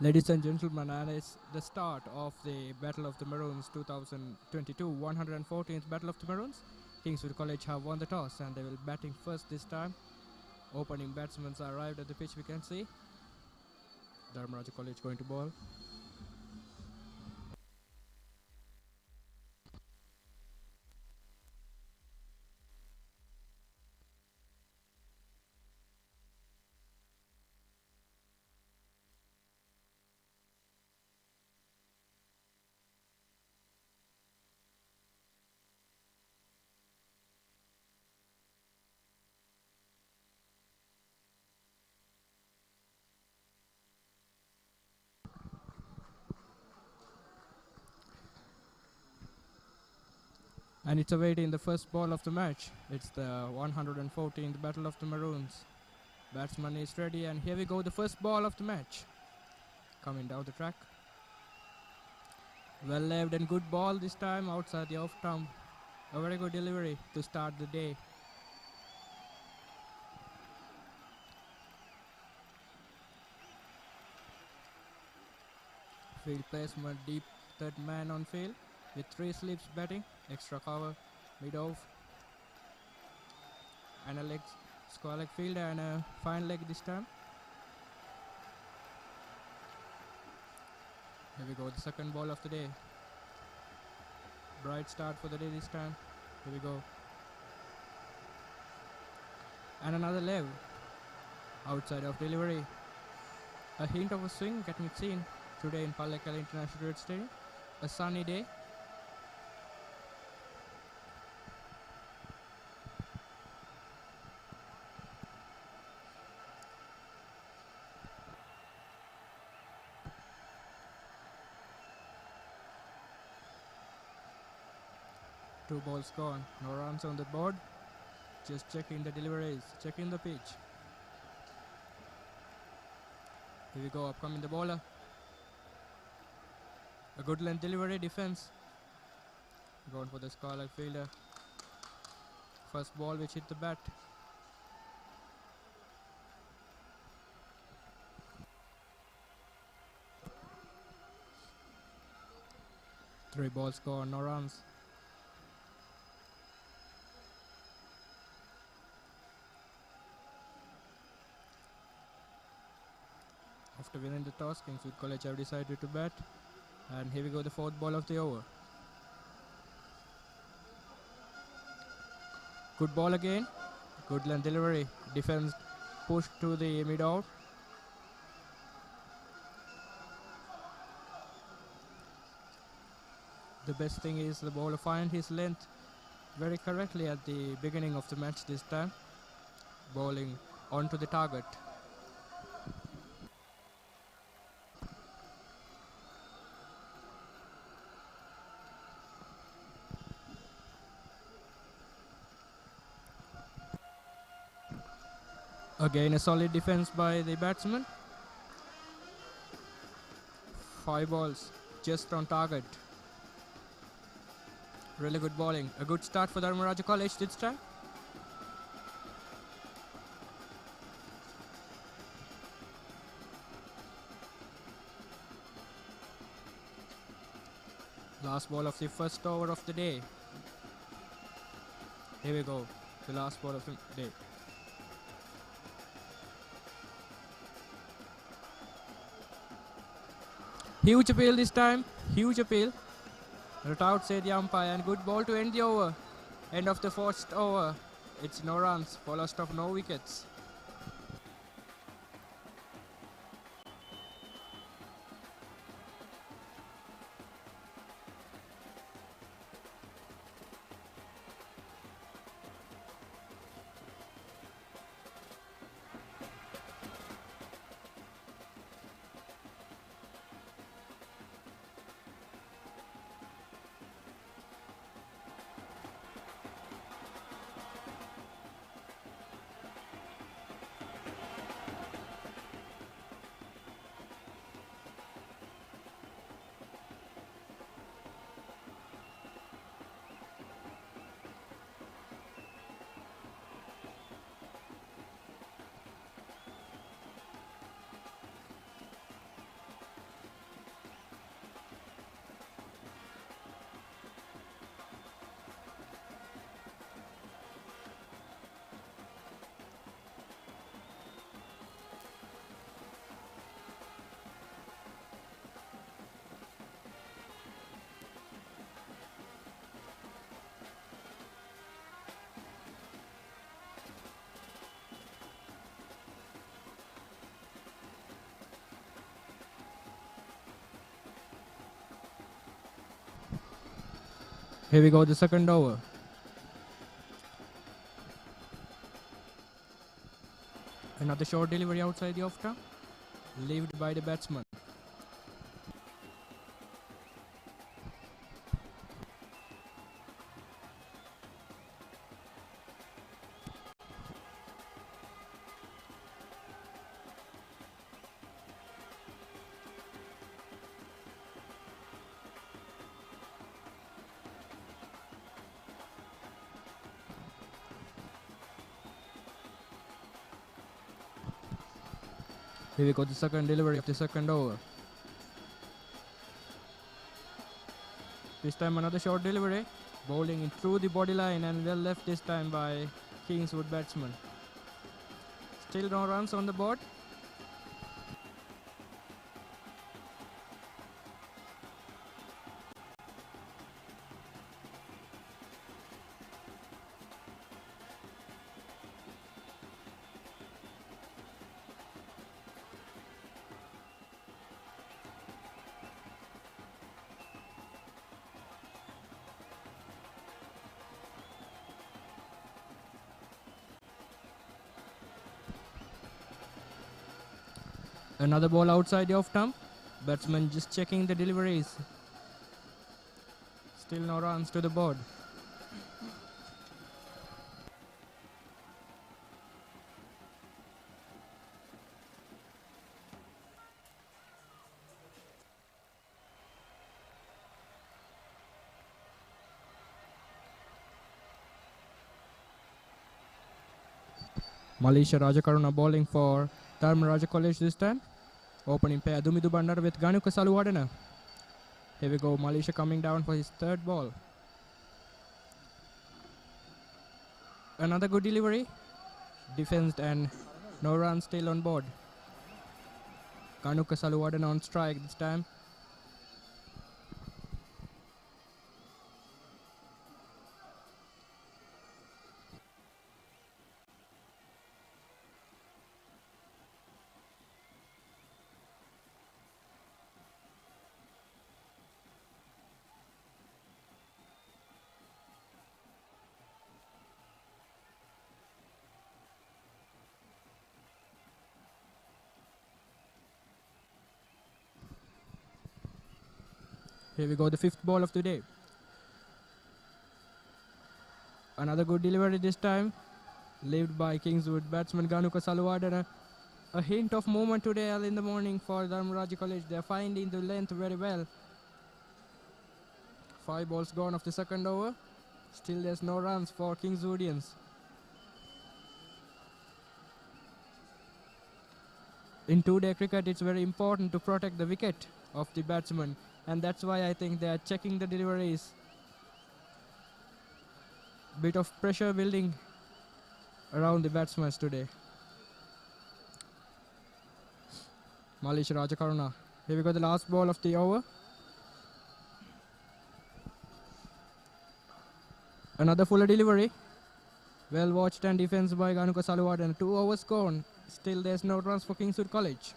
Ladies and gentlemen, and it's the start of the Battle of the Maroons 2022, 114th Battle of the Maroons. Kingswood College have won the toss and they will batting first this time. Opening batsmen arrived at the pitch, we can see. Dharmaraja College going to ball. And it's awaiting the first ball of the match. It's the 114th Battle of the Maroons. Batsman is ready, and here we go, the first ball of the match. Coming down the track. Well left and good ball this time outside the off stump. A very good delivery to start the day. Field placement, deep third man on field with 3 slips batting, extra cover, mid off, and a leg, square leg fielder and a fine leg this time. Here we go, the second ball of the day. Bright start for the day this time. Here we go. And another leg outside of delivery. A hint of a swing getting seen today in Pallekala International Cricket Stadium. A sunny day. Two balls gone, no runs on the board. Just checking the deliveries, checking the pitch. Here we go, upcoming the bowler. A good length delivery, defense. Going for the square leg fielder. First ball which hit the bat. Three balls gone, no runs. After winning the toss, Kingswood College have decided to bat. And here we go, the fourth ball of the over. Good ball again. Good length delivery. Defense pushed to the mid out. The best thing is the bowler find his length very correctly at the beginning of the match this time. Bowling onto the target. Again a solid defense by the batsman. 5 balls just on target. Really good bowling. A good start for Dharmaraja College this time. Last ball of the first over of the day. Here we go. The last ball of the day. Huge appeal this time. Huge appeal. Not outside the umpire, and good ball to end the over. End of the first over. It's no runs for loss of no wickets. Here we go, the second over. Another short delivery outside the off stump, leaved by the batsman. Here we go, the second delivery of the second over. This time another short delivery, bowling in through the body line and well left this time by Kingswood batsman. Still no runs on the board. Another ball outside the off stump. Batsman just checking the deliveries. Still no runs to the board. Malisha Rajakaruna bowling for Dharmaraja College this time. Opening pair Dumidu Bandar with Ganuka Saluwadana. Here we go, Malisha coming down for his third ball. Another good delivery. Defensed and no runs still on board. Ganuka Saluwadana on strike this time. Here we go, the fifth ball of the day. Another good delivery this time, lived by Kingswood batsman Ganuka Saluwadana. A hint of movement today early in the morning for Dharmaraja College. They are finding the length very well. 5 balls gone of the second over. Still there's no runs for Kingswoodians. In two-day cricket, it's very important to protect the wicket of the batsman, and that's why I think they are checking the deliveries. Bit of pressure building around the batsmen today. Malisha Rajakaruna. Here we go, the last ball of the over. Another fuller delivery. Well watched and defense by Ganuka Saluwadana. 2 overs gone. Still there's no runs for Kingswood College.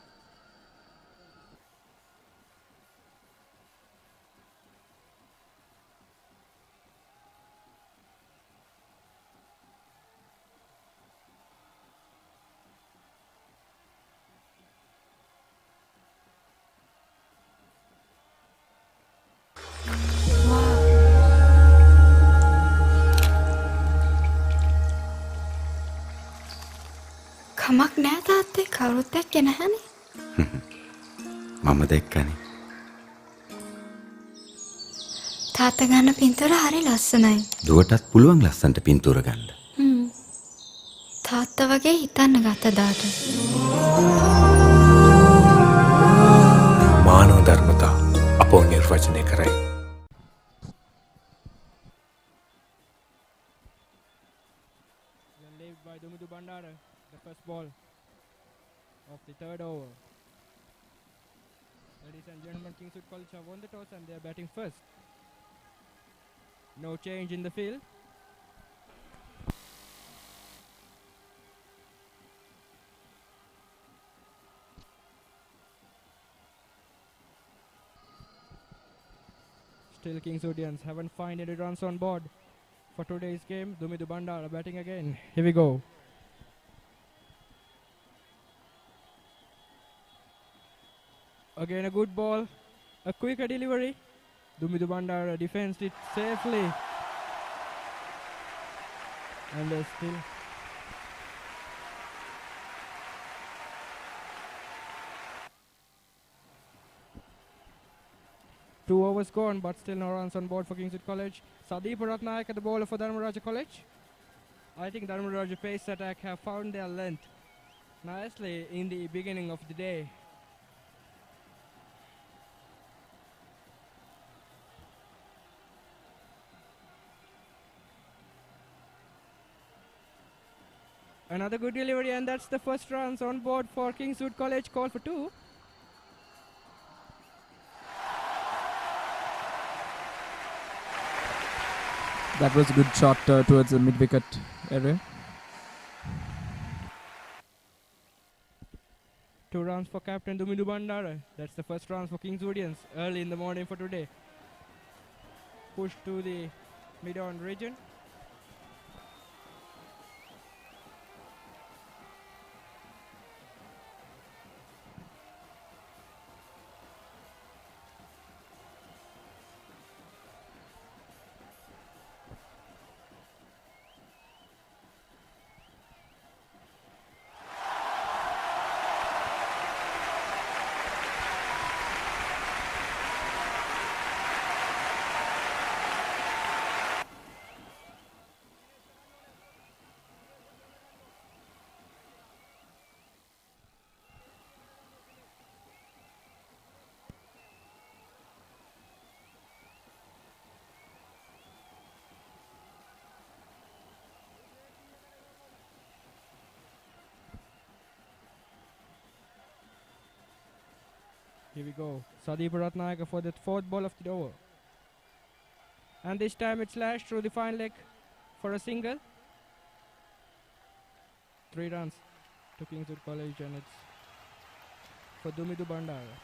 කමක් නෑ තාත්තේ කවුරුත් දැක්කේ නැහනේ. මම දැක්කනේ. තාත්තා ගන්න පින්තූර හරි ලස්සනයි. දුවටත් පුළුවන් ලස්සනට පින්තූර ගන්න. තාත්තා වගේ හිතන්න ගත දාට. මානව ධර්මතා අපෝ නිර්වචනය කරයි. Lived by Dumidu Bandara, the first ball of the third over. Ladies and gentlemen, Kingswood College have won the toss and they are batting first. No change in the field. still Kingswoodians haven't found any runs on board for today's game. Dumidu Bandara batting again. Here we go. Again a good ball. A quicker delivery. Dumidu Bandara defends it safely. And there's still 2 overs gone, but still no runs on board for Kingswood College. Sadeep Ratnayak, the bowler for Dharmaraja College. I think Dharmaraja pace attack have found their length nicely in the beginning of the day. Another good delivery, and that's the first runs on board for Kingswood College. Call for 2. That was a good shot towards the mid-wicket area. 2 runs for Captain Dumidu Bandara. That's the first runs for Kingswoodians early in the morning for today. Push to the mid-on region. Here we go. Sadeep Ratnayaka for the 4th ball of the over. And this time it's slashed through the fine leg for a single. 3 runs to Kingswood College, and it's for Dumidu Bandara.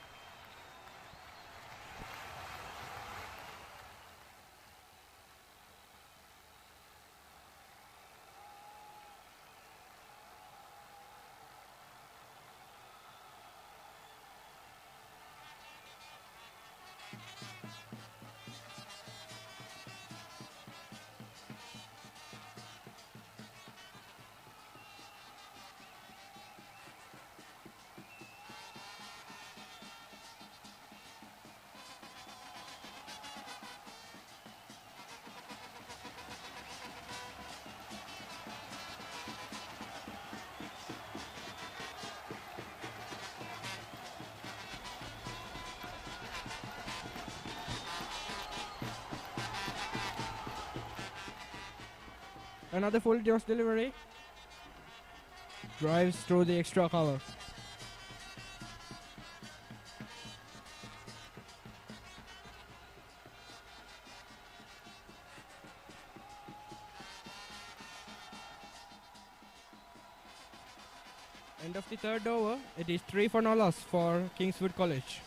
Another full dose delivery. Drives through the extra cover. End of the 3rd over. It is 3 for no loss for Kingswood College.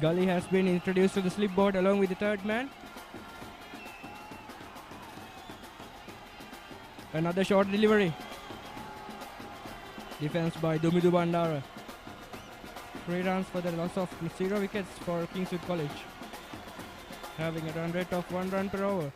Gully has been introduced to the slipboard along with the 3rd man. Another short delivery. Defense by Dumidu Bandara. 3 runs for the loss of 0 wickets for Kingswood College, having a run rate of 1 run per over.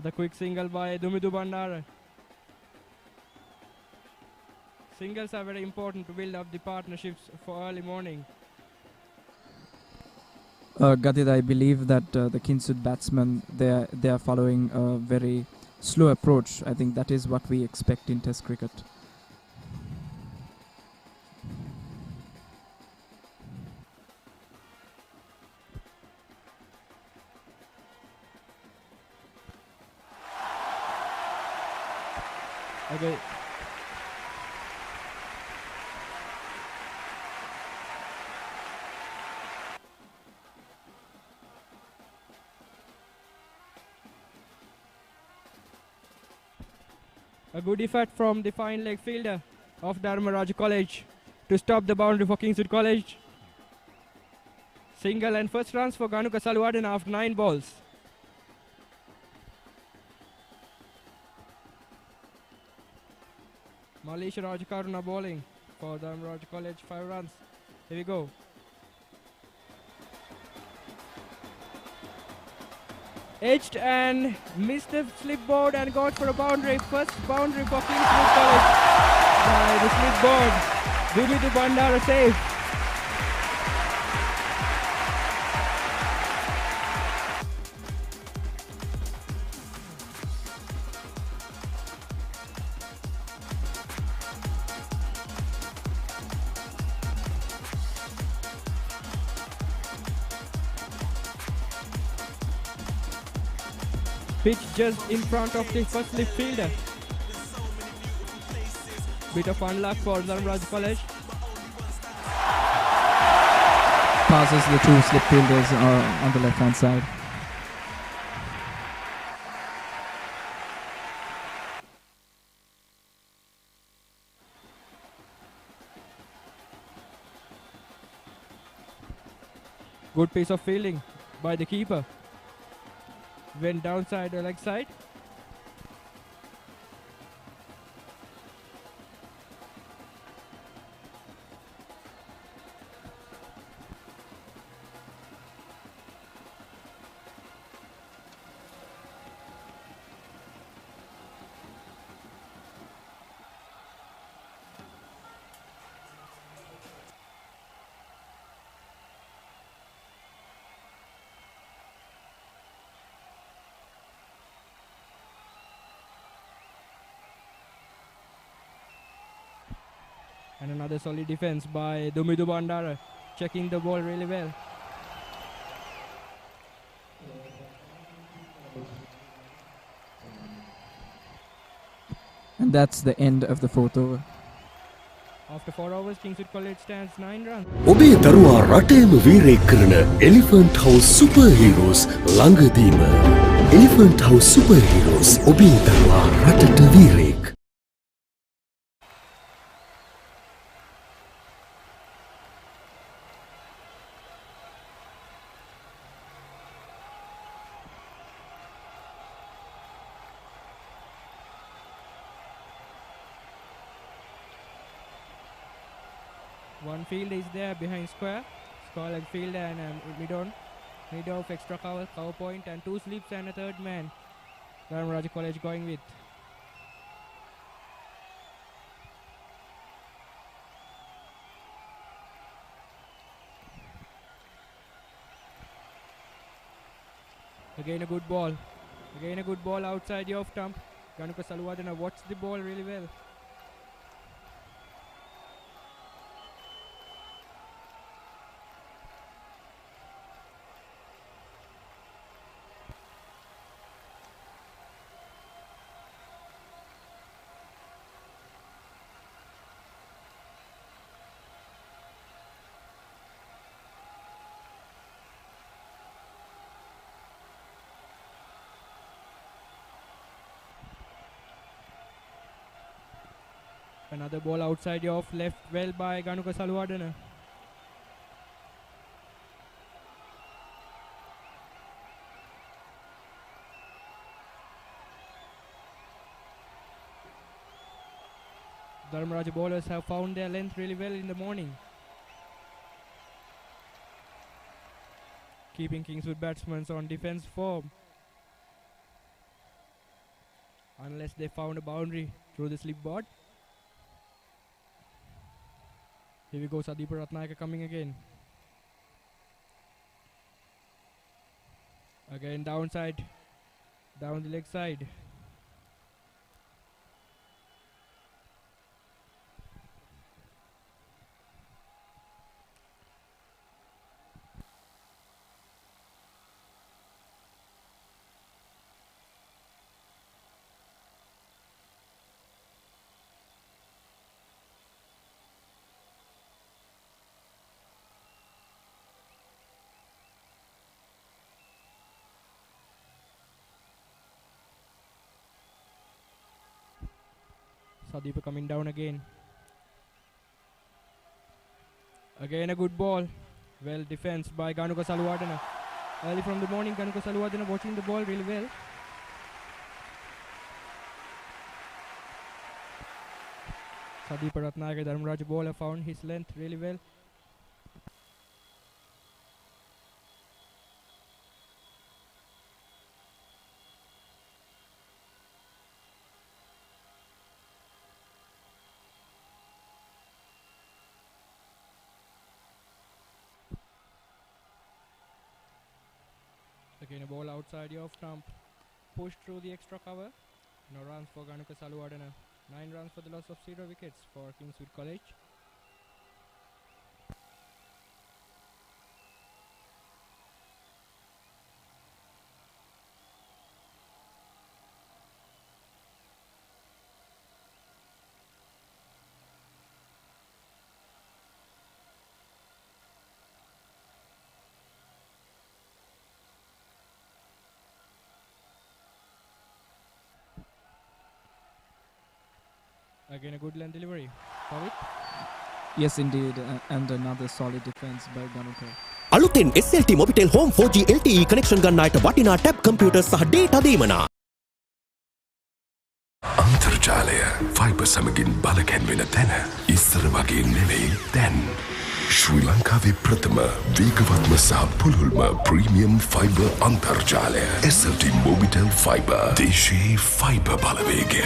Another quick single by Dumidu Bandara. Singles are very important to build up the partnerships for early morning. Gadid, I believe that the Kingswood batsmen they are following a very slow approach. I think that is what we expect in Test cricket. Okay. A good effort from the fine leg fielder of Dharmaraj College to stop the boundary for Kingswood College. Single and first runs for Ganuka Salwadana after 9 balls. Malisha Rajakaruna bowling for Dharmaraj College, 5 runs. Here we go. Edged and missed the slip board and got for a boundary. First boundary for Kingswood College by the slip board. Dumidu Bandara safe. Pitch just in front of the first slip fielder. Bit of unluck for Dharmaraj College. Passes the two slip fielders on the left hand side. Good piece of fielding by the keeper. Went downside or leg side. And another solid defense by Dumidu Bandara, checking the ball really well. And that's the end of the fourth over. After 4 overs, Kingswood College stands 9 runs. ඔබේ දරුවා රටේම වීරයෙක් කරන elephant house super heroes ළඟදීම elephant house super heroes ඔබේ දරුවා රටට වීරයෙක්. One fielder is there behind square. Square fielder and mid off extra cover point, and 2 slips and a third man. Dharmaraj College going with. Again a good ball. Again a good ball outside the off stump. Ganuka Salwadana watched the ball really well. Another ball outside the off, left well by Ganuka Salwadana. Dharmaraj bowlers have found their length really well in the morning, keeping Kingswood batsmen on defense form. unless they found a boundary through the slip board. Here we go, Sadeepa Ratnayaka coming again. Again downside, down the leg side. Sadeepa coming down again. Again a good ball. Well defensed by Ganuka Saluwadana. Early from the morning, Ganuka Saluwadana watching the ball really well. Sadeepa Ratnayaka, Dharmaraj bowler, found his length really well. Again a ball outside the off stump. Pushed through the extra cover. No runs for Ganuka Saluwadana. 9 runs for the loss of 0 wickets for Kingswood College. Again a good length delivery. Pavit. Yes, indeed, and another solid defense by Ganuka. අලුතෙන් SLT Mobitel Home 4G LTE connection ගන්න අයට වටිනා tab computer සහ data දීමනා. අන්තර්ජාලය fibre සමගින් බලකැන්වෙන තැන ඉස්සර වගේ නෙවෙයි දැන්. ශ්‍රී ලංකාවේ ප්‍රථම වේගවත්ම සහ පුළුල්ම ප්‍රීමියම් ෆයිබර් අන්තර්ජාලය SLT Mobitel Fiber. දේශීය fibre Balawegaya.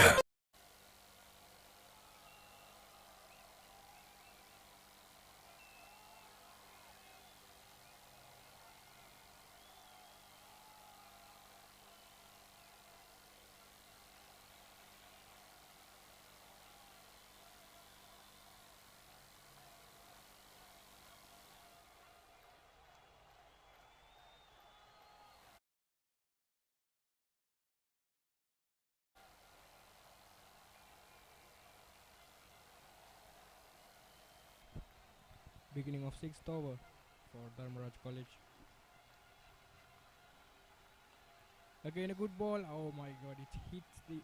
Beginning of 6th over for Dharmaraj College. Again a good ball. Oh my god, it hits the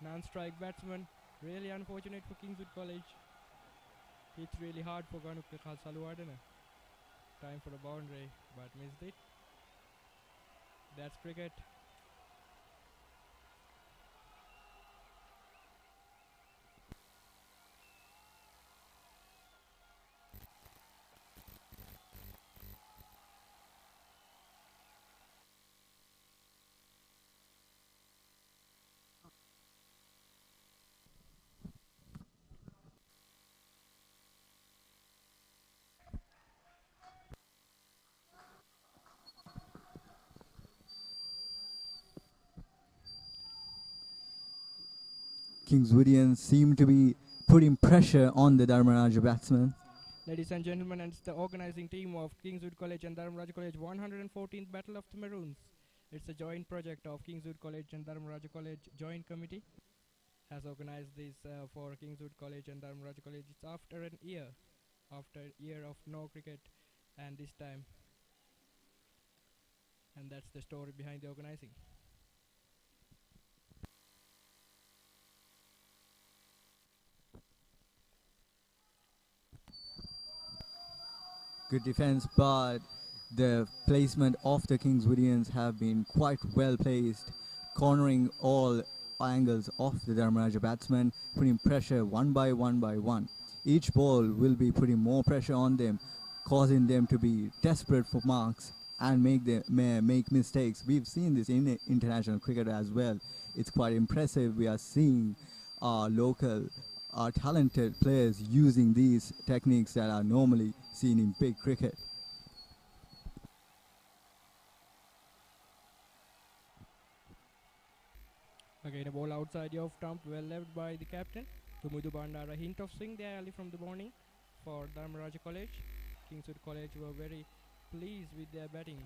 non-strike batsman. Really unfortunate for Kingswood College. Hits really hard for Ganuka Saluwadana. Time for a boundary, but missed it. That's cricket. Kingswoodians seem to be putting pressure on the Dharmaraj batsmen. Ladies and gentlemen, and it's the organizing team of Kingswood College and Dharmaraj College 114th Battle of the Maroons. It's a joint project of Kingswood College and Dharmaraj College Joint Committee. Has organized this for Kingswood College and Dharmaraj College. It's after a year of no cricket, and this time. And that's the story behind the organizing. Good defense, but the placement of the Kingswoodians have been quite well placed, cornering all angles of the Dharmaraj batsmen, putting pressure one by one. Each ball will be putting more pressure on them, causing them to be desperate for marks and make mistakes. We've seen this in international cricket as well. It's quite impressive. We are seeing our local, our talented players using these techniques that are normally seen in big cricket. Again, a ball outside the off stump, well left by the captain. Tumudu Bandar, a hint of swing there early from the morning for Dharmaraja College. Kingswood College were very pleased with their batting.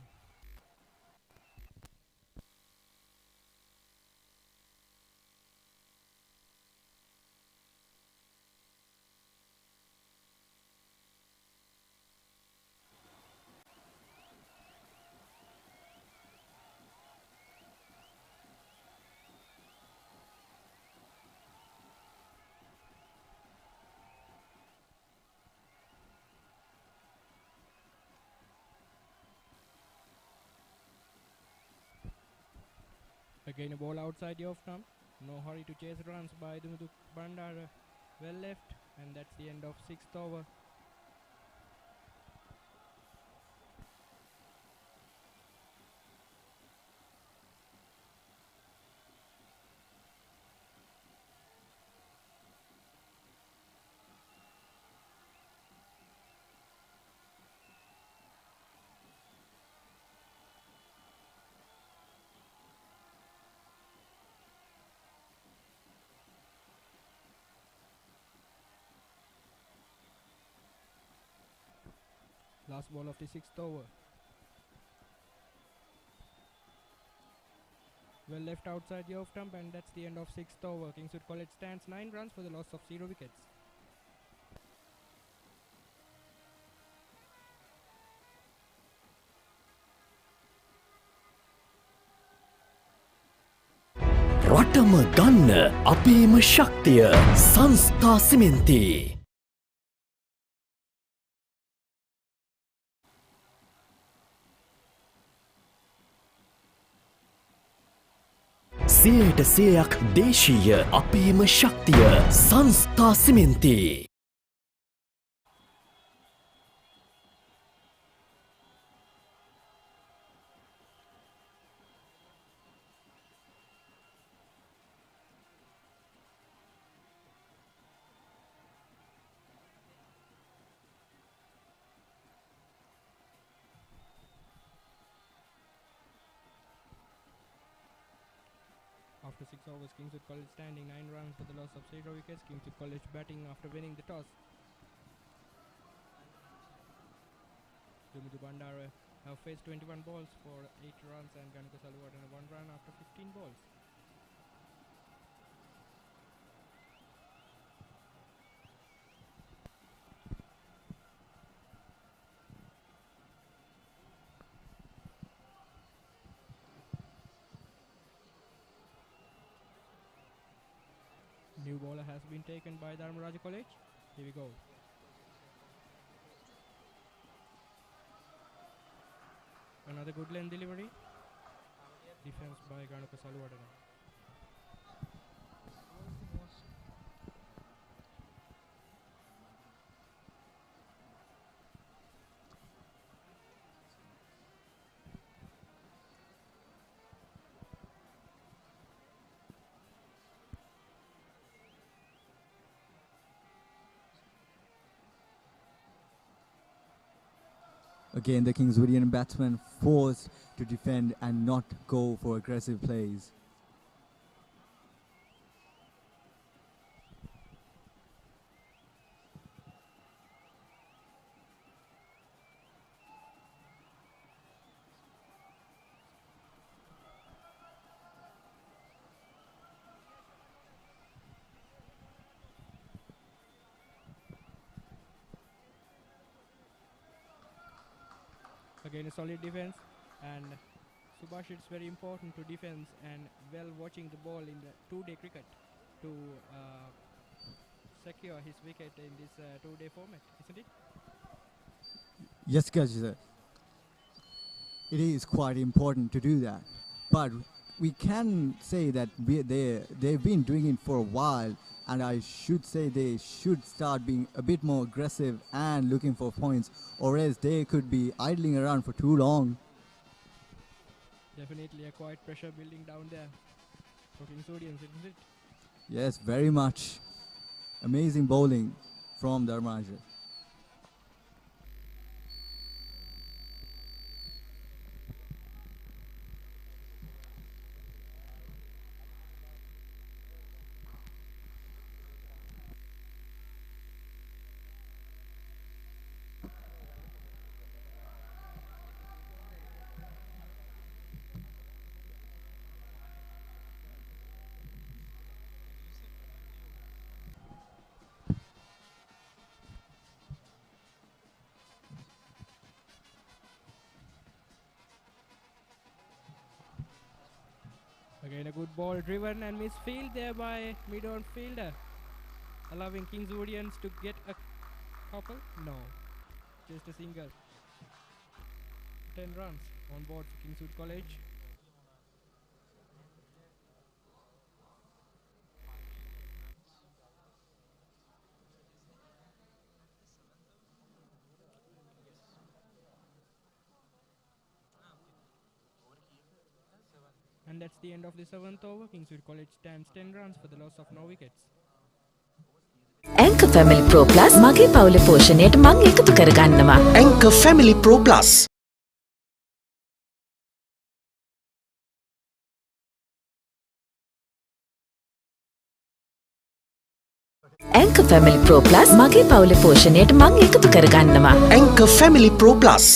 Again, a ball outside the off stump. No hurry to chase runs by Tumudu Bandar. Well left, and that's the end of 6th over. Last ball of the 6th over. Well left outside the off stump, and that's the end of 6th over. Kingswood College stands 9 runs for the loss of 0 wickets. රටම ගන්න අපේම ශක්තිය සංස්ථා සිමෙන්ති. සියයට සියයක් දේශීය අපේම ශක්තිය සංස්ථා සිමෙන්ති. After 6 overs, Kingswood College standing 9 runs for the loss of 0 wickets. Kingswood College batting after winning the toss. Tumudu Bandara have faced 21 balls for 8 runs, and Ganuka Saluwadana 1 run after 15 balls. New bowler has been taken by Dharmaraja College. Here we go. Another good length delivery. Defense by Ganuka Saluwadana. Again, the Kingswoodian batsman forced to defend and not go for aggressive plays. Again, a solid defense, and Subhash, it's very important to defense and well watching the ball in the 2-day cricket to secure his wicket in this 2-day format, isn't it? Yes, Gajza. It is quite important to do that, but we can say that they've been doing it for a while, and I should say they should start being a bit more aggressive and looking for points, or else they could be idling around for too long. Definitely a quiet pressure building down there for Kings audience, isn't it? Yes, very much. Amazing bowling from Dharmaraja. Again, a good ball driven and misfield there by mid-on fielder, allowing Kingswoodians to get a couple. No, just a single. 10 runs on board for Kingswood College. And that's the end of the 7th over. Kingswood College stands 10 runs for the loss of no wickets. Anchor Family Pro Plus මගේ පවුලේ පෝෂණයට මං එකතු කරගන්නවා. Anchor Family Pro Plus. Anchor Family Pro Plus මගේ පවුලේ පෝෂණයට මං එකතු කරගන්නවා. Anchor Family Pro Plus.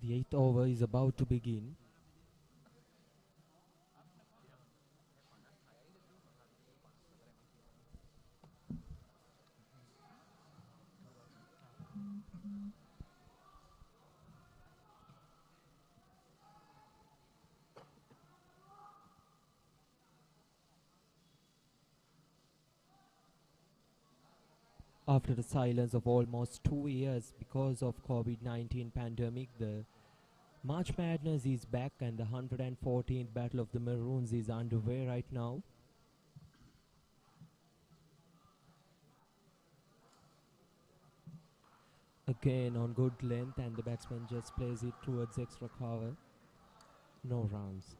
The 8th over is about to begin. After the silence of almost 2 years because of COVID-19 pandemic, the March Madness is back and the 114th Battle of the Maroons is underway right now. Again on good length and the batsman just plays it towards extra cover. No runs.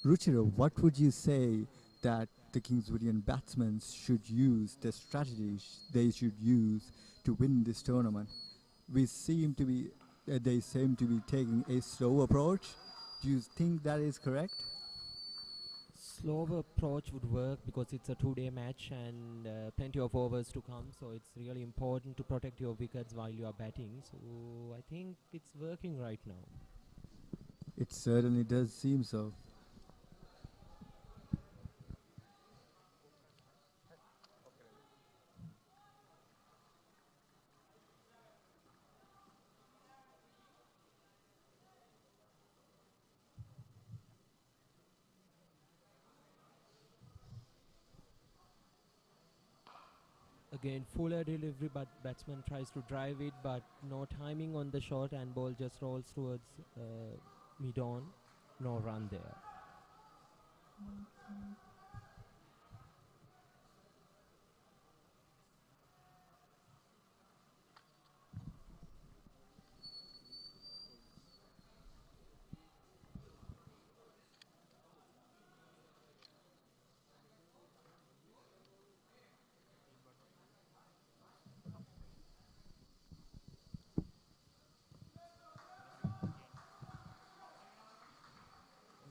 Ruchira, what would you say that the Kingswoodian batsmen should use, the strategies they should use to win this tournament? They seem to be taking a slow approach. Do you think that is correct? Slower approach would work because it's a 2-day match and plenty of overs to come, so it's really important to protect your wickets while you are batting. So I think it's working right now. It certainly does seem so. Again, fuller delivery, but batsman tries to drive it, but no timing on the shot and ball just rolls towards mid-on. No run there.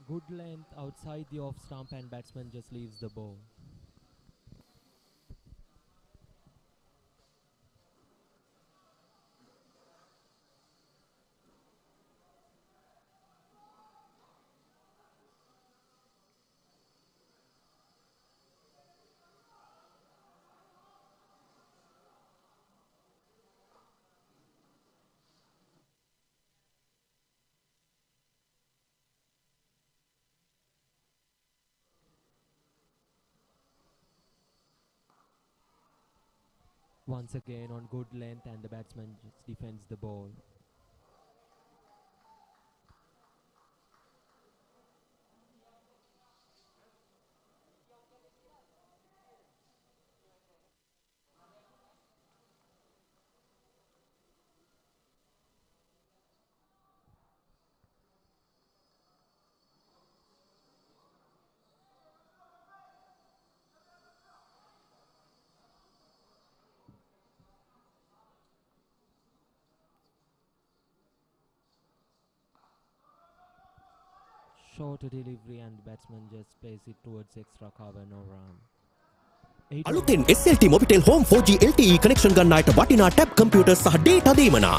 Good length outside the off stump and batsman just leaves the ball. Once again on good length, and the batsman just defends the ball. Shorter delivery, and the batsman just plays it towards extra cover, no run. අලුතෙන් SLT Mobitel Home 4G LTE connection ගන්න අයට වටිනා tab computer සහ data දීමනා.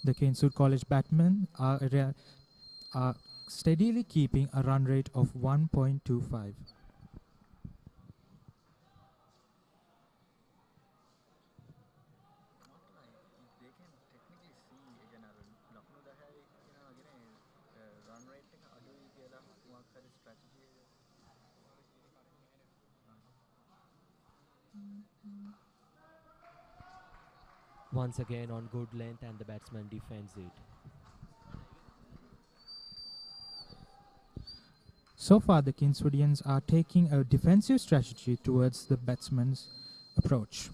The Kingswood College batsmen are steadily keeping a run rate of 1.25. Once again on good length, and the batsman defends it. So far, the Kingswoodians are taking a defensive strategy towards the batsman's approach.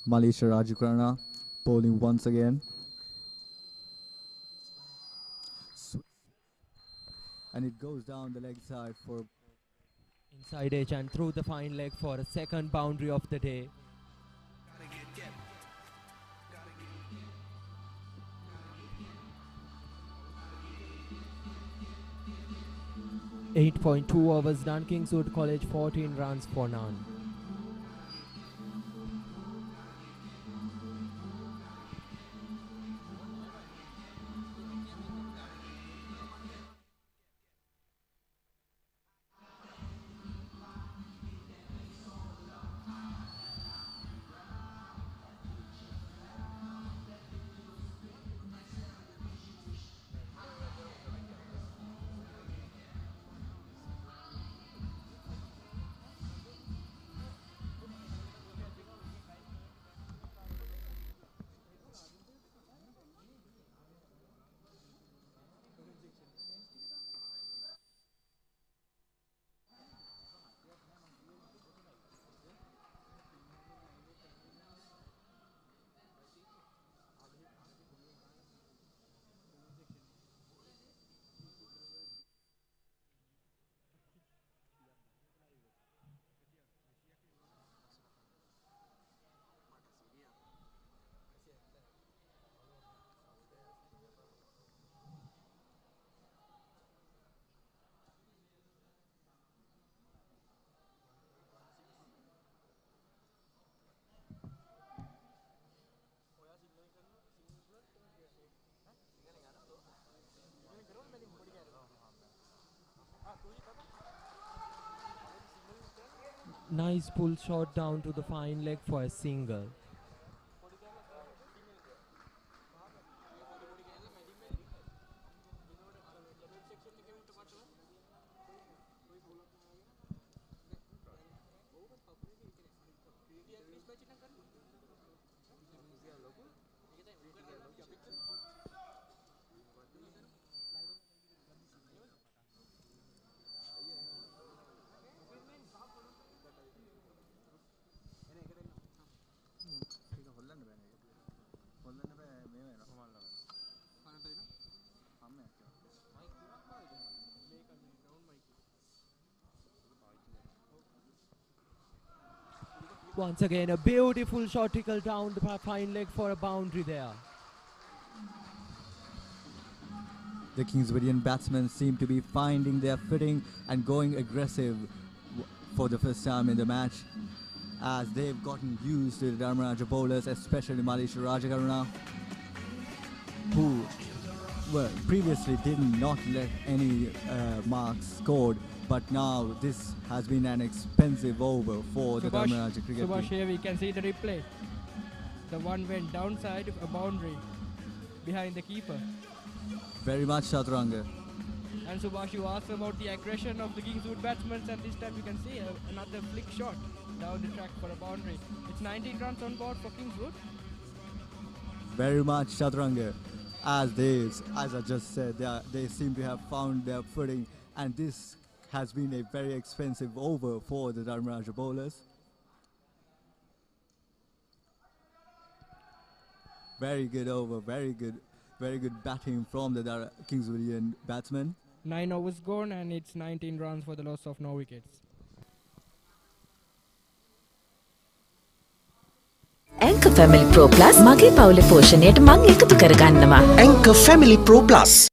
Malaysia Rajakarna bowling once again. And it goes down the leg side for Inside edge and through the fine leg for a second boundary of the day. .2 overs done. Kingswood College 14 runs for none. Nice pull shot down to the fine leg for a single. Once again, a beautiful shot trickle down the fine leg for a boundary there. The Kingswoodian batsmen seem to be finding their footing and going aggressive for the first time in the match, as they've gotten used to the Dharmaraja bowlers, especially Malisha Rajakaruna, who previously did not let any marks scored, but now this has been an expensive over for the Dharmaraja cricket Subhash, team. here we can see the replay. The one went downside, a boundary behind the keeper. Very much Chaturanga. And Subhash, you asked about the aggression of the Kingswood batsmen, and this time you can see another flick shot down the track for a boundary. It's 19 runs on board for Kingswood. Very much Chaturanga. As I just said, they seem to have found their footing, and this has been a very expensive over for the Dharmaraja bowlers. Very good over, very good batting from the Kingswoodian batsmen. 9 overs gone, and it's 19 runs for the loss of no wickets. Anchor Family Pro Plus මගේ පවුලේ පෝෂණයට මං එකතු කරගන්නවා. Anchor Family Pro Plus.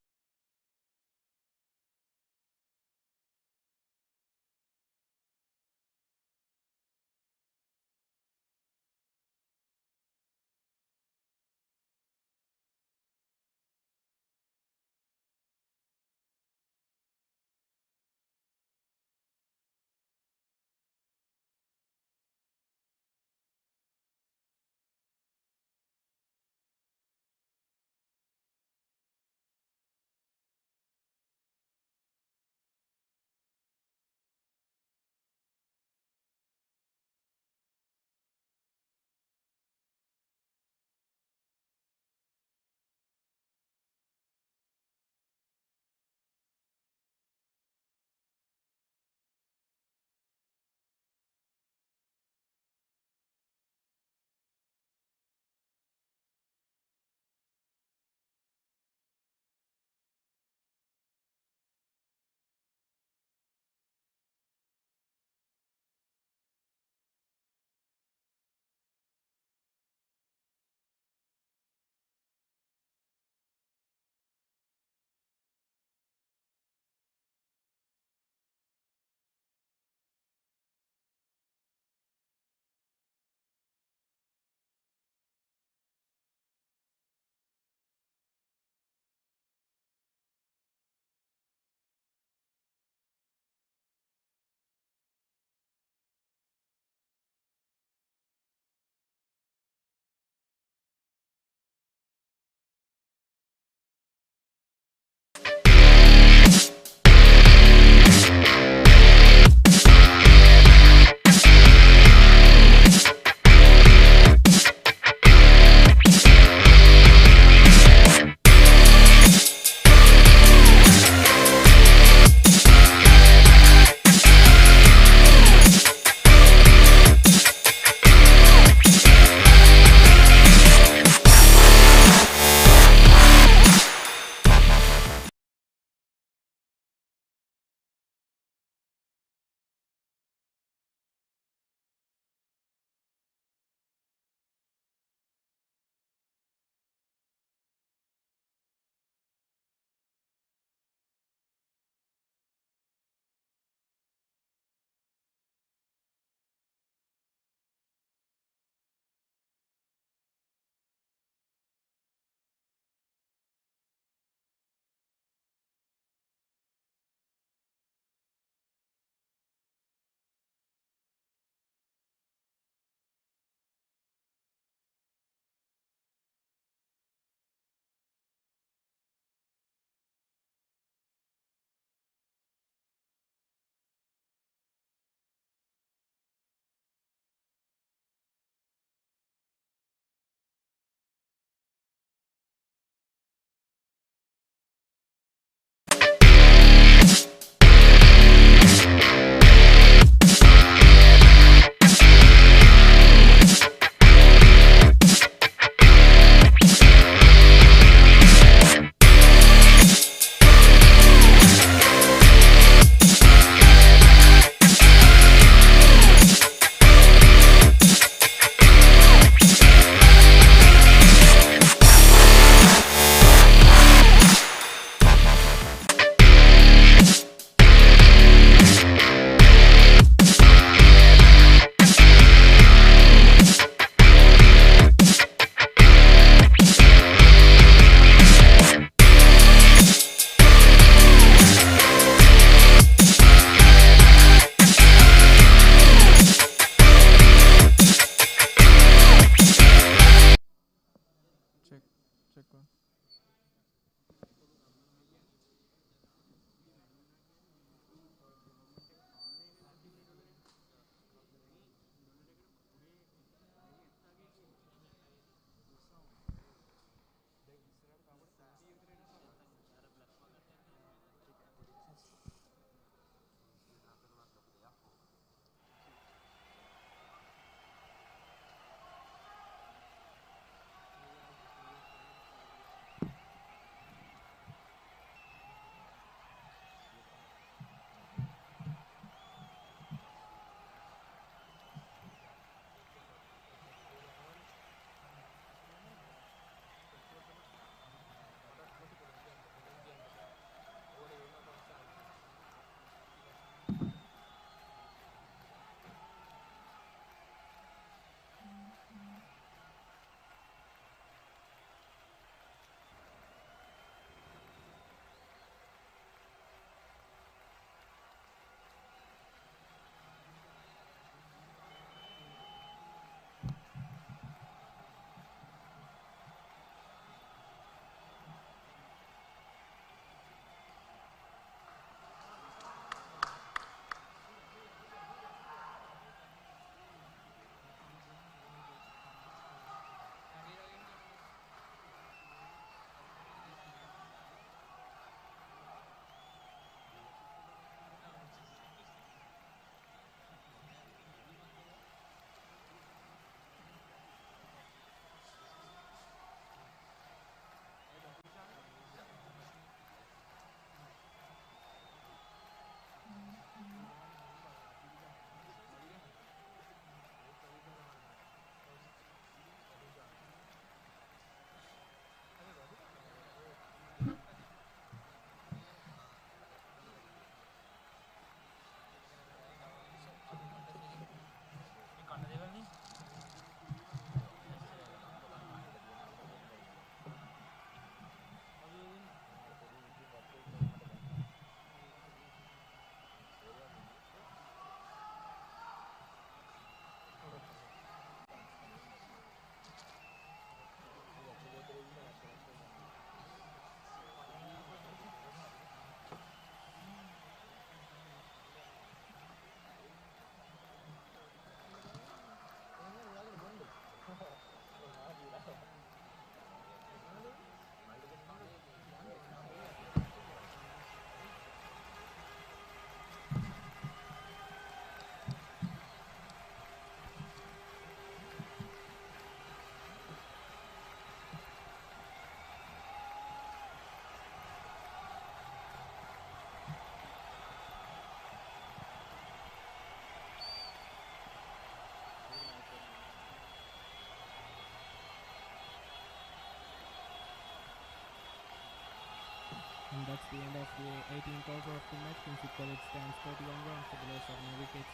That's the end of the 18th over of the match. Kingswood College stands 31 runs for the loss of no wickets.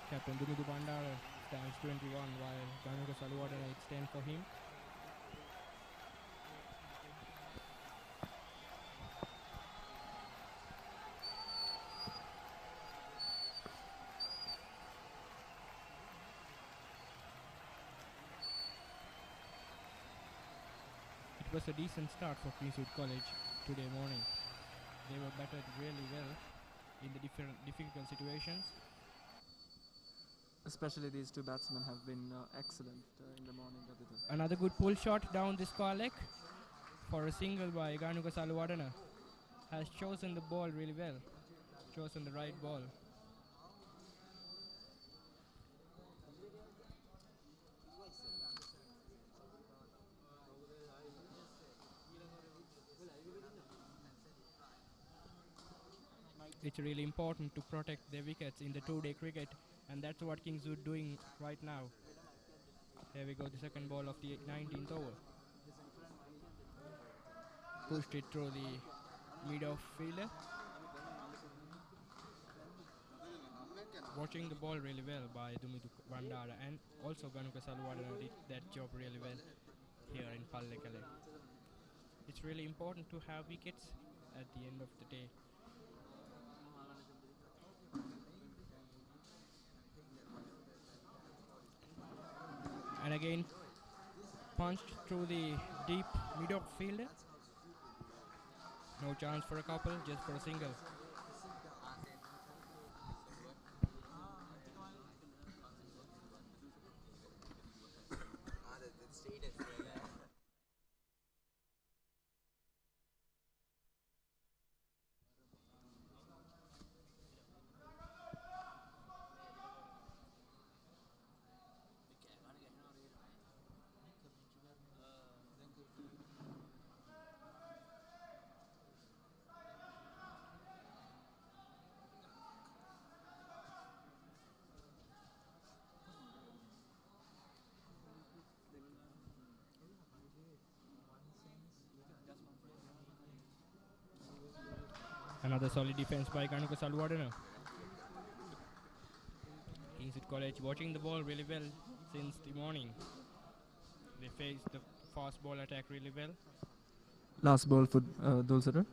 Captain Dumidu Bandara stands 21 while Ganuka Saluwadana it's 10 for him. It was a decent start for Kingswood College today morning. They were batted really well in the difficult situations. Especially these two batsmen have been excellent in the morning. Another good pull shot down the square leg for a single by Ganuka Saluwadana. Has chosen the ball really well. Chosen the right ball. It's really important to protect their wickets in the two-day cricket, and that's what Kingswood doing right now. Here we go, the second ball of the 19th over. Pushed it through the mid-off fielder. Watching the ball really well by Dumitu Bandara, and also Ganuka Saluwadana did that job really well here in Pallekele. It's really important to have wickets at the end of the day. And again punched through the deep mid-off fielder. No chance for a couple, just for a single. Another solid defense by Ganuka Saluwadana. Kingswood College watching the ball really well since the morning. They faced the fast ball attack really well. Last ball for Dulsara.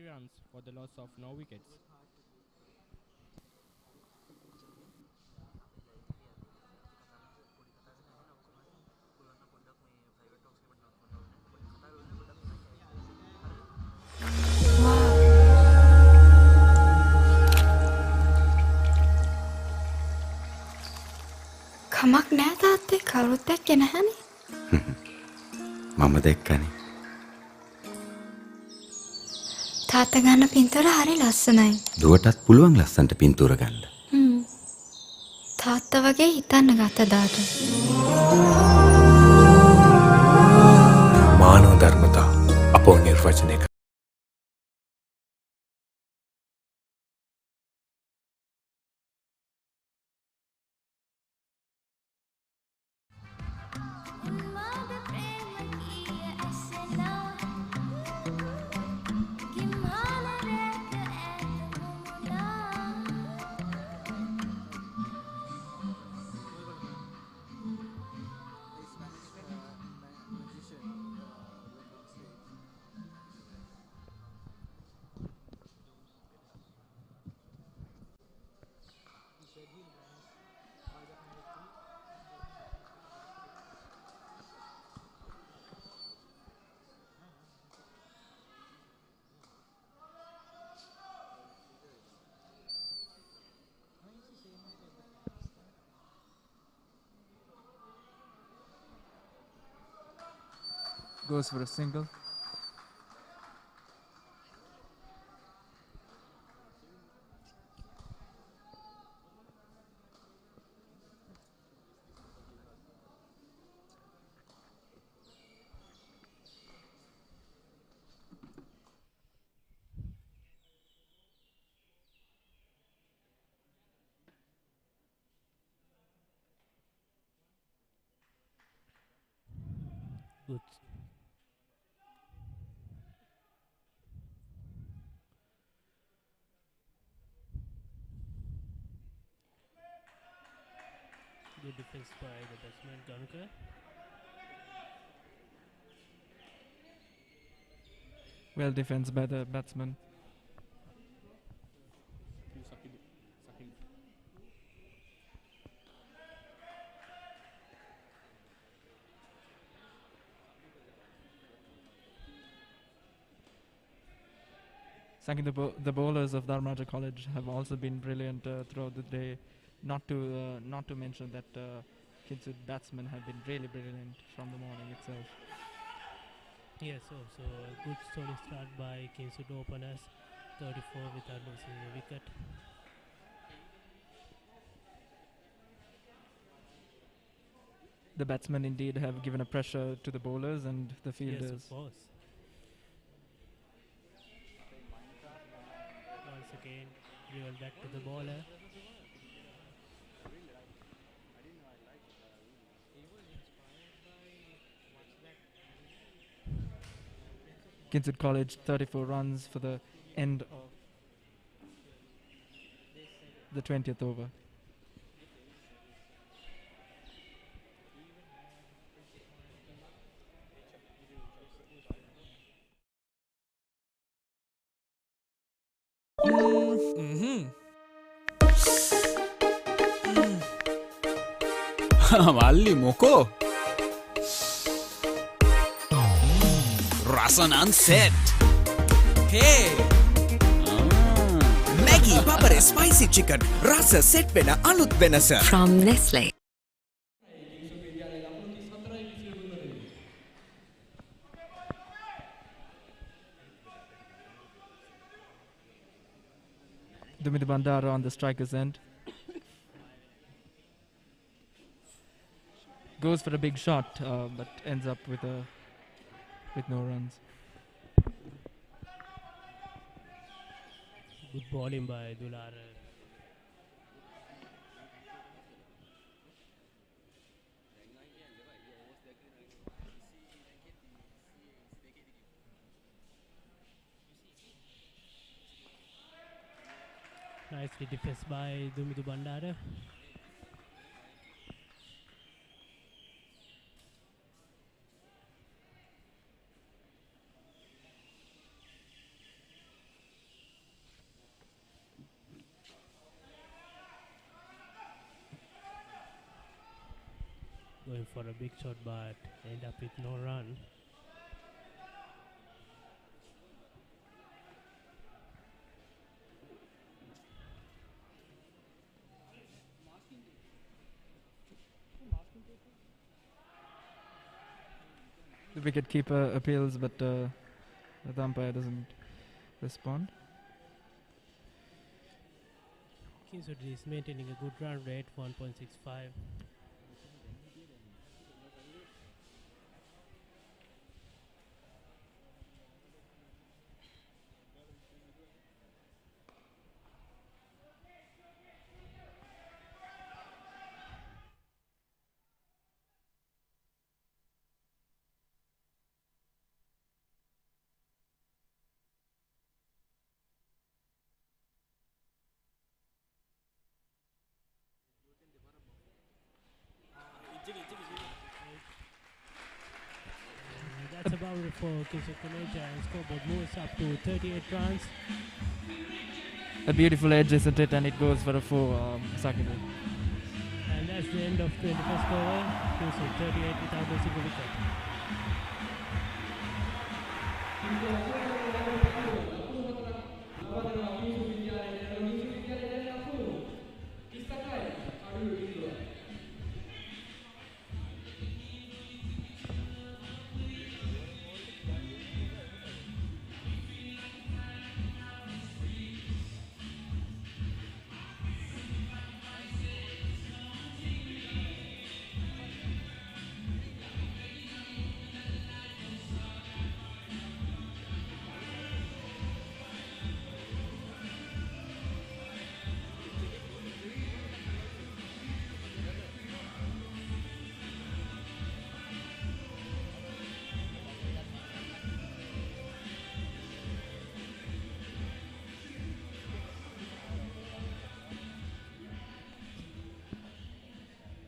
Runs for the loss of no wickets. කමක් නෑ තාත්තේ කවුරුත් දැක්කේ නැහනේ. මම දැක්කනේ. තාත්තා ගන්න පින්තූර හරි ලස්සනයි. දුවටත් පුළුවන් ලස්සනට පින්තූර ගන්න. තාත්තා වගේ හිතන්න ගත දාට. මානව ධර්මතා අපෝ නිර්වචනය කර Goes for a single. Good. Good defense by the batsman Ganuka. Well defense by the batsman. Second, the bowlers of Dharmaraja College have also been brilliant throughout the day. Not to mention that Kinswood batsmen have been really brilliant from the morning itself. Yes, also a good solid start by Kingswood openers, 34 without losing a wicket. The batsmen indeed have given a pressure to the bowlers and the fielders. Yes, of course. Once again, given back to the bowler. Kinswood College 34 runs for the end of the 20th over. මල්ලි මොකෝ රසනන් set හේ Maggie පපරේ spicy chicken රස set වෙන අලුත් වෙනස From Nestle. Dumidi Bandara on the striker's end. Goes for a big shot, but ends up with no runs. Good bowling by Dular. Nicely defense by Dumidu Bandara. Going for a big shot but end up with no run. The wicketkeeper appeals, but the umpire doesn't respond. Kingswood is maintaining a good run rate, 1.65. That's a boundary for Kingswood College and scoreboard moves up to 38 runs. A beautiful edge, isn't it? And it goes for a 4 second. And that's the end of 21st over. Kingswood 38 without losing a wicket.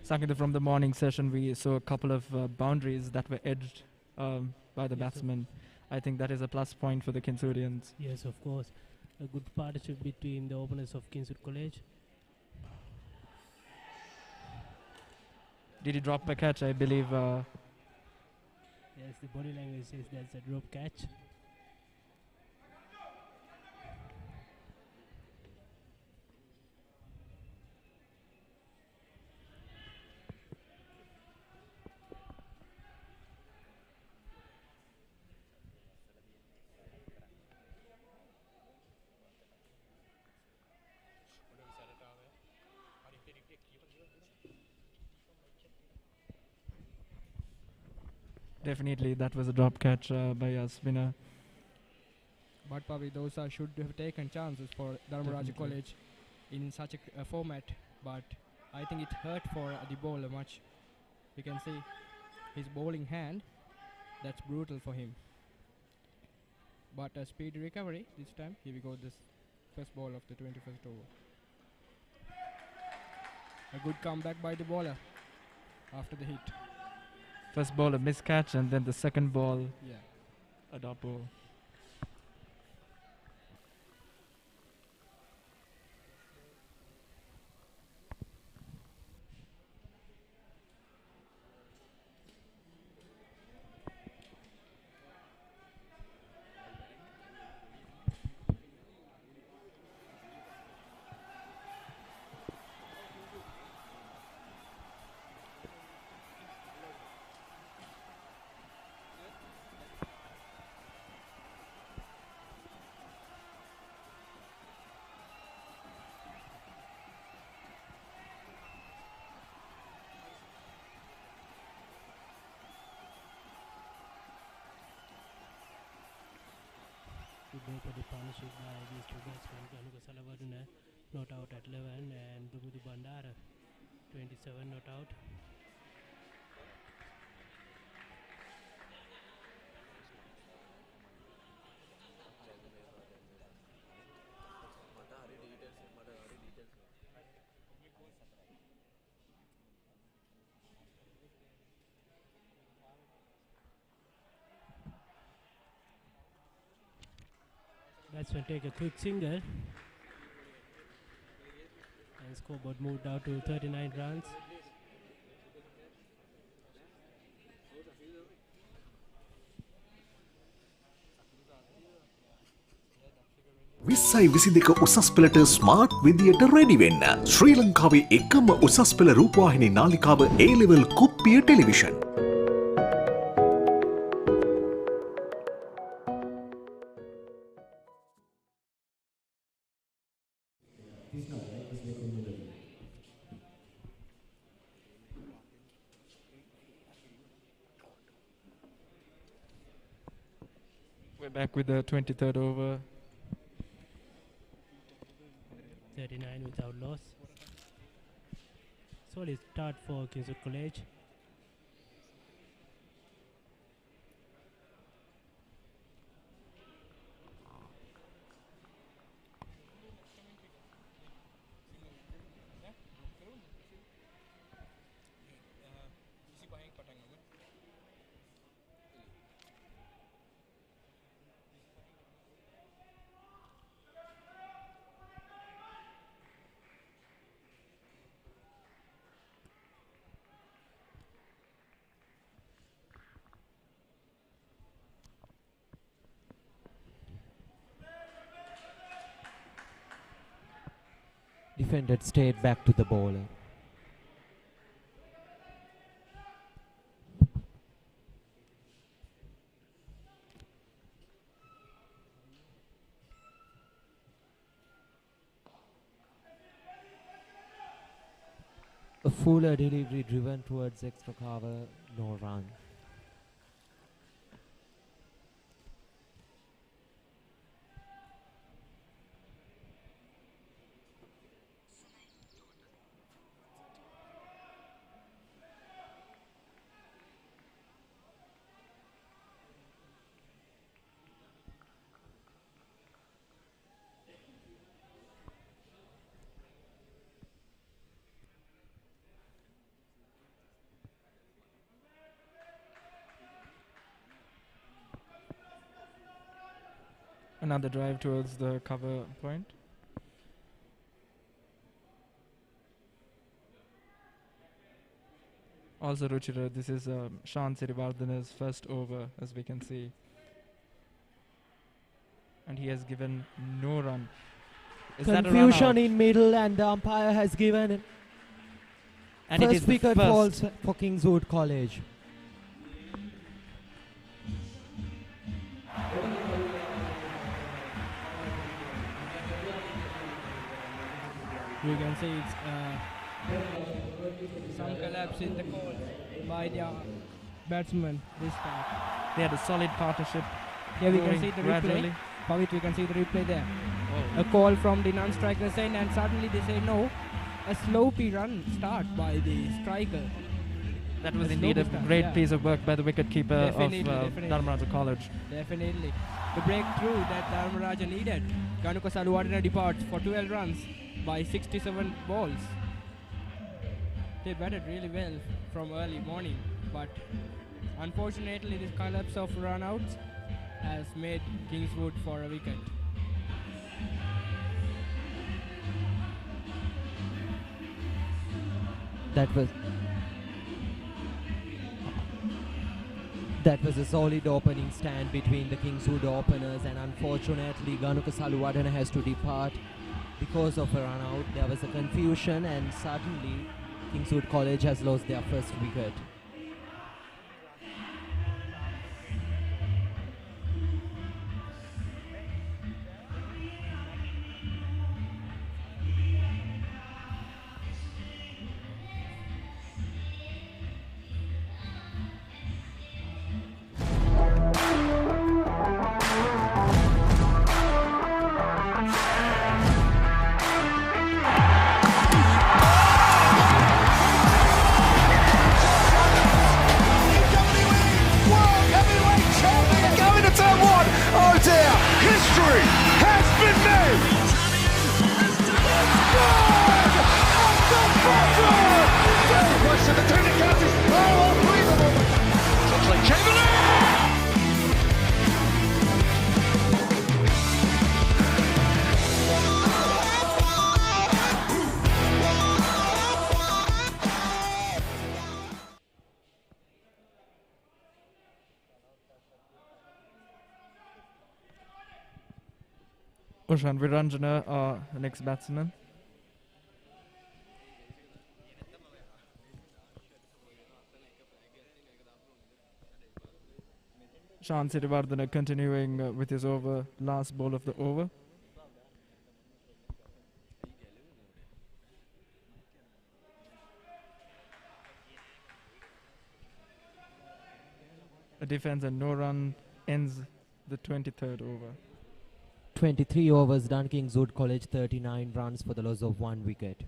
Sakita, from the morning session, we saw a couple of boundaries that were edged by the batsmen. I think that is a plus point for the Kinsurians. Yes, of course. A good partnership between the openers of Kingswood College. Did he drop a catch? I believe. Yes, the body language says that's a drop catch. Definitely, that was a drop catch by our spinner. But probably those should have taken chances for Dharmaraja College in such a format. But I think it hurt for the bowler much. You can see his bowling hand. That's brutal for him. But a speedy recovery this time. Here we go, this first ball of the 21st over. A good comeback by the bowler after the hit. First ball a miscatch, and then the second ball a dot ball. Good for the partnership by these two batsmen. Ganuka Salavaruna not out at 11 and Dumudu Bandara 27 not out. Batsman take a quick single and scoreboard moved out to 39 runs. විස්සයි විසි දෙක උසස් පෙළට smart විදියට ready වෙන්න. ශ්‍රී ලංකාවේ එකම උසස් පෙළ රූපවාහිනී නාලිකාව A-level කුප්පිය television. We're back with the 23rd over. 39 without loss. Solid start for Kingswood College. Defender stayed back to the bowler. A fuller delivery driven towards extra cover, no run. Another drive towards the cover point. Also, Ruchira, this is Shan Sirivardhana's first over, as we can see. And he has given no run. Is that a run Confusion out? in middle, and the umpire has given And it is first the wicket first. falls for Kingswood College. You can see it's some collapse in the call by the batsman this time. They had a solid partnership. Here we can going see the gradually. replay. Pavit, we can see the replay there. Oh. A call from the non-striker end, and suddenly they say no. A sloppy run start by the striker. That was A indeed a sloppy start, great yeah. piece of work by the wicketkeeper of Definitely. Dharmaraja College. Definitely. The breakthrough that Dharmaraja needed. Ganuka Saluwadana departs for 12 runs by 67 balls. They batted really well from early morning, but unfortunately this collapse of run-outs has made Kingswood for a wicket. That was a solid opening stand between the Kingswood openers, and unfortunately Ganuka Saluwadana has to depart because of a run out. There was a confusion, and suddenly Kingswood College has lost their first wicket. Ushan Viranjana, the next batsman. Shan Sirivardhana continuing with his over, last ball of the over. A defense and no run ends the 23rd over. 23 overs done, Kingswood College 39 runs for the loss of 1 wicket.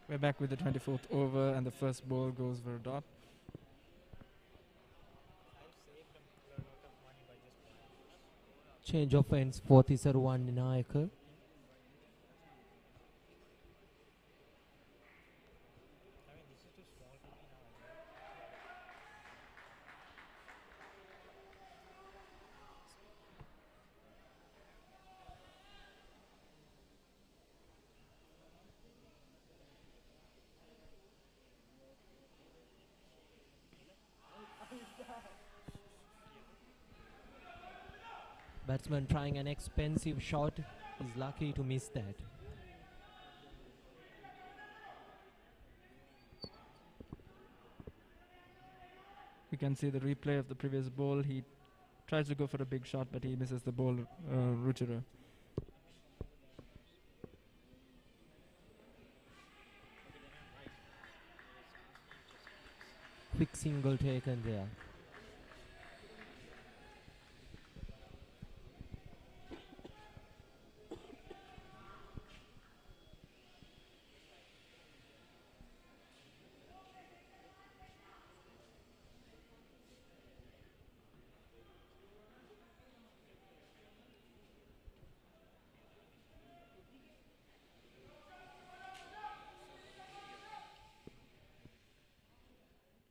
We're back with the 24th over, and the first ball goes for a dot. Change of ends for Thisaruwan Ninayaka. Batsman trying an expensive shot is lucky to miss that. You can see the replay of the previous ball. He tries to go for a big shot, but he misses the ball, Ruchira. Quick single taken there.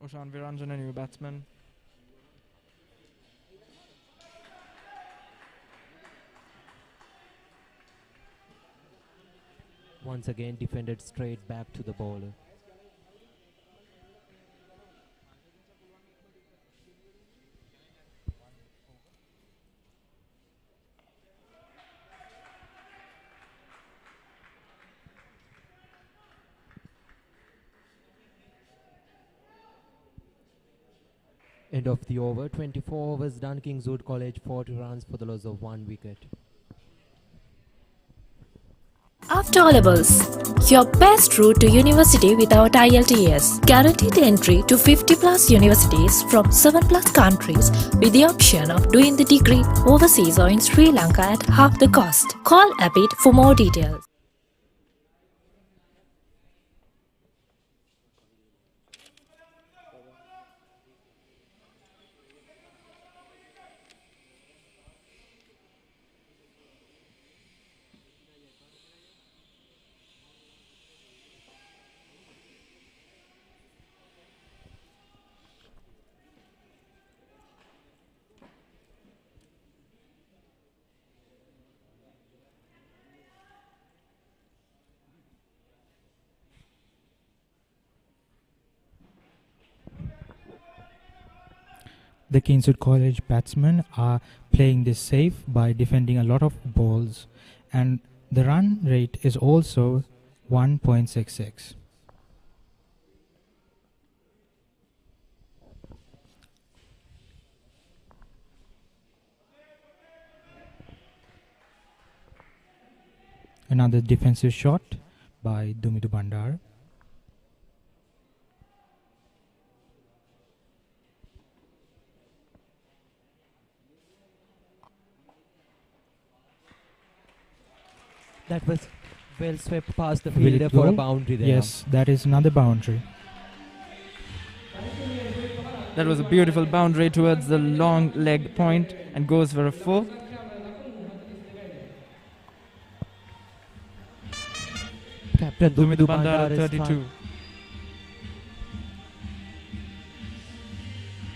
Oshan Viranjan, a new batsman. Once again defended straight back to the bowler. End of the over. 24 overs done. Kingswood College 40 runs for the loss of 1 wicket. After O-levels, your best route to university without IELTS. Guaranteed entry to 50 plus universities from 7 plus countries with the option of doing the degree overseas or in Sri Lanka at half the cost. Call Abid for more details. The Kingswood College batsmen are playing this safe by defending a lot of balls, and the run rate is also 1.66. Another defensive shot by Dumidu Bandar. That was well swept past the fielder for a boundary there. Yes, that is another boundary. That was a beautiful boundary towards the long leg point and goes for a 4. Captain Dumidu Dumidu Bandara, Bandara 32.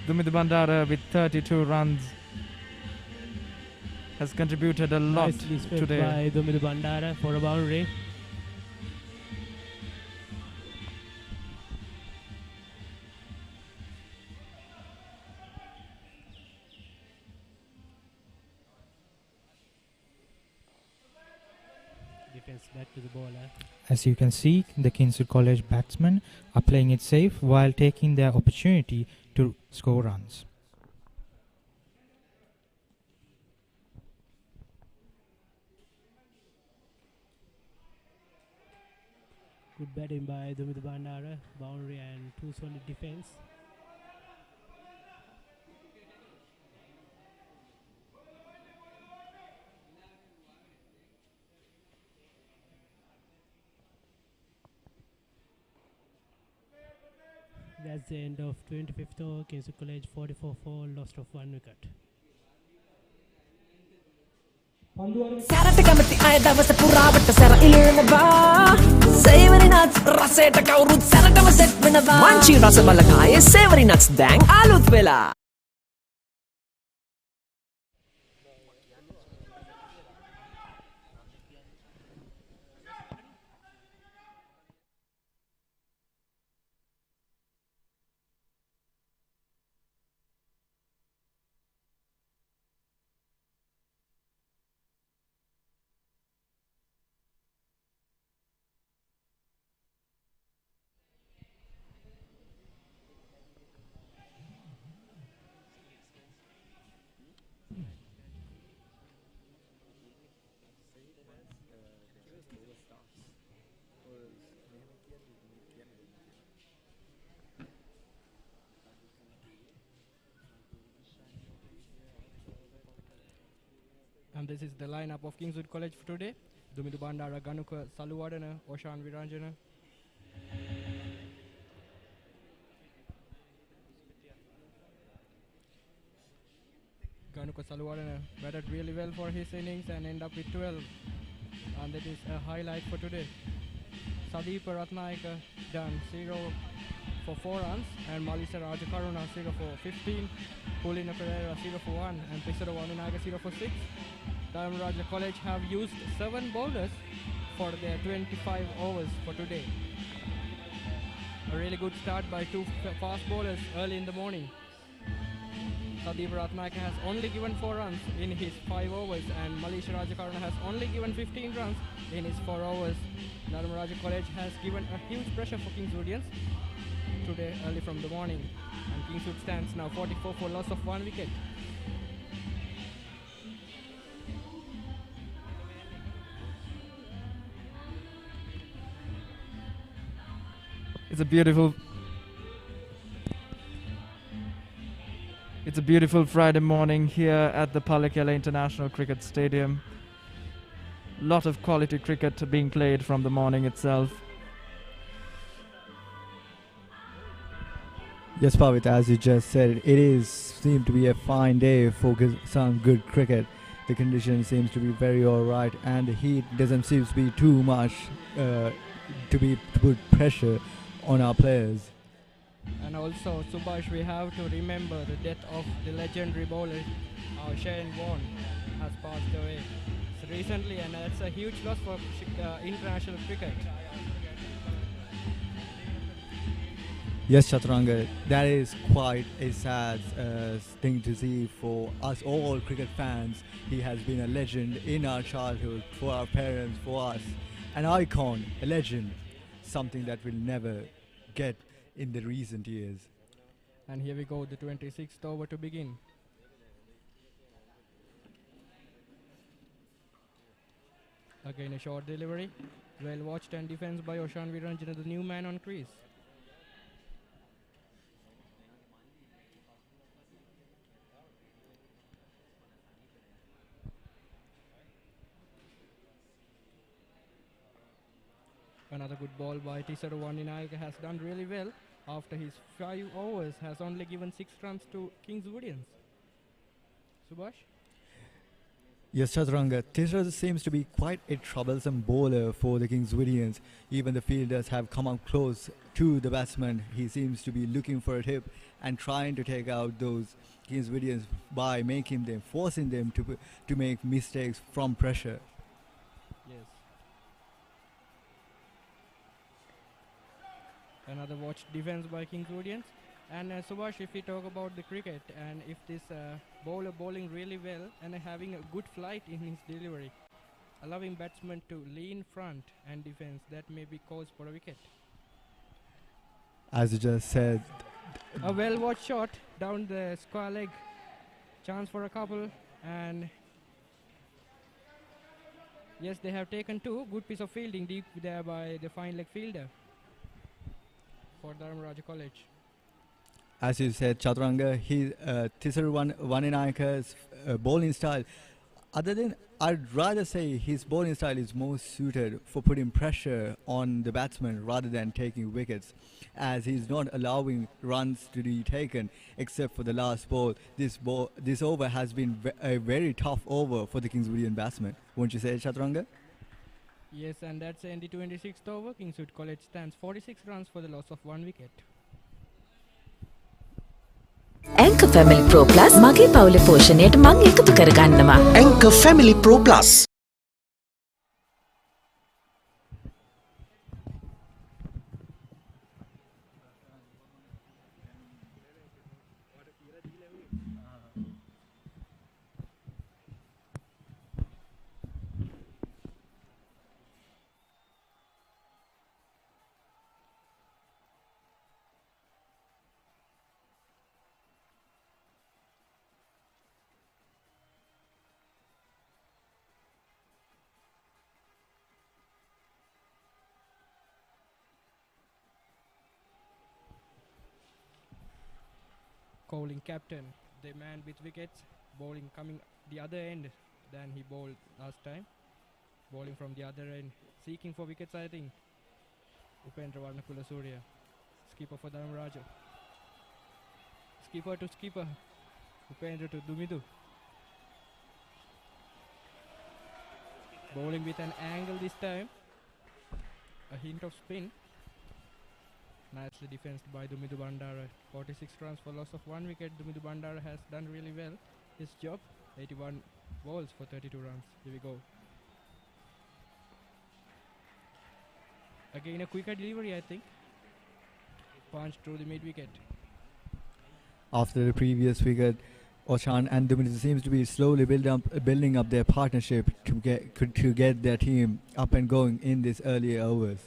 Dumidu Bandara with 32 runs has contributed a lot Nicely swept today. by Dumidu Bandara for a boundary. Defense back to the bowler. As you can see, the Kingswood College batsmen are playing it safe while taking their opportunity to score runs. Good batting by Dumidu Bandara, boundary and 2 solid defense. That's the end of 25th over. Kingswood College 44-4, lost of 1 wicket. සැරට කැමති අය දවස පුරාවට සැර ඉලෙනවා සේවරි nuts රසයට කවුරුත් සැරටම set වෙනවා මංචි රස බලකායේ සේවරි nuts දැන් අලුත් වෙලා And this is the lineup of Kingswood College for today. Dumidu Bandara, Ganuka Saluwadana, Oshan Viranjana. Ganuka Saluwadana batted really well for his innings and end up with 12. And that is a highlight for today. Sadeepa Ratnayaka done 0 for 4 runs, and Malisa Rajakaruna 0 for 15, Pulina Pereira 0 for 1, and Tisara Waminaga 0 for 6. Dharmaraja College have used 7 bowlers for their 25 overs for today. A really good start by 2 fast bowlers early in the morning. Sadeep Ratnayaka has only given 4 runs in his 5 overs, and Malisha Rajakaruna has only given 15 runs in his 4 overs. Dharmaraja College has given a huge pressure for Kingswoodians today early from the morning, and Kingswood stands now 44 for loss of 1 wicket. It's a beautiful Friday morning here at the Pallekele International Cricket Stadium. Lot of quality cricket being played from the morning itself. Yes, Pavit, as you just said, seemed to be a fine day for some good cricket. The condition seems to be very alright, and the heat doesn't seem to be too much to put pressure on our players. And also, Subhash, we have to remember the death of the legendary bowler, Shane Warne, has passed away recently, and that's a huge loss for international cricket. Yes, Chaturanga, that is quite a sad thing to see for us all cricket fans. He has been a legend in our childhood, for our parents, for us. An icon, a legend, something that we'll never get in the recent years. And here we go, the 26th over to begin. Again a short delivery, well watched and defense by Oshan Viranjana, the new man on crease. Another good ball by Tisaru Waninayaka has done really well. After his 5 overs has only given 6 runs to Kingswoodians. Subhash? Yes, Chaturanga, Tisra seems to be quite a troublesome bowler for the Kingswoodians. Even the fielders have come up close to the batsman. He seems to be looking for a tip and trying to take out those Kingswoodians by forcing them to make mistakes from pressure. Yes. Another watched defense by Kingswoodians. And Subhash, if we talk about the cricket, and if this bowler bowling really well and having a good flight in his delivery, allowing batsmen to lean front and defense, that may be cause for a wicket. As you just said, a well watched shot down the square leg, chance for a couple, and yes, they have taken 2. Good piece of fielding deep there by the fine leg fielder for Dharmaraja College. As you said, Chaturanga, Tisaru Waninayaka's bowling style, I'd rather say his bowling style is more suited for putting pressure on the batsman rather than taking wickets, as he's not allowing runs to be taken except for the last ball. This over has been a very tough over for the Kingswoodian batsman. Won't you say, Chaturanga? Yes, and that's the 26th over. Kingswood College stands 46 runs for the loss of 1 wicket. Anchor Family Pro Plus මගේ පවුලේ පෝෂණයට මං එකතු කරගන්නවා. Anchor Family Pro Plus. Cowling captain, the man with wickets, bowling coming the other end, than he bowled last time. Bowling from the other end, seeking for wickets, I think. Upendra Varnakula Surya, skipper for Dharmaraja. Skipper to skipper. Upendra to Dumidu. Bowling with an angle this time. A hint of spin. Nicely defended by Dumidu Bandara. 46 runs for loss of 1 wicket. Dumidu Bandara has done really well his job. 81 balls for 32 runs. Here we go. Again a quicker delivery, I think. Punch through the mid wicket. After the previous wicket, Oshan and Dumidu seems to be slowly building up their partnership to get their team up and going in these early overs.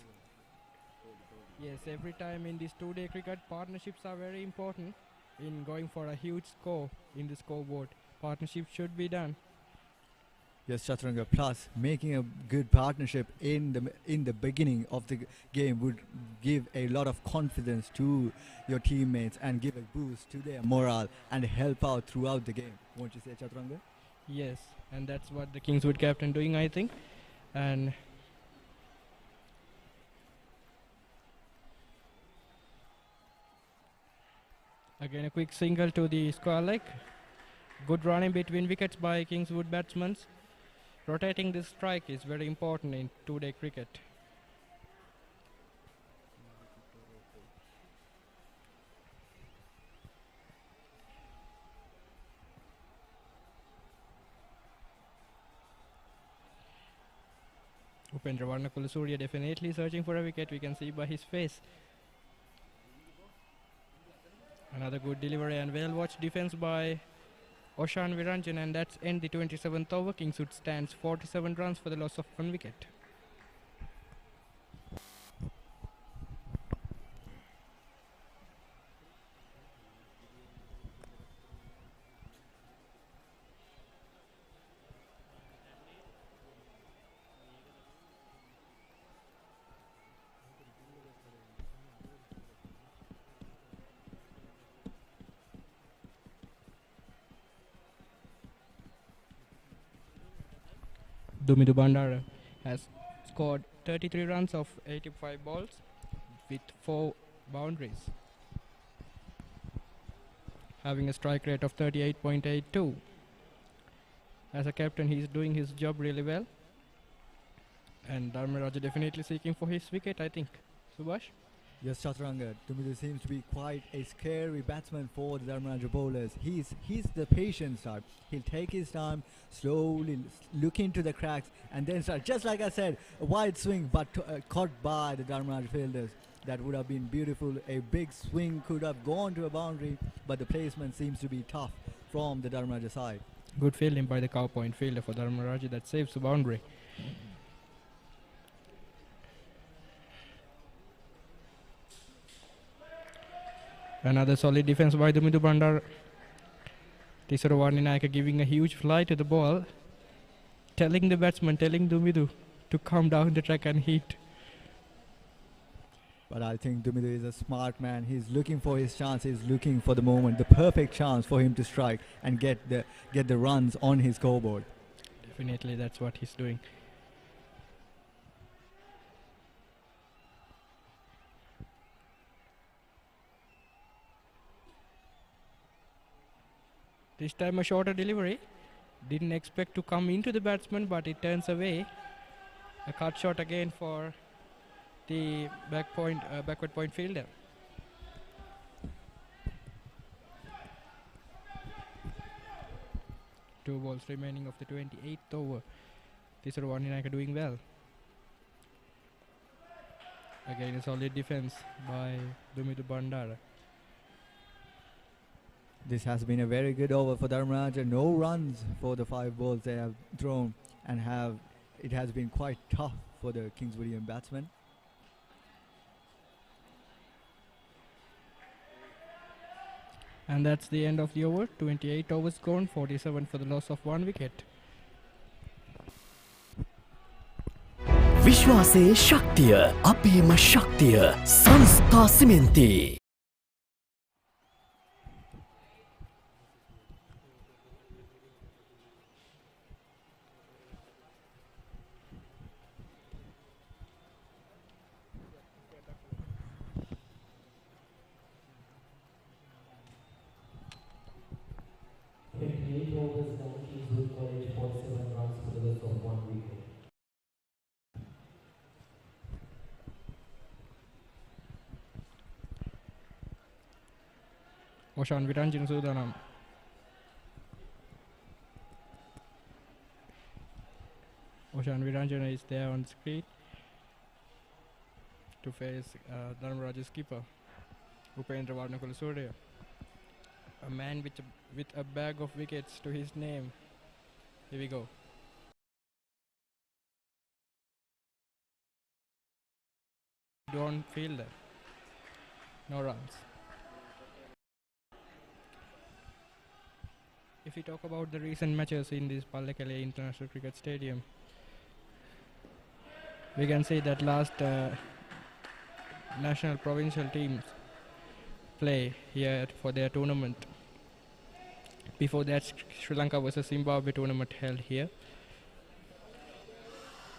Yes, every time in this two-day cricket, partnerships are very important in going for a huge score in the scoreboard. Partnerships should be done. Yes, Chaturanga. Plus, making a good partnership in the beginning of the game would give a lot of confidence to your teammates and give a boost to their morale and help out throughout the game. Won't you say, Chaturanga? Yes, and that's what the Kingswood captain doing, I think. And again a quick single to the square leg. Good running between wickets by Kingswood batsmen. Rotating this strike is very important in two-day cricket. Upendra Varnakula Surya definitely searching for a wicket, we can see by his face. Another good delivery and well-watched defense by Oshan Viranjan, and that's end the 27th over. Kingswood stands 47 runs for the loss of 1 wicket. Dumidu Bandara has scored 33 runs of 85 balls with 4 boundaries, having a strike rate of 38.82. As a captain, he is doing his job really well, and Dharmaraja definitely seeking for his wicket, I think. Subhash? Yes, Chaturanga. Dumidu seems to be quite a scary batsman for the Dharmaraja bowlers. He's the patient type. He'll take his time, slowly look into the cracks, and then start. Just like I said, a wide swing, but caught by the Dharmaraja fielders. That would have been beautiful. A big swing could have gone to a boundary, but the placement seems to be tough from the Dharmaraja side. Good fielding by the cow point fielder for Dharmaraja that saves the boundary. Another solid defense by Dumidu Bandar. Tisara Varninayaka giving a huge fly to the ball, telling the batsman, telling Dumidu to come down the track and hit. But I think Dumidu is a smart man. He's looking for his chance. He's looking for the moment, the perfect chance for him to strike and get the runs on his scoreboard. Definitely, that's what he's doing. This time a shorter delivery. Didn't expect to come into the batsman, but it turns away. A cut shot again for the backward point fielder. Two balls remaining of the 28th over. Tisara Varninayaka doing well. Again a solid defense by Dumidu Bandara. This has been a very good over for Dharmaraja. No runs for the 5 balls they have thrown, and it has been quite tough for the Kingswoodian batsmen. And that's the end of the over. 28 overs gone, 47 for the loss of 1 wicket. විශ්වාසයේ ශක්තිය අපේම ශක්තිය සංස්ථා සිමෙන්ති. Oshan Viranjan Sudanam. Oshan Viranjana is there on screen to face Dharmaraja's keeper, Upendra Varnakula Surya. A man with a bag of wickets to his name. Here we go. Don't feel that. No runs. If we talk about the recent matches in this Pallekele International Cricket Stadium, we can see that last national provincial teams play here for their tournament. Before that, Sri Lanka vs Zimbabwe tournament held here.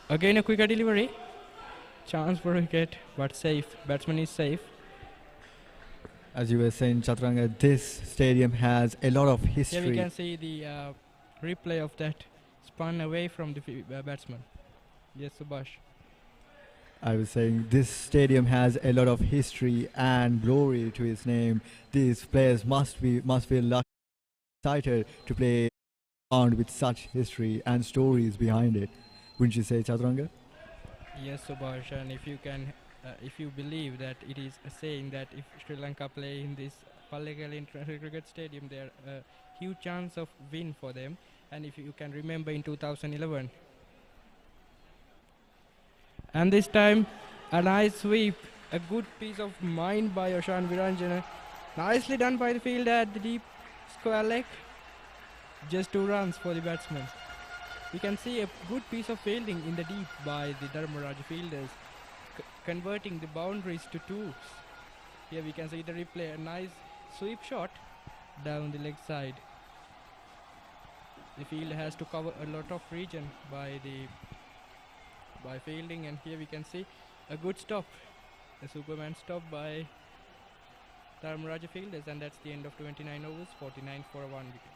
Again a quicker delivery. Chance for a wicket, but safe. Batsman is safe. As you were saying, Chaturanga, this stadium has a lot of history. Here we can see the replay of that spun away from the batsman. Yes, Subhash. I was saying this stadium has a lot of history and glory to its name. These players must feel excited to play around with such history and stories behind it. Wouldn't you say, Chaturanga? Yes, Subhash, and if you can, if you believe that it is a saying that if Sri Lanka play in this Pallekele International Cricket Stadium, there are a huge chance of win for them. And if you can remember in 2011, and this time a nice sweep, a good piece of mind by Oshan Viranjana, nicely done by the fielder at the deep square leg. Just 2 runs for the batsman. We can see a good piece of fielding in the deep by the Dharmaraja fielders, converting the boundaries to 2s. Here we can see the replay, a nice sweep shot down the leg side. The fielder has to cover a lot of region by fielding, and here we can see a good stop, a Superman stop by Dharmaraja fielders, and that's the end of 29 overs, 49 for 1 wicket.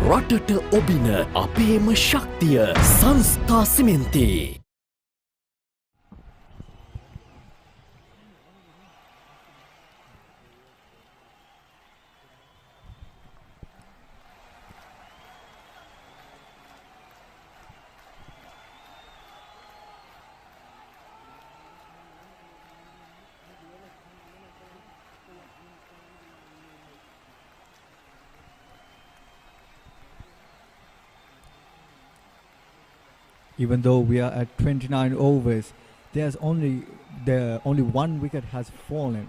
රටට ඔබින අපේම ශක්තිය සංස්ථා සිමෙන්ති. Even though we are at 29 overs, there's only one wicket has fallen,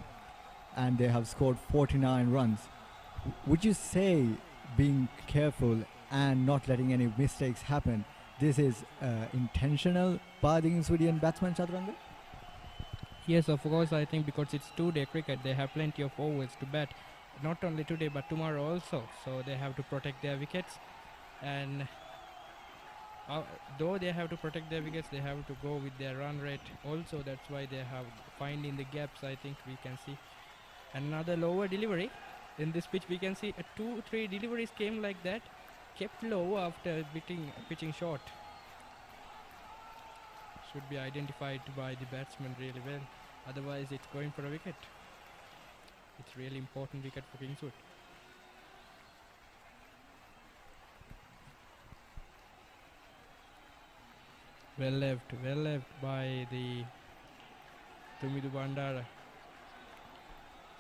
and they have scored 49 runs. Would you say, being careful and not letting any mistakes happen, this is intentional by the Sweden batsman, Chaturanga? Yes, of course. I think because it's 2-day cricket, they have plenty of overs to bat. Not only today, but tomorrow also. So they have to protect their wickets, and though they have to protect their wickets, they have to go with their run rate also. That's why they have finding the gaps. I think we can see another lower delivery in this pitch. We can see 2-3 deliveries came like that, kept low after pitching short. Should be identified by the batsman really well, otherwise it's going for a wicket. It's really important wicket for Kingswood. Well left by the Tumidu Bandara.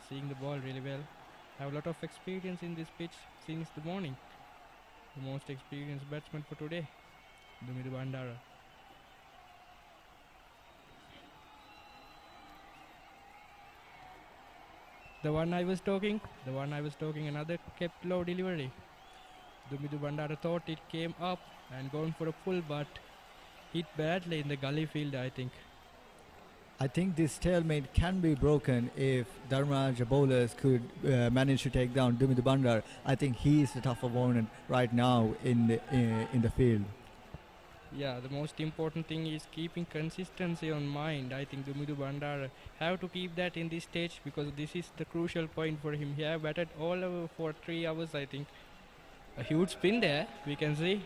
Seeing the ball really well. Have a lot of experience in this pitch since the morning. The most experienced batsman for today, Tumidu Bandara. The one I was talking, another kept low delivery. Tumidu Bandara thought it came up and gone for a pull, but hit badly in the gully field, I think. I think this stalemate can be broken if Dharmaraja bowlers could manage to take down Tumidu Bandara. I think he is the tough opponent right now in the field. Yeah, the most important thing is keeping consistency on mind. I think Tumidu Bandara have to keep that in this stage, because this is the crucial point for him. He have batted all over for 3 hours, I think. A huge spin there, we can see.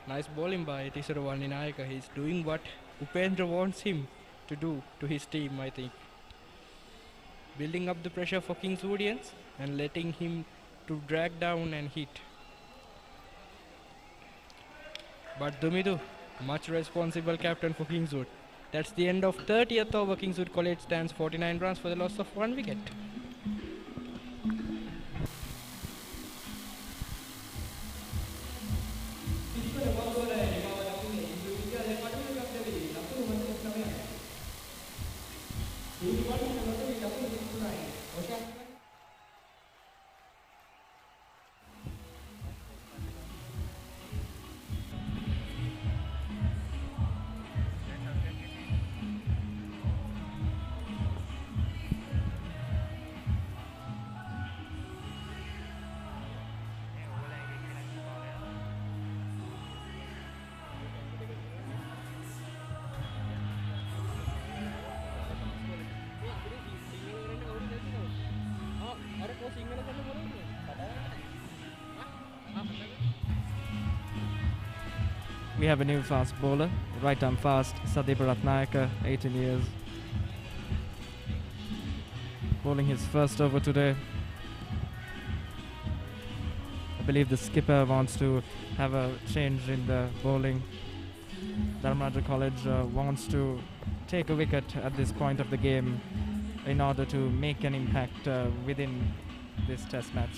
Nice bowling by Tisaravani Nayaka. He's doing what Upendra wants him to do to his team, I think. building up the pressure for Kingswoodians and letting him to drag down and hit. But Dumidu, much responsible captain for Kingswood. That's the end of 30th over. Kingswood College stands 49 runs for the loss of 1 wicket. We have a new fast bowler, right arm fast, Sadeep Ratnayaka, 18 years. Bowling his first over today. I believe the skipper wants to have a change in the bowling. Dharmaraja College wants to take a wicket at this point of the game in order to make an impact within this test match.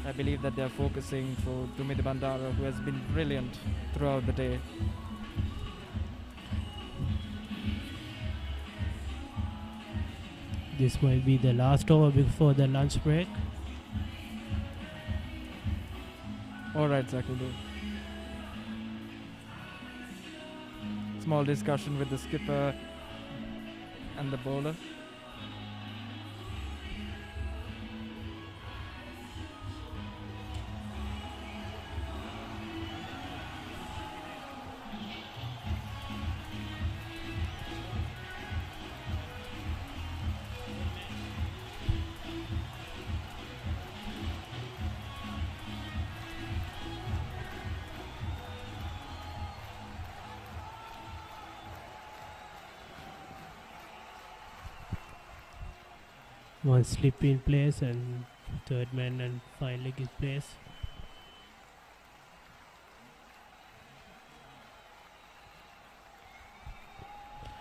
I believe that they're focusing for Dumidi Bandara, who has been brilliant throughout the day. This might be the last over before the lunch break. Alright, Zakudu. Small discussion with the skipper and the bowler. One slip in place and third man and fine leg in place.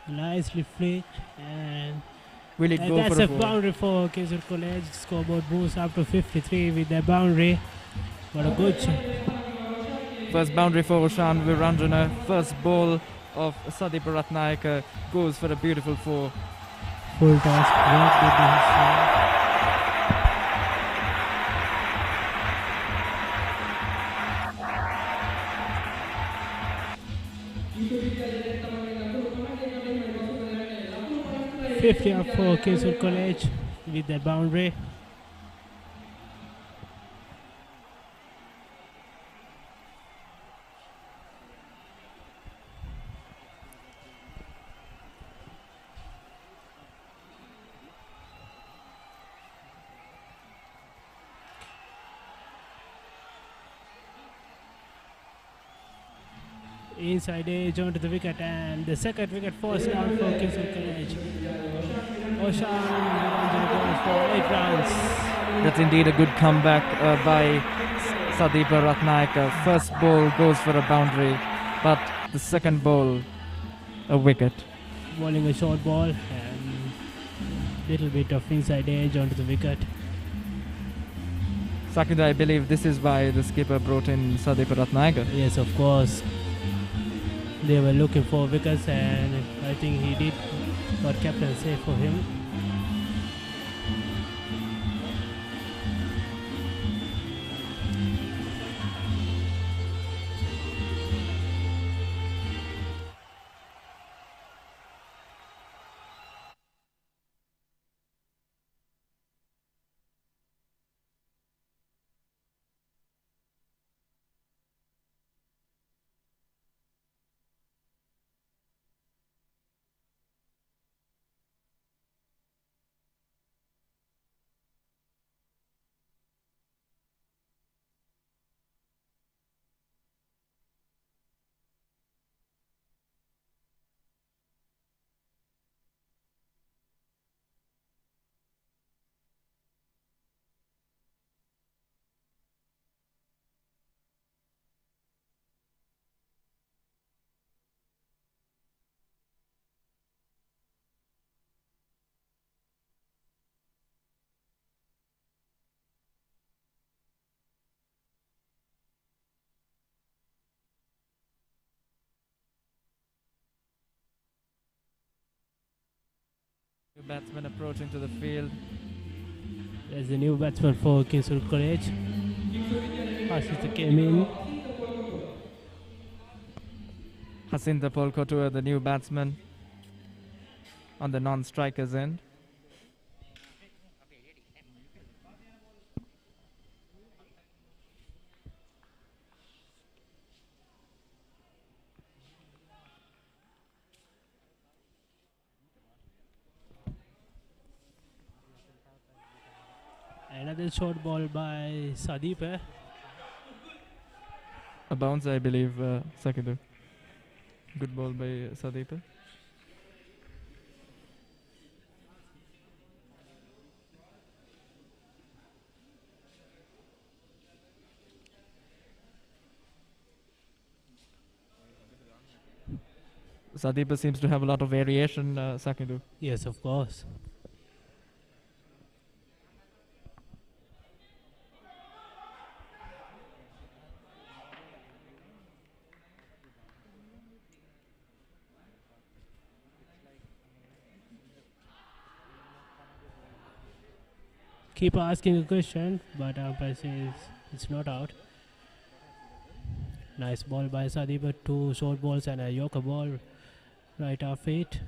Nicely flicked and Will it go that's for a a four? boundary for Kingswood College. Scoreboard moves up to 53 with their boundary. What a good First boundary for Oshan Viranjana. First ball of Sadeep Ratnayaka goes for a beautiful four. full toss. Great big hit. 50 up for Kingswood College with the boundary. Inside edge onto the wicket, and the second wicket forced down for Kingswood College. Oshan goes for 8 runs. That's indeed a good comeback by Sadeep Ratnayaka. First ball goes for a boundary, but the second ball, a wicket. Bowling a short ball and little bit of inside edge onto the wicket. Sakinda, I believe this is why the skipper brought in Sadeep Ratnayaka. Yes, of course. They were looking for wickets, and I think he did what captain said for him. The batsman approaching to the field. There's a new batsman for Kingswood College. Hasita came in. Jacinta Polkotua, the new batsman, on the non-strikers end. Another short ball by Sadeep. A bounce, I believe, Sakidu. Good ball by Sadeep. Sadeep seems to have a lot of variation, Sakidu. Yes, of course. Keep asking a question, but umpire says it's not out. Nice ball by Sadeep, 2 short balls and a Yorker ball right off feet.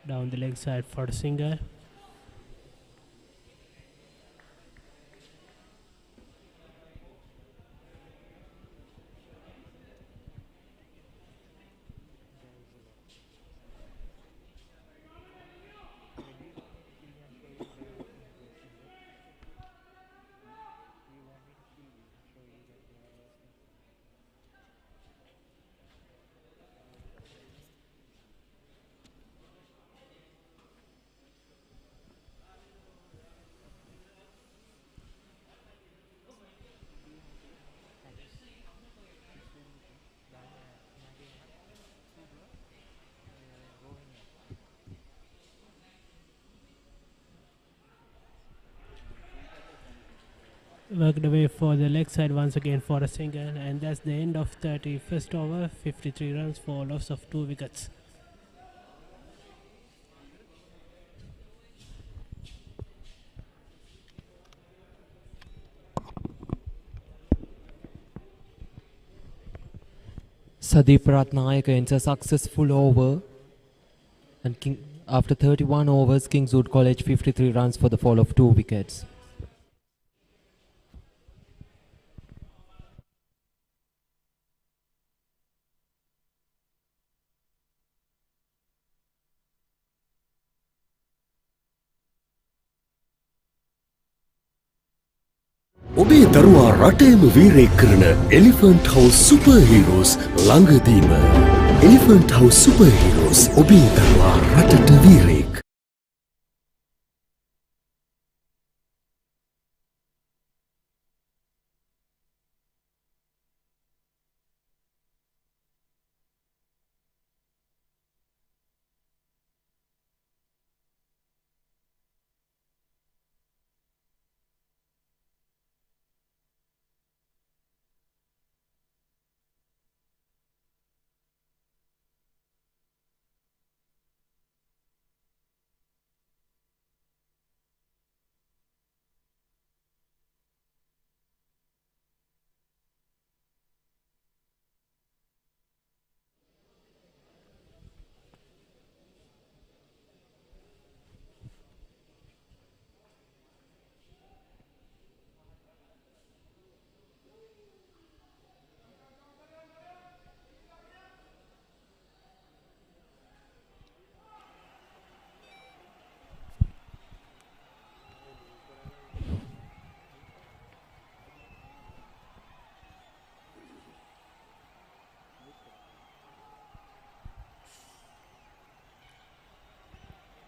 Down the leg side for the singer. Worked away for the leg side once again for a single, and that's the end of 31st over. 53 runs for loss of 2 wickets. Sadeep Ratnayaka ends a successful over, and after 31 overs, Kingswood College 53 runs for the fall of 2 wickets. ඔබේ දරුවා රටේම වීරයෙක් කරන elephant house super heroes ළඟදීම elephant house super heroes ඔබේ දරුවා රටට වීරයෙක්.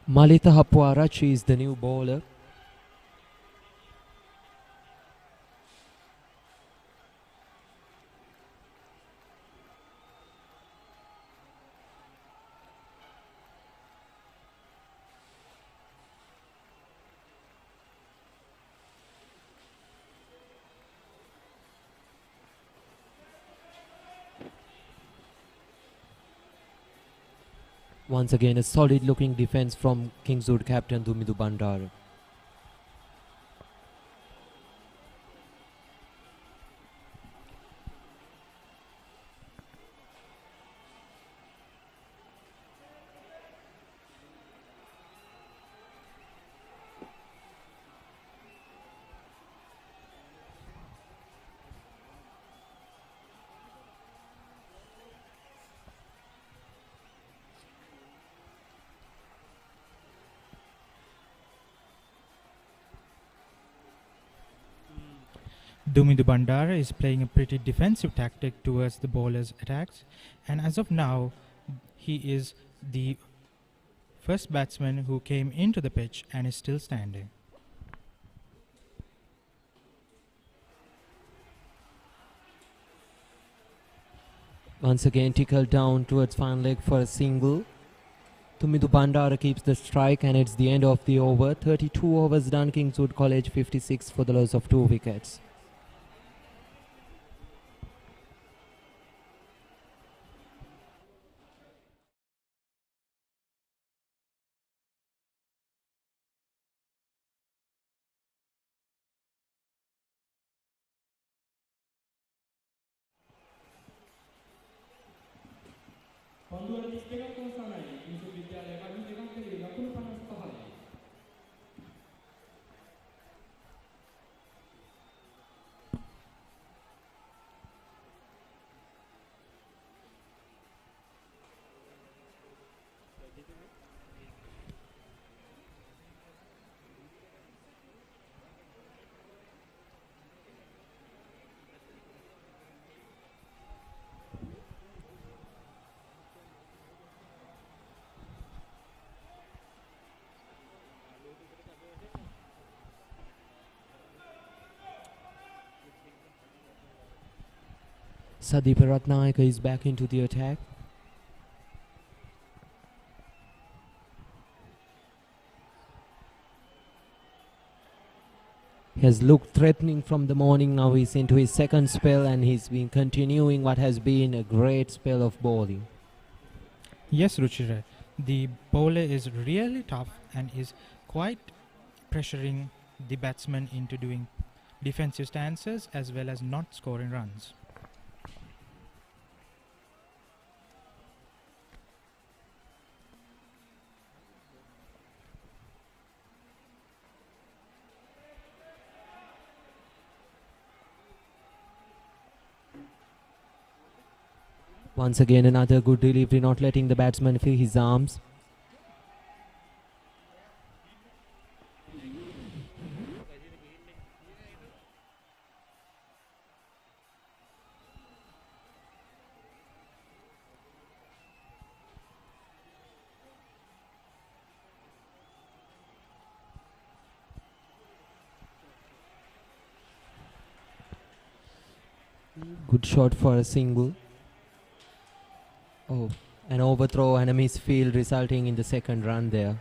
Malita Hapwarachi is the new bowler. Once again, a solid looking defense from Kingswood captain Dumidu Bandar. Dumidu Bandara is playing a pretty defensive tactic towards the bowler's attacks, and as of now, he is the first batsman who came into the pitch and is still standing. Once again tickled down towards fine leg for a single. Dumidu Bandara keeps the strike and it's the end of the over. 32 overs done, Kingswood College 56 for the loss of 2 wickets. Sadeep Ratnayaka is back into the attack. He has looked threatening from the morning. Now he's into his second spell and he's been continuing what has been a great spell of bowling. Yes, Ruchira, the bowler is really tough and is quite pressuring the batsman into doing defensive stances as well as not scoring runs. Once again another good delivery, not letting the batsman feel his arms. Good shot for a single. Oh, an overthrow and a misfield resulting in the second run there.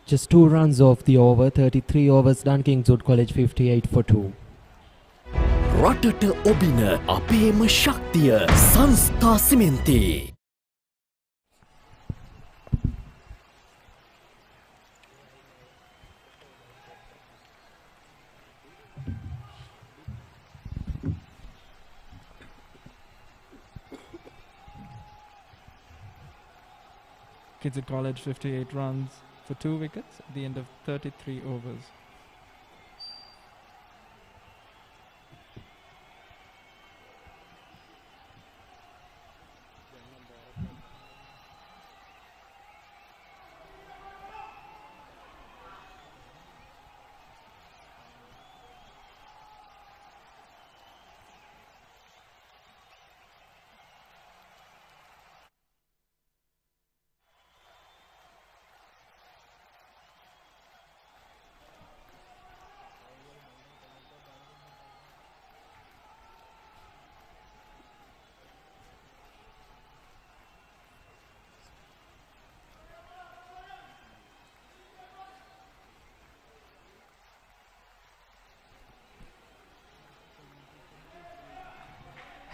Just 2 runs off the over, 33 overs done, Kingswood College 58 for 2. රටට ඔබින අපේම ශක්තිය සංස්ථා සිමෙන්ති. Kingswood College 58 runs for 2 wickets at the end of 33 overs.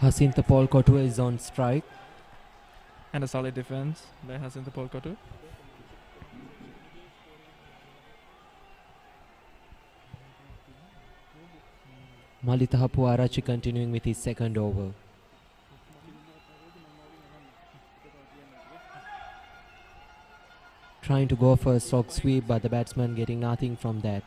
Hasinta Paul Kotua is on strike. And a solid defense by Hasinta Paul Kotua. Malitahapu Arachi continuing with his second over. Trying to go for a sock sweep, but the batsman getting nothing from that.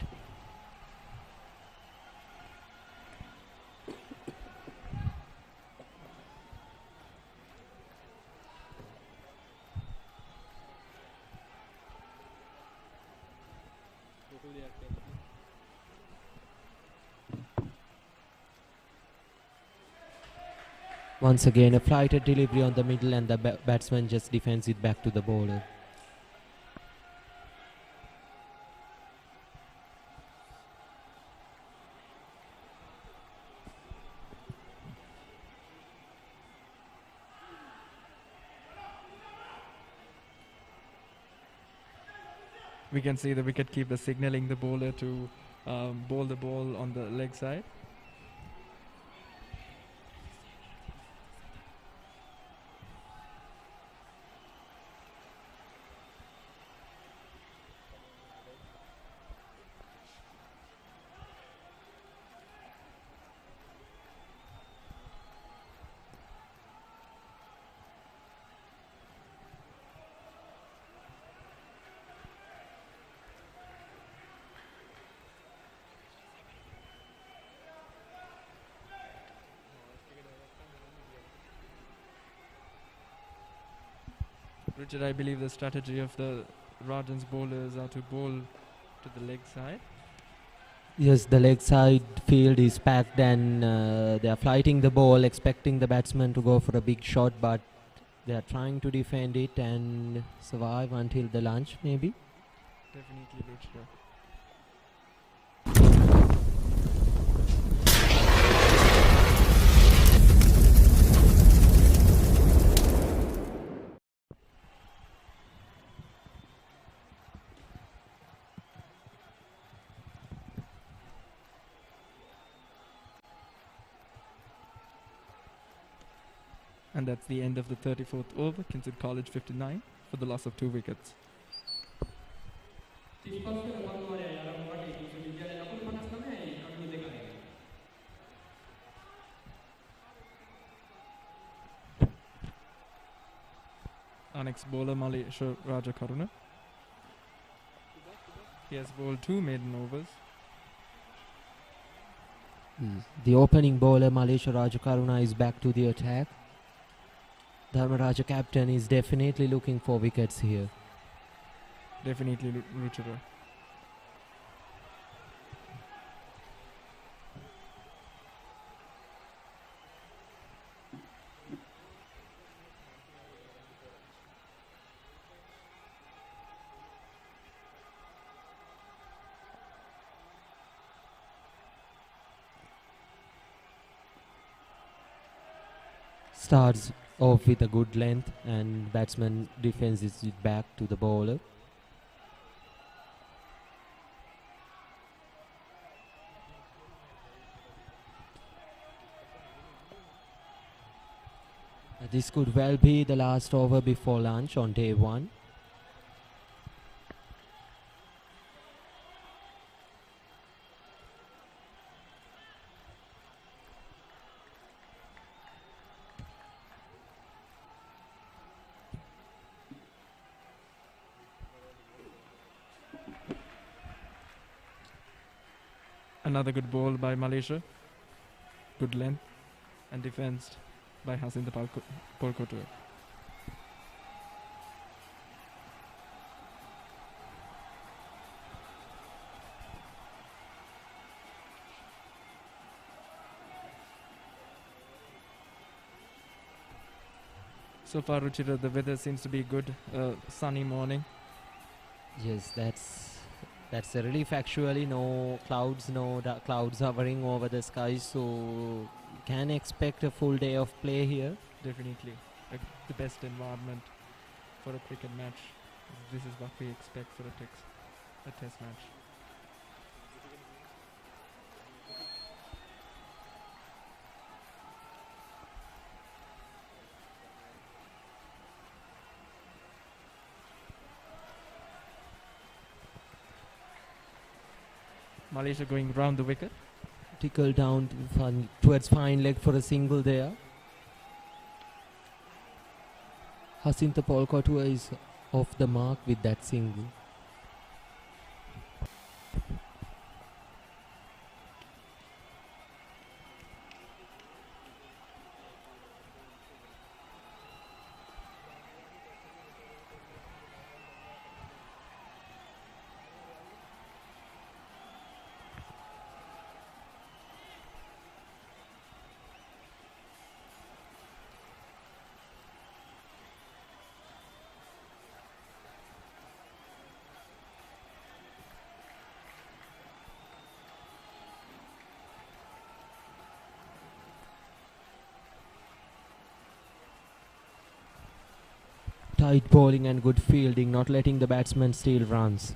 Once again, a flighted delivery on the middle, and the batsman just defends it back to the bowler. We can see the wicketkeeper signaling the bowler to bowl the ball on the leg side. Richard, I believe the strategy of the Rajan's bowlers are to bowl to the leg side. Yes, the leg side field is packed, and they are flighting the ball, expecting the batsman to go for a big shot, but they are trying to defend it and survive until the lunch, maybe. Definitely, Richard. And that's the end of the 34th over. Kingswood College 59 for the loss of 2 wickets. Our next bowler, Malaysia Raja Karuna. He has bowled 2 maiden overs. The opening bowler, Malaysia Raja Karuna, is back to the attack. Dharmaraja captain is definitely looking for wickets here. Definitely, Ruchara. Starts off with a good length, and batsman defends it back to the bowler. This could well be the last over before lunch on day 1. Another good ball by Malaysia. Good length and defense by Hasinta Polkotur. So far, Ruchira, the weather seems to be good. Sunny morning. Yes, that's a relief actually. No clouds, no clouds hovering over the sky, so you can expect a full day of play here. Definitely the best environment for a cricket match. This is what we expect for a test match. Malaysia going round the wicket. Tickle down towards fine leg for a single there. Hasinta Polkotua is off the mark with that single. Tight bowling and good fielding, not letting the batsman steal runs.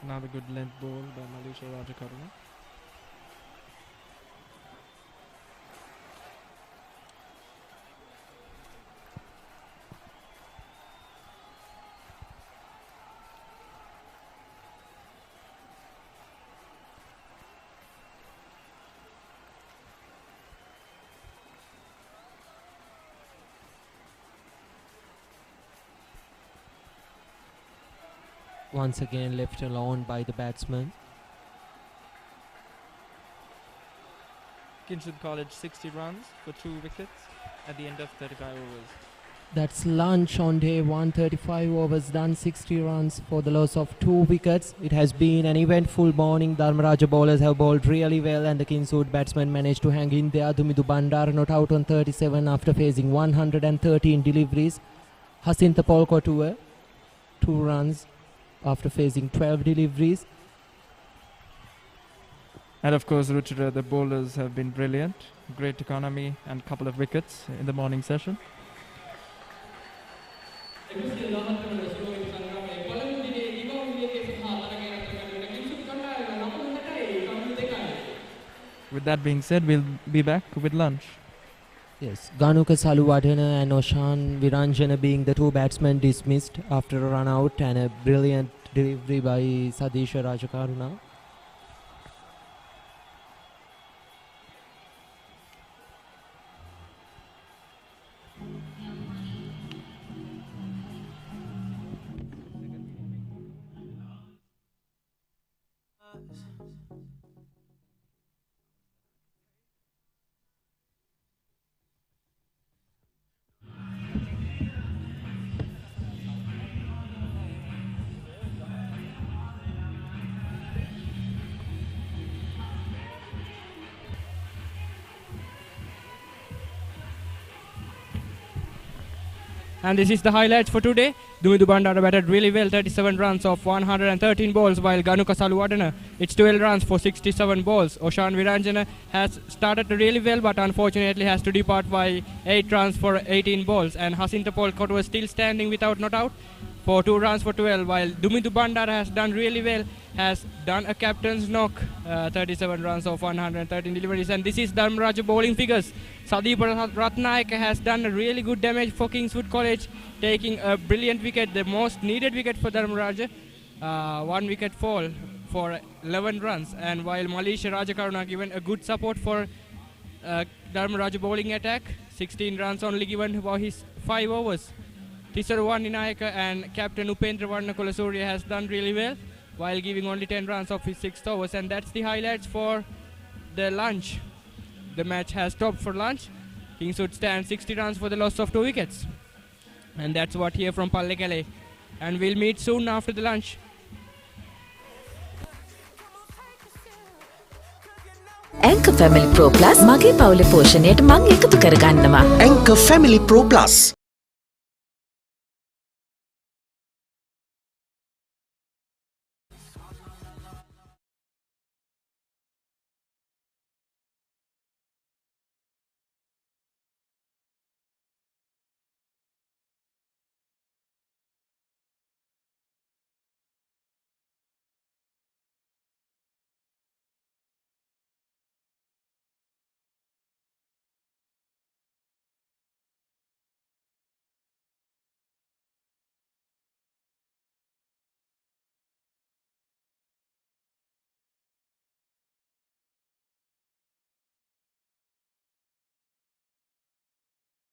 Another good length ball by Malaysia Rajakaruna. Once again left alone by the batsman. Kingswood College 60 runs for 2 wickets at the end of 35 overs. That's lunch on day 135 overs done, 60 runs for the loss of 2 wickets. It has been an eventful morning. Dharmaraja bowlers have bowled really well and the Kingswood batsmen managed to hang in there. Dumidu Bandara not out on 37 after facing 113 deliveries. Hasinta Polkotua 2 runs after facing 12 deliveries. And of course, Ruchira, the bowlers have been brilliant. Great economy and couple of wickets in the morning session. With that being said, we'll be back with lunch. Yes, Ganuka Saluwadana and Oshan Viranjana being the 2 batsmen dismissed after a run out and a brilliant delivery by Sadisha Rajakaruna. And this is the highlights for today. Dumidu Bandara batted really well, 37 runs off 113 balls, while Ganuka Saluwadana, it's 12 runs for 67 balls. Oshan Viranjana has started really well, but unfortunately has to depart by 8 runs for 18 balls. And Hasinta Polkot was still standing without not out for 2 runs for 12, while Dumidu Bandara has done really well, has done a captain's knock, 37 runs of 113 deliveries. And this is Dharmaraja bowling figures. Sadeep Ratnayaka has done a really good damage for Kingswood College, taking a brilliant wicket, the most needed wicket for Dharmaraja. 1 wicket fall for 11 runs. And while Malaysia Rajakaruna given a good support for Dharmaraja bowling attack, 16 runs only given for his 5 overs. Tisaru Ninayaka and Captain Upendra Varnakulasuriya has done really well, while giving only 10 runs of his 6th overs. And that's the highlights for the lunch. The match has stopped for lunch. Kingswood stand 60 runs for the loss of 2 wickets. And that's what here from Pallekele. And we'll meet soon after the lunch. Anchor Family Pro Plus මගේ පවුලේ පෝෂණයට මං එකතු කරගන්නවා. Anchor Family Pro Plus.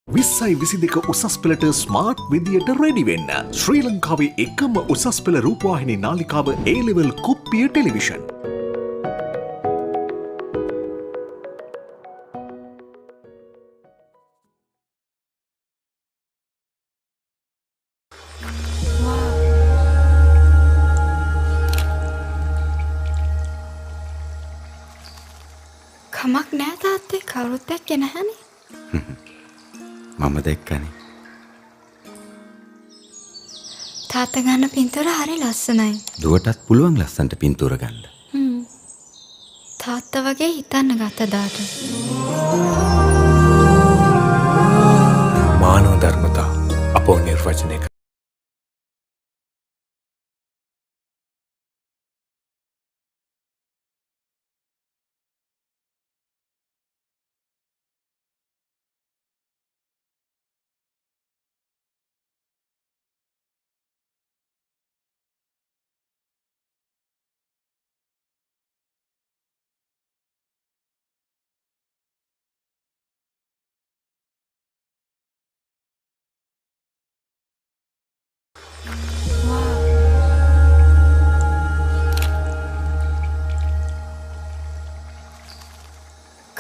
විස්සයි විසි දෙක උසස් පෙළට smart විදියට රෙඩි වෙන්න. ශ්‍රී ලංකාවේ එකම උසස් පෙළ රූපවාහිනී නාලිකාව A-level කුප්පිය ටෙලිවිෂන්. කමක් නෑ තාත්තේ කවුරුත් දැක්කේ නැහනේ. මම දැක්කනේ. තාත්තා ගන්න පින්තූර හරි ලස්සනයි. දුවටත් පුළුවන් ලස්සනට පින්තූර ගන්න. තාත්තා වගේ හිතන්න ගත්ත දාට. මානව ධර්මතා අපෝ නිර්වචනය කර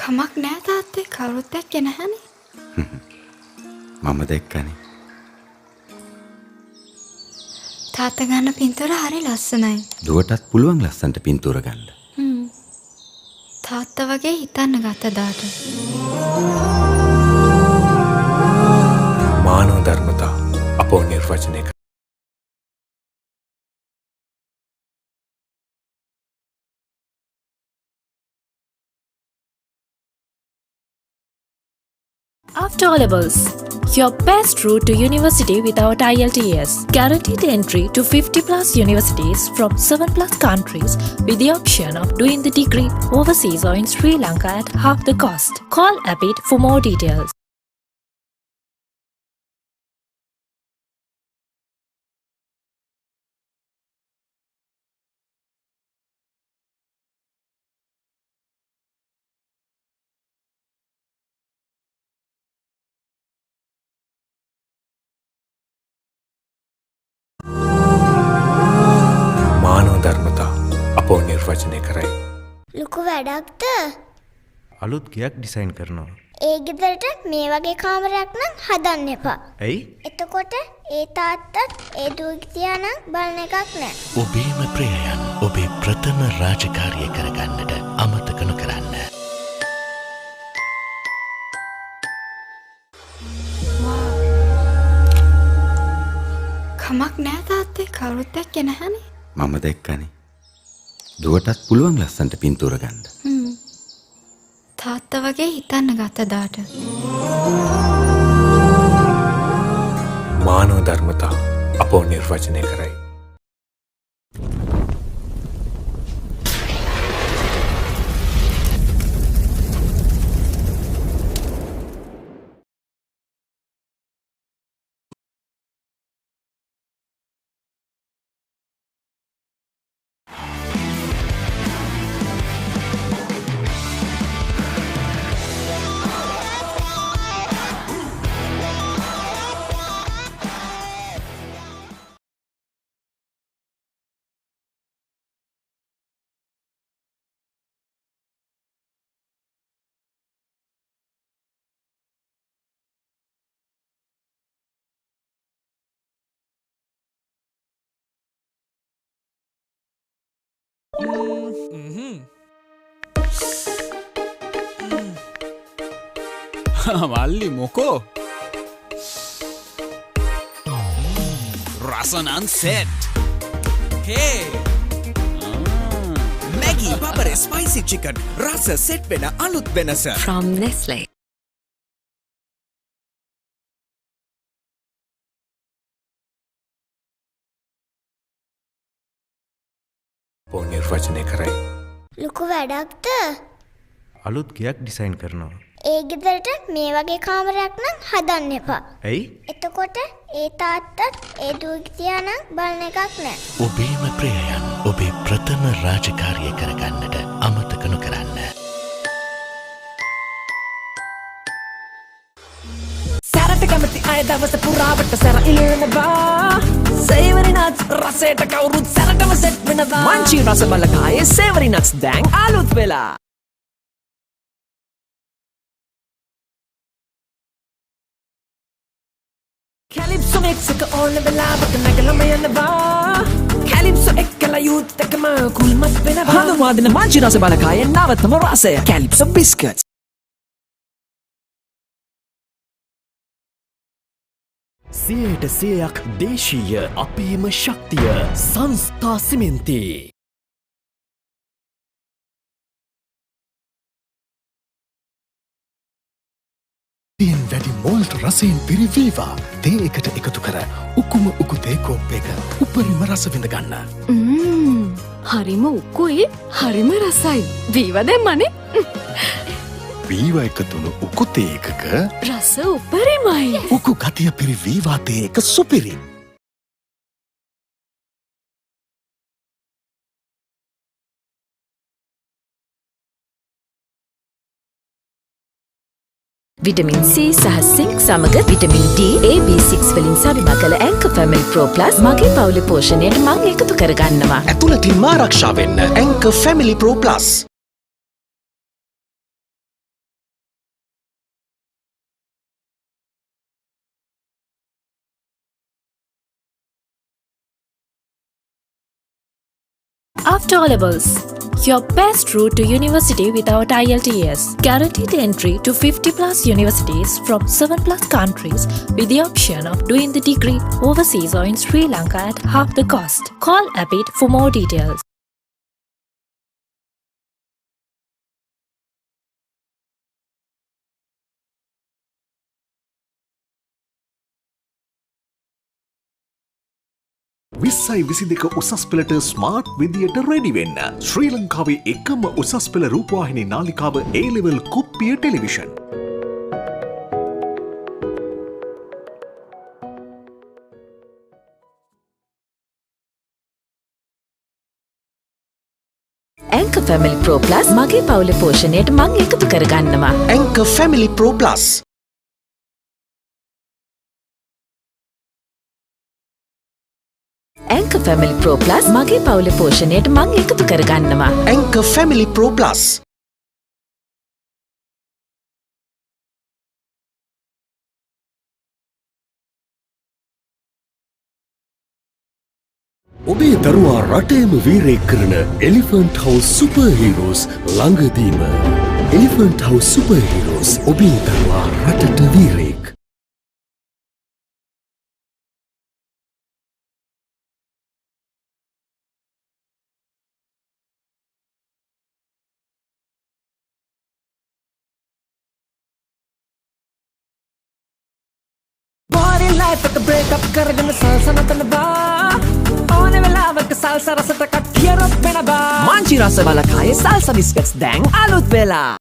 කමක් නෑ තාත්තේ කවුරුත් දැක්කේ නැහනේ. මම දැක්කනේ. තාත්තා ගන්න පින්තූර හරි ලස්සනයි. දුවටත් පුළුවන් ලස්සනට පින්තූර ගන්න. තාත්තා වගේ හිතන්න ගත්ත දාට. මානව ධර්මතා අපෝ නිර්වචනය කර After O-levels, your best route to university without IELTS. Guaranteed entry to 50 plus universities from 7 plus countries with the option of doing the degree overseas or in Sri Lanka at half the cost. Call APIT for more details. මානව ධර්මතා අපෝ නිර්වචනය කරයි. ලොකු වැඩක්ද? අලුත් ගෙයක් design කරනවා. ඒ ගෙදරට මේ වගේ කාමරයක් නම් හදන්න එපා. ඇයි? එතකොට ඒ තාත්තත් ඒ දුවගේ තියානම් බලන එකක් නෑ. ඔබේම ප්‍රියයන් ඔබේ ප්‍රථම රාජකාරිය කරගන්නට අමතක නොකරන්න. කමක් නෑ තාත්තේ කවුරුත් එක්ක නැහනේ. මම දැක්කනේ. දුවටත් පුළුවන් ලස්සන්ට පින්තූර ගන්න. තාත්තා වගේ හිතන්න ගත දාට. මානව ධර්මතා අපෝ නිර්වචනය කරයි. මල්ලි මොකෝ රසනන් සෙට් හේ මැගී බබර ස්පයිසි චිකන් රස සෙට් වෙන අලුත් වෙනස From Nestle. අපෝ නිර්වචනය කරයි. ලොකු වැඩක්ද? අලුත් ගයක් ඩිසයින් කරනවා. ඒ ගෙදරට මේ වගේ කාමරයක් නම් හදන්න එපා. ඇයි? එතකොට ඒ තාත්තත් ඒ දුවගේ තියානම් බලන එකක් නෑ. ඔබේම ප්‍රියයන් ඔබේ ප්‍රථම රාජකාරිය කරගන්නට අමතක නොකරන්න. සැරට කැමති අය දවස පුරාවට සැර ඉලෙනවා. සේවරි නට්ස් රසයට කවුරුත් සැරටම සෙට් වෙනවා. මංචි රස බලකායේ සේවරි නට්ස් දැන් අලුත් වෙලා. කැලිප්සෝ මික්ස් එක ඕන වෙලාවක නැගලම යනවා. කැලිප්සෝ එක්කලා යූත් එකම කුල්මත් වෙනවා. හඳුන්වාදින මංචි රස බලකායේ නවතම රසය කැලිප්සෝ බිස්කට්ස්. 100% දේශීය අපේම ශක්තිය සංස්ථා සිමෙන්ති. තියෙන් වැඩි මොල්ට් රසයෙන් පිරිවීවා තේ එකට එකතු කර උකුම උකුතේ කෝප් එක උපරිම රස විඳ ගන්න. හරිම උකුයි හරිම රසයි. වීව දැම්මනේ. වීව එකතුණු උකුතේ එකක රස උපරිමයි. උකු ගතිය පිරිවීවා තේ එක සුපිරි. විටමින් C සහ සිංක් සමග විටමින් D, A, B6 වලින් සවිමා කළ ඇංකර් ෆැමිලි ප්‍රෝ ප්ලස් මගේ පවුලේ පෝෂණයට මම එකතු කරගන්නවා. ඇතුළතින් ආරක්ෂා වෙන්න anchor family pro plus. After O-levels, your best route to university without IELTS. Guaranteed entry to 50 plus universities from 7 plus countries with the option of doing the degree overseas or in Sri Lanka at half the cost. Call APIT for more details. විස්සයි විසි දෙක උසස් පෙළට smart විදියට ready වෙන්න. ශ්‍රී ලංකාවේ එකම උසස් පෙළ රූපවාහිනී නාලිකාව A-level කුප්පිය television. Anchor family pro plus මගේ පවුලේ පෝෂණයට මම එකතු කරගන්නවා. Anchor family pro plus. Anchor family pro plus මගේ පවුලේ පෝෂණයට මම එකතු කරගන්නවා. Anchor family pro plus. ඔබේ දරුවා රටේම වීරයෙක් කරන එලිෆන්ට් හවුස් සුපර් හීරෝස් ළඟදීම. එලිෆන්ට් හවුස් සුපර් හීරෝස් ඔබේ දරුවා රටට වීරයෙක්. life එක break up කරගෙන salsa නතනවා ඕනේ වෙලාවක salsa රසට කට්ටිය රොක් වෙනවා මංචි රස බලකායේ salsa biscuits දැන් අලුත් වෙලා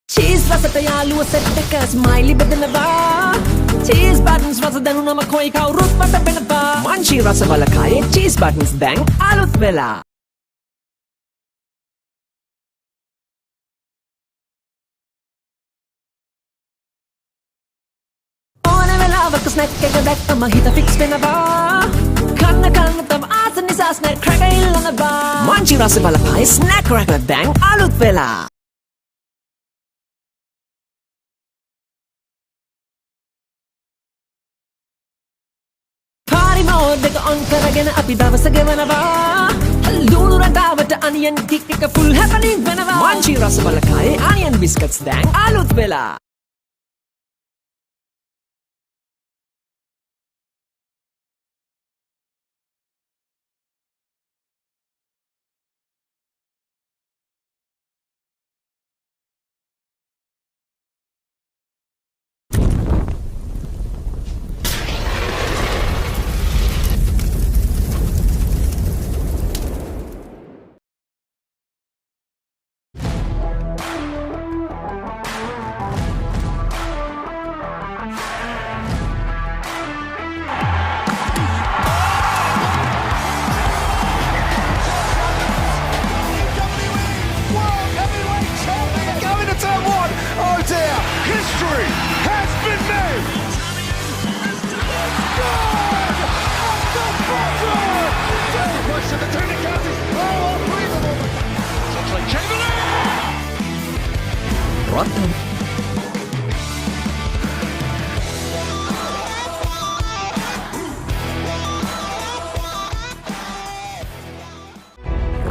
cheese රසට යාළුව set එක smiley බෙදනවා cheese buttons රස දැනුනම කොයි කවුරුත් මට වෙනවා මංචි රස බලකායේ cheese buttons දැන් අලුත් වෙලා snack එක දැක්කම හිත ෆික්ස් වෙනවා කන්න තම ආස නිසා snack cracker ඉල්ලනවා මංචි රස බලකායේ snack cracker දැන් අලුත් වෙලා party mode එක on කරගෙන අපි දවස ගෙවනවා ලුණු රටාවට onion kick එක full happening වෙනවා මංචි රස බලකායේ onion biscuits දැන් අලුත් වෙලා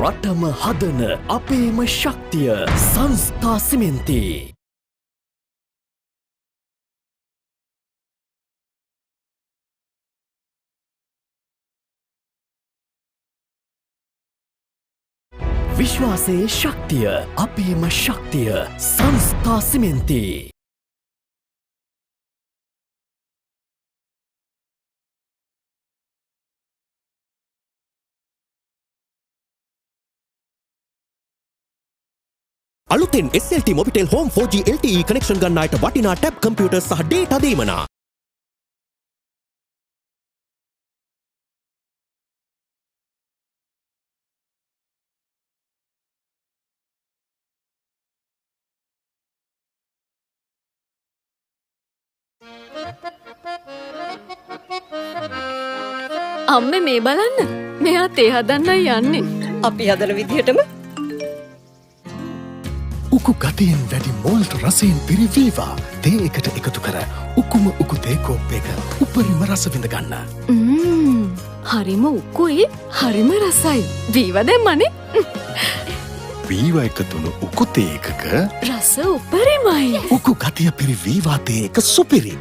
රටම හදන අපේම ශක්තිය සංස්ථා සිමෙන්ති විශ්වාසයේ ශක්තිය අපේම ශක්තිය සංස්ථා සිමෙන්ති අලුතෙන් SLT Mobitel Home 4G LTE connection ගන්න අයට වටිනා tab computer සහ data දීමනා. අම්මේ මේ බලන්න. මෙයා තේ හදන්නයි යන්නේ. අපි හදන විදිහටම උකු ගතියෙන් වැඩි මෝල්ට් රසයෙන් පිරිවීවා තේ එකට එකතු කර උකුම උකු තේ කෝප්පයක උපරිම රස විඳ ගන්න. හරිම උකුයි හරිම රසයි. වීවා දැම්මනේ. වීවා එකතුණු උකු තේ එකක රස උපරිමයි. උකු ගතිය පිරිවීවා තේ එක සුපිරි.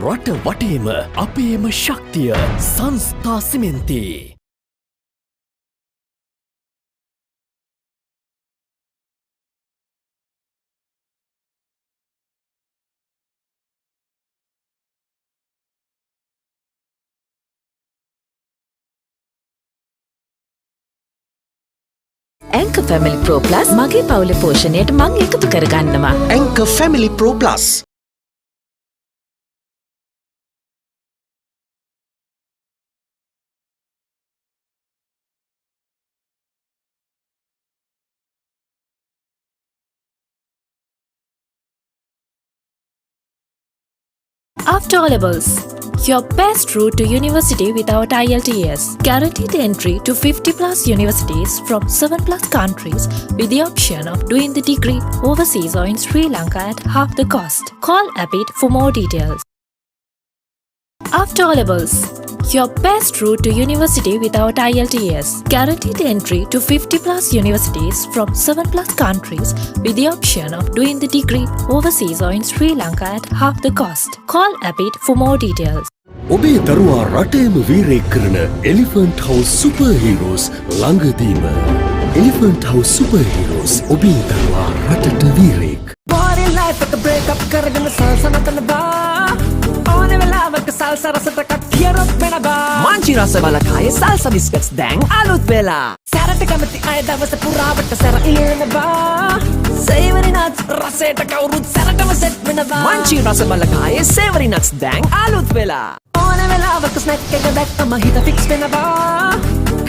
රට වටේම අපේම ශක්තිය සංස්ථා සිමෙන්ති. Anchor Family Pro Plus මගේ පවුලේ පෝෂණයට මං එකතු කරගන්නවා. Anchor Family Pro Plus After O-levels, your best route to university without IELTS. Guaranteed entry to 50 plus universities from 7 plus countries with the option of doing the degree overseas or in Sri Lanka at half the cost. Call APIT for more details. After O-levels, your best route to university without IELTS. Guaranteed entry to 50 plus universities from 7 plus countries with the option of doing the degree overseas or in Sri Lanka at half the cost. Call APIT for more details. ඔබේ දරුවා රටේම වීරයෙක් කරන Elephant House Super Heroes ළඟදීම. Elephant House Super Heroes ඔබේ දරුවා රටට වීරයෙක්. Body life එක break up කරගෙන salsa නටනවා. ඕනේ වෙලාවක salsa රසට කටියරොත් වෙනවා. මංචි රස බලකායේ salsa biscuits දැන් අලුත් වෙලා. සැරට කැමති අය දවස පුරාවට සැර ඉල්ලනවා. Savory nuts රසයට කවුරුත් සැරටම සෙට් වෙනවා. මංචි රස බලකායේ savory nuts දැන් අලුත් වෙලා. ඕනේ වෙලාවක snack එක දැක්කම හිත fix වෙනවා.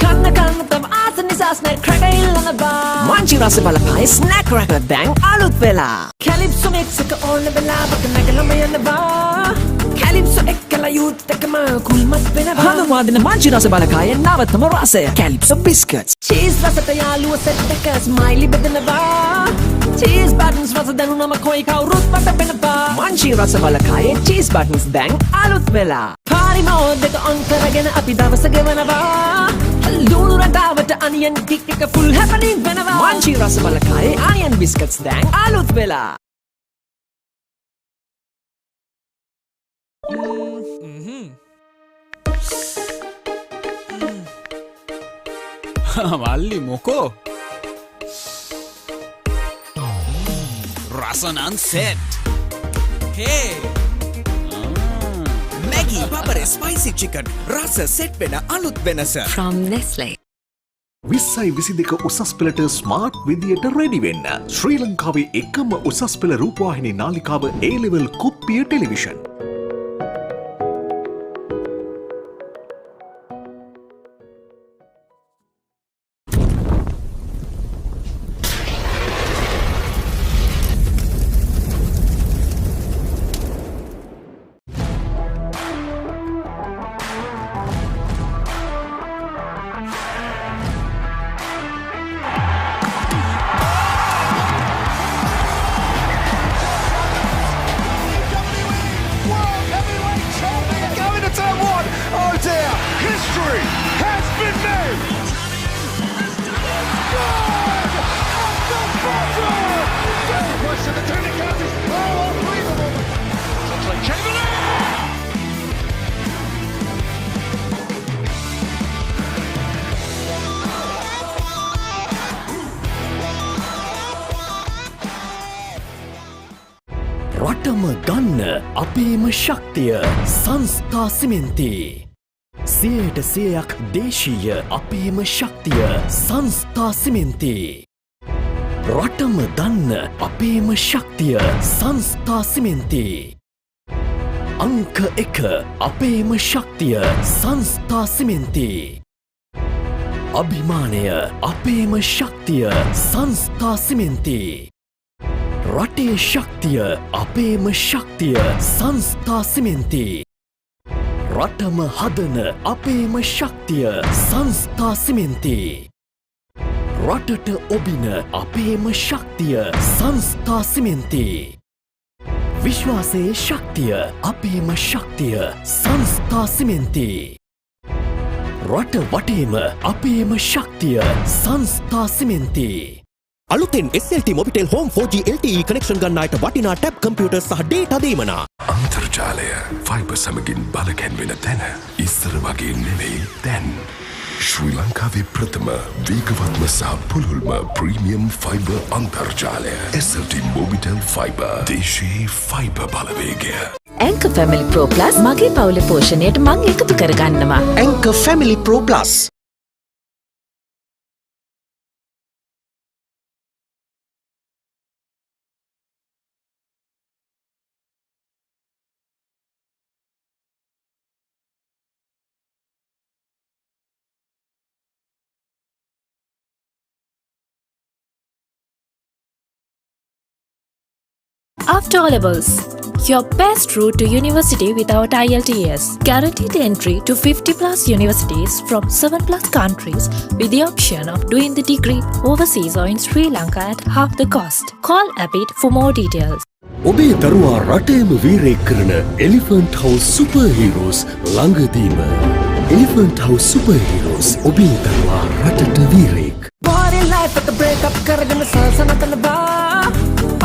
කන්න තම ආස නිසා snack cracker ඉල්ලනවා. මංචි රස බලකායේ snack cracker දැන් අලුත් වෙලා. Calypso mix එක ඕනේ වෙලාවක නැගලම යනවා. Calypso එක්කලා youth එකම කුල්මත් වෙනවා. හඳුන්වාදින මංචි රස බලකායේ නවතම රසය Calypso biscuits. Cheese රසට යාළුව සෙට් එක smiley බෙදනවා. Cheese buttons රස දැනුනම කොයි කවුරුත් මට වෙනවා. මංචි රස බලකායේ cheese buttons දැන් අලුත් වෙලා. Party mode එක on කරගෙන අපි දවස ගෙවනවා. ලුණු රටාවට onion kick එක full happening වෙනවා. මංචි රස බලකායේ onion biscuits දැන් අලුත් වෙලා. මල්ලි මොකෝ රසනන් සෙට් හේ මැගි පපරේ ස්පයිසි චිකන් රස සෙට් වෙන අලුත් වෙනස from Nestle 2022 උසස් පෙළට ස්මාර්ට් විදියට රෙඩි වෙන්න ශ්‍රී ලංකාවේ එකම උසස් පෙළ රූපවාහිනී නාලිකාව A-level කුප්පිය ටෙලිවිෂන් රටම ගන්න අපේම ශක්තිය සංස්ථා සිමෙන්ති. 100% දේශීය අපේම ශක්තිය සංස්ථා සිමෙන්ති. රටම දන්න අපේම ශක්තිය සංස්ථා සිමෙන්ති. අංක 1 අපේම ශක්තිය සංස්ථා සිමෙන්ති. අභිමානය අපේම ශක්තිය සංස්ථා සිමෙන්ති. රටේ ශක්තිය අපේම ශක්තිය සංස්ථා සිමෙන්ති. රටම හදන අපේම ශක්තිය සංස්ථා සිමෙන්ති. රටට ඔබින අපේම ශක්තිය සංස්ථා සිමෙන්ති. විශ්වාසයේ ශක්තිය අපේම ශක්තිය සංස්ථා සිමෙන්ති. රට වටේම අපේම ශක්තිය සංස්ථා සිමෙන්ති. අලුතෙන් SLT Mobitel Home 4G LTE connection ගන්නාට වටිනා ටැබ් කම්පියුටර් සහ ඩේටා දීමනා. අන්තර්ජාලය ෆයිබර් සමගින් බලකැන්වෙන තැන ඉස්සර වගේ නෙවෙයි දැන්. ශ්‍රී ලංකාවේ ප්‍රථම වේගවත්ම සහ පුළුල්ම ප්‍රීමියම් ෆයිබර් අන්තර්ජාලය SLT Mobitel Fiber දේශීය ෆයිබර් බලවේගය. Anchor Family Pro Plus මගේ පවුලේ පෝෂණයට මං එකතු කරගන්නවා. Anchor Family Pro Plus After O-levels, your best route to university without IELTS. Guaranteed entry to 50 plus universities from 7 plus countries with the option of doing the degree overseas or in Sri Lanka at half the cost. Call APIT for more details. ඔබේ දරුවා රටේම වීරයෙක් කරන Elephant House Super Heroes ළඟදීම. Elephant House Super Heroes ඔබේ දරුවා රටට වීරයෙක්. Body life එක break up කරගෙන salsa නටනවා.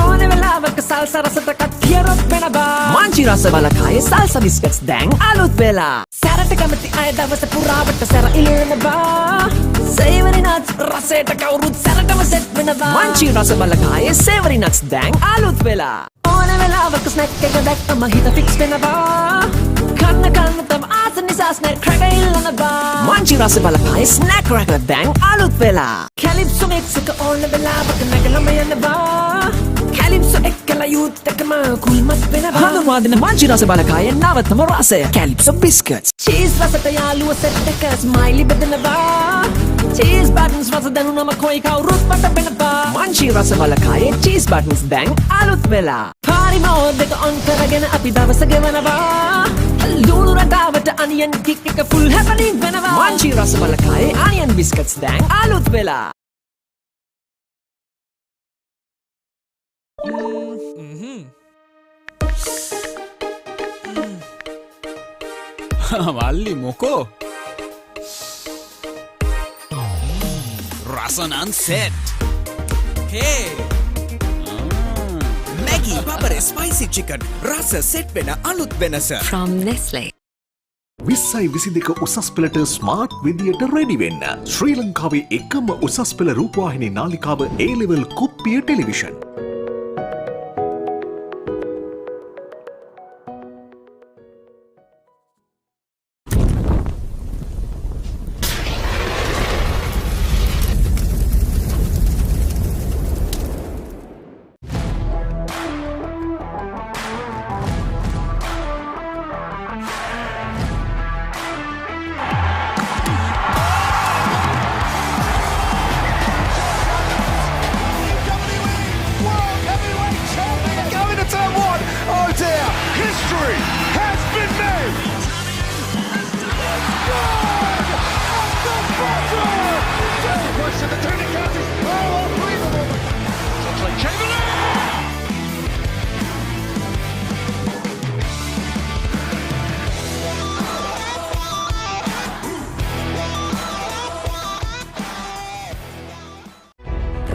ඕනේ වෙලාවක salsa රසට කටියරොත් වෙනවා. Manchi rasa balakaya salsa biscuits dang alut vela. Sarata kamati ay dawasa purawata sara ilunaba. Savory nuts raseta kaurut sarata maset vinava. Manchi rasa balakaya savory nuts dang alut vela. Ona vela avak snack kega dak mahita fix vinava. Kanna kanna tam asa nisa snack cracker ilunaba. Manchi rasa balakaya snack cracker dang alut vela. Calypso mix ka ona vela avak nagalamayana. Calypso ekkala youth ekama cool mat venava. Hanumwadina manchi rasa balakaya navatama rasaya Calypso biscuits. Cheese rasata yaluwa set ekka smiley bedanava. Cheese buttons rasa danunama koi kaurut mata venava. Manchi rasa balakaya cheese buttons dang alut vela. Party mode deka on karagena api dawasa gevanava. Lulu radavata onion kick ekka full happening venava. Manchi rasa balakaya onion biscuits dang alut vela. වල්ලි මොකෝ රසනන් set Hey! Maggie Papare Spicy Chicken රස set වෙන අලුත් වෙනස. From Nestle. 2022 උසස් පෙළට smart විදියට ready වෙන්න. ශ්‍රී ලංකාවේ එකම උසස් පෙළ රූපවාහිනී නාලිකාව A-level කුප්පිය ටෙලිවිෂන්.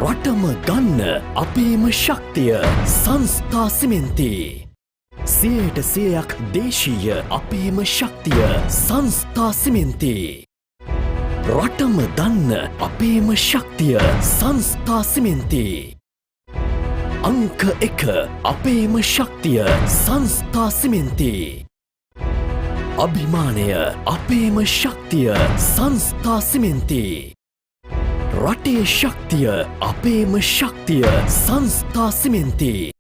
රටම ගන්න අපේම ශක්තිය සංස්ථා සිමෙන්ති. 100% දේශීය අපේම ශක්තිය සංස්ථා සිමෙන්ති. රටම දන්න අපේම ශක්තිය සංස්ථා සිමෙන්ති. අංක 1 අපේම ශක්තිය සංස්ථා සිමෙන්ති. අභිමානය අපේම ශක්තිය සංස්ථා සිමෙන්ති. රටේ ශක්තිය අපේම ශක්තිය සංස්ථා සිමෙන්ති.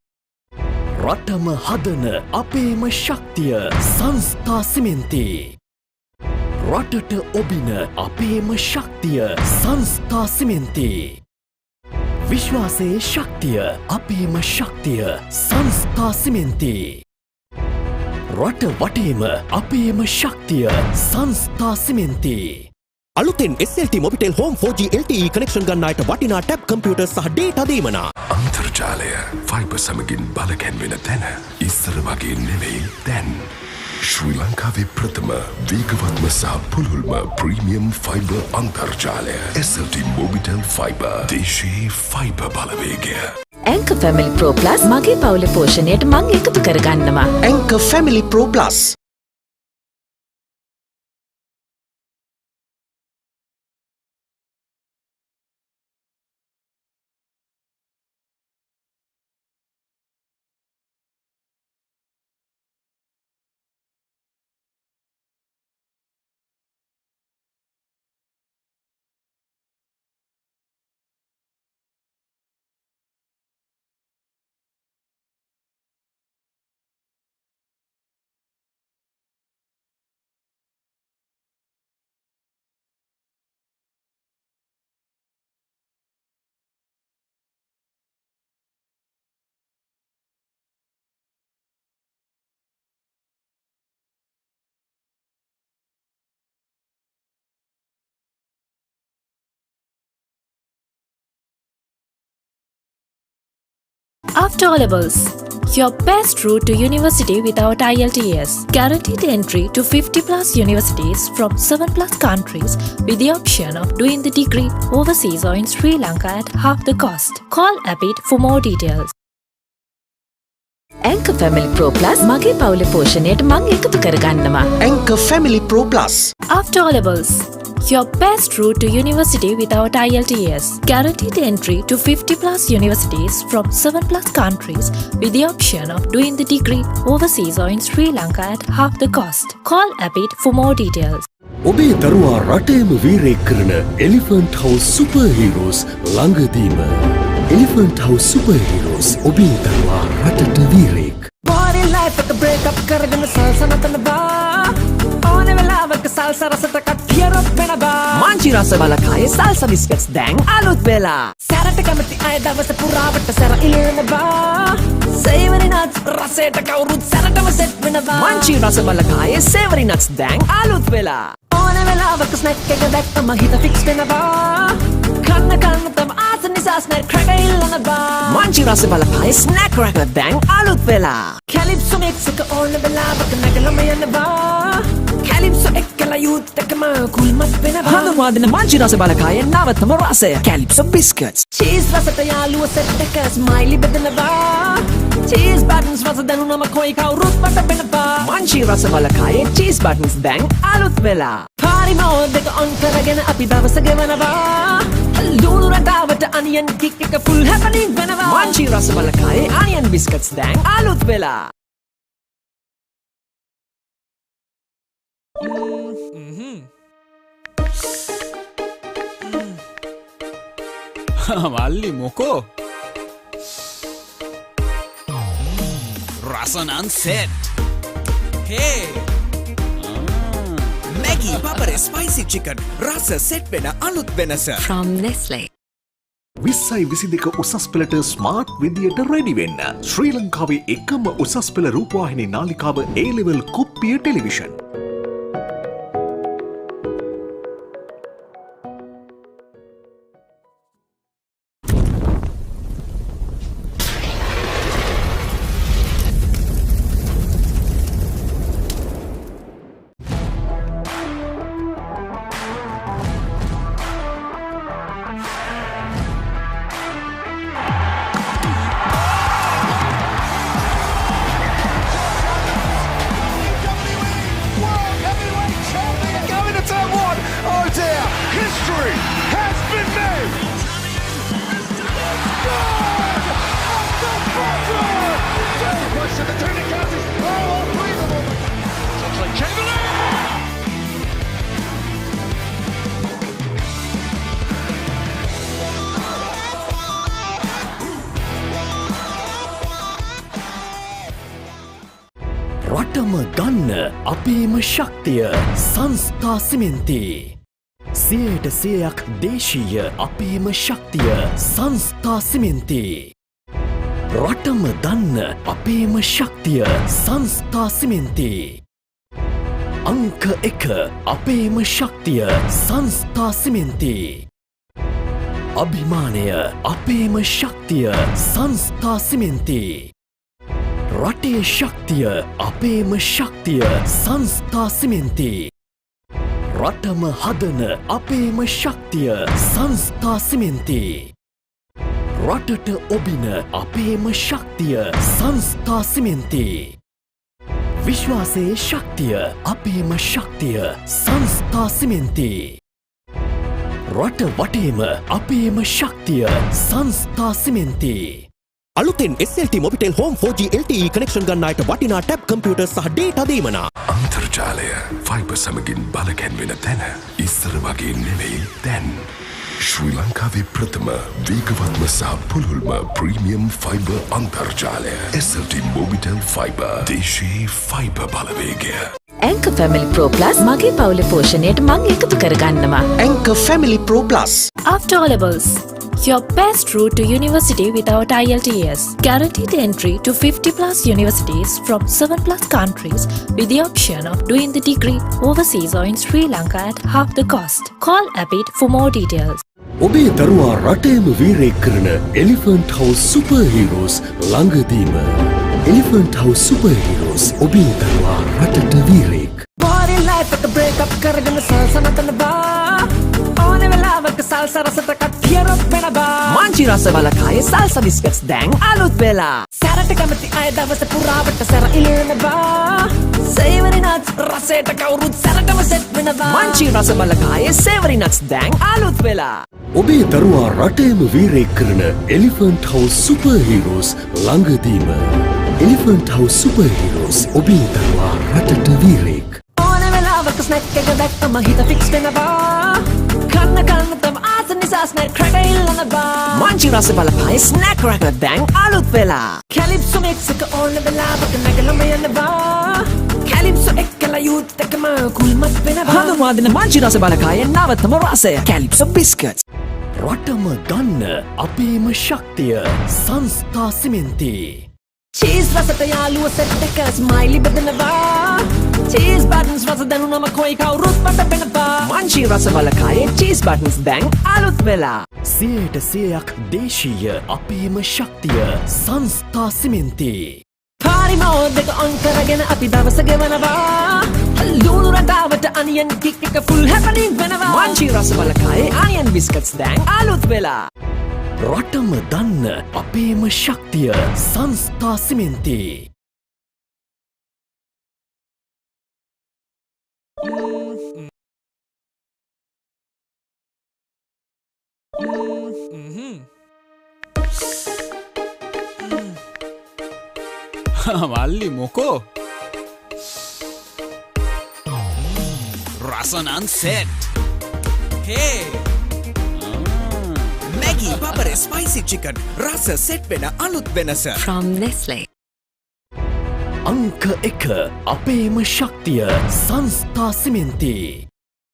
රටම හදන අපේම ශක්තිය සංස්ථා සිමෙන්ති. රටට ඔබින අපේම ශක්තිය සංස්ථා සිමෙන්ති. විශ්වාසයේ ශක්තිය අපේම ශක්තිය සංස්ථා සිමෙන්ති. රට වටේම අපේම ශක්තිය සංස්ථා සිමෙන්ති. අලුතෙන් SLT Mobitel Home 4G LTE connection ගන්න අයට වටිනා ටැබ් කම්පියුටර් සහ ඩේටා දීමනා. අන්තර්ජාලය ෆයිබර් සමගින් බලකැන්වෙන තැන ඉස්සර වගේ නෙවෙයි දැන්. ශ්‍රී ලංකාවේ ප්‍රථම වේගවත්ම සහ පුළුල්ම ප්‍රීමියම් ෆයිබර් අන්තර්ජාලය SLT Mobitel Fiber. දේශීය ෆයිබර් බලවේගය. Anchor Family Pro Plus මගේ පවුලේ පෝෂණයට මං එකතු කරගන්නවා. Anchor Family Pro Plus. After O-levels, your best route to university without IELTS. Guaranteed entry to 50+ universities from 7+ countries with the option of doing the degree overseas or in Sri Lanka at half the cost. Call APIT for more details. Anchor Family Pro Plus මගේ පවුලේ පෝෂණයට මං එකතු කරගන්නවා. Anchor Family Pro Plus. After O levels, your best route to university without IELTS. Guaranteed entry to 50 plus universities from 7 plus countries with the option of doing the degree overseas or in Sri Lanka at half the cost. Call Abid for more details. ඔබේ දරුවා රටේම වීරයෙක් කරන Elephant House Super Heroes ළඟදීම. Elephant House Super Heroes ඔබේ දරුවා රටට වීරයෙක්. Body life එක break up කරගෙන salsa නතනවා. ඕනේ වෙලාවක salsa රසට කටියරොත් වෙනවා. මාංචි රස බලකායේ salsa biscuits දැන් අලුත් වෙලා. සැරට කැමති අය දවස පුරාවට සැර ඉලෙනවා. Savory nuts රසයට කවුරුත් සැරටම සෙට් වෙනවා. මාංචි රස බලකායේ savory nuts දැන් අලුත් වෙලා. ඕනේ වෙලාවක snack එක දැක්කම හිත fix වෙනවා. කන්න තම ආස නිසා snack cracker ඉල්ලනවා. මාංචි රස බලකායේ snack cracker දැන් අලුත් වෙලා. Calypso mix එක ඕනේ වෙලාවක නැගලම යනවා. Calypso එක්කලා youth එකම කුල්මත් වෙනවා. හඳුන්වාදන මාංචි රස බලකායේ නවතම රසය Calypso biscuits. Cheese රසට යාළුව සෙට් එක smiley බෙදනවා. Cheese buttons රස දැනුනම කොයි කවුරුත් මට වෙනවා. මාංචි රස බලකායේ cheese buttons දැන් අලුත් වෙලා. Party mode එක on කරගෙන අපි දවස ගෙවනවා. ලුණු රටාවට onion kick එක full happening වෙනවා. මාංචි රස බලකායේ onion biscuits දැන් අලුත් වෙලා. මල්ලි මොකෝ රසනන් set Hey! Maggie Papare Spicy Chicken රස සෙට් වෙන අලුත් වෙනස. From Nestle. 2022 උසස් පෙළට ස්මාර්ට් විදියට රෙඩි වෙන්න. ශ්‍රී ලංකාවේ එකම උසස් පෙළ රූපවාහිනී නාලිකාව A-level කුප්පිය ටෙලිවිෂන්. රටම ගන්න අපේම ශක්තිය සංස්ථා සිමෙන්ති. 100% දේශීය අපේම ශක්තිය සංස්ථා සිමෙන්ති. රටම දන්න අපේම ශක්තිය සංස්ථා සිමෙන්ති. අංක 1 අපේම ශක්තිය සංස්ථා සිමෙන්ති. අභිමානය අපේම ශක්තිය සංස්ථා සිමෙන්ති. රටේ ශක්තිය අපේම ශක්තිය සංස්ථා සිමෙන්ති. රටම හදන අපේම ශක්තිය සංස්ථා සිමෙන්ති. රටට ඔබින අපේම ශක්තිය සංස්ථා සිමෙන්ති. විශ්වාසයේ ශක්තිය අපේම ශක්තිය සංස්ථා සිමෙන්ති. රට වටේම අපේම ශක්තිය සංස්ථා සිමෙන්ති. අලුතෙන් SLT Mobitel Home 4G LTE connection ගන්න අයට වටිනා ටැබ් කම්පියුටර් සහ ඩේටා දීමනා. අන්තර්ජාලය ෆයිබර් සමගින් බලකැන්වෙන තැන ඉස්සර වගේ නෙවෙයි දැන්. ශ්‍රී ලංකාවේ ප්‍රථම වේගවත්ම සහ පුළුල්ම ප්‍රීමියම් ෆයිබර් අන්තර්ජාලය SLT Mobitel Fiber දේශීය ෆයිබර් බලවේගය. Anchor Family Pro Plus මගේ පවුලේ පෝෂණයට මං එකතු කරගන්නවා. Anchor Family Pro Plus. After O levels, your best route to university without IELTS. Guaranteed entry to 50 plus universities from 7 plus countries with the option of doing the degree overseas or in Sri Lanka at half the cost. Call Abid for more details. ඔබේ දරුවා රටේම වීරයෙක් කරන Elephant House Super Heroes ළඟදීම. Elephant House Super Heroes ඔබේ දරුවා රටට වීරයෙක්. Body life එක break up කරගෙන salsa නතනවා. ඕනේ වෙලාවක salsa රසට කටියරොත් වෙනවා. මංචි රස බලකායේ සල්සා බිස්කට්ස් දැන් අලුත් වෙලා සැරට කැමති අය දවස පුරාවට සැර ඉල්ලනවා සේවරි නට්ස් රසයට කවුරුත් සැරටම සෙට් වෙනවා මංචි රස බලකායේ සේවරි නට්ස් දැන් අලුත් වෙලා ඔබේ දරුවා රටේම වීරයෙක් කරන එලිෆන්ට් හවුස් සුපර් හීරෝස් ළඟදීම එලිෆන්ට් හවුස් සුපර් හීරෝස් ඔබේ දරුවා රටට වීරයෙක් ඕන වෙලාවක ස්නැක් එක දැක්කම හිත ෆික්ස් වෙනවා කන්න තම ආස නිසා ස්නැක් ක්‍රැකර් ඉල්ලනවා මංචි රස බලකායේ ස්නැක් ක්‍රැකර් දැන් අලුත් වෙලා කැලිප්සෝ මික්ස් එක ඕන වෙලාවක නැගලම යනවා කැලිප්සෝ එක්කලා යූත් එකම කුල්මත් වෙනවා හඳුන්වා දෙන මංචි රස බලකායේ නවතම රසය කැලිප්සෝ බිස්කට්ස් රටම ගන්න අපේම ශක්තිය සංස්ථා සිමෙන්ති චීස් රසට යාළුව සෙට් එක ස්මයිලි බෙදනවා චීස් බටන්ස් රස දැනුනම කොයි කවුරුත් මට වෙනවා මංචි රස බලකායේ චීස් බටන්ස් දැන් අලුත් වෙලා 100% දේශීය අපේම ශක්තිය සංස්ථා සිමෙන්ති පාරි මෝදක ඔන් කරගෙන අපි දවස ගෙවනවා ලුණු රටාවට අනියන් කික් එක ෆුල් හැපනින් වෙනවා මංචි රස බලකායේ අනියන් බිස්කට්ස් දැන් අලුත් වෙලා රටම දන්න අපේම ශක්තිය සංස්ථා සිමෙන්ති මල්ලි මොකෝ රසනන් සෙට් හේ Maggi Papare Spicy Chicken රස සෙට් වෙන අලුත් වෙනස From Nestle. අංක 1 අපේම ශක්තිය සංස්ථා සිමෙන්ති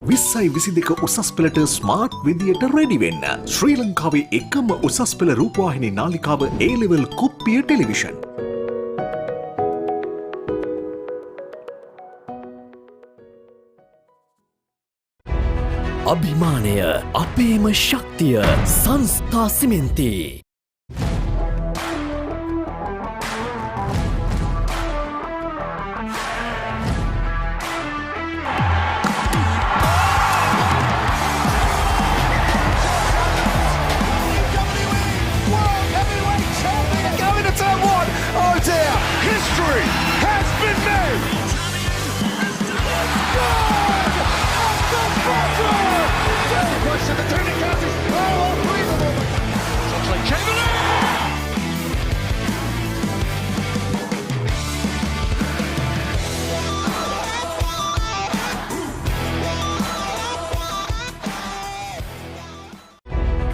2022 උසස් පෙළට ස්මාර්ට් විදියට රෙඩි වෙන්න ශ්‍රී ලංකාවේ එකම උසස් පෙළ රූපවාහිනී නාලිකාව A-level කුප්පිය ටෙලිවිෂන් අභිමානය අපේම ශක්තිය සංස්ථා සිමෙන්ති History has been made! Push to the turning passes. Oh, unbelievable! Looks like Chamberlain!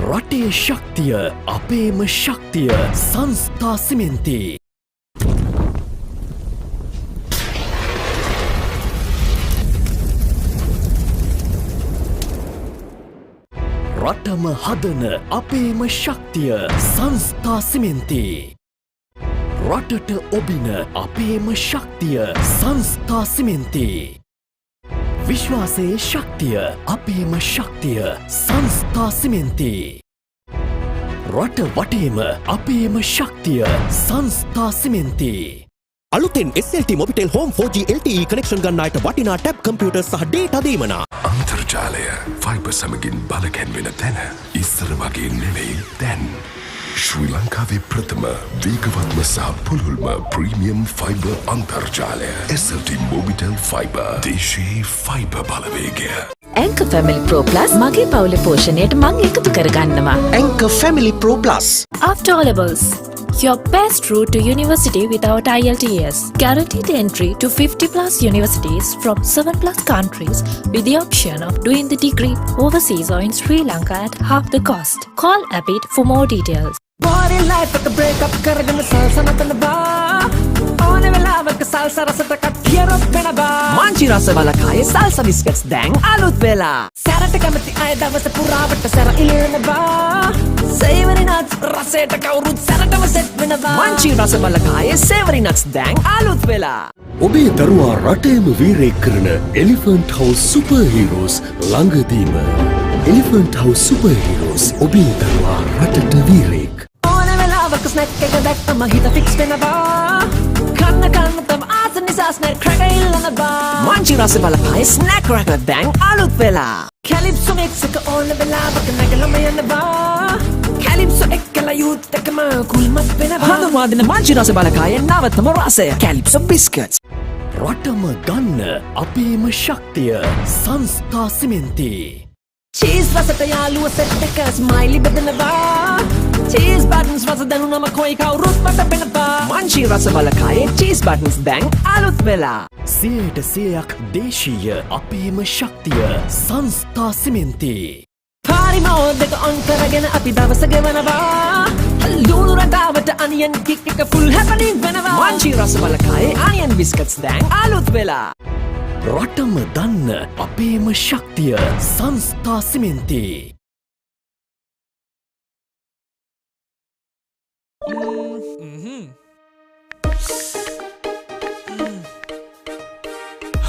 රටේ ශක්තිය අපේම ශක්තිය සංස්ථා සිමෙන්ති රටම හදන අපේම ශක්තිය සංස්ථා සිමෙන්ති රටට ඔබින අපේම ශක්තිය සංස්ථා සිමෙන්ති විශ්වාසයේ ශක්තිය අපේම ශක්තිය සංස්ථා සිමෙන්ති රට වටේම අපේම ශක්තිය සංස්ථා සිමෙන්ති අලුතෙන් SLT Mobitel Home 4G LTE connection ගන්නාට වටිනා ටැබ් කම්පියුටර් සහ ඩේටා දීමනා අන්තර්ජාලය ෆයිබර් සමගින් බලකැන්වෙන තැන ඉස්සර වගේ නෙවෙයි දැන් ශ්‍රී ලංකාවේ ප්‍රථම වේගවත්ම සහ පුළුල්ම ප්‍රීමියම් ෆයිබර් අන්තර්ජාලය SLT Mobitel Fiber දේශීය ෆයිබර් බලවේගය Anchor Family Pro Plus මගේ පවුලේ පෝෂණයට මං එකතු කරගන්නවා Anchor Family Pro Plus After O levels your best route to university without IELTS. Guaranteed entry to 50 plus universities from 7 plus countries with the option of doing the degree overseas or in Sri Lanka at half the cost. Call Abid for more details. Body life at the breakup කරගෙන සල්සන තනබා ඕන වෙලාවක සල්ස රසට කට්ටියරොත් වෙනවා මංචි රස බලකායේ සල්ස බිස්කට්ස් දැන් අලුත් වෙලා සැරට කැමති අය දවස පුරාවට සැර ඉල්ලනවා සේවරි නට්ස් රසයට කවුරුත් සැරටම සෙට් වෙනවා මංචි රස බලකායේ සේවරි නට්ස් දැන් අලුත් වෙලා ඔබේ දරුවා රටේම වීරයෙක් කරන එලිෆන්ට් හවුස් සුපර් හීරෝස් ළඟදීම එලිෆන්ට් හවුස් සුපර් හීරෝස් ඔබේ දරුවා රටට වීරයෙක් ඕන වෙලාවක ස්නැක් එක දැක්කම හිත ෆික්ස් වෙනවා කන්න තම ආස නිසා ස්නැක් ක්‍රැකර් ඉල්ලනවා මංචි රස බලකායේ ස්නැක් ක්‍රැකර් දැන් අලුත් වෙලා කැලිප්සෝ මික්ස් එක ඕන වෙලාවක නැගලම යනවා කැලිප්සෝ එක්කලා යුත් එකම කුල්මත් වෙනවා හඳුන්වා දෙන මංචි රස බලකායේ නවතම රසය කැලිප්සෝ බිස්කට්ස් රටම ගන්න අපේම ශක්තිය සංස්ථා සිමෙන්ති චීස් රසට යාළුව සෙට් එක ස්මයිලි බෙදනවා චීස් බටන්ස් රස දැනුනම කොයි කවුරුත් මට පෙනපා මංචි රස බලකායේ චීස් බටන්ස් දැන් අලුත් වෙලා 100% දේශීය අපේම ශක්තිය සංස්ථා සිමෙන්ති පාරිමෝදක ඔන් කරගෙන අපි දවස ගෙවනවා ලුණු රටාවට අනියන් කික් එක ෆුල් හැපනින් වෙනවා මංචි රස බලකායේ අනියන් බිස්කට්ස් දැන් අලුත් වෙලා රටම දන්න අපේම ශක්තිය සංස්ථා සිමෙන්ති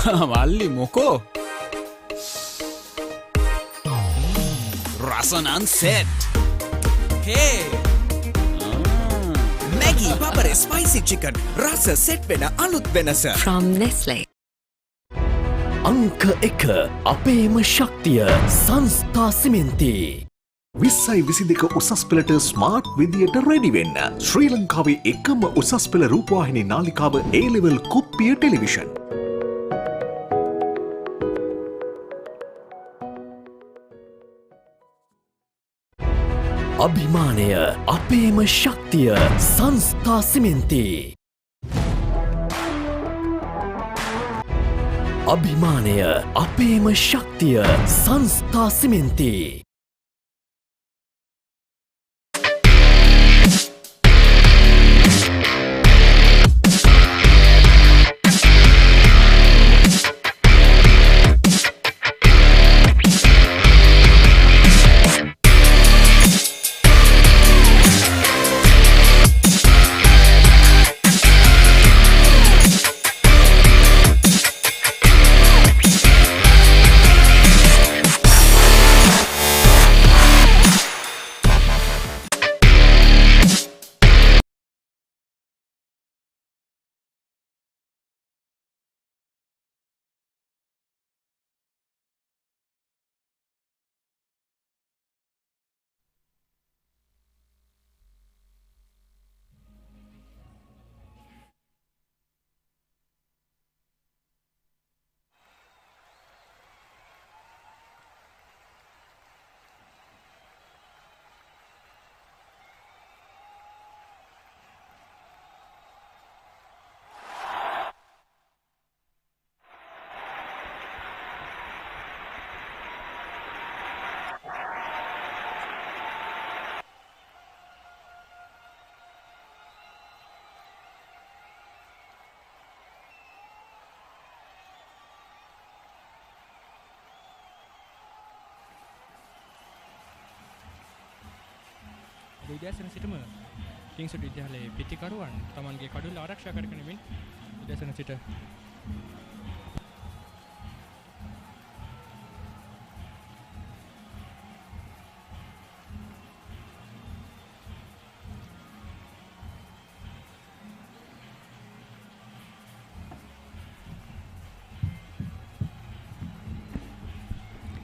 මල්ලි මොකෝ රසනන් සෙට් හේ මැගී පපර ස්පයිසි චිකන් රස සෙට් වෙන අලුත් වෙනස From Nestle. අංක 1 අපේම ශක්තිය සංස්ථා සිමෙන්ති 2022 උසස් පෙළට ස්මාර්ට් විදියට රෙඩි වෙන්න ශ්‍රී ලංකාවේ එකම උසස් පෙළ රූපවාහිනී නාලිකාව A-level කුප්පිය ටෙලිවිෂන් අභිමානය අපේම ශක්තිය සංස්ථා සිමෙන්ති අභිමානය අපේම ශක්තිය සංස්ථා සිමෙන්ති උදෑසන සිටම කිංස්වුඩ් විද්‍යාලයේ පිටිකරුවන් තමන්ගේ කඩුල්ල ආරක්ෂා කරගෙනමින් උදෑසන සිට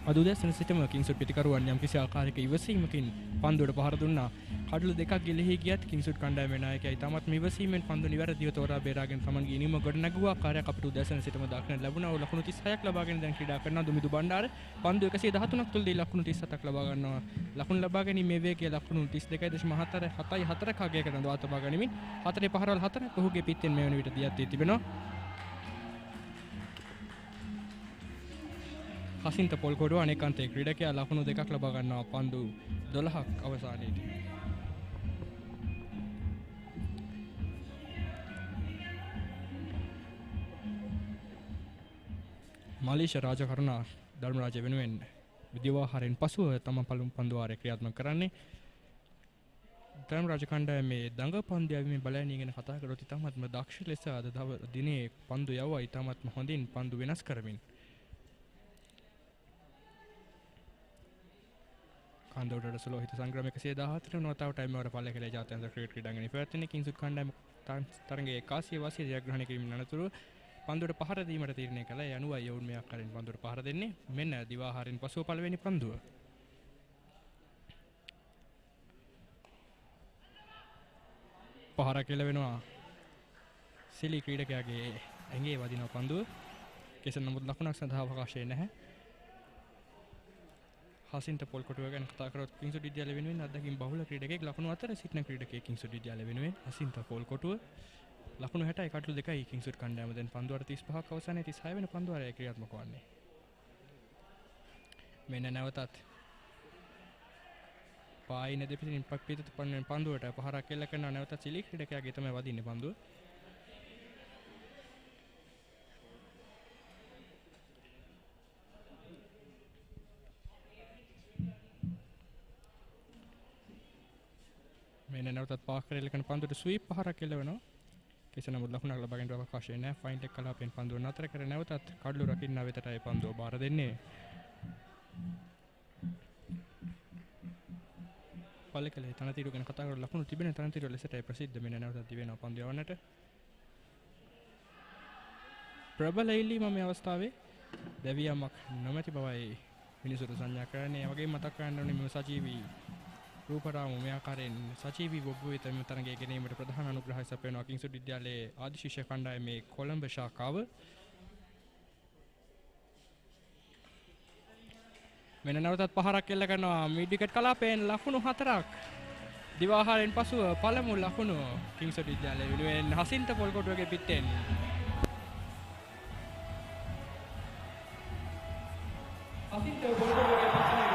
අද උදෑසන සිටම කිංස්වුඩ් පිටිකරුවන් යම් කිසි ආකාරයක ඉවසීමකින් පන්දුවට පහර දුන්නා. කඩළු දෙකක් ගිලිහි ගියත් කිංස්වුඩ් කණ්ඩායමේ නායකයා ඉතාමත් ඉවසීමෙන් පන්දු නිවැරදිව තෝරා බේරාගෙන තමන්ගේ ඉනිම ගොඩනැගුවා කාර්යයක් අපිට උදෑසන සිටම දක්නට ලැබුණා. ලකුණු 36ක් ලබාගෙන දැන් ක්‍රීඩා කරන දුමිදු බණ්ඩාර පන්දු 113ක් තුලදී ලකුණු 37ක් ලබා ගන්නවා. ලකුණු ලබා ගැනීමේ වේගය ලකුණු 32.4 කගයකට නඳවා තබා ගනිමින් 4 පහරවල් 4ක් ඔහුගේ පිටෙන් මේ වන විට දියත් වී තිබෙනවා. හසින්ත පොල්කොඩුව අනෙකාන්තයේ ක්‍රීඩකයා ලකුණු දෙකක් ලබා ගන්නවා පන්දු 12ක් අවසානයේදී. මාලේෂියා රාජකරුණා ධර්මරාජ වෙනුවෙන් විද්‍යාවාහාරයෙන් පසුව තම පළමු පන්දු වාරය ක්‍රියාත්මක කරන්නේ. ධර්මරාජ කණ්ඩායමේ දඟ පන්දු යැවීමේ බලයන් ගැන කතා කරොත් ඉතාමත්ම දක්ෂ ලෙස අද දිනේ පන්දු යවුවා ඉතාමත්ම හොඳින් පන්දු වෙනස් කරමින්. කාන්දෝඩට සුලෝහිත සංග්‍රාම 114 නොතාව ටයිම් වල පල්ලේ කියලා ජාත්‍යන්තර ක්‍රිකට් ක්‍රීඩාංගණයේ පැවැත්වෙන කිංස්වුඩ් කණ්ඩායම තරගයේ 180 ජයග්‍රහණය කිරීමෙන් අනතුරුව පන්දුවට පහර දීමට තීරණය කළා. ඒ අනුවයි යවුන් මේ ආකාරයෙන් පන්දුවට පහර දෙන්නේ. මෙන්න දිවාහාරයෙන් පසුව පළවෙනි පන්දුව. පහරක් එළවෙනවා සිලි ක්‍රීඩකයාගේ ඇඟේ වදින පන්දුව. කෙසේ නමුත් ලකුණක් සඳහා අවකාශය නැහැ. හසින්ත පොල්කොටුව ගැන කතා කරොත් කිංසුඩ් විද්‍යාලය වෙනුවෙන් අත්දැකීම් බහුල ක්‍රීඩකයෙක් ලකුණු අතර සිටින ක්‍රීඩකයෙක් කිංසුඩ් විද්‍යාලය වෙනුවෙන් හසින්ත පොල්කොටුව ලකුණු 60යි කටළු 2යි කිංසුඩ් කණ්ඩායම දැන් පන්දුවර 35ක් අවසානයේ 36 වෙනි පන්දුවරය ක්‍රියාත්මක වන්නේ. මෙන්න නැවතත් පායින දෙපිටින් පිටත පන්දුවට පහරක් එල්ල කරන නැවතත් සිලි ක්‍රීඩකයාගේ තමයි වදින්නේ පන්දුව. මෙන්න නැවතත් පාක් කරලා කරන පන්දුවට ස්වීප් පහරක් එල්ලවෙනවා. කෙසේ නමුත් ලකුණක් ලබා ගැනීමට අවකාශය නැහැ. ෆයින් එක කලාපෙන් පන්දුව නතර කර නැවතත් කඩළු රකින්න වෙතටයි පන්දුව බාර දෙන්නේ. පල්ලකලේ තනතිරු ගැන කතා කරලා ලකුණු තිබෙන තනතිරු ලෙසටයි ප්‍රසිද්ධ. මෙන්න නැවතත් දිවෙනවා පන්දුව යවන්නට. ප්‍රබල ඉල්ලීම මේ අවස්ථාවේ දෙවියමක් නොමැති බවයි මිනිසුන්ට සංඥා කරන්නේ. වගේම මතක් කරන්න ඕනේ මේ සජීවී රූපරාම මේ ආකාරයෙන් සජීවී ඔබ වෙත මෙම තරගයේ ගැනීමට ප්‍රධාන අනුග්‍රහය සපයනවා කිංසුඩ් විද්‍යාලයේ ආදි ශිෂ්‍ය කණ්ඩායමේ කොළඹ ශාඛාව. මෙන්න නැවතත් පහරක් එල්ල කරනවා මිඩ් විකට් කලාපයෙන් ලකුණු 4ක්. දිවාහාරයෙන් පසුව පළමු ලකුණු කිංසුඩ් විද්‍යාලය වෙනුවෙන් හසින්ත පොල්කොටුවගේ පිටෙන්. හසින්ත පොල්කොටුවගේ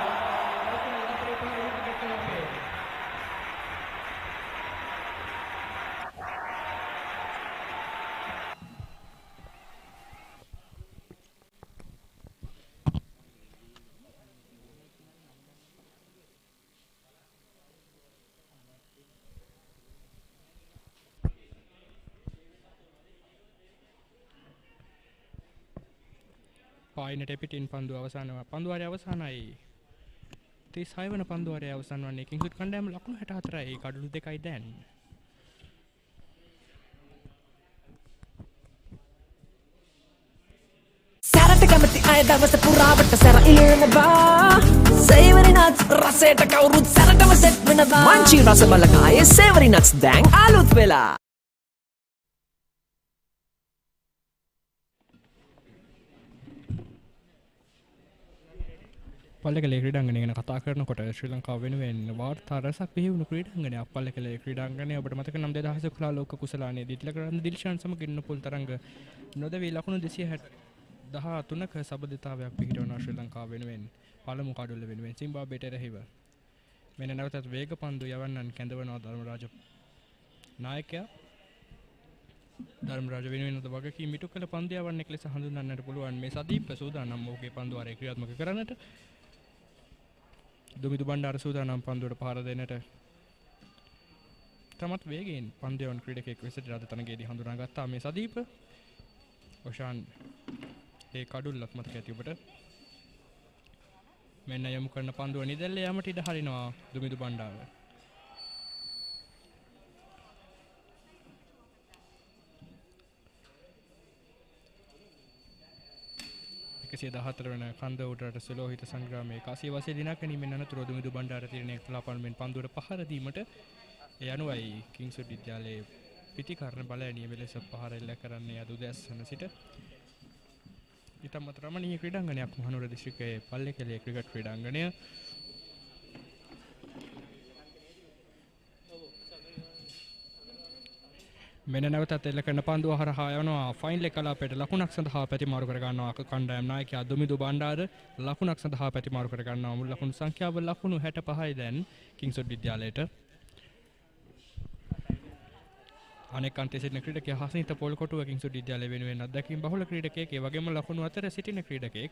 පායිනට පිටින් පන්දුව අවසානවා. පන්දුවාරය අවසානයි. 36 වන පන්දුවාරය අවසන් වන්නේ කිංසුඩ් කණ්ඩායම ලකුණු 64යි කඩළු 2යි දැන්. සැරට කැමති අය දවස පුරාවට සැර ඉලනවා. සේවරි නට්ස් රසයට කවුරුත් සැරටම සෙට් වෙනවා. මංචි රස බලකායේ සේවරි නට්ස් දැන් අලුත් වෙලා. පල්ලකලේ ක්‍රීඩාංගණය ගැන කතා කරනකොට ශ්‍රී ලංකාව වෙනුවෙන් වාර්තා රසක් පිහිවුණු ක්‍රීඩාංගණයක් පල්ලකලේ ක්‍රීඩාංගණය. ඔබට මතක නම් 2011 ලෝක කුසලානයේ දිට්ලකරන් දිල්ෂාන් සමග ඉන්න පුල් තරඟ නොදවී ලකුණු 213ක සබඳතාවයක් පිහිටවන ශ්‍රී ලංකාව වෙනුවෙන් පළමු කඩුල්ල වෙනුවෙන් සිම්බාබ්වේට එරෙහිව. මෙන්න නැවතත් වේග පන්දු යවන්නන් කැඳවනවා ධර්මරාජ නායකයා. ධර්මරාජ වෙනුවෙන් උද වගකීම් ඉටු කළ පන්දු යවන්නෙක් ලෙස හඳුන්වන්නට පුළුවන් මේ සදීප්ප සූදානම් ඔහුගේ පන්දුවාරය ක්‍රියාත්මක කරන්නට. දුමිදු බණ්ඩාර සූදානම් පන්දුවට පහර දෙන්නට. තමත් වේගයෙන් පන්දු යවන ක්‍රීඩකයෙක් වෙසට අද තරගයේදී හඳුනාගත්තා මේ සදීප. ඔෂාන් ඒ කඩුල්ලක් මතක ඇති ඔබට. මෙන්න යමු කරන පන්දුව නිදැල්ල යමට ඉඩ හරිනවා දුමිදු බණ්ඩාර. එකසිය 14 වන කන්ද උඩරට සුලෝහිත සංග්‍රාමයේ කාසිය වාසිය දිනක් ගැනීමෙන් අනතුරුව දුමිදු බණ්ඩාර තීරණය කළා පන්දුවෙන් පන්දුවට පහර දීමට. ඒ අනුවයි කිංසුඩ් විද්‍යාලයේ පිටිකරණ බලය නියම ලෙස පහර එල්ල කරන්නේ අද උදෑසන සිට. ඉතාමත් රමණීය ක්‍රීඩාංගණයක් මහනුවර දිස්ත්‍රික්කයේ පල්ලේකැලේ ක්‍රිකට් ක්‍රීඩාංගණය. මෙන්න නැවතත් එල්ල කරන පන්දුව හරහා යනවා ෆයින් ලෙග් කලාපයට ලකුණක් සඳහා පැතිමාරු කර ගන්නවා කණ්ඩායම් නායකයා දුමිදු බණ්ඩාර. ලකුණක් සඳහා පැතිමාරු කර ගන්නවා මුල් ලකුණු සංඛ්‍යාව ලකුණු 65යි දැන් කිංසුඩ් විද්‍යාලයට. අනෙක් අන්තයේ සිටින ක්‍රීඩකයා හසින්ත පොල්කොටුව කිංසුඩ් විද්‍යාලය වෙනුවෙන් අත්දැකීම් බහුල ක්‍රීඩකයෙක්. ඒ වගේම ලකුණු අතර සිටින ක්‍රීඩකයෙක්.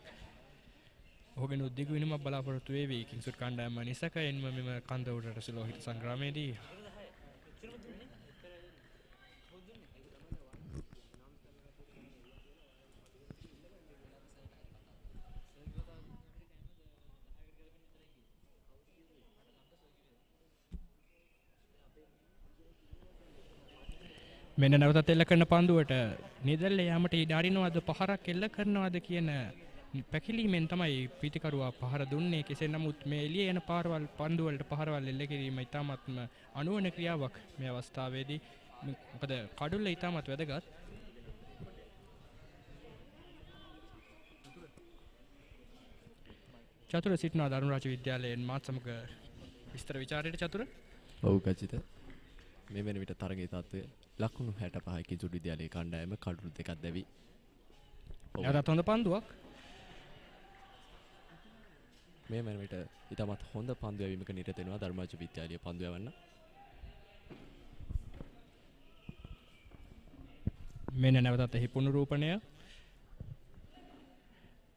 ඔහුගෙන උද්දිගු විනීමක් බලාපොරොත්තු වේවි කිංසුඩ් කණ්ඩායම නිසකයෙන්ම මෙම කන්ද උඩරට සුලෝහිත සංග්‍රාමයේදී. මෙන්න නැවතත් එල්ල කරන පන්දුවට නිදැල්ල යාමට ඉඩ අරිනවද පහරක් එල්ල කරනවද කියන පැකිලීමෙන් තමයි පිටිකරුවා පහර දුන්නේ. කෙසේ නමුත් මේ එළියේ එන පාරවල් පන්දු වලට පහරවල් එල්ල කිරීම ඉතාමත්ම අනුවණ ක්‍රියාවක් මේ අවස්ථාවේදී. මොකද කඩුල්ල ඉතාමත් වැදගත්. චතුර සිටිනවා ධර්මරාජ විද්‍යාලයෙන් මාත් සමග විස්තර විචාරයට. චතුර. ඔව් ගජිත. මේ වෙන විට තරගයේ තත්ත්වය ලකුණු 65 කිසුඩු විද්‍යාලයේ කණ්ඩායම කඩුළු දෙකක් දැවි. එයාට හොඳ පන්දුවක්. මේ වෙන විට ඉතාමත් හොඳ පන්දු යැවීමක නිරත වෙනවා ධර්මරාජ විද්‍යාලයේ පන්දු යවන්න. මෙන්න නැවතත් එහි පුනරූපණය.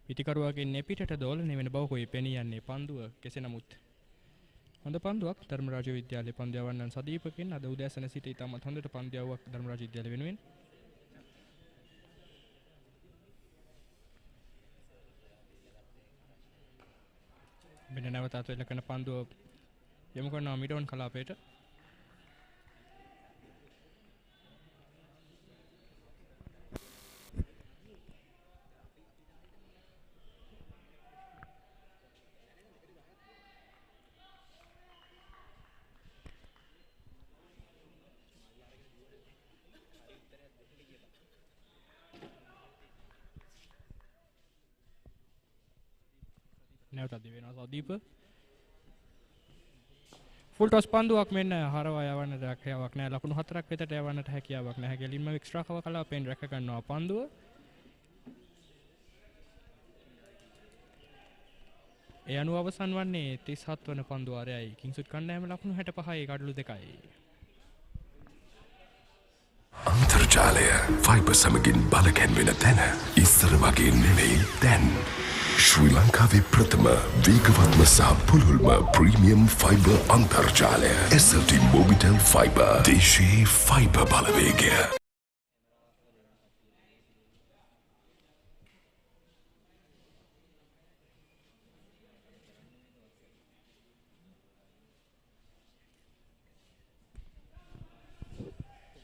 පිටිකරුවාගේ නෙපිටට දෝලණය වෙන බව කොයි පෙනී යන්නේ පන්දුව. කෙසේ නමුත් හොඳ පන්දුවක් ධර්මරාජ විද්‍යාලයේ පන්දු යවන්නන් සදීපකින් අද උදෑසන සිට ඉතාමත් හොඳට පන්දු යවුවක් ධර්මරාජ විද්‍යාලය වෙනුවෙන්. මෙන්න නැවතත් වෙල කරන පන්දුව යොමු කරනවා මිඩෝන් කලාපයට. නැවතත් දිවෙනවා සදීප. ෆුල් ටොස් පන්දුවක් මෙන්න හරවා යවන්නට හැකියාවක් නැහැ. ලකුණු 4ක් වෙතට යවන්නට හැකියාවක් නැහැ. ගැලින්ම එක්ස්ට්‍රා කව කලාපෙන් රැක ගන්නවා පන්දුව. ඒ අනුව අවසන් වන්නේ 37 වන පන්දු වාරයයි. කිංස්වුඩ් කණ්ඩායම ලකුණු 65යි කඩලු 2යි. අන්තර්ජාලය ෆයිබර් සමගින් බලකැන්වෙන තැන ඉස්සර වගේ නෙවෙයි දැන්. ශ්‍රී ලංකාවේ ප්‍රථම වේගවත්ම සහ පුළුල්ම ප්‍රීමියම් ෆයිබර් අන්තර්ජාලය SLT මොබිටෙල් ෆයිබර්. දේශීය ෆයිබර් බලවේගය.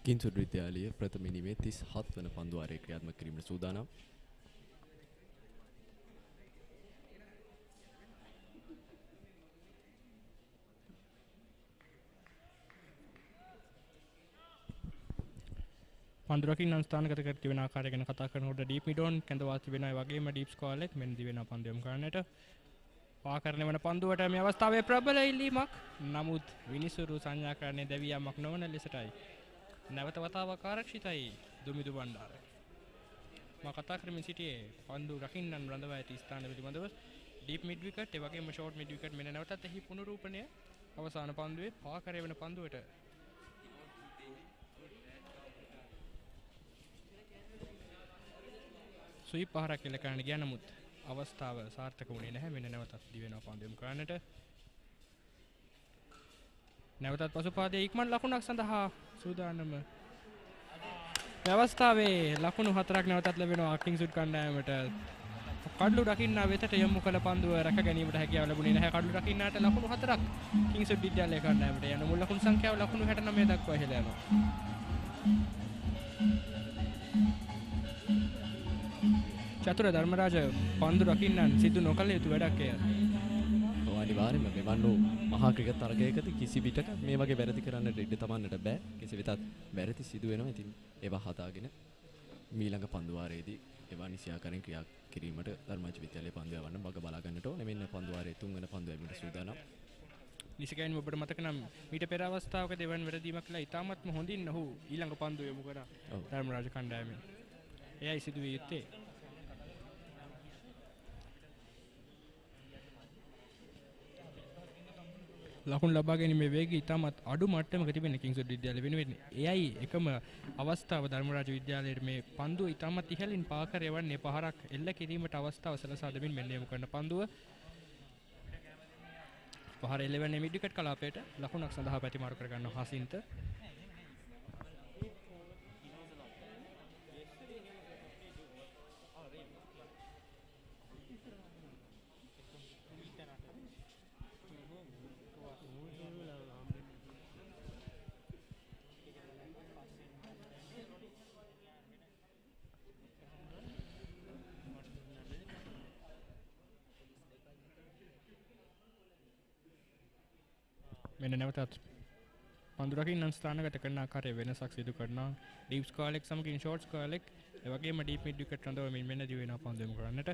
කිංස්වුඩ් විද්‍යාලයේ ප්‍රථම ඉනිමේ 37 වන පන්දු වාරයේ ක්‍රියාත්මක කිරීමට සූදානම්. පන්දුරකින් නම් ස්ථානගත කර තිබෙන ආකාරය ගැන කතා කරනකොට ඩීප් මිඩෝන් කැඳවා තිබෙනවා. ඒ වගේම ඩීප් ස්කෝලෙත් මෙන්න දිවෙනවා පන්දු යොමු කරන්නට. පාකරන වන පන්දුවට මේ අවස්ථාවේ ප්‍රබල ඉල්ලීමක්. නමුත් විනිසුරු සංඥා කරන්නේ දැවියාමක් නොවන ලෙසටයි. නැවත වතාවක් ආරක්ෂිතයි දුමිදු බණ්ඩාර. මා කතා කරමින් සිටියේ පන්දු රකින්නන් රඳවා ඇති ස්ථාන පිළිබඳව. ඩීප් මිඩ් විකට් ඒ වගේම ෂෝට් මිඩ් විකට් මෙන්න නැවතත් එහි පුනරූපණය අවසාන පන්දුවේ පාකරේ වෙන පන්දුවට. සුයි පහරක් එල්ල කරන්න ගියා නමුත් අවස්ථාව සාර්ථක වුණේ නැහැ. මෙන්න නැවතත් දිවෙනවා පන්දු යොමු කරන්නට. නැවතත් පසුපාදයේ ඉක්මන් ලකුණක් සඳහා සූදානම. මේ අවස්ථාවේ ලකුණු 4ක් නැවතත් ලැබෙනවා කිංස්වුඩ් කණ්ඩායමට. කඩලු රකින්නා වෙතට යොමු කළ පන්දුව රැක ගැනීමට හැකියාව ලැබුණේ නැහැ. කඩලු රකින්නාට ලකුණු 4ක් කිංස්වුඩ් විද්‍යාලයේ කණ්ඩායමට යන මුල් ලකුණු සංඛ්‍යාව ලකුණු 69 දක්වා ඉහළ යනවා. චතුර ධර්මරාජ පන්දු රකින්නන් සිදු නොකළ යුතු වැඩක් එය. අනිවාර්යයෙන්ම මෙවන් වූ මහා ක්‍රිකට් තරගයකදී කිසි විටක මේ වගේ වැරදි කරන්නට ඉඩ තමන්නට බෑ. කෙසි වෙතත් වැරදි සිදු වෙනවා. ඉතින් ඒවා හදාගෙන මීළඟ පන්දු වාරයේදී ඒවා නිසියාකාරයෙන් ක්‍රියා කිරීමට ධර්මරාජ විද්‍යාලයේ පන්දු යවන්න බග බලා ගන්නට ඕනේ. මෙන්න පන්දු වාරයේ 3 වෙනි පන්දු යැවීමට සූදානම්. නිසිකයින් ඔබට මතක නම් මීට පෙර අවස්ථාවක දෙවන් වැරදීමක් කළා. ඉතාමත්ම හොඳින් ඔහු ඊළඟ පන්දු යොමු කරා ධර්මරාජ කණ්ඩායමෙන්. එයයි සිදුවිය යුත්තේ. ලකුණු ලබා ගැනීමේ වේගය ඉතාමත් අඩු මට්ටමක තිබෙන කිංස්වුඩ් විද්‍යාලය වෙනුවෙන්. එයයි එකම අවස්ථාව ධර්මරාජ විද්‍යාලයේ මේ පන්දුව ඉතාමත් ඉහළින් පාකරය වන්නේ පහරක් එල්ල කිරීමට අවස්ථාව සලසා දෙමින් මෙන්න යොමු කරන පන්දුව. පහර එල්ලවන්නේ මිඩ් විකට් කලාපයට. ලකුණක් සඳහා පැතිමාරු කර ගන්නවා හසින්ත. වෙන නැවතත් පන්දු රකින්න ස්ථානගත කරන ආකාරය වෙනසක් සිදු කරනවා. ඩීප් ස්කෝර් එක සමගින් ෂෝට් ස්කෝර් එක ඒ වගේම ඩීප් මිඩ් විකට් රඳවමින් මෙන්න දී වෙනවා පන්දු යොමු කරන්නට.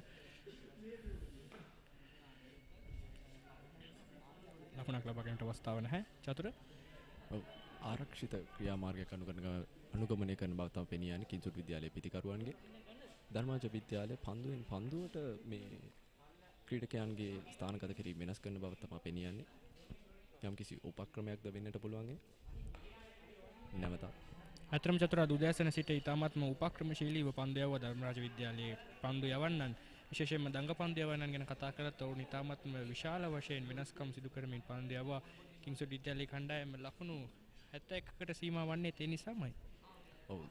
ලකුණක් ලබා ගැනීමට අවස්ථාවක් නැහැ. චතුර ආරක්ෂිත ක්‍රියාමාර්ගයක් අනුගමනය කරන බව තමයි පෙනී යන්නේ කිංසුත් විද්‍යාලයේ පිටිකරුවන්ගේ. ධර්මාජ විද්‍යාලයේ පන්දුවෙන් පන්දුවට මේ ක්‍රීඩකයන්ගේ ස්ථානගත කිරීම වෙනස් කරන බව තමයි පෙනී යන්නේ. යම්කිසි උපක්‍රමයක්ද වෙන්නට පුළුවන් නැවත. අතරම චතුරාර්ය උදෑසන සිට ඉතාමත්ම උපක්‍රමශීලීව පන්දු යවුව ධර්මරාජ විද්‍යාලයේ පන්දු යවන්නන් විශේෂයෙන්ම දඟ පන්දු යවන්නන් ගැන කතා කරත් ඔවුන් ඉතාමත්ම විශාල වශයෙන් වෙනස්කම් සිදු කරමින් පන්දු යවුවා. කිංසුත් විද්‍යාලයේ කණ්ඩායම ලකුණු 71කට සීමා වන්නේ ඒ නිසාමයි. ඔව්.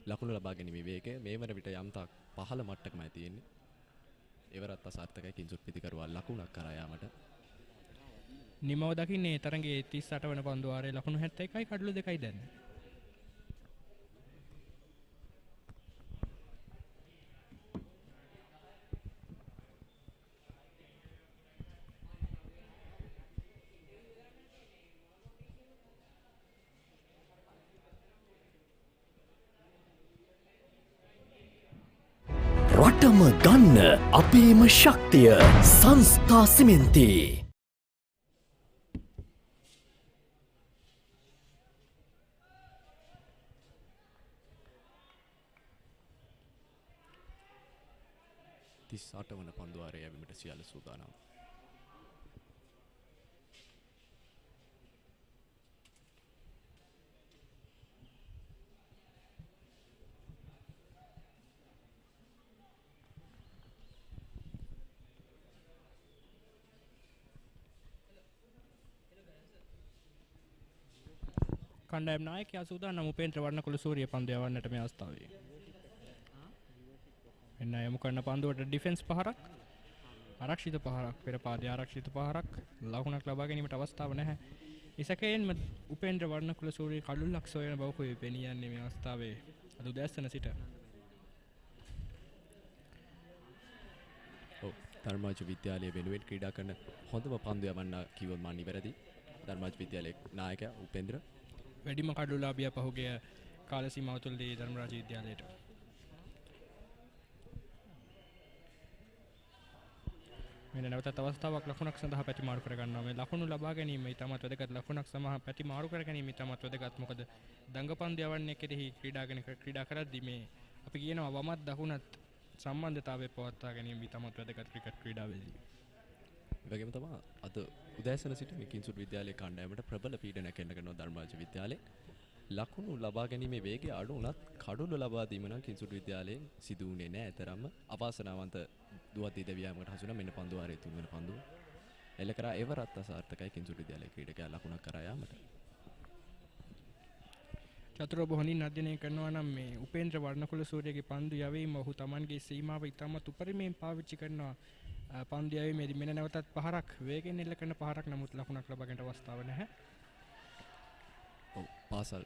ලකුණු ලබා ගැනීමේ වේගය මේ වන විට යම්තාක් පහළ මට්ටකමයි තියෙන්නේ. ඒවරත් අසාර්ථකයි කිංසුත් පිටිකරුවා ලකුණක් කරා යාමට. නිමව දකින්නේ තරඟයේ 38 වන පන්දු වාරයේ ලකුණු 71යි කඩලු 2යි දැන්. රටම ගන්න අපේම ශක්තිය සංස්ථා සිමෙන්ති. වන පන්දුවාරය යැවීමට සියල්ල සූදානම්. කණ්ඩායම් නායකයා සූදානම් උපේන්ද්‍ර වර්ණකුල සූරිය පන්දු යවන්නට මේ අවස්ථාවේ. එන්න යමු කරන පන්දුවට ඩිෆෙන්ස් පහරක්, ආරක්ෂිත පහරක්, පෙර පාදයේ ආරක්ෂිත පහරක්, ලකුණක් ලබා ගැනීමට අවස්ථාවක් නැහැ. ඉසකෙන්ම උපේන්ද්‍ර වර්ණකුල සූරිය කළුල්ලක් සොයන බව කොයි පෙනී යන්නේ මේ අවස්ථාවේ. අද උදෑසන සිට. ඔව් ධර්මාජ විද්‍යාලයේ වෙනුවෙන් ක්‍රීඩා කරන හොඳම පන්දු යවන්න කිව්වොත් මා නිවැරදි. ධර්මාජ විද්‍යාලයේ නායකයා උපේන්ද්‍ර වැඩිම කඩුලාභිය පහුගිය කාල සීමාව තුළදී ධර්මරාජ විද්‍යාලයට. මෙන්න නැවතත් අවස්ථාවක් ලකුණක් සඳහා පැති මාරු කර ගන්නවා. මේ ලකුණු ලබා ගැනීම ඉතාමත් වැදගත්. ලකුණක් සමහා පැති මාරු කර ගැනීම ඉතාමත් වැදගත්. මොකද දඟපන්දු යවන්නේ කෙරෙහි ක්‍රීඩා කරද්දී මේ අපි කියනවා වමත් දකුණත් සම්බන්ධතාවය පවත්වා ගැනීම ඉතාමත් වැදගත් ක්‍රිකට් ක්‍රීඩාවේදී. වගේම තමයි අද උදෑසන සිට කිංසුත් විද්‍යාලයේ කණ්ඩායමට ප්‍රබල පීඩනයක් එන්න කරනවා ධර්මාජ විද්‍යාලයේ. ලකුණු ලබා ගැනීමේ වේගය අඩු වුණත් කඩුළු ලබා දීම නම් කිංසුත් විද්‍යාලයෙන් සිදු වුණේ නැහැ. තරම්ම අවාසනාවන්ත දුවද්දී දෙවියන්කට හසු වෙන මෙන්න පන්දු වාරයේ තුන්වෙනි පන්දුව. එල කරා එවරත් අසාර්ථකයි කිංසුත් විද්‍යාලයේ ක්‍රීඩකයා ලකුණක් කරා යාමට. චතුර බොහොනින් අධ්‍යයනය කරනවා නම් මේ උපේන්ද්‍ර වර්ණකුල සූරියගේ පන්දු යැවීම ඔහු Tamanගේ සීමාව ඉතාමත් උපරිමයෙන් පාවිච්චි කරනවා. පන්දු යැවීමේදී මෙන්න නැවතත් පහරක් වේගෙන් එල්ල කරන පහරක් නමුත් ලකුණක් ලබා ගැනීමට අවස්ථාවක් නැහැ. ඔව් පාසල්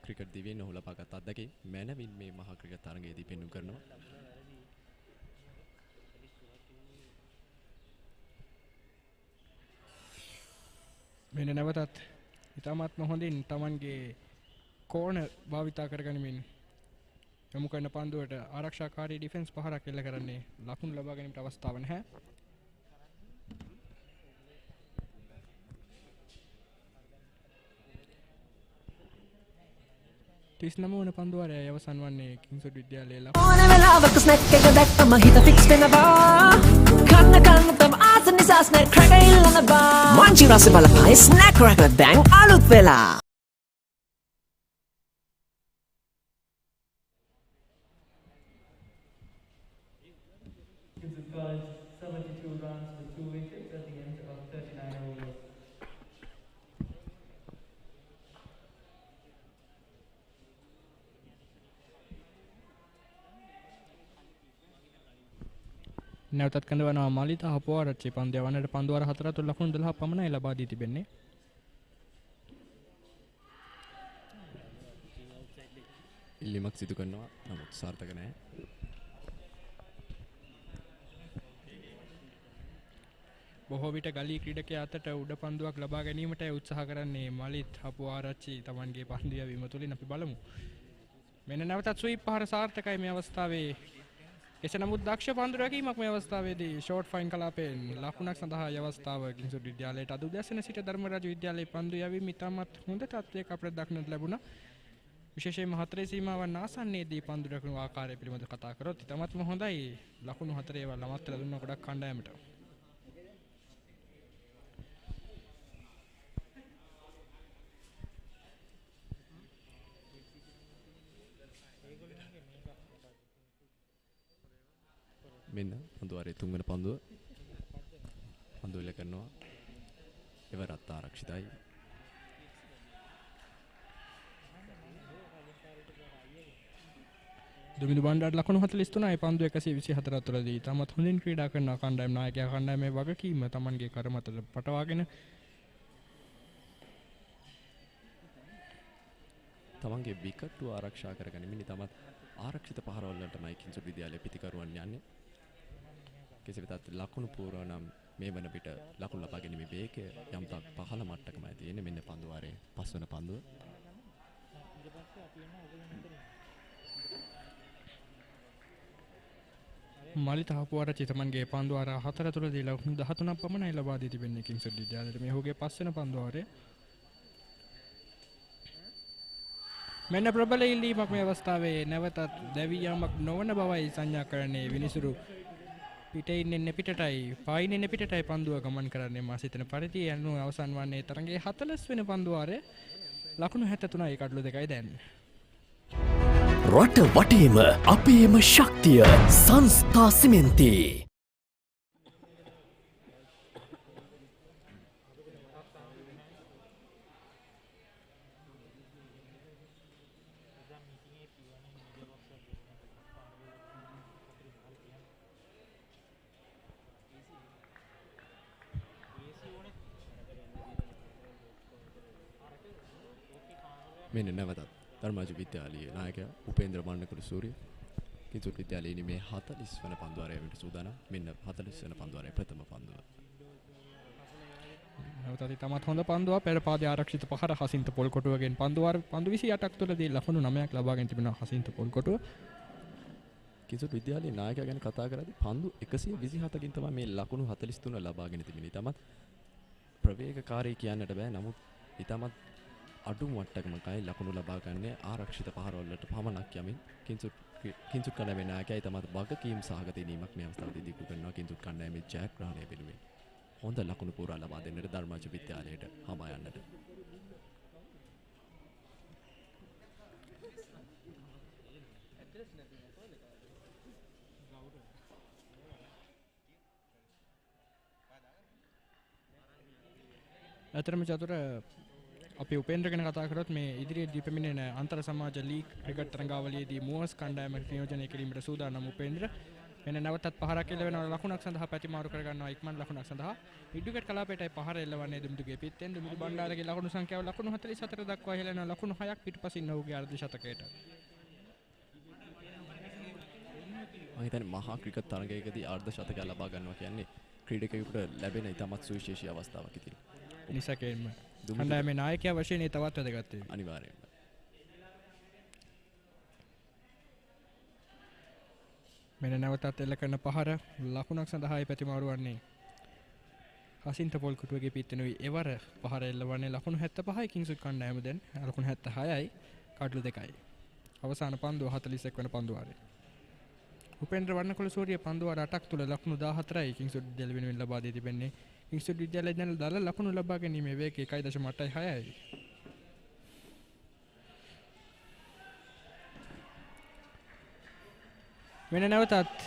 ක්‍රිකට් දිවියෙන් ඔහු ලබාගත් අත්දැකීම් මැනවින් මේ මහා ක්‍රිකට් තරගයේදී පෙන්වු කරනවා. මෙන්න නැවතත් ඉතාමත්ම හොඳින් Tamanගේ කෝණ භාවිතා කරගනිමින් යොමු කරන පන්දුවට ආරක්ෂාකාරී ඩිෆෙන්ස් පහරක් එල්ල කරන්නේ ලකුණු ලබා ගැනීමට අවස්ථාවක් නැහැ. තිස්නම වන පන්දුවාරය අවසන් වන්නේ කිංසුත් විද්‍යාලයේ ඕන වෙලාවක ස්නැක් එක දැක්කම හිත ෆික්ස් වෙනවා. කන්න තම ආස නිසා ස්නැක් ක්‍රැකර් ඉල්ලන බා. මංචි රස බලපයි ස්නැක් ක්‍රැකර් දැන් අලුත් වෙලා. නැවතත් කඳවනවා මලිත හපුවාරච්චි පන්දු යවන්නට පන්දුවාර 4 තුල ලකුණු 12 පමණයි ලබා දී තිබෙන්නේ. ඉල්ලීමක් සිදු කරනවා නමුත් සාර්ථක නැහැ. බොහෝ විට ගලී ක්‍රීඩකයා අතට උඩ පන්දුවක් ලබා ගැනීමට උත්සාහ කරන්නේ මලිත් හපු ආරච්චි තමන්ගේ පන්දු යැවීම තුළින් අපි බලමු. මෙන්න නැවතත් ස්වීප් පහර සාර්ථකයි මේ අවස්ථාවේ. එසේ නමුත් දක්ෂ පන්දු රැකීමක් මේ අවස්ථාවේදී ෂෝට් ෆයින් කලාපයෙන් ලකුණක් සඳහා අවස්ථාව කිංසුඩ් විද්‍යාලයට අද උදැසන සිට ධර්මරාජ විද්‍යාලයේ පන්දු යැවීම ඉතාමත් හොඳ තත්ත්වයක අපට දක්නට ලැබුණා. විශේෂයෙන්ම හතරේ සීමාවන් ආසන්නයේදී පන්දු රැකුණු ආකාරය පිළිබඳව කතා කරොත් ඉතාමත්ම හොඳයි. ලකුණු හතරේ වල අමතර දුන්න ගොඩක් කණ්ඩායමට. මෙන්න පන්දුවාරයේ තුන්වන පන්දුව පන්දුව ඉල කරනවා එවරත් ආරක්ෂිතයි. දුමිදු බණ්ඩාර ලකුණු 43යි පන්දු 124 අතරදී තමත් හොඳින් ක්‍රීඩා කරන කණ්ඩායම් නායකයා කණ්ඩායමේ වගකීම තමන්ගේ කර මත පටවාගෙන තමන්ගේ විකට්ටු ආරක්ෂා කරගනිමින් තමත් ආරක්ෂිත පහරවල් වලටමයි කිංසුඩ් විද්‍යාලයේ පිතිකරුවන් යන්නේ. කෙසේ වෙතත් ලකුණු පූර්ව නම් මේ වන විට ලකුණු ලබා ගැනීමේ වේගය යම් තාක් පහළ මට්ටකමයි තියෙන්නේ. මෙන්න පන්දුවාරයේ පස්වන පන්දුව. මලිත හපුවාරච්චි තමන්ගේ පන්දුවාර 4 තුලදී ලකුණු 13ක් පමණයි ලබා දී තිබෙන්නේ කිංසුඩ් විද්‍යාලයට. මේ ඔහුගේ පස්වන පන්දුවාරය. මෙන්න ප්‍රබල ඉල්ලීමක් මේ අවස්ථාවේ නැවතත් දැවී යාමක් නොවන බවයි සංඥා කරන්නේ. විනිසුරු පිටේ ඉන්නේ පිටටයි පායින් ඉන්නේ පිටටයි පන්දුව ගමන් කරන්නේ. මා සිතන පරිදි යනු අවසන් වන්නේ තරඟයේ 40 වෙනි පන්දුවාරය. ලකුණු 73යි කඩලු 2යි දැන්. රට වටේම අපේම ශක්තිය සංස්ථා සිමෙන්ති. මෙන්න නැවතත් ධර්මරාජ විද්‍යාලයේ නායකයා උපේන්ද්‍ර මන්නකුළු සූරිය කිංසුඩ් විද්‍යාලයේ මේ 40 වන පන්දුවාරයට සූදානම්. මෙන්න 40 වන පන්දුවාරයේ ප්‍රථම පන්දුව. නැවතත් තමත් හොඳ පන්දුවක් පෙර පාදයේ ආරක්ෂිත පහර හසින්ත පොල්කොටුවගෙන් පන්දු 28ක් තුළදී ලකුණු 9ක් ලබා ගෙන තිබෙනවා හසින්ත පොල්කොටුව. කිංසුඩ් විද්‍යාලයේ නායකයා ගැන කතා කරද්දී පන්දු 127කින් තමයි මේ ලකුණු 43 ලබා ගෙන තිබෙන්නේ. තමත් ප්‍රවේගකාරී කියන්නට බෑ. නමුත් ඊටමත් අඩු මට්ටමකයි ලකුණු ලබා ගන්න ආරක්ෂිත පහරවල් වලට පමණක් යමින් කිංසුඩ් කණ්ඩායමේ නායකයා තමත් වගකීම් සහගත ඉදීමක් මේ අවස්ථාවේදී දිගු කරනවා. කිංසුඩ් කණ්ඩායමේ ජයග්‍රහණය වෙනුවෙන් හොඳ ලකුණු පුරා ලබා දෙන්නට ධර්මරාජ විද්‍යාලයට හමා යන්නට. අතරම චතුර අපි උපේන්ද්‍ර ගැන කතා කරොත් මේ ඉදිරියේදී පැමිණෙන අන්තර් සමාජ ලීග් ක්‍රිකට් තරඟාවලියේදී මුවස් කණ්ඩායමට නියෝජනය කිරීමට සූදානම් උපේන්ද්‍ර. මෙන්න නැවතත් පහරක් එල්ලවෙනවා ලකුණක් සඳහා පැතිමාරු කර ගන්නවා ඉක්මන් ලකුණක් සඳහා. විඩුකට් කලාපයටයි පහර එල්ලවන්නේ දුමිදුගේ පිටෙන්. දුමිදු බණ්ඩාරගේ ලකුණු සංඛ්‍යාව ලකුණු 44 දක්වා ඉහළ යනවා. ලකුණු 6ක් පිටුපසින් ඔහුගේ අර්ධ ශතකයට. මම හිතන්නේ මහා ක්‍රිකට් තරගයකදී අර්ධ ශතකයක් ලබා ගන්නවා කියන්නේ ක්‍රීඩකයෙකුට ලැබෙන ඉතාමත් සුවිශේෂී අවස්ථාවක් ඉතින්. නිසකයෙන්ම කණ්ඩායමේ නායකයා වශයෙන් තවත් වැදගත් වෙයි. අනිවාර්යයෙන්ම. මෙන්න නැවතත් එල්ල කරන පහර ලකුණක් සඳහායි පැතිමාරු වන්නේ. හසින්ත පොල්කොටුවගේ පිටිනුයි එවර පහර එල්ලවන්නේ ලකුණු 75යි කිංසුඩ් කණ්ඩායම දැන් ලකුණු 76යි කඩලු 2යි. අවසාන පන්දුව 41 වන පන්දුවාරේ. උපේන්ද්‍ර වර්ණකුළු සූරිය පන්දුවාර 8ක් තුල ලකුණු 14යි කිංසුඩ් විද්‍යාල වෙනුවෙන් ලබා දී තිබෙන්නේ. කිංසුඩ් විද්‍යාලයේ දැන් දල ලකුණු ලබා ගැනීමේ වේගය 1.86යි. මෙන්න නැවතත්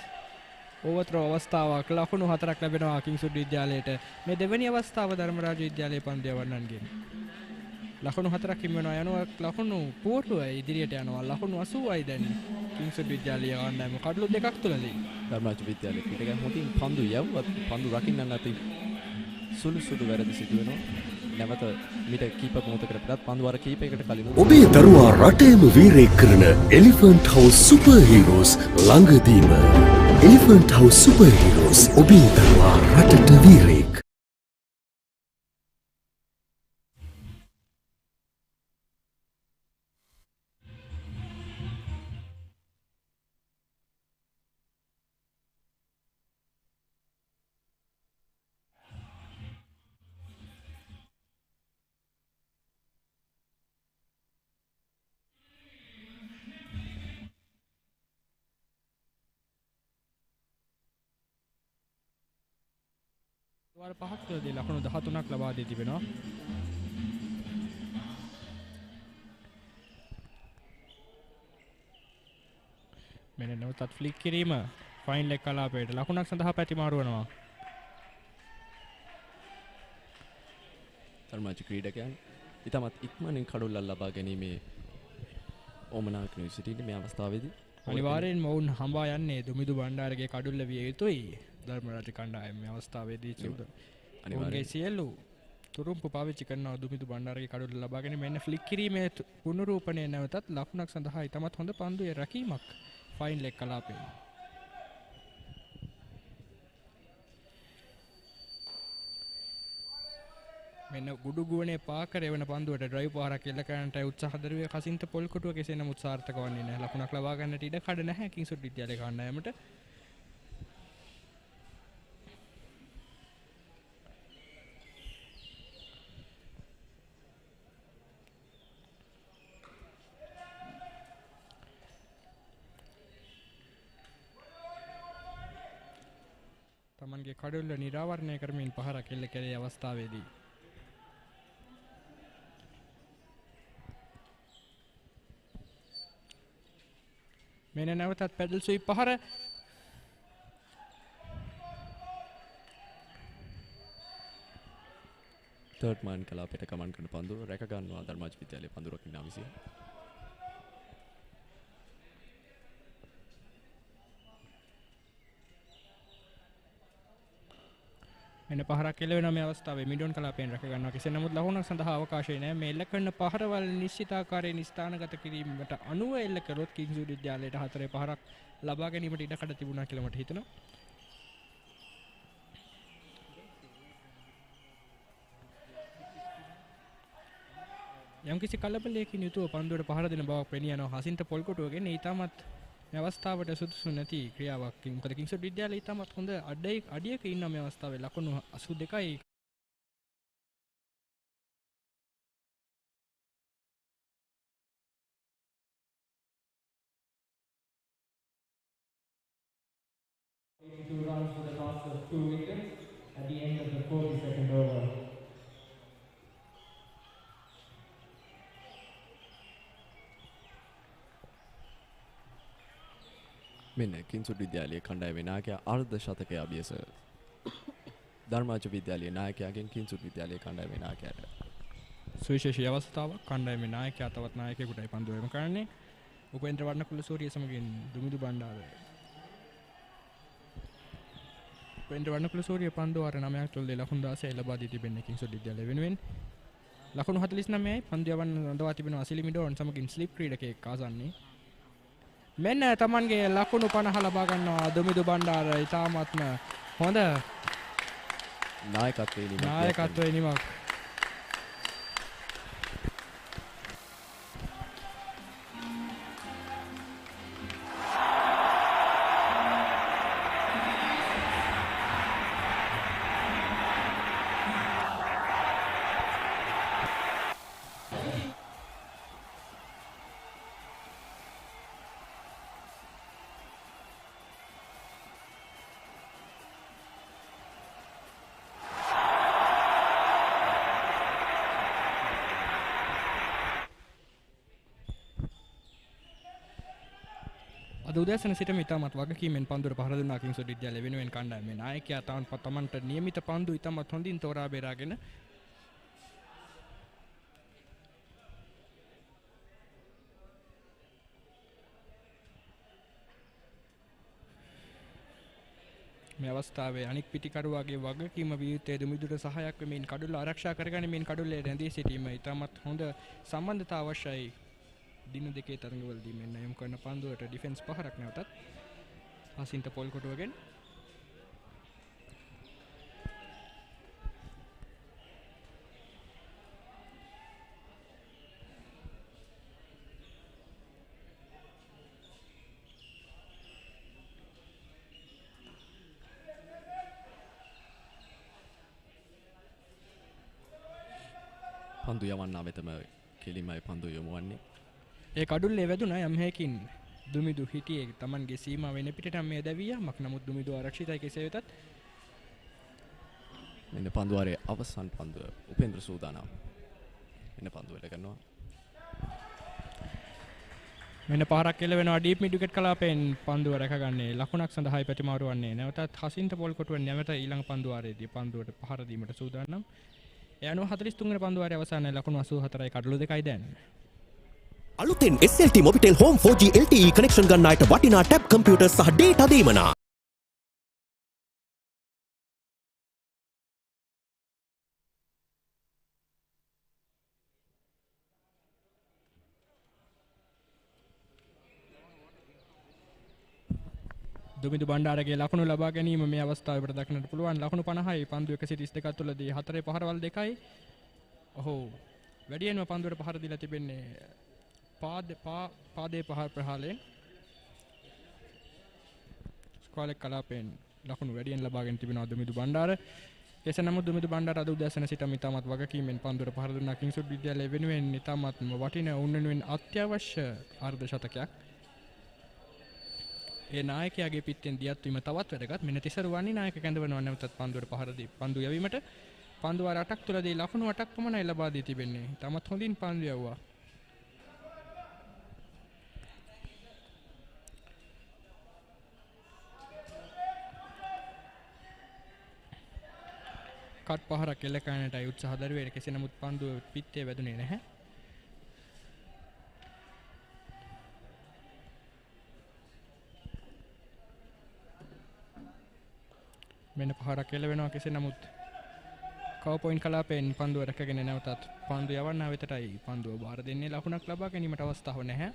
ඕවර්ත්‍රෝ අවස්ථාවක් ලකුණු 4ක් ලැබෙනවා කිංසුඩ් විද්‍යාලයට. මේ දෙවෙනි අවස්ථාව ධර්මරාජ විද්‍යාලයේ පන්දු යවන්නන්ගෙන්. ලකුණු 4ක් හිමිවෙනවා යනවා ලකුණු පූර්ව ඉදිරියට යනවා ලකුණු 80යි දැන් කිංසුඩ් විද්‍යාලයේ ආණ්ඩායම කඩලු 2ක් තුලදී. ධර්මරාජ විද්‍යාලයේ පිටකයන් හොඳින් පන්දු යවුවත් පන්දු රකින්න නැති සුළු වැරදි සිදු වෙනවා. නැවත මිට කීප මොහොතකට පිටත් පන්දුවාර කීපයකට කලින් ඔබේ දරුවා රටේම වීරයෙක් කරන එලිෆන්ට් හවුස් සුපර් හීරෝස් ළඟදීම. එලිෆන්ට් හවුස් සුපර් හීරෝස් ඔබේ දරුවා රටට වීරයෙක්. වාර 5ක් තුළදී ලකුණු 13ක් ලබා දී තිබෙනවා. මෙන්න නැවතත් ෆ්ලික් කිරීම ෆයින් ලෙග් කලාපයට ලකුණක් සඳහා පැතිමාරු වෙනවා. ධර්මාජ ක්‍රීඩකයන් ඉතමත් ඉක්මනින් කඩුල්ලක් ලබා ගැනීමේ ඕමනාවක් නිසිටින මේ අවස්ථාවේදී අනිවාර්යෙන් මොවුන් හඹා යන්නේ දුමිදු බණ්ඩාරගේ කඩුල්ල විය යුතුයි. ධර්මරාජ කණ්ඩායම මේ අවස්ථාවේදී අනිවාර්යෙන් සියලු තුරුම්පු පාවිච්චි කරනවා දුමිදු බණ්ඩාරගේ කඩුල්ල ලබා ගැනීම. මෙන්න ෆ්ලික් කිරීමේ පුනරූපණය නැවතත් ලකුණක් සඳහා ඉතමත් හොඳ පන්දුවේ රැකීමක් ෆයින් ලෙග් කලාපේ. මෙන්න ගුඩුගුවනේ පාකර එවන පන්දුවට ඩ්‍රයිව් පහරක් එල්ල කරන්නට උත්සාහ දරුවේ කසින්ත පොල්කොටුව කෙසේ නමුත් සාර්ථක වන්නේ නැහැ. ලකුණක් ලබා ගන්නට ඉඩ කඩ නැහැ කිංසුට් විද්‍යාලයේ කණ්ඩායමට. තමන්ගේ කඩුල්ල නිරාවරණය කරමින් පහරක් එල්ල කළේ අවස්ථාවේදී මෙන්න නැවතත් පැඩල් ස්වීප් පහර තර්ඩ් මාන් කලාපයට කමන් කරන පන්දුව රැක ගන්නවා ධර්මාජ විද්‍යාලයේ පන්දු රකින්න විසිය. මෙන්න පහරක් එල්ල වෙනවා මේ අවස්ථාවේ මිඩොන් කලාපයෙන් රැක ගන්නවා. කෙසේ නමුත් ලකුණක් සඳහා අවකාශය නැහැ. මේ එල්ල කරන පහරවල් නිශ්චිත ආකාරයෙන් ස්ථානගත කිරීමට අනුව එල්ල කරොත් කිංසුට් විද්‍යාලයට හතරේ පහරක් ලබා ගැනීමට ඉඩ කඩ තිබුණා කියලා මට හිතෙනවා. යම්කිසි කලබලයකින් යුතුව පන්දුවට පහර දෙන බවක් පෙනී යනවා හසින්ත පොල්කොටුවගෙන්. ඊටමත් මේ අවස්ථාවට සුදුසු නැති ක්‍රියාවක්. මොකද කිංසුට් විද්‍යාලය ඊටමත් හොඳ අඩියක ඉන්න මේ අවස්ථාවේ ලකුණු 82යි. Two runs for the loss of 2 wickets at the end of the 42nd over. මෙන්න කිංසුට් විද්‍යාලයේ කණ්ඩායමේ නායකයා අර්ධ ශතකය අභියස ධර්මාජ විද්‍යාලයේ නායකයාගෙන් කිංසුට් විද්‍යාලයේ කණ්ඩායමේ නායකයාට සුවිශේෂී අවස්ථාවක්. කණ්ඩායමේ නායකයා තවත් නායකයෙකුටයි පන්දු එම කරන්නේ. උපේන්ද්‍ර වර්ණකුල සූරිය සමගින් දුමිදු බණ්ඩාර. උපේන්ද්‍ර වර්ණකුල සූරිය පන්දු වාර 9ක් තුළදී ලකුණු 16 ලබා දී තිබෙන්නේ කිංසුට් විද්‍යාලය වෙනුවෙන්. ලකුණු 49යි පන්දු යවන්න රඳවා තිබෙනවා අසිලි මිඩෝන් සමගින් ස්ලිප් ක්‍රීඩකයෙක් ආසන්නේ. මෙන්න තමන්ගේ ලකුණු 50 ලබා ගන්නවා දුමිදු බණ්ඩාර. ඉතාමත්ම හොඳ නායකත්වයේ නිමක්. අද උදෑසන සිටම ඉතාමත් වගකීමෙන් පන්දුවට පහර දුන්නා කිංසුට් විද්‍යාලය වෙනුවෙන් කණ්ඩායමේ නායකයා තමන්ට නියමිත පන්දු ඉතාමත් හොඳින් තෝරා බේරාගෙන මේ අවස්ථාවේ අනික් පිටිකරුවාගේ වගකීම විය යුත්තේ දුමිදුට සහායක් වෙමින් කඩුල්ල ආරක්ෂා කරගනිමින් කඩුල්ලේ රැඳී සිටීම. ඉතාමත් හොඳ සම්බන්ධතාව අවශ්‍යයි. දින දෙකේ තරඟවලදී මෙන්න යොමු කරන පන්දුවට ඩිෆෙන්ස් පහරක් නැවතත් හසින්ත පොල්කොටුවගෙන්. පන්දු යවන්නා වෙතම කෙලිමයි පන්දු යොමු වන්නේ. ඒ කඩුල්ලේ වැදුනා යම් හේකින් දුමිදු හිටියේ තමන්ගේ සීමාව වෙන පිටට මේ දැවියාමක්. නමුත් දුමිදු ආරක්ෂිතයි කෙසේ වෙතත්. මෙන්න පන්දුවාරේ අවසන් පන්දුව උපේන්ද්‍ර සූදානම්. මෙන්න පන්දුවට කරනවා. මෙන්න පාරක් එළවෙනවා ඩීප් මිඩ් විකට් කලාපයෙන් පන්දුව රැකගන්නේ ලකුණක් සඳහායි ප්‍රතිමාරු වන්නේ. නැවතත් හසින්ත පොල්කොටුව නැවත ඊළඟ පන්දුවාරයේදී පන්දුවට පහර දීමට සූදානම්. ඒ අනුව 43 වෙනි පන්දුවාරයේ අවසානයේ ලකුණු 84යි කඩලු 2යි දැන්. අලුතෙන් SLT Mobitel Home 4G LTE connection ගන්න අයට වටිනා ටැබ් කම්පියුටර් සහ ඩේටා දීමනා. දුමිදු බණ්ඩාරගේ ලකුණු ලබා ගැනීම මේ අවස්ථාවේ දක්නට පුළුවන්. ලකුණු 50යි පන්දු 132ක් තුළදී 4 පහරවල් 2යි. ඔහු වැඩියෙන්ම පන්දුවට පහර දීලා තිබෙන්නේ පාදයේ පහර ප්‍රහාලයෙන්. ස්ක්වාලෙක් කලාපයෙන් ලකුණු වැඩියෙන් ලබාගෙන තිබෙනවා දුමිදු බණ්ඩාර. කෙසේ නමුත් දුමිදු බණ්ඩාර අද උදෑසන සිටම ඉතාමත් වගකීමෙන් පන්දුවට පහර දුන්නා. කිංස්වුඩ් විද්‍යාලය වෙනුවෙන් ඉතාමත් වටින උන්වෙනුවෙන් අත්‍යවශ්‍ය අර්ධ ශතකයක්. ඒ නායකයාගේ පිටෙන් දියත් වීම තවත් වැදගත්. මෙන්න තිසරුවන්නේ නායක කැඳවනවා නැවතත් පන්දුවට පහර දී පන්දු යැවීමට. පන්දු වාර 8ක් තුලදී ලකුණු 8ක් පමණයි ලබා දී තිබෙන්නේ. තමත් හොඳින් පන්දු යවුවා. කට් පහරක් එල්ල කරන්නටයි උත්සාහ දරුවේ. කෙසේ නමුත් පන්දුව පිටේ වැදුනේ නැහැ. මෙන්න පහරක් එල්ල වෙනවා. කෙසේ නමුත් කව පොයින්ට් කලාපයෙන් පන්දුව රැකගෙන නැවතත් පන්දු යවන්නා වෙතටයි පන්දුව බාර දෙන්නේ. ලකුණක් ලබා ගැනීමට අවස්ථාවක් නැහැ.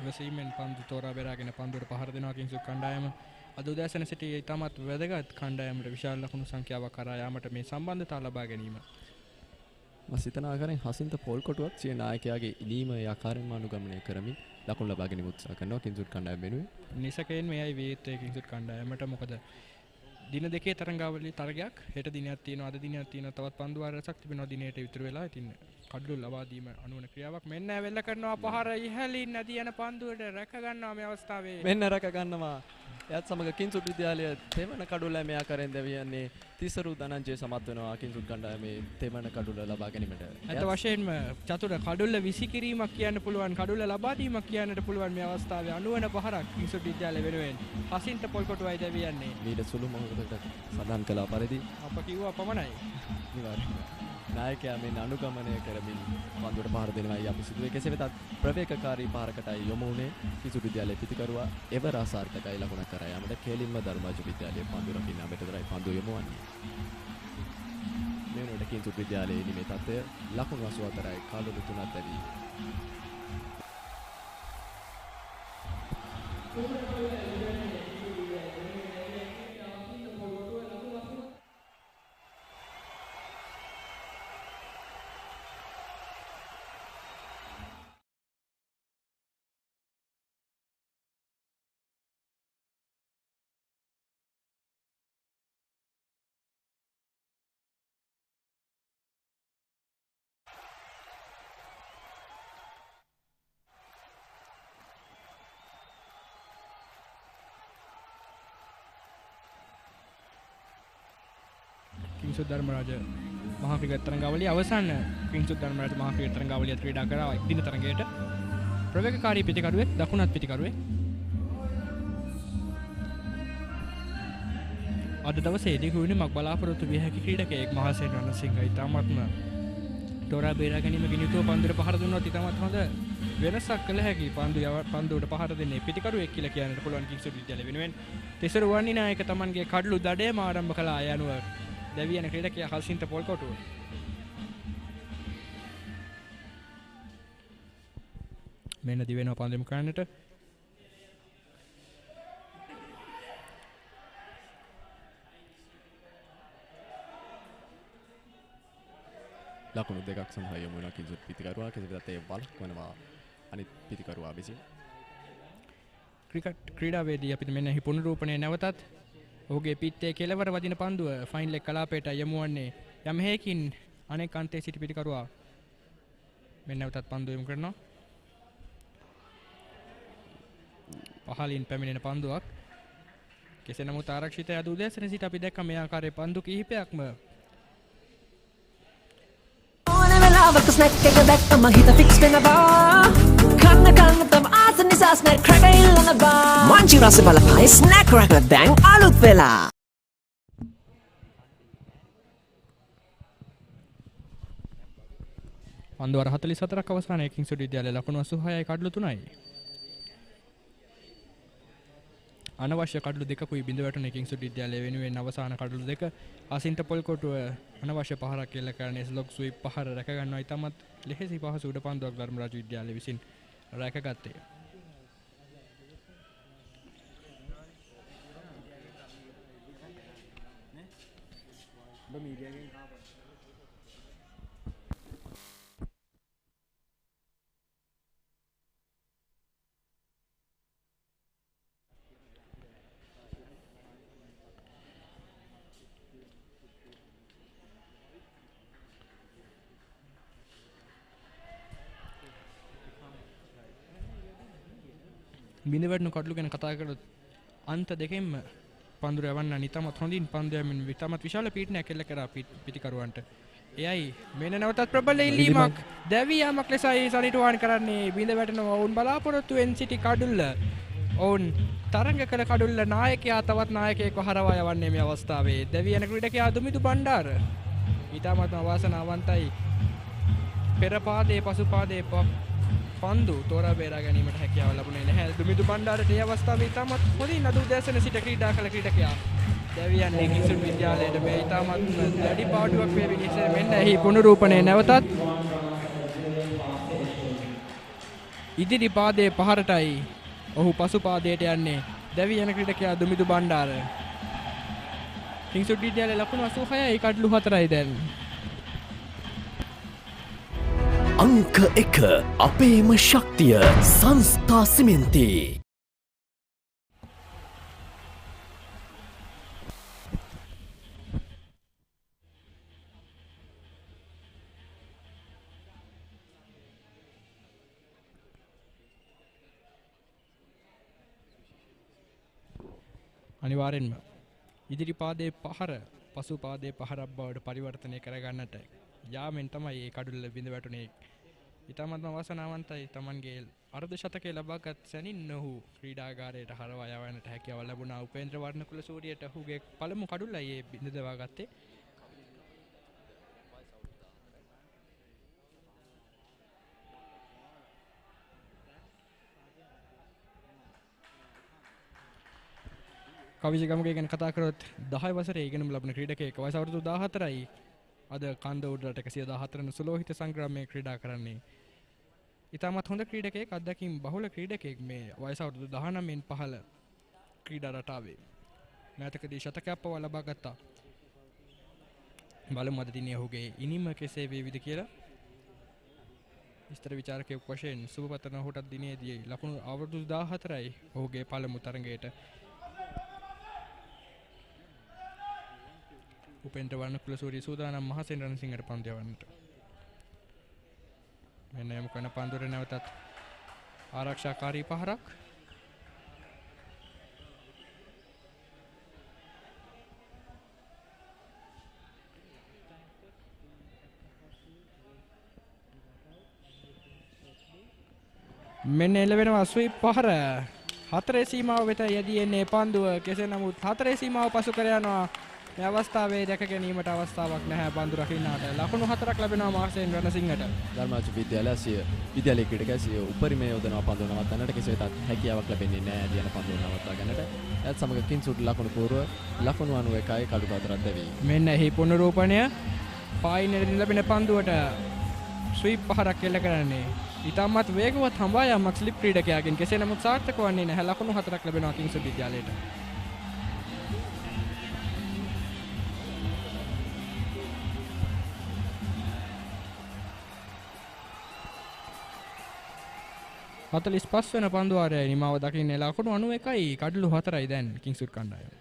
ඉවසීමෙන් පන්දු තෝරා බෙරාගෙන පන්දුවට පහර දෙනවා කිංසුත් කණ්ඩායම. අද උදෑසන සිට ඉතාමත් වැදගත් කණ්ඩායමට විශාල ලකුණු සංඛ්‍යාවක් කරා යාමට මේ සම්බන්ධතාව ලබා ගැනීම. මසිතන ආකාරයෙන් හසින්ත පොල්කොටුවක් සිය නායකයාගේ ඉලීම ආකාරයෙන්ම අනුගමනය කරමින් ලකුණු ලබා ගැනීම උත්සාහ කරනවා කිංසුත් කණ්ඩායම වෙනුවෙන්. නිසකයෙන් මෙයයි වේත්තේ කිංසුත් කණ්ඩායමට. මොකද දින දෙකේ තරඟාවලියේ තරගයක් හෙට දිනයක් තියෙනවා, අද දිනයක් තියෙනවා, තවත් පන්දු වාර රසක් තිබෙනවා දිනේට විතර වෙලා. ඉතින් කඩලු ලබා දීම අනුවන ක්‍රියාවක්. මෙන්න වෙල්ල කරනවා පහර ඉහළින් නැදී යන පන්දුවට රැක ගන්නවා මේ අවස්ථාවේ. මෙන්න රැක ගන්නවා. එයත් සමග කිංසුත් විද්‍යාලය තෙවන කඩුල මේ ආකාරයෙන් දෙවියන්නේ තිසරු ධනංජය සමත් වෙනවා කිංසුත් කණ්ඩායමේ තෙවන කඩුල ලබා ගැනීමට. අත වශයෙන්ම චතුර කඩුල විසිකිරීමක් කියන්න පුළුවන්, කඩුල ලබා දීමක් කියන්නට පුළුවන් මේ අවස්ථාවේ. අනුවන පහරක් කිංසුත් විද්‍යාලය වෙනුවෙන් හසින්ත පොල්කොටුවයි දෙවියන්නේ. ඊට සුළු මොහොතකට සඳහන් කළා පරිදි අප කිව්වා පමණයි. නිවාරණය. නායකයා මේ අනුගමනය කරමින් පන්දුවට පහර දෙනවායි අපි සිදුවේ. කෙසේ වෙතත් ප්‍රවේගකාරී පාරකටයි යොමු වුණේ කිංසුත් විද්‍යාලයේ පිටිකරුවා එවර අසාර්ථකයි ලකුණක් කරා යාමට. කෙලින්ම ධර්මාජ විද්‍යාලයේ පන්දු රකින්න මෙතනයි පන්දු යොමු වන්නේ. මේ වෙනකොට කිංසුත් විද්‍යාලයේ නිමේ තත්ත්වය ලකුණු 84යි කඩලු 3ක් ලැබී. කිංසුත් ධර්මරාජ මහා ක්‍රිකට් තරඟාවලිය අවසන්. කිංසුත් ධර්මරාජ මහා ක්‍රිකට් තරඟාවලිය ක්‍රීඩා කරා දින තරඟයට. ප්‍රවේගකාරී පිටිකරුවෙක්, දකුණත් පිටිකරුවෙක්. අද දවසේදී කුරුණිමක් බලාපොරොත්තු විය හැකි ක්‍රීඩකයෙක් මහසේන රණසිංහ ඉතාමත්ම තෝරා බේරා ගැනීමකින් යුතුව පන්දුවට පහර දුන්නොත් ඉතාමත් හොඳ වෙනසක් කළ හැකි. පන්දුවට පහර දෙන්නේ පිටිකරුවෙක් කියලා කියන්නට පුළුවන් කිංසුත් විද්‍යාලය වෙනුවෙන්. තිසරු වන්නේ නායක තමන්ගේ කඩලු දඩේම ආරම්භ කළා. යනුව දෙවියන් ක්‍රීඩකයා හසින්ත පොල්කොටුව. මෙන්න දිවෙනවා පන්දෙමු කරන්නට. ලකුණු දෙකක් සඳහා යොමු වෙනවා කිංසුත් පිටිකරුවා. කෙසේ වෙතත් ඒ වළක්වනවා අනිත් පිටිකරුවා විසින්. ක්‍රිකට් ක්‍රීඩාවේදී අපිට මෙන්න හි පුනරූපණය නැවතත් ඔහුගේ පිටේ කෙළවර වදින පන්දුව ෆයිනල් එක කලාපයට යමු වන්නේ යම් හේකින් අනෙක් අන්තයේ සිටි පිටිකරුවා මෙන්න නැවතත් පන්දු යොමු කරනවා. පහලින් පැමිණෙන පන්දුවක්. කෙසේ නමුත් ආරක්ෂිත යදු උදැසන සිට අපි දැක්ක මේ ආකාරයේ පන්දු කිහිපයක්ම ඕන වෙලාවක ස්නැක් එක දැක්කම හිත ෆික්ස් වෙනවා. කන්න තම ආස නිසා ස්නැක් ක්‍රැකර් ඉල්ලනවා. මංචි රස බලපෑ ස්නැක් ක්‍රැකර් දැන් අලුත් වෙලා. පන්දු වර 44ක් අවසානයේ කිංස්වුඩ් විද්‍යාලය ලකුණු 86යි කඩලු 3යි. අනවශ්‍ය කඩලු දෙකකුයි බිඳ වැටුනේ කිංස්වුඩ් විද්‍යාලය වෙනුවෙන් අවසාන කඩලු දෙක අසින්ට පොල්කොටුව අනවශ්‍ය පහරක් එල්ල කරන්නේ ස්ලොග් ස්වීප් පහර රැක ගන්නවා. ඉතාමත් ලෙහෙසි පහසු උඩ පන්දුවක් ධර්මරාජ විද්‍යාලය විසින් රැකගත්තේ. බිඳ වැටුණු කඩලු ගැන කතා කළොත් අන්ත දෙකෙන්ම පන්දුර යවන්න ඉතාමත් හොඳින් පන්දු යමින් ඉතාමත් විශාල පීඩනයක් එල්ල කරා පිටිකරුවන්ට. එයයි මෙන්න නැවතත් ප්‍රබල ඉල්ලීමක් දැවියාමක් ලෙසයි සනිටුවාන් කරන්නේ. බිඳ වැටෙන ඔවුන් බලාපොරොත්තුවෙන් සිටි කඩුල්ල ඔවුන් තරඟ කළ කඩුල්ල නායකයා තවත් නායකයෙක්ව හරවා යවන්නේ මේ අවස්ථාවේ. දැවියන ක්‍රීඩකයා දුමිදු බණ්ඩාර ඉතාමත් අවාසනාවන්තයි. පෙර පාදයේ පසු පාදයේ පන්දු තෝරා බේරා ගැනීමට හැකියාව ලැබුණේ නැහැ. දුමිදු බණ්ඩාරට මේ අවස්ථාවේ ඉතාමත් හොඳින් අද උදෑසන සිට ක්‍රීඩා කළ ක්‍රීඩකයා දැවියන්නේ කිංස්වුඩ් විද්‍යාලයට මේ ඉතාමත් දැඩි පාඩුවක් වේවි. මෙන්න එහි පුනරූපණය නැවතත් ඉදිරි පාදයේ පහරටයි ඔහු පසු පාදයට යන්නේ. දැවියන ක්‍රීඩකයා දුමිදු බණ්ඩාර. කිංස්වුඩ් විද්‍යාලයේ ලකුණු 86යි කඩලු 4යි දැන්. අංක 1 අපේම ශක්තිය සංස්ථා සිමෙන්ති. අනිවාර්යෙන්ම ඉදිරි පාදයේ පහර පසු පාදයේ පහරක් බවට පරිවර්තනය කරගන්නට යාමෙන් තමයි මේ කඩුල්ල බිඳ වැටුනේ. ඉතාමත්ම වාසනාවන්තයි. තමන්ගේ අර්ධ ශතකය ලබාගත් සැනින් ඔහු ක්‍රීඩාගාරයට හරවා යවන්නට හැකියාව ලැබුණා. උපේන්ද්‍ර වර්ණකුල සූරියට ඔහුගේ පළමු කඩුල්ලයි මේ බිඳ දවාගත්තේ. කවිජගමගේ ගැන කතා කරොත් 10 වසරේ ඉගෙනුම ලබන ක්‍රීඩකයෙක්. වයස අවුරුදු 14යි. අද කන්ද උඩරට 114 වන සුලෝහිත සංග්‍රාමයේ ක්‍රීඩා කරන්නේ. ඉතාමත් හොඳ ක්‍රීඩකයෙක්, අත්දැකීම් බහුල ක්‍රීඩකයෙක් මේ වයස අවුරුදු 19න් පහළ ක්‍රීඩා රටාවේ. මෑතකදී ශතකයක් පවා ලබා ගත්තා. බලමු අද දිනේ ඔහුගේ ඉනිම කෙසේ වේවිද කියලා. විස්තර විචාරකයෙක් වශයෙන් සුබපතන ඔහුට දිනේදී ලකුණු අවුරුදු 14යි ඔහුගේ පළමු තරඟයට. උපේන්ද්‍ර වර්ණකුල සූරිය සූදානම් මහසෙන් රණසිංහට පන්දු යවන්නට. මෙන්න යමු කරන පන්දුර නැවතත් ආරක්ෂාකාරී පහරක්. මෙන්න එළවෙනවා ස්වීප් පහර. හතරේ සීමාව වෙත යදී එන්නේ පන්දුව. කෙසේ නමුත් හතරේ සීමාව පසු කර යනවා. මේ අවස්ථාවේ දැක ගැනීමට අවස්ථාවක් නැහැ පන්දු රකින්නාට. ලකුණු 4ක් ලැබෙනවා මහසෙන් රණසිංහට. ධර්මරාජ විද්‍යාලයේ ක්‍රීඩකයා සිය උපරිමය යොදනවා පන්දු නවත්තන්නට. කෙසේ වෙතත් හැකියාවක් ලැබෙන්නේ නැහැ දියන පන්දු නවත්තා ගන්නට. ඒත් සමග කිංස්වුඩ් ලකුණු පූර්ව ලකුණු 91යි කඩු 4ක් දැවි. මෙන්න එහි පුනරූපණය. පායිනේදී ලැබෙන පන්දුවට ස්වීප් පහරක් එල්ල කරන්නේ. ඉතාමත් වේගවත් හඹා යාමක් ස්ලිප් ක්‍රීඩකයාගෙන්. කෙසේ නමුත් සාර්ථක වන්නේ නැහැ. ලකුණු 4ක් ලැබෙනවා කිංස්වුඩ් විද්‍යාලයට. හතලිස් පස් වෙන පන්දුවාරය නිමාව දකින්නේ ලකුණු 91යි කඩලු 4යි දැන් කිංස්වුඩ් කණ්ඩායම.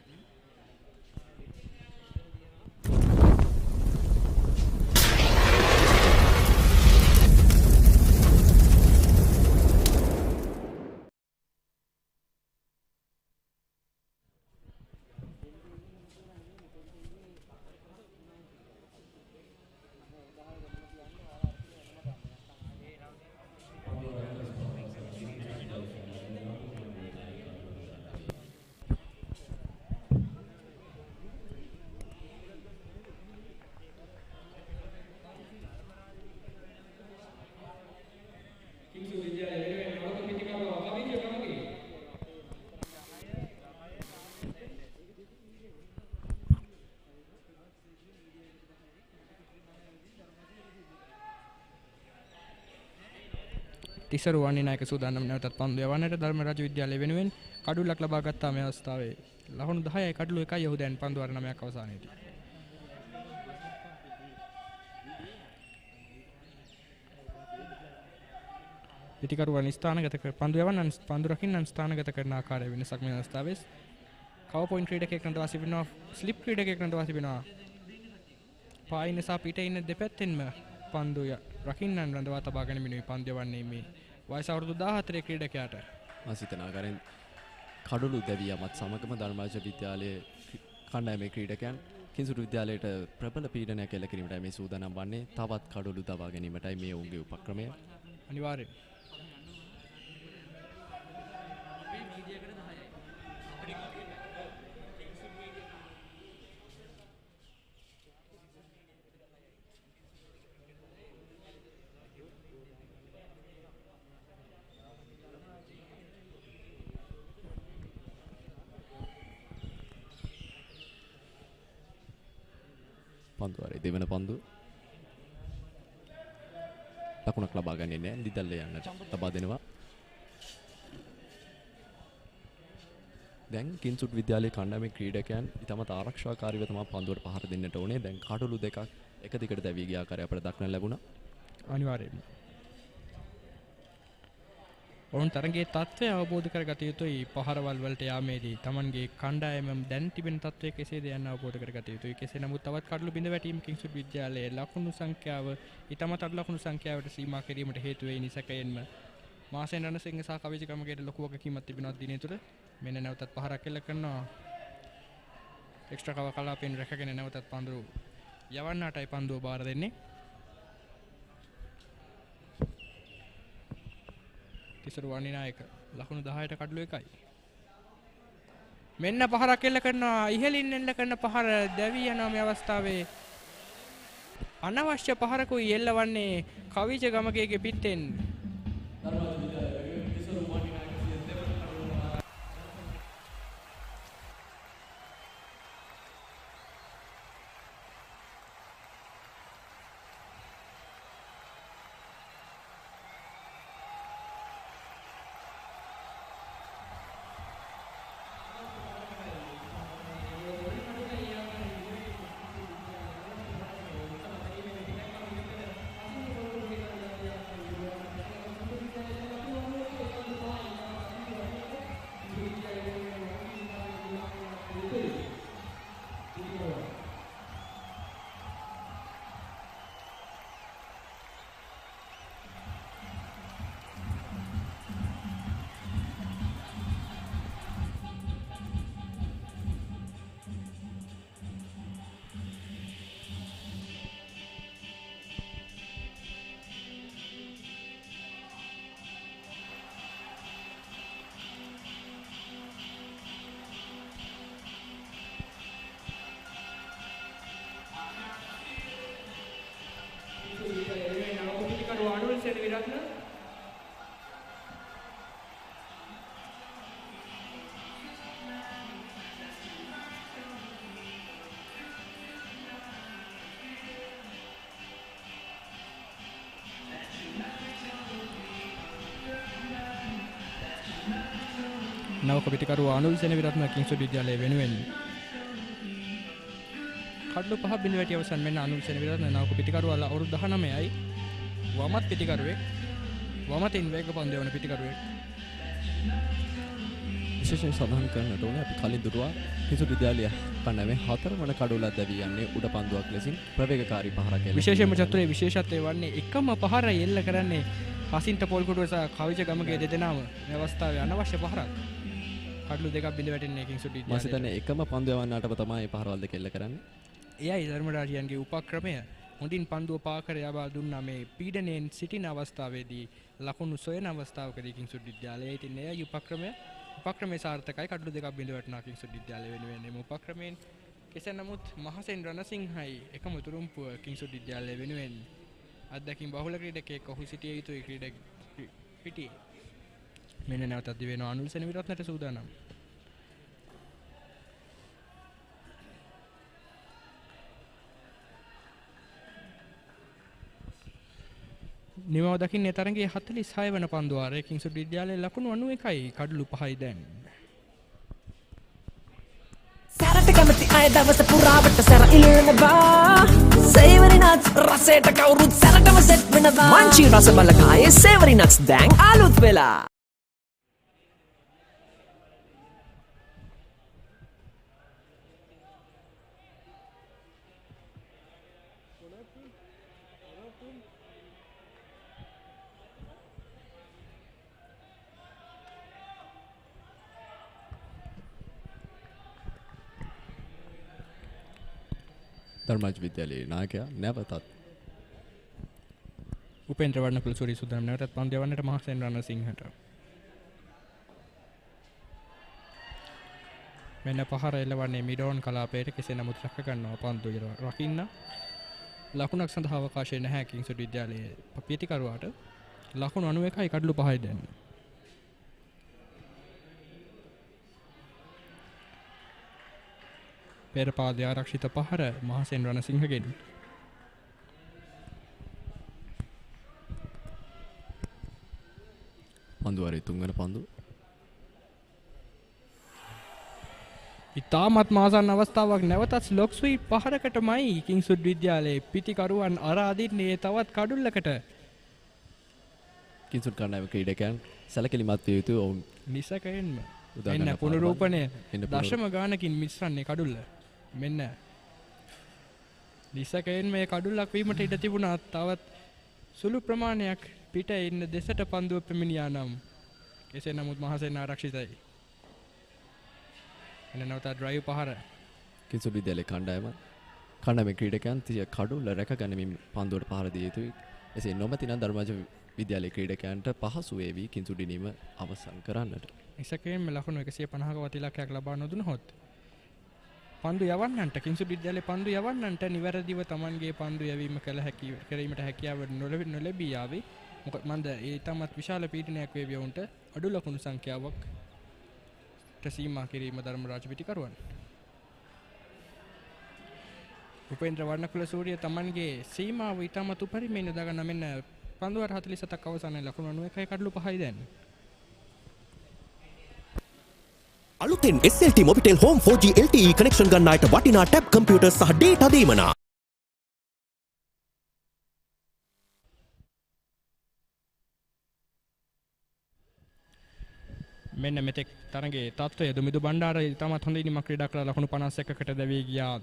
තිසරු වන්නිනායක සූදානම් නැවතත් පන්දු යවන්නට ධර්මරාජ විද්‍යාලය වෙනුවෙන් කඩුලක් ලබා ගත්තා මේ අවස්ථාවේ. ලකුණු 10යි කඩුළු 1යි ඔහු දැන් පන්දු වර 9ක් අවසානයේදී. පිටිකරුවන් ස්ථානගත කර පන්දු යවන්නන් පන්දු රකින්නන් ස්ථානගත කරන ආකාරය වෙනසක් මේ අවස්ථාවේ. කව පොයින්ට් ක්‍රීඩකයෙක් රඳවා සිටිනවා. ස්ලිප් ක්‍රීඩකයෙක් රඳවා සිටිනවා. පායින් සහ පිටේ ඉන්න දෙපැත්තෙන්ම පන්දු රකින්නන් රඳවා තබා ගැනීමේ පන්දු යවන්නේ මේ වයස අවුරුදු 14 ක්‍රීඩකයාට. ආසිතන ආකාරයෙන් කඩළු දැවියමත් සමගම ධර්මරාජ විද්‍යාලයේ කණ්ඩායමේ ක්‍රීඩකයන් කිංසුරු විද්‍යාලයට ප්‍රබල පීඩනයක් එල්ල කිරීමටයි මේ සූදානම් වන්නේ. තවත් කඩළු දබා ගැනීමටයි මේ ඔවුන්ගේ උපක්‍රමය. අනිවාර්යයෙන්. පන්දු වරේ දෙවන පන්දු ලකුණක් ලබා ගන්නේ නැහැ. දිදල්ල යන්නට ලබා දෙනවා. දැන් කිංසුට් විද්‍යාලයේ කණ්ඩායමේ ක්‍රීඩකයන් ඉතාමත් ආරක්ෂාකාරීව තමයි පන්දුවට පහර දෙන්නට ඕනේ. දැන් කඩළු දෙකක් එක දිගට දැවී ගිය ආකාරය අපට දක්නට ලැබුණා. අනිවාර්යයෙන්ම. ඔවුන් තරගයේ තත්ත්වය අවබෝධ කරගත යුතුයි. පහරවල් වලට යාමේදී Tamanගේ කණ්ඩායම දැන් තිබෙන තත්ත්වය කෙසේද යන්න අවබෝධ කරගත යුතුයි. කෙසේ නමුත් තවත් කඩළු බිඳ වැටීම කිංසුට් විද්‍යාලයේ ලකුණු සංඛ්‍යාව ඉතාමත් අඩු ලකුණු සංඛ්‍යාවට සීමා කිරීමට හේතු වෙයි. නිසකයෙන්ම මාසෙන් රණසිංහ සහ කවිජකමගේ ලොකු වගකීමක් තිබෙනවා දිනේ තුල. මෙන්න නැවතත් පහරක් එල්ල කරනවා. එක්ස්ට්‍රා කව කලාපෙන් රැකගෙන නැවතත් පන්දු යවන්නටයි පන්දුව බාර දෙන්නේ. තිසරු වන්නිනායක ලකුණු 10ට කඩළු 1යි. මෙන්න පහරක් එල්ල කරනවා. ඉහළින් එල්ල කරන පහර දැවි යනවා මේ අවස්ථාවේ. අනවශ්‍ය පහරකුයි එල්ලවන්නේ කවිජ ගමගේගේ පිටෙන්. නව කපිටිකරු ආනුල් සෙනවිරත්න කිංසුට් විද්‍යාලය වෙනුවෙන් කඩළු 5 බිඳ වැටි අවසන් මෙන්න ආනුල් සෙනවිරත්න නව කපිටිකරු වල අවුරුදු 19යි. වමත් පිටිකරුවෙක්. වමතින් වේග පන්දු යවන පිටිකරුවෙක්. විශේෂයෙන් සඳහන් කරන්නට ඕනේ අපි කලින් දුටුවා කිංසුට් විද්‍යාලය කණ්ඩායමේ 4 වන කඩුලක් දැවී යන්නේ උඩ පන්දුවක් ලෙසින් ප්‍රවේගකාරී පහරක් එල්ල. විශේෂයෙන්ම චතුරේ විශේෂත්වය වන්නේ එකම පහර එල්ල කරන්නේ හසින්ත පොල්කොටුව සහ කවිජ ගමගේ දෙදෙනාම මේ අවස්ථාවේ අනවශ්‍ය පහරක්. කඩළු දෙකක් බිඳ වැටෙන්නේ කිංසුට් විද්‍යාලයට. මම හිතන්නේ එකම පන්දු යවන්නටම තමයි මේ පහරවල් දෙක එල්ල කරන්නේ. එයයි ධර්මරාජයන්ගේ උපක්‍රමය. හොඳින් පන්දුව පා කර යවා දුන්නා මේ පීඩනයෙන් සිටින අවස්ථාවේදී ලකුණු සොයන අවස්ථාවකදී කිංසුට් විද්‍යාලයේ ඉතින් එයයි උපක්‍රමය. උපක්‍රමයේ සාර්ථකයි. කඩළු දෙකක් බිඳ වැටුණා කිංසුට් විද්‍යාලය වෙනුවෙන්. මේ උපක්‍රමයෙන් කෙසේ නමුත් මහසෙන් රණසිංහයි එකම තුරුම්පුව කිංසුට් විද්‍යාලය වෙනුවෙන් අත්දැකීම් බහුල ක්‍රීඩකයෙක් ඔහු සිටිය යුතුයි ක්‍රීඩක පිටියේ. මෙන්න නැවතත් දිවෙනවා අනුල් සෙනවිරත්නට සූදානම්. නිමව දකින්නේ තරඟයේ 46 වන පන්දු වාරයේ කිංස්වුඩ් විද්‍යාලයේ ලකුණු 91යි කඩලු 5යි දැන්. සැරට කැමති අය දවස පුරාවට සැර ඉල්ලනවා සේවරි නට්ස් රසයට කවුරුත් සැරටම සෙට් වෙනවා මංචි රස බලකායේ සේවරි නට්ස් දැන් අලුත් වෙලා ධර්මාජ විද්‍යාලයේ නායකයා නැවතත් උපේන්ද්‍ර වර්ණකුල සූරි සුදනම් නැවතත් පන්දු යවන්නට මහසෙන් රණසිංහට. මෙන්න පහර එළවන්නේ මිඩෝන් කලාපයට කෙසේ නමුත් රැක ගන්නවා පන්දු රකින්න. ලකුණක් සඳහා අවකාශය නැහැ කිංස්වුඩ් විද්‍යාලයේ පිටිකරුවාට. ලකුණු 91යි කඩලු 5යි දැන්. පෙර පාදයේ ආරක්ෂිත පහර මහසෙන් රණසිංහගෙන්. පන්දු වාරයේ 3 වෙනි පන්දු. ඉතාමත් මාසන් අවස්ථාවක් නැවතත් ස්ලොක් ස්වීප් පහරකටමයි කිංස්වුඩ් විද්‍යාලයේ පිටිකරුවන් අරාදින්නේ තවත් කඩුල්ලකට. කිංස්වුඩ් කණ්ඩායම ක්‍රීඩකයන් සැලකිලිමත් විය යුතු ඔවුන් නිසකයෙන්ම එන්න පුනරූපණය දශම ගානකින් මිශ්‍රන්නේ කඩුල්ල. මෙන්න නිසකයෙන් මේ කඩුල්ලක් වීමට ඉඩ තිබුණා තවත් සුළු ප්‍රමාණයක් පිට ඉන්න දෙසට පන්දුව පැමිණියා නම් කෙසේ නමුත් මහසෙන් ආරක්ෂිතයි. එන්න නැවත ඩ්‍රයිව් පහර කිංස්වුඩ් විද්‍යාලයේ කණ්ඩායමේ ක්‍රීඩකයන් තිය කඩුල්ල රැක ගනිමින් පන්දුවට පහර දිය යුතුයි. එසේ නොමැතිනම් ධර්මාජ විද්‍යාලයේ ක්‍රීඩකයන්ට පහසු වේවි කිංස්වුඩ් ඉනීම අවසන් කරන්නට. නිසකයෙන්ම ලකුණු 150ක වතිලක්ෂයක් ලබා නොදුනහොත් පන්දු යවන්නන්ට කිංස්වුඩ් විද්‍යාලයේ පන්දු යවන්නන්ට නිවැරදිව Tamanගේ පන්දු යැවීම කිරීමට හැකියාව නොලැබී ආවේ. මොකද මන්ද ඒ තමත් විශාල පීඩනයක් වේවි වුන්ට අඩු ලකුණු සංඛ්‍යාවක් සීමා කිරීම ධර්මරාජ පිටිකරුවන්. උපේන්ද්‍ර වර්ණකුල සූරිය Tamanගේ සීමාව ඊටමත් උපරිමයෙන් දාගන්න මෙන්න පන්දු වාර 47ක් අවසානයේ ලකුණු 91යි කඩලු 5යි දැන්. අලුතෙන් SLT Mobitel Home 4G LTE connection ගන්න අයට වටිනා ටැබ් කම්පියුටර් සහ ඩේටා දීමනා. මෙන්න මෙතෙක් තරඟේ තත්ත්වය දුමිදු බණ්ඩාර ඉතාමත් හොඳ ඉනිමක් ක්‍රීඩා කළා ලකුණු 51කට දැවී ගියා.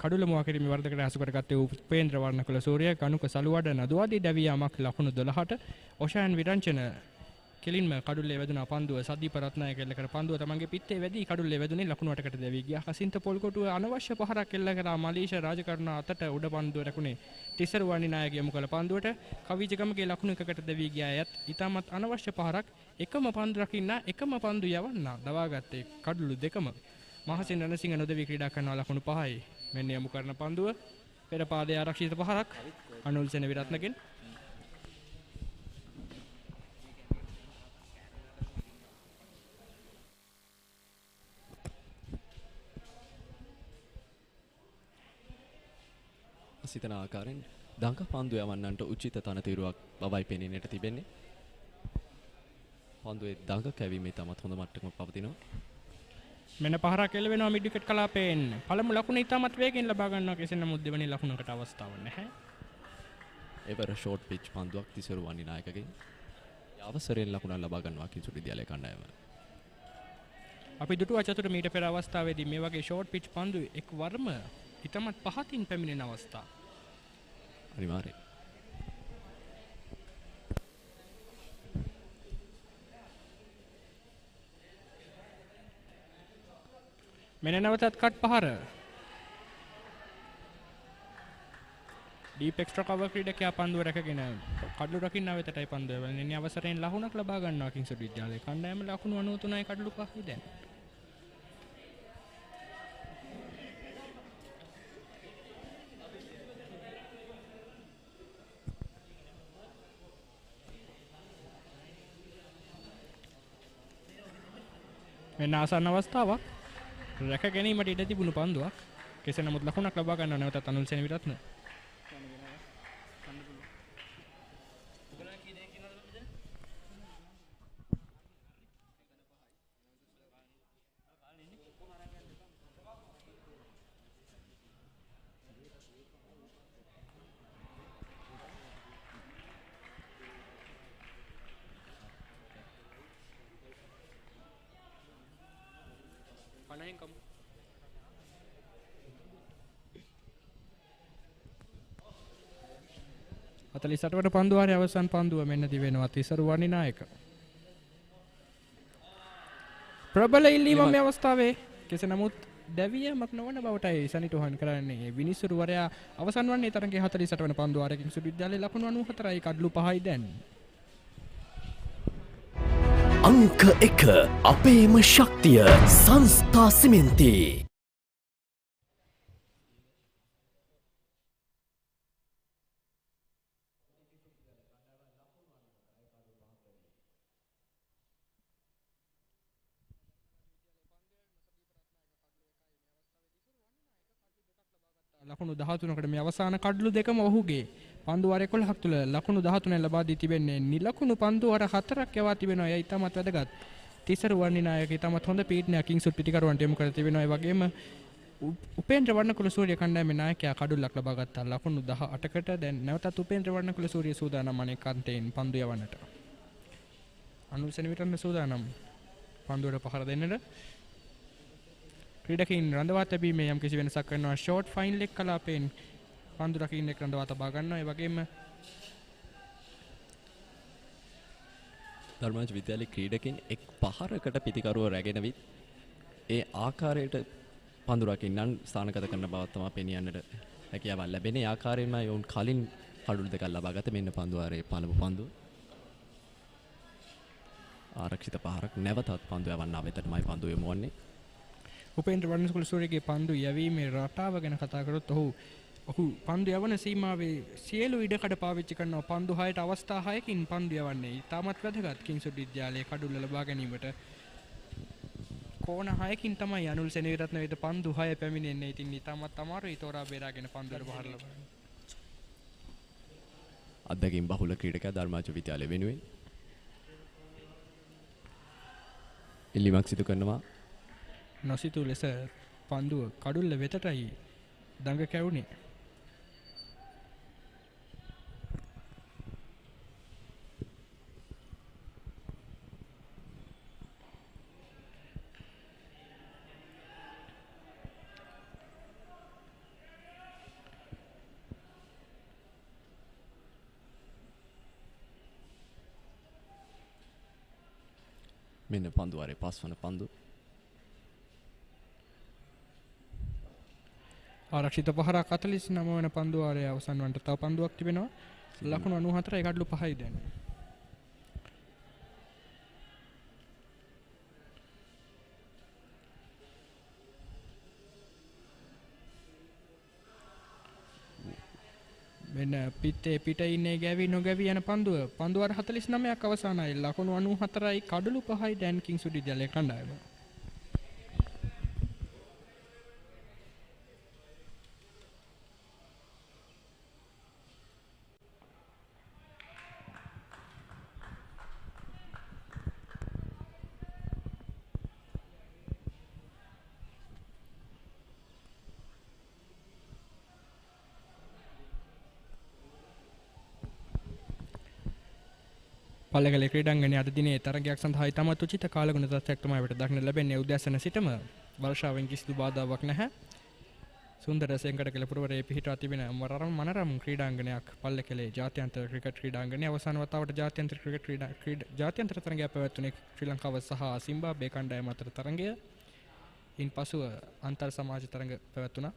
කඩුල මුවා කිරීමේ වර්ධකට හසු කරගත්තේ උපේන්ද්‍ර වර්ණකුල සූරිය ගණුක සලුවඩ නදුවාදී දැවී යාමක් ලකුණු 12ට ඔෂාන් විරංචන කෙලින්ම කඩුල්ලේ වැදුනා පන්දුව සදීප රත්නායක එල්ල කර පන්දුව තමන්ගේ පිටේ වැදී කඩුල්ලේ වැදුනේ ලකුණු 8කට දැවී ගියා. හසින්ත පොල්කොටුව අනවශ්‍ය පහරක් එල්ල කරා මලීෂ රාජකරණ අතට උඩ පන්දුව රැකුනේ තිසර වණි නායක යමු කළ පන්දුවට කවිජගමගේ ලකුණු 1කට දැවී ගියා. යත් ඊටමත් අනවශ්‍ය පහරක් එකම පන්දු රකින්න එකම පන්දු යවන්න දවාගත්තේ කඩුළු දෙකම. මහසෙන් රණසිංහ නොදවි ක්‍රීඩා කරන ලකුණු 5යි. මෙන්න යමු කරන පන්දුව පෙර පාදයේ ආරක්ෂිත පහරක් අනුල් සෙන විරත්නගෙන්. සිතන ආකාරයෙන් දඟ පන්දු යවන්නන්ට උචිත තනතිරුවක් බවයි පෙනෙන්නට තිබෙන්නේ. පන්දුවේ දඟ කැවීමේ තමත් හොඳ මට්ටමක පවතිනවා. මෙන්න පහරක් එල්ල වෙනවා මිඩ් විකට් කලාපයෙන්. පළමු ලකුණ ඉතාමත් වේගෙන් ලබා ගන්නවා. කෙසේ නමුත් දෙවැනි ලකුණකට අවස්ථාවක් නැහැ. එවර ෂෝට් පිච් පන්දුවක් තිසරු වණි නායකගෙන් අවසරයෙන් ලකුණක් ලබා ගන්නවා කිංස්වුඩ් විද්‍යාලයේ කණ්ඩායම. අපි දුටුවා චතුර මීට පෙර අවස්ථාවේදී මේ වගේ ෂෝට් පිච් පන්දු එක් වර්ම ඉතාමත් පහතින් පැමිණෙන අවස්ථා. අනිවාර්යයෙන්. මෙන්න නැවතත් කට් පහර. ඩීප් එක්ස්ට්‍රා කවර් ක්‍රීඩකයා පන්දුව රැකගෙන කඩලු රකින්න වෙතටයි පන්දුව වෙන්නේ. අවසරයෙන් ලකුණක් ලබා ගන්නවා කිංස්වුඩ් විද්‍යාලයේ කණ්ඩායම ලකුණු 93යි කඩලු 5යි දැන්. මෙන්න ආසන්න අවස්ථාවක් රැක ගැනීමට ඉඩ තිබුණු පන්දුවක්. කෙසේ නමුත් ලකුණක් ලබා ගන්නව නැවතත් අනුල් සෙනවිරත්න. වන පන්දුවාරයේ අවසන් පන්දුව මෙන්න දිවෙනවා තිසරු වනිනායක. ප්‍රබල ඉල්ලීම මේ අවස්ථාවේ කෙසේ නමුත් දැවියමක් නොවන බවටයි සනිටුහන් කරන්නේ. විනිසුරුවරයා අවසන් වන්නේ තරඟයේ 48 වන පන්දුවාරයේ කිංසුඩ් විද්‍යාලයේ ලකුණු 94යි කඩලු 5යි දැන්. අංක 1 අපේම ශක්තිය සංස්ථා සිමෙන්ති. ලකුණු 13කට මේ අවසාන කඩලු දෙකම ඔහුගේ පන්දුවාර 11ක් තුල ලකුණු 13 ලබා දී තිබෙන්නේ. නිලකුණු පන්දුවාර 4ක් යවා තිබෙනවා. එය ඉතාමත් වැදගත්. තිසරු වර්ණිනායක ඉතාමත් හොඳ පීඩනයක් කිංසුඩ් පිටිකරුවන්ට යොමු කර තිබෙනවා. ඒ වගේම උපේන්ද්‍ර වර්ණකුල සූරිය කණ්ඩායමේ නායකයා කඩුල්ලක් ලබා ගත්තා. ලකුණු 18කට දැන් නැවතත් උපේන්ද්‍ර වර්ණකුල සූරිය සූදානම් අනෙක් කන්තෙන් පන්දු යවන්නට. අනුල් සෙනවිරත්න සූදානම් පන්දුවට පහර දෙන්නට. ක්‍රීඩකයින් රඳවා තැබීමේ යම් කිසි වෙනසක් කරනවා. ෂෝට් ෆයින් ලෙග් කලාපයෙන් පන්දු රකින්නෙක් රඳවා තබා ගන්නවා. ඒ වගේම ධර්මාජ විද්‍යාලයේ ක්‍රීඩකයින් එක් පහරකට පිටිකරුව රැගෙන විත් ඒ ආකාරයට පන්දු රකින්නන් ස්ථානගත කරන බව තමයි පෙනියන්නට හැකියාවක් ලැබෙන්නේ. ඒ ආකාරයෙන්ම යොවුන් කලින් කඩුළු දෙකක් ලබා ගත. මෙන්න පන්දුවාරයේ පළමු පන්දුව. ආරක්ෂිත පහරක් නැවතත් පන්දු යවන්නා වෙතටමයි පන්දු යොමු වන්නේ. උපේන්ද්‍ර වර්ණකුල සූරියගේ පන්දු යැවීමේ රටාව ගැන කතා කරොත් ඔහු පන්දු යවන සීමාවේ සියලු ඉඩකඩ පාවිච්චි කරනවා. පන්දු 6ට අවස්ථා 6කින් පන්දු යවන්නේ. ඉතාමත් වැදගත් කිංසුඩ් විද්‍යාලයේ කඩුල්ල ලබා ගැනීමට. කෝණ 6කින් තමයි අනුල් සෙනවිරත්න වෙත පන්දු 6 පැමිණෙන්නේ. ඉතින් ඉතාමත් අමාරුයි තෝරා බේරාගෙන පන්දුවට පහර ලබන්න. අත්දැකීම් බහුල ක්‍රීඩකයා ධර්මාජ විද්‍යාලය වෙනුවෙන් ඉල්ලීමක් සිදු කරනවා. නොසිතූ ලෙස පන්දුව කඩුල්ල වෙතටයි දඟ කැවුනේ. මෙන්න පන්දුවාරේ පස්වන පන්දු. ආරක්ෂිත පහරක් 49 වන පන්දුවාරයේ අවසන් වන්ට තව පන්දුවක් තිබෙනවා. ලකුණු 94යි කඩලු 5යි දැන්. මෙන්න පිටේ පිට ඉන්නේ ගැවි නොගැවි යන පන්දුව. පන්දුවාර 49ක් අවසానයි. ලකුණු 94යි කඩලු 5යි දැන් කිංසුඩ් විද්‍යාලයේ කණ්ඩායම. පල්ලකල ක්‍රීඩාංගණයේ අද දිනේ තරගයක් සඳහා ඉතාමත් උචිත කාලගුණ තත්ත්වයක් තමයි අපිට දක්නට ලැබෙන්නේ. උදෑසන සිටම වර්ෂාවෙන් කිසිදු බාධාවක් නැහැ. සුන්දර සෙන්කඩ පුරවරයේ පිහිටා තිබෙන මනරම් ක්‍රීඩාංගණයක් පල්ලකලේ ජාත්‍යන්තර ක්‍රිකට් ක්‍රීඩාංගණය. අවසාන වතාවට ජාත්‍යන්තර ක්‍රිකට් ජාත්‍යන්තර තරගයක් පැවැත්වුණේ ශ්‍රී ලංකාව සහ සිම්බාබ්වේ කණ්ඩායම අතර තරගය. ඉන්පසුව අන්තර් සමාජ තරග පැවැත්වුණා.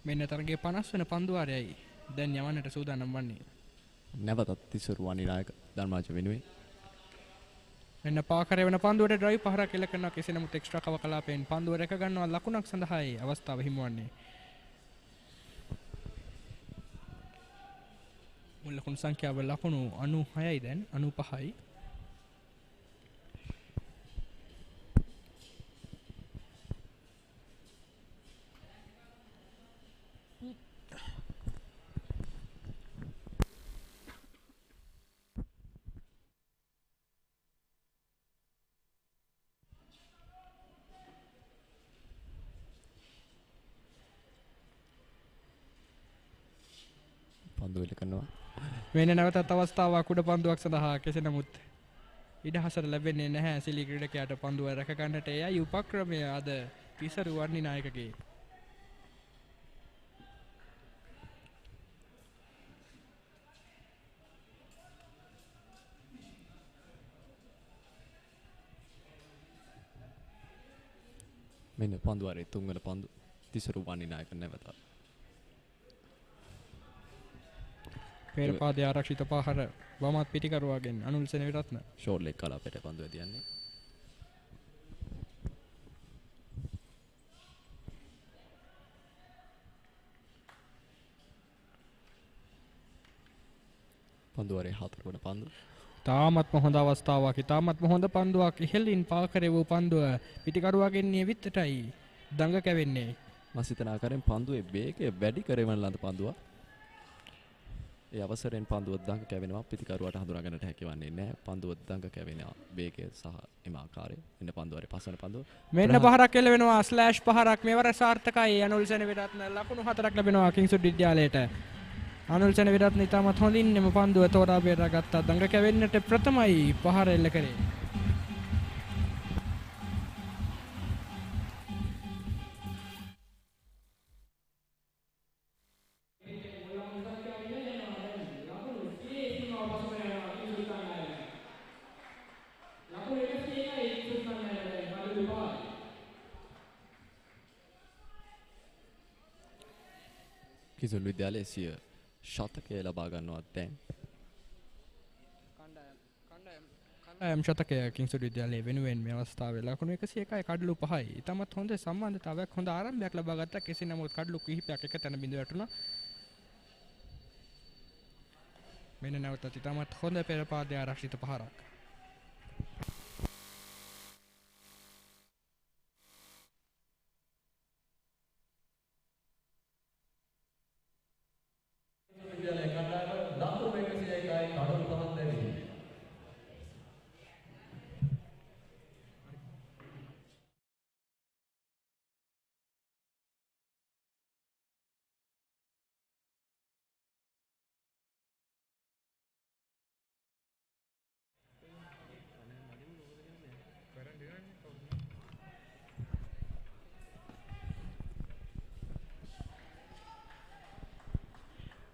මෙන්න තරගයේ 50 වන පන්දුවාරයයි දැන් යවන්නට සූදානම් වන්නේ. නැවතත් තිසරු වනිනායක ධර්මාජ වෙනුවෙන් මෙන්න පාකරේ වෙන පන්දුවට ඩ්‍රයිව් පහරක් එල්ල කරනවා. කෙසේ නමුත් එක්ස්ට්‍රා කව කලාපයෙන් පන්දුව රැක ගන්නවා. ලකුණක් සඳහායි අවස්ථාව හිමිවන්නේ. මුල් ලකුණු සංඛ්‍යාව ලකුණු 96යි දැන් 95යි. පන්දු එල්ල කරනවා. වෙන නැවතත් අවස්ථාවක් උඩ පන්දුවක් සඳහා. කෙසේ නමුත් ඉඩහසර ලැබෙන්නේ නැහැ සිලි ක්‍රීඩකයාට පන්දුව රැක ගන්නට. එයයි උපක්‍රමය අද තිසරු වර්ණිනායකගේ. මෙන්න පන්දුවාරේ තුන්වන පන්දු තිසරු වර්ණිනායක නැවත. පෙරපාදයේ ආරක්ෂිත පහර වමත් පිටිකරුවාගෙන් අනුල් සෙනවිරත්න. ෂෝට් ලෙග් කලාපයට පන්දුව දියන්නේ. පන්දුවාරේ හතරවන පන්දු. තාමත්ම හොඳ අවස්ථාවක්. තාමත්ම හොඳ පන්දුවක්. ඉහළින් පාකරේ වූ පන්දුව පිටිකරුවාගෙන් නියවිත්තටයි දඟ කැවෙන්නේ. මසිතන ආකාරයෙන් පන්දුවේ වේගය වැඩි කරවන ලද පන්දුවක්. ඒ අවසරයෙන් පන්දුව දඟ කැවෙනවා. පිටිකරුවාට හඳුනා ගන්නට හැකියවන්නේ නැහැ. පන්දුව දඟ කැවෙනවා වේගය සහ එම ආකාරය. එන්න පන්දුවාරේ පස්වන පන්දුව. මෙන්න පහරක් එළවෙනවා. ස්ලෑෂ් පහරක් මෙවර සාර්ථකයි. අනුල් සෙනවිරත්න ලකුණු 4ක් ලැබෙනවා කිංස්වුඩ් විද්‍යාලයට. අනුල් සෙනවිරත්න ඉතාමත් හොඳින් එම පන්දුව තෝරා බේරා ගත්තා. දඟ කැවෙන්නට ප්‍රථමයි පහර එල්ල කරේ. කිංස්වුඩ් විද්‍යාලයේ සිය ශතකය ලබා ගන්නවා දැන්. කණ්ඩායම් ශතකය කිංස්වුඩ් විද්‍යාලයේ වෙනුවෙන් මේ අවස්ථාවේ ලකුණු 101යි කඩලු 5යි. ඉතාමත් හොඳ සම්බන්ධතාවයක් හොඳ ආරම්භයක් ලබා ගත්තා. කෙසේ නමුත් කඩලු කිහිපයක් එක තැන බිඳ වැටුණා. මෙන්න නැවතත් ඉතාමත් හොඳ පෙරපාදයේ ආරක්ෂිත පහරක්.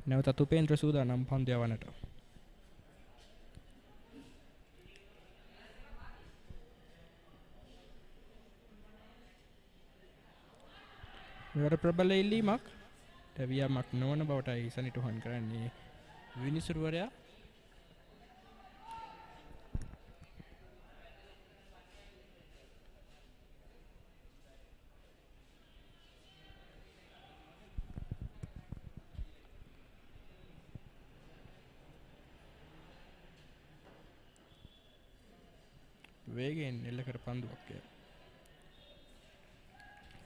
නැවතත් උපේන්ද්‍ර සූදානම් පන්දු යවන්නට. මෙවර ප්‍රබල ඉල්ලීමක් තැවියාමක් නොවන බවටයි සනිටුහන් කරන්නේ විනිසුරුවරයා. වේගෙන් එල්ල කර පන්දුවක්.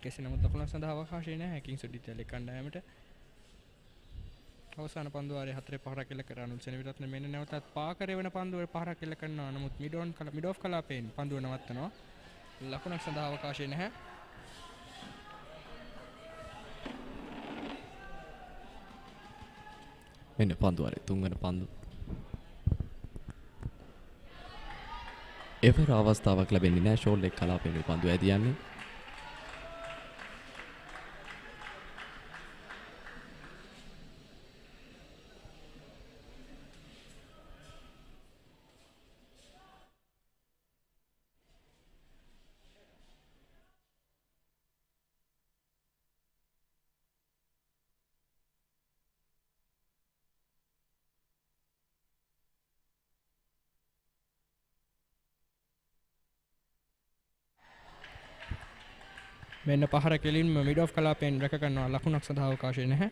කෙසේ නමුත් ලකුණක් සඳහා අවකාශය නැහැ කිංස්වුඩ් විද්‍යාලයේ කණ්ඩායමට. අවසාන පන්දුවාරයේ 4 පහරක් එල්ල කර අනුල් සෙනවිරත්න මෙන්න නැවතත් පාකරේ වෙන පන්දුවේ පහරක් එල්ල කරනවා. නමුත් මිඩ් ඔෆ් කලාපයෙන් පන්දුව නවත්තනවා. ලකුණක් සඳහා අවකාශය නැහැ. මෙන්න පන්දුවාරේ තුන්වන පන්දු. එවර අවස්ථාවක් ලැබෙන්නේ නැහැ. ෂෝට් ලෙග් කලාපයෙන් පන්දුව ඇදියන්නේ. මෙන්න පහර කෙලින්ම මිඩ් ඔෆ් කලාපයෙන් රැක ගන්නවා. ලකුණක් සඳහා අවකාශය නැහැ.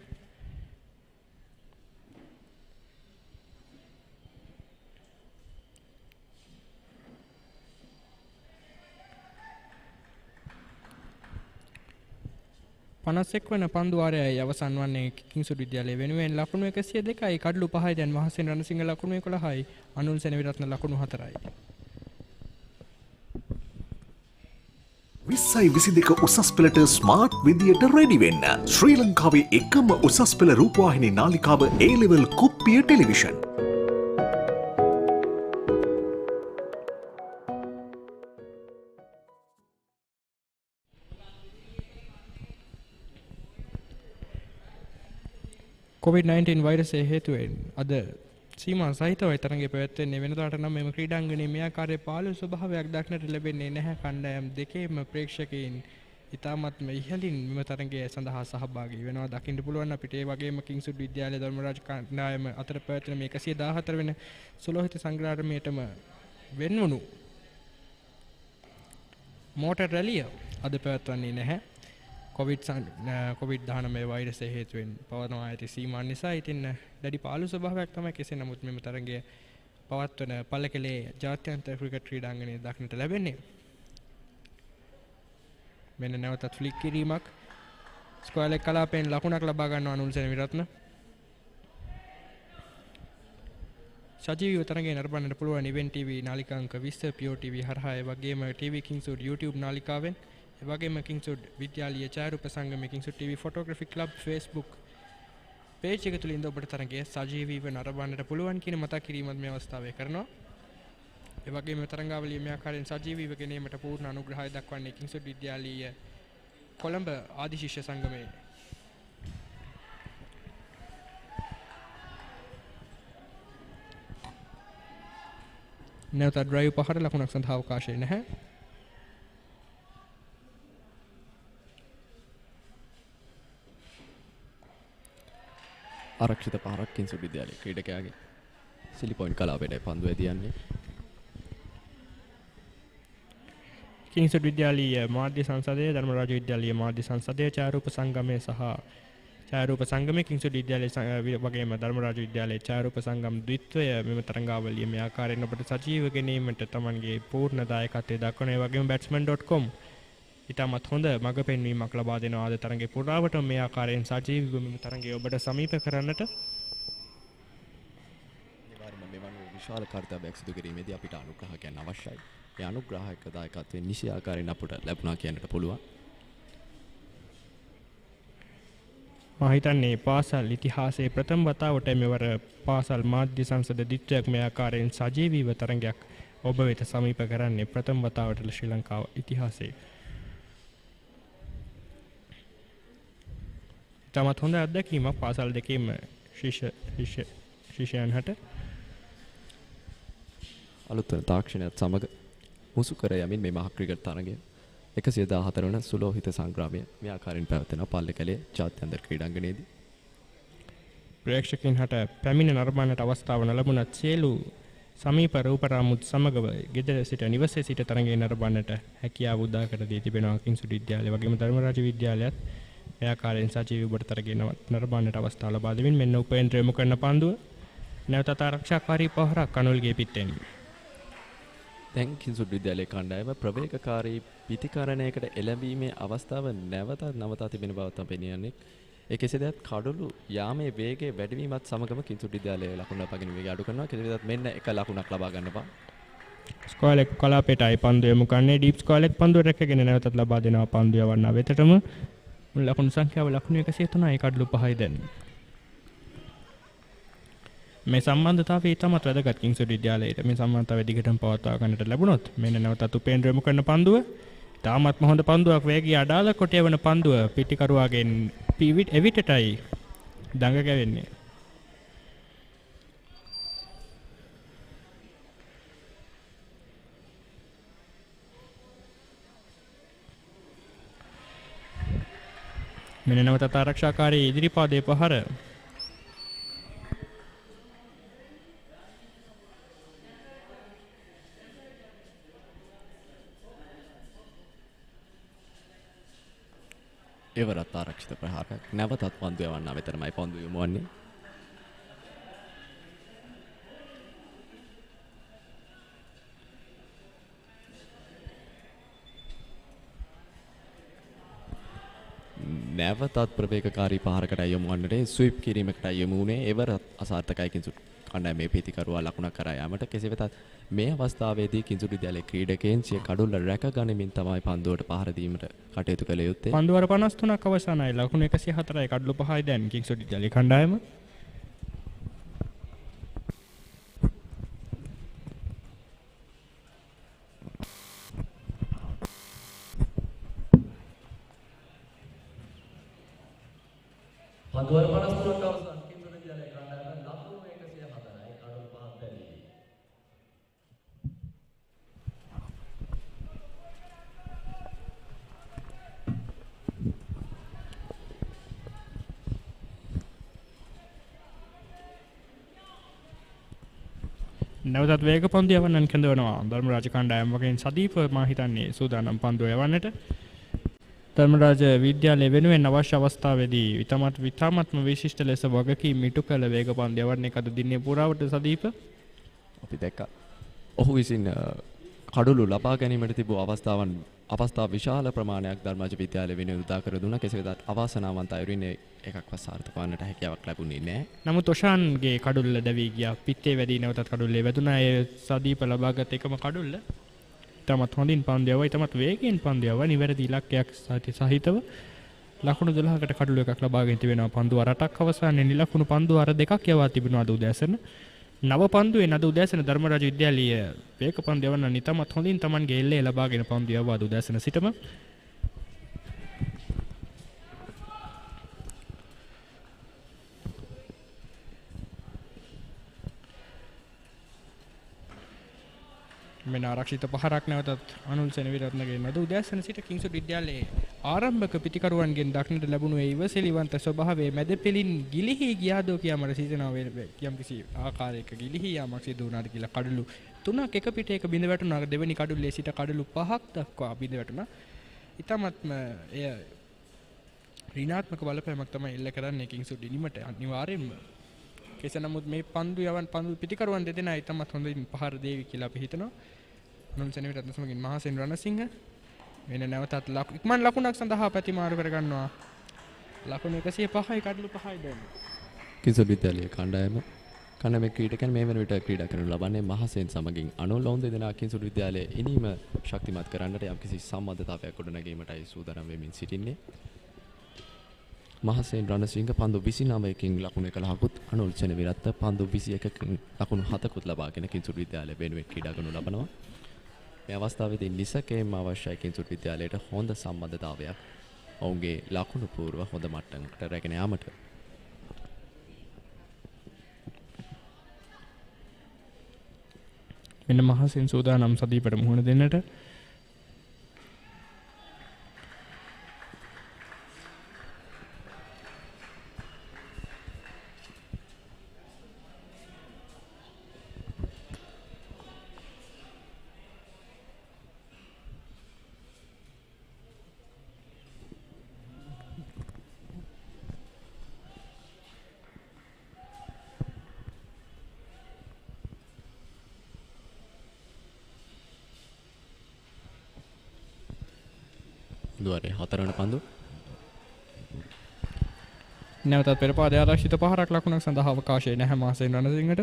පනස්සෙක් වන පන්දුවාරයයි අවසන් වන්නේ කිංස්වුඩ් විද්‍යාලයේ වෙනුවෙන් ලකුණු 102යි කඩලු 5යි. දැන් මහසෙන් රණසිංහ ලකුණු 11යි අනුල් සෙනවිරත්න ලකුණු 4යි. 2022 උසස් පෙළට ස්මාර්ට් විදියට රෙඩි වෙන්න. ශ්‍රී ලංකාවේ එකම උසස් පෙළ රූපවාහිනී නාලිකාව A-level කුප්පිය ටෙලිවිෂන්. COVID-19 වෛරසය හේතුවෙන් අද සීමා සහිතවයි තරඟය පැවැත්වෙන්නේ. වෙනදාට නම් මෙම ක්‍රීඩාංගණයේ මේ ආකාරයේ පාළු ස්වභාවයක් දක්නට ලැබෙන්නේ නැහැ. කණ්ඩායම් දෙකේම ප්‍රේක්ෂකයින් ඉතාමත්ම ඉහළින් මෙම තරඟය සඳහා සහභාගී වෙනවා. දකින්න පුළුවන් අපිට ඒ වගේම කිංසුඩ් විද්‍යාලය ධර්මරාජ කණ්ඩායම අතර පැවැත්වෙන මේ 114 වෙනි සුලෝහිත සංග්‍රාමයටම වෙන්වුණු මෝටර් රැලිය අද පැවැත්වන්නේ නැහැ. COVID-19 වෛරසය හේතුවෙන් පවත්වනවා ඇති සීමා නිසා. ඉතින් දැඩි පාළු ස්වභාවයක් තමයි කෙසේ නමුත් මෙම තරඟය පවත්වන පළකලේ ජාත්‍යන්තර ක්‍රිකට් ක්‍රීඩාංගණයේ දක්නට ලැබෙන්නේ. මෙන්න නැවතත් ෆ්ලික් කිරීමක්. ස්ක්වයර් එක කලාපයෙන් ලකුණක් ලබා ගන්නවා අනුල්සෙන විරත්න. සජීවීව තරඟය නරඹන්නට පුළුවන් ඉවෙන්ට් TV නාලිකා අංක 20 Pure TV හරහා ඒ වගේම TV Kingswood YouTube නාලිකාවෙන් ඒ වගේම කිංසුඩ් විද්‍යාලීය ඡායාරූප සංගමයේ කිංසුඩ් TV ෆොටෝග්‍රැෆි ක්ලබ් Facebook පේජ් එක තුලින් ඔබට තරඟය සජීවීව නරඹන්නට පුළුවන් කියන මතක් කිරීමත් මේ අවස්ථාවේ කරනවා. ඒ වගේම තරඟාවලිය මේ ආකාරයෙන් සජීවීව ගෙනීමට පූර්ණ අනුග්‍රහය දක්වන්නේ කිංසුඩ් විද්‍යාලීය කොළඹ ආදි ශිෂ්‍ය සංගමයේ. නැවත ඩ්‍රයිව් පහර ලකුණක් සඳහා අවකාශය නැහැ. ආරක්ෂිත පහරක් කිංසුඩ් විද්‍යාලයේ ක්‍රීඩකයාගේ සිලි පොයින්ට් කලාපයට පන්දු ඇදියන්නේ. කිංසුඩ් විද්‍යාලීය මාධ්‍ය සංසදය ධර්මරාජ විද්‍යාලීය මාධ්‍ය සංසදය ඡායාරූප සංගමය සහ ඡායාරූප සංගමයේ කිංසුඩ් විද්‍යාලයේ වගේම ධර්මරාජ විද්‍යාලයේ ඡායාරූප සංගම් ද්විත්වය මෙම තරඟාවලිය මේ ආකාරයෙන් ඔබට සජීව ගැනීමට තමන්ගේ පූර්ණ දායකත්වය දක්වන ඒ වගේම batsman.com ඉතාමත් හොඳ මඟ පෙන්වීමක් ලබා දෙනවා. ආද තරඟේ පුරාවට මේ ආකාරයෙන් සජීවීව මෙම තරඟය ඔබට සමීප කරන්නට නිවාරම මෙවන් විශාල කාර්යයක් සිදු කිරීමේදී අපිට අනුග්‍රහකයන් අවශ්‍යයි. ඒ අනුග්‍රාහක දායකත්වයෙන් නිසි ආකාරයෙන් අපට ලැබුණා කියන්නට පුළුවන්. මා හිතන්නේ පාසල් ඉතිහාසයේ ප්‍රථම වතාවට මෙවර පාසල් මාධ්‍ය සංසද දිත්වයක් මේ ආකාරයෙන් සජීවීව තරඟයක් ඔබ වෙත සමීප කරන්නේ ප්‍රථම වතාවට ශ්‍රී ලංකාව ඉතිහාසයේ. තමත් හොඳ අත්දැකීමක් පාසල් දෙකේම ශිෂ්‍යයන් හට. අලුත් වන තාක්ෂණයත් සමග මුසු කර යමින් මේ මහ ක්‍රිකට් තරඟය 114 වන සුලෝහිත සංග්‍රාමය මේ ආකාරයෙන් පැවැත්වෙන පල්ලේකැලේ ජාත්‍යන්තර ක්‍රීඩාංගණයේදී ප්‍රේක්ෂකයන් හට පැමිණ නරඹන්නට අවස්ථාව ලැබුණත් සියලු සමීප රූපරාමුත් සමගව ගෙදර සිට නිවසේ සිට තරඟය නරඹන්නට හැකියාව උදා කර දී තිබෙනවා. කිංසුඩ් විද්‍යාලය වගේම ධර්මරාජ විද්‍යාලයත් මේ ආකාරයෙන් සජීවී ඔබට තරඟය නරඹන්නට අවස්ථාව ලබා දෙමින් මෙන්න උපේන්ද්‍ර යොමු කරන පන්දුව නැවතත් ආරක්ෂාකාරී පහරක් අනුල්ගේ පිටෙන්. දැන් කිංසුඩ් විද්‍යාලයේ කණ්ඩායම ප්‍රවේගකාරී පිතිකරණයකට එළඹීමේ අවස්ථාව නවතා තිබෙන බව තමයි පෙනෙන්නේ. ඒ කෙසේදත් කඩළු යාමේ වේගය වැඩිවීමත් සමගම කිංසුඩ් විද්‍යාලයේ ලකුණු ලබා ගැනීම වේගය අඩු කරනවා. කෙසේදත් මෙන්න එක ලකුණක් ලබා ගන්නවා. ස්කෝර් එක කලාපයටයි පන්දු යොමු කරන්නේ. ඩීප් ස්කෝර් එක පන්දුව රැකගෙන නැවතත් ලබා දෙනවා පන්දු යවන්න වෙතටම. ලකුණු සංඛ්‍යාව ලකුණු 103යි කඩළු 5යි දැන්. මේ සම්බන්ධතාවය ඉතාමත් වැදගත් කිංසුඩ් විද්‍යාලයට. මේ සම්බන්ධතාවය දිගටම පවත්වා ගන්නට ලැබුණොත් මෙන්න නැවතත් උපේන්ද්‍ර යොමු කරන පන්දුව ඉතාමත්ම හොඳ පන්දුවක් වේගය අඩාල කොට යවන පන්දුව පිටිකරුවාගෙන් එවිටටයි දඟ ගැවෙන්නේ. මෙන්න නැවතත් ආරක්ෂාකාරී ඉදිරිපාදයේ පහර එවරත් ආරක්ෂිත ප්‍රහාරයක් නැවතත් පන්දු යවන්න වෙතරමයි පන්දු යොමු වන්නේ. නැවතත් ප්‍රවේගකාරී පහරකට යොමු වන්නට ස්විප් කිරීමකට යොමු වුණේ එවරත් අසාර්ථකයි කිංසුඩ් කණ්ඩායමේ පිතිකරුවා ලකුණක් කරා යාමට. කෙසේ වෙතත් මේ අවස්ථාවේදී කිංසුඩ් විද්‍යාලයේ ක්‍රීඩකයන් සිය කඩුල්ල රැක ගනිමින් තමයි පන්දුවට පහර දීමට කටයුතු කළ යුත්තේ. පන්දුවර 53ක් අවසానයි. ලකුණු 104යි කඩලු 5යි දැන් කිංසුඩ් විද්‍යාලයේ කණ්ඩායම. පන්දුවර 53ක් අවසන්. නැවතත් වේග පන්දු යවන්නන් කැඳවනවා ධර්මරාජ කණ්ඩායම වගේන් සදීප මා හිතන්නේ සූදානම් පන්දුව යවන්නට. ධර්මරාජ විද්‍යාලය වෙනුවෙන් අවශ්‍ය අවස්ථාවේදී විතාමත්ම විශිෂ්ට ලෙස වගකීම් ඉටු කළ වේග පන්දු යවන්නේ අද දිනේ පුරාවට සදීප අපි දැක්කා. ඔහු විසින් කඩළු ලබා ගැනීමට තිබූ අවස්ථා විශාල ප්‍රමාණයක් ධර්මරාජ විද්‍යාලය වෙනුවෙන් උදා කර දුන්නා. කෙසේ වෙතත් අවාසනාවන්ත අයුරින් එකක්වත් සාර්ථක වන්නට හැකියාවක් ලැබුණේ නැහැ. නමුත් ඔෂාන්ගේ කඩුල්ල දැවී ගියා. පිත්තේ වැඩි නැවතත් කඩුල්ලේ වැදුනා. ඒ සදීප ලබාගත් එකම කඩුල්ල. තමත් හොඳින් පන්දු යවයි. තමත් වේගයෙන් පන්දු යවයි. නිවැරදි ඉලක්කයක් සහිතව ලකුණු 12කට කඩුල්ල එකක් ලබාගෙන තිබෙනවා. පන්දු අර 8ක් අවසානයේ නිලකුණු පන්දු අර 2ක් යවා තිබෙනවා අද උදෑසන. නව පන්දුවේ අද උදෑසන ධර්මරාජ විද්‍යාලීය වේග පන්දු යවන්න නිතමත් හොඳින් Tamanගේ එල්ලේ ලබාගෙන පන්දු යවවා අද උදෑසන සිටම මෙන්න ආරක්ෂිත පහරක් නැවතත් අනුල් සෙනවිරත්නගේ නද උදෑසන සිට කිංසුත් විද්‍යාලයේ ආරම්භක පිටිකරුවන්ගෙන් දක්නට ලැබුණු ඒ ඉවසිලිවන්ත ස්වභාවයේ මැද පෙලින් ගිලිහි ගියාදෝ කියමර සිතනවා යම්කිසි ආකාරයක ගිලිහි යාමක් සිදු වුණාද කියලා කඩළු තුනක් එක පිටේක බිඳ වැටුණා. දෙවෙනි කඩුල්ලේ සිට කඩළු 5ක් දක්වා බිඳ වැටුණා. ඊටමත්ම එය ඍණාත්මක බලපෑමක් තමයි එල්ල කරන්නේ කිංසුත් ඉනිමට අනිවාර්යෙන්ම. කෙසේ නමුත් මේ පන්දු පිටිකරුවන් දෙදෙනා ඊටමත් හොඳින් පහර දෙවි කියලා අපි හිතනවා. නොන්සෙනෙවිට අත්සමගින් මහසෙන් රණසිංහ වෙන නැවතත් ඉක්මන් ලකුණක් සඳහා ප්‍රතිමාරු කර ගන්නවා. ලකුණු 105යි කඩළු 5යි දෙන්නේ. කිංසුත් විද්‍යාලයේ කණ්ඩායම ක්‍රීඩකයන් මේ වන විට ක්‍රීඩා කරනු ලබන්නේ මහසෙන් සමගින් අනුල් ඔවුන් දෙදෙනා කිංසුත් විද්‍යාලයේ ඉනීම ශක්තිමත් කරන්නට යම්කිසි සම්බන්ධතාවයක් ගොඩනැගීමටයි සූදානම් වෙමින් සිටින්නේ. මහසෙන් රණසිංහ පන්දු 29කින් ලකුණු 11කුත් අනුල් සෙනවිරත්න පන්දු 21කින් ලකුණු 7කුත් ලබාගෙන කිංසුත් විද්‍යාලය වෙනුවෙන් ක්‍රීඩා කරනු ලබනවා. මේ අවස්ථාවේදී නිසකේම අවශ්‍යයි කිංසුත් විද්‍යාලයට හොඳ සම්බන්ධතාවයක් ඔවුන්ගේ ලකුණු පූර්ව හොඳ මට්ටමකට රැගෙන යාමට. මෙන්න මහසෙන් සූදානම් සදීපට මුහුණ දෙන්නට. දුවරේ 4 වන පන්දු නැවතත් පෙර පාදයේ ආරක්ෂිත පහරක් ලකුණක් සඳහා අවකාශය නැහැ මහසෙන් රණසිංහට.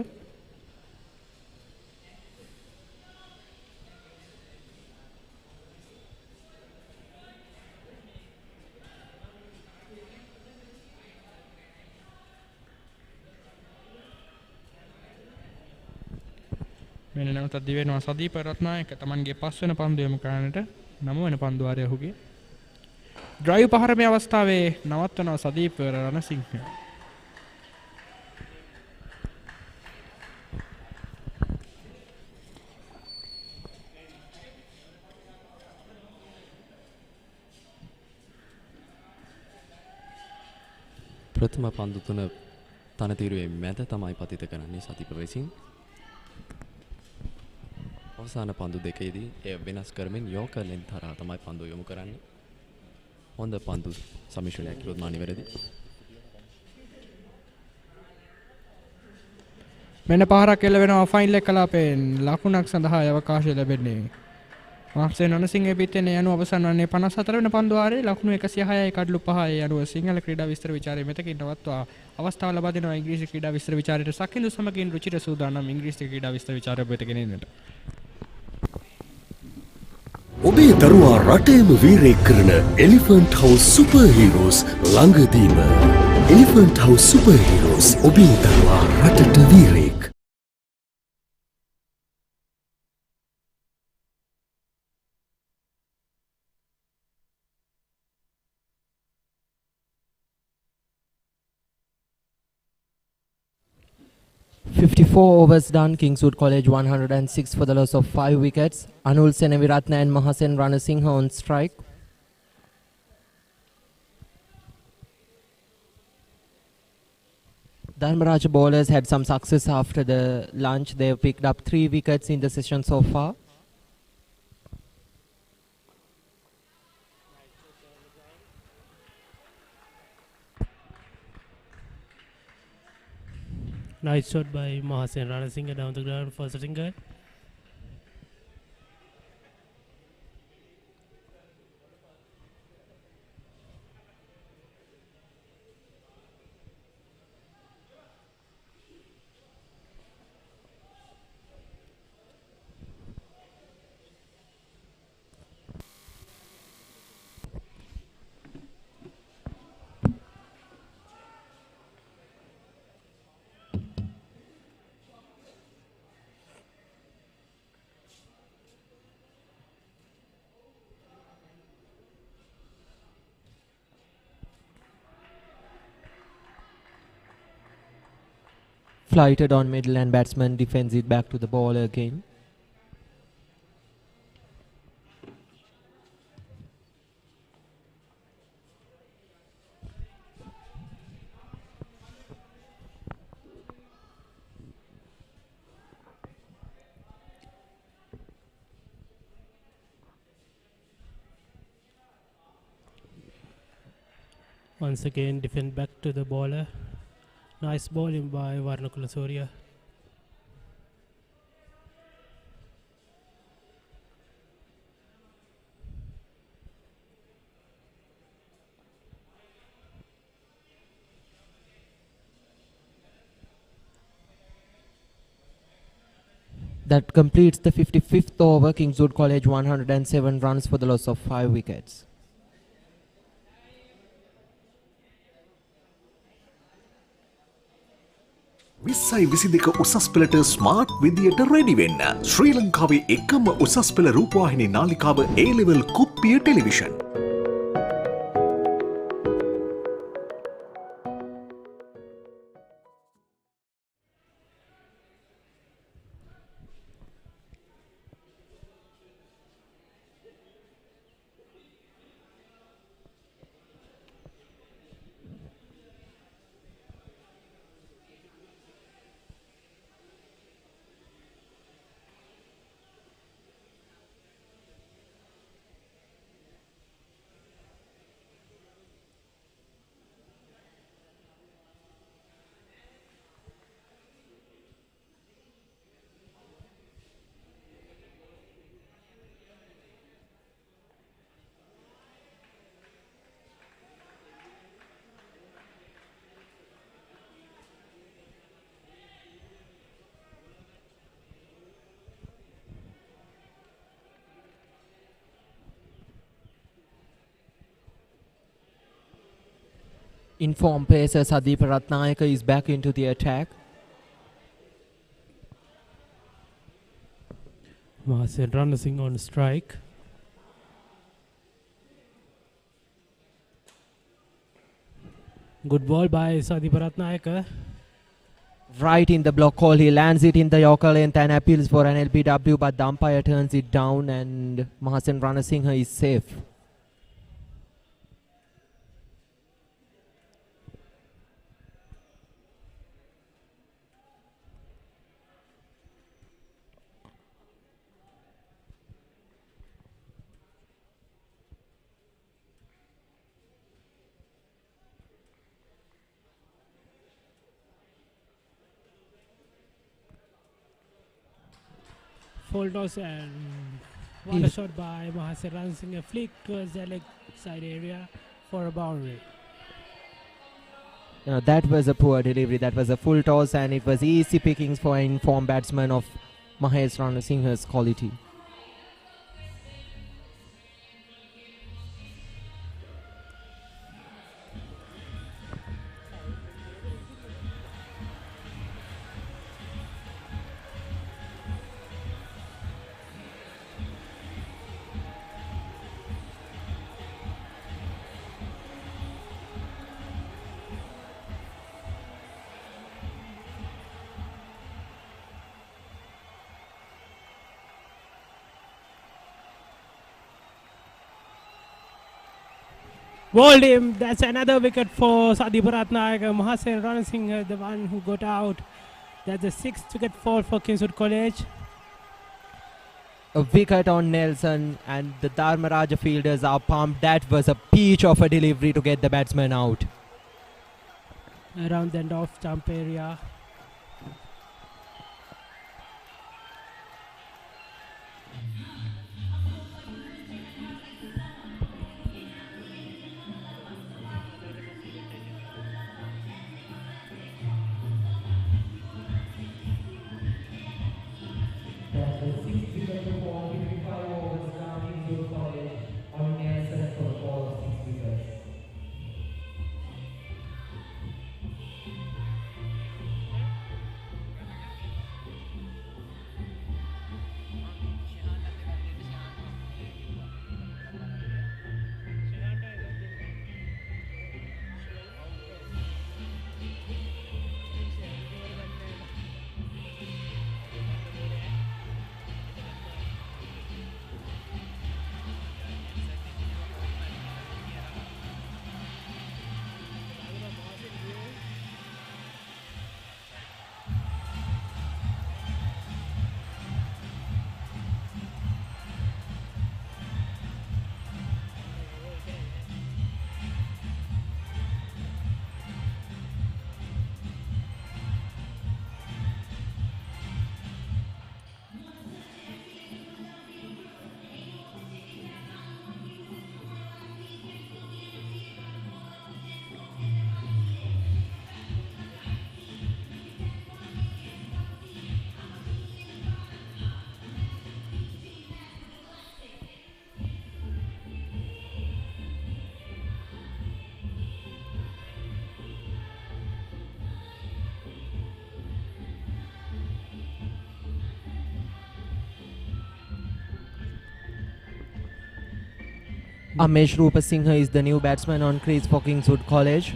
මෙන්න නැවතත් දිවෙනවා සදීප රත්නායක Tamanගේ 5 වෙනි පන්දු යොමු කරන්නට 9 වෙනි පන්දු ආරය ඔහුගේ ඩ්‍රයිව් පහර මේ අවස්ථාවේ නවත්වනවා සදීප රණසිංහ. ප්‍රථම පන්දු තුන තනතිරුවේ මැද තමයි පතිත කරන්නේ සදීප විසින්. අවසාන පන්දු දෙකේදී එය වෙනස් කරමින් යෝකර් ලෙන්ත් හරහා තමයි පන්දු යොමු කරන්නේ. හොඳ පන්දු සමිශ්‍රණයක් කිව්වොත් මා නිවැරදි. මෙන්න පහරක් එල්ල වෙනවා ෆයිනල් එක කලාපෙන් ලකුණක් සඳහා අවකාශය ලැබෙන්නේ. මහසෙන් රණසිංහගේ පිටේ යනු අවසන් වන්නේ 54 වෙනි පන්දු ආරේ ලකුණු 106යි කඩළු 5යි යනුව සිංහල ක්‍රීඩා විස්තර විචාරයේ මෙතකින් නවත්වා අවස්ථාව ලබා දෙනවා ඉංග්‍රීසි ක්‍රීඩා විස්තර විචාරයට සකින්දු සමගින් රුචිර සූදානම් ඉංග්‍රීසි ක්‍රීඩා විස්තර විචාරය වෙත ගෙනෙන්නට. ඔබේ දරුවා රටේම වීරයෙක් කරන එලිෆන්ට් හවුස් සුපර් හීරෝස් ළඟදීම. එලිෆන්ට් හවුස් සුපර් හීරෝස් ඔබේ දරුවා රටට වීරයෙක්. Overs done. Kingswood College 106 for the loss of 5 wickets. Anul Seneviratna and Mahasen Ranasinghe on strike. Dharmaraja bowlers had some success after the lunch. They've picked up 3 wickets in the session so far. Nice shot by Mahasen Ranasinghe down the ground for Sittinghe. Flighted on middle and batsman defends it back to the bowler again. Once again, defend back to the bowler. Nice bowling by Varnakula Surya. That completes the 55th over. Kingswood College 107 runs for the loss of 5 wickets. විස්සයි විසි දෙක උසස් පෙළට smart විදියට ready වෙන්න. ශ්‍රී ලංකාවේ එකම උසස් පෙළ රූපවාහිනී නාලිකාව A-level කුප්පිය television. Informed pacer Sadeep Ratnayaka is back into the attack. Mahasen Ranasinghe on strike. Good ball by Sadeep Ratnayaka. Right in the block call, he lands it in the Yorker length and appeals for an LBW, but the umpire turns it down and Mahasen Ranasinghe is safe. Full toss and what a shot by Mahasen Ranasinghe, flick towards the leg side area for a boundary. You know, that was a poor delivery. That was a full toss and it was easy pickings for an informed batsman of Mahesh Ranasinghe's quality. Bowled him. That's another wicket for Sadi Bharatnayak. Mahasen Ranasinghe, the one who got out. That's the 6th wicket fall for Kingswood College. A wicket on Nelson, and the Dharmaraja fielders are pumped. That was a peach of a delivery to get the batsman out. Around the end of stump area. Amesh Rupasinghe is the new batsman on crease for Kingswood College.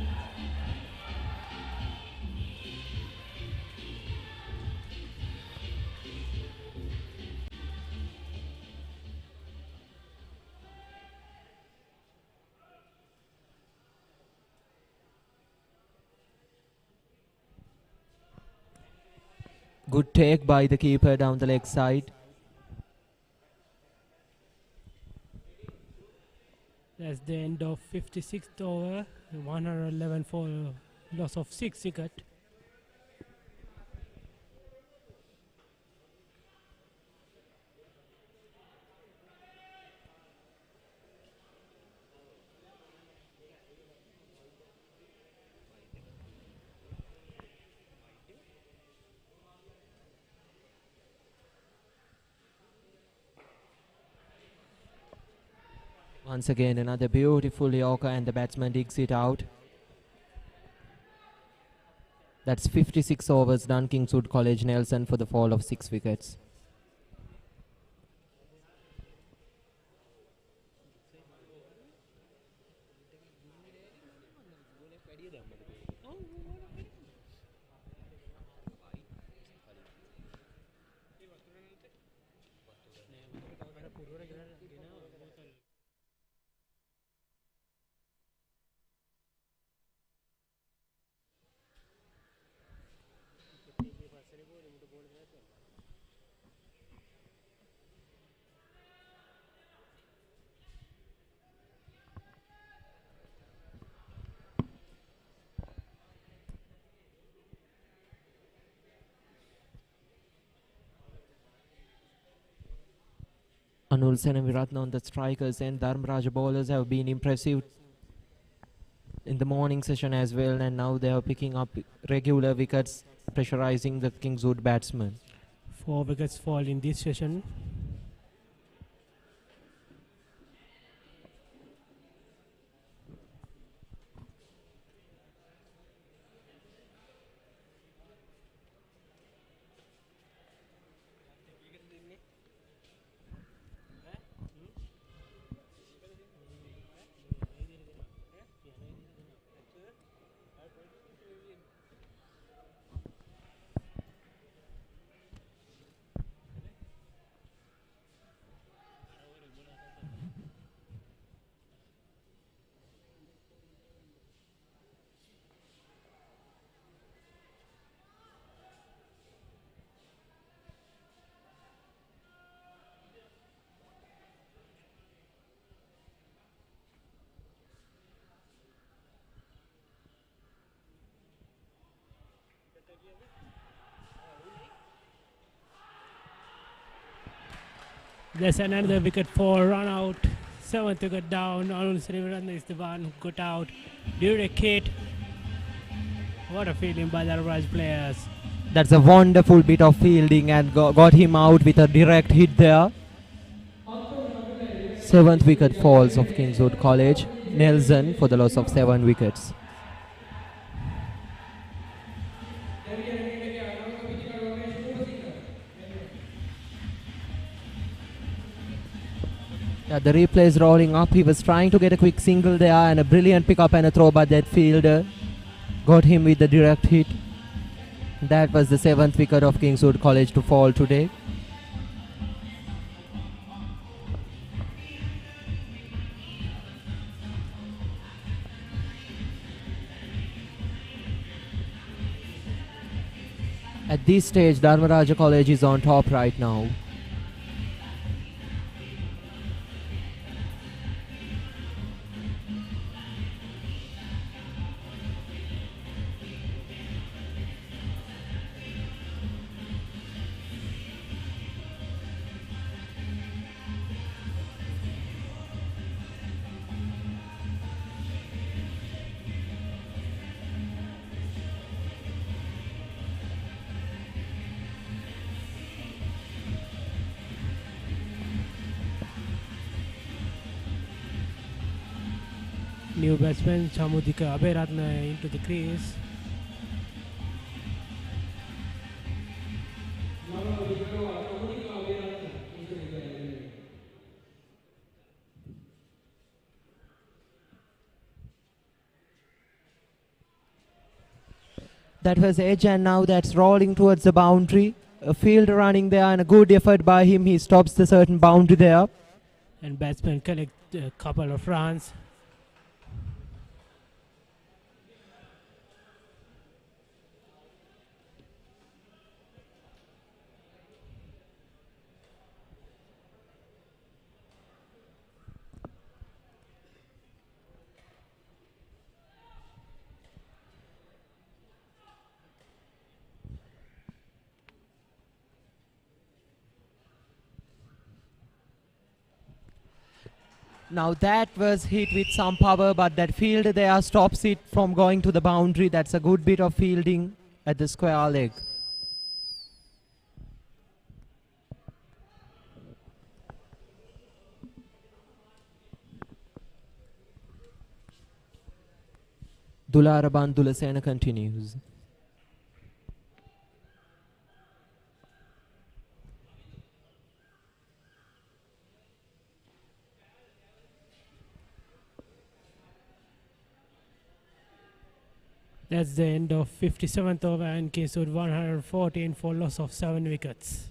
Good take by the keeper down the leg side. That's the end of 56th over. 111 for loss of 6 wicket. Once again, another beautiful Yorker, and the batsman digs it out. That's 56 overs done. Kingswood College Nelson for the fall of 6 wickets. Anul Sen and Viratna on the strikers, and Dharmaraja bowlers have been impressive in the morning session as well, and now they are picking up regular wickets, pressurizing the Kingswood batsmen. 4 wickets fall in this session. There's another wicket for run out. 7th wicket down. Arun Srivaratne is the one who got out. Direct hit. What a feeling by the Raj players. That's a wonderful bit of fielding and got him out with a direct hit there. 7th wicket falls of Kingswood College. Nelson for the loss of 7 wickets. The replay is rolling up. He was trying to get a quick single there and a brilliant pick up and a throw, but that fielder got him with the direct hit. That was the 7th wicket of Kingswood College to fall today. At this stage, Dharmaraja College is on top right now. New batsman Chamudika Aberatna into the crease. That was edge and now that's rolling towards the boundary. A fielder running there and a good effort by him. He stops the certain boundary there. And batsman collect a couple of runs. Now that was hit with some power, but that fielder there stops it from going to the boundary. That's a good bit of fielding at the square leg. Dularaban Dulasena continues. That's the end of 57th over and Kingswood 114 for loss of 7 wickets.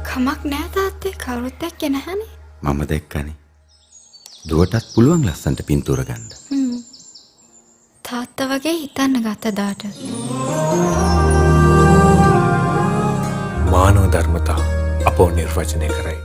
කමක් නෑ තාත්තේ කවුරුත් දැක්කේ නැහනේ. මම දැක්කනේ. දුවටත් පුළුවන් ලස්සන්ට පින්තූර ගන්න. තාත්තා වගේ හිතන්න ගත්ත දාට. මානව ධර්මතා අපෝ නිර්වචනය කරයි.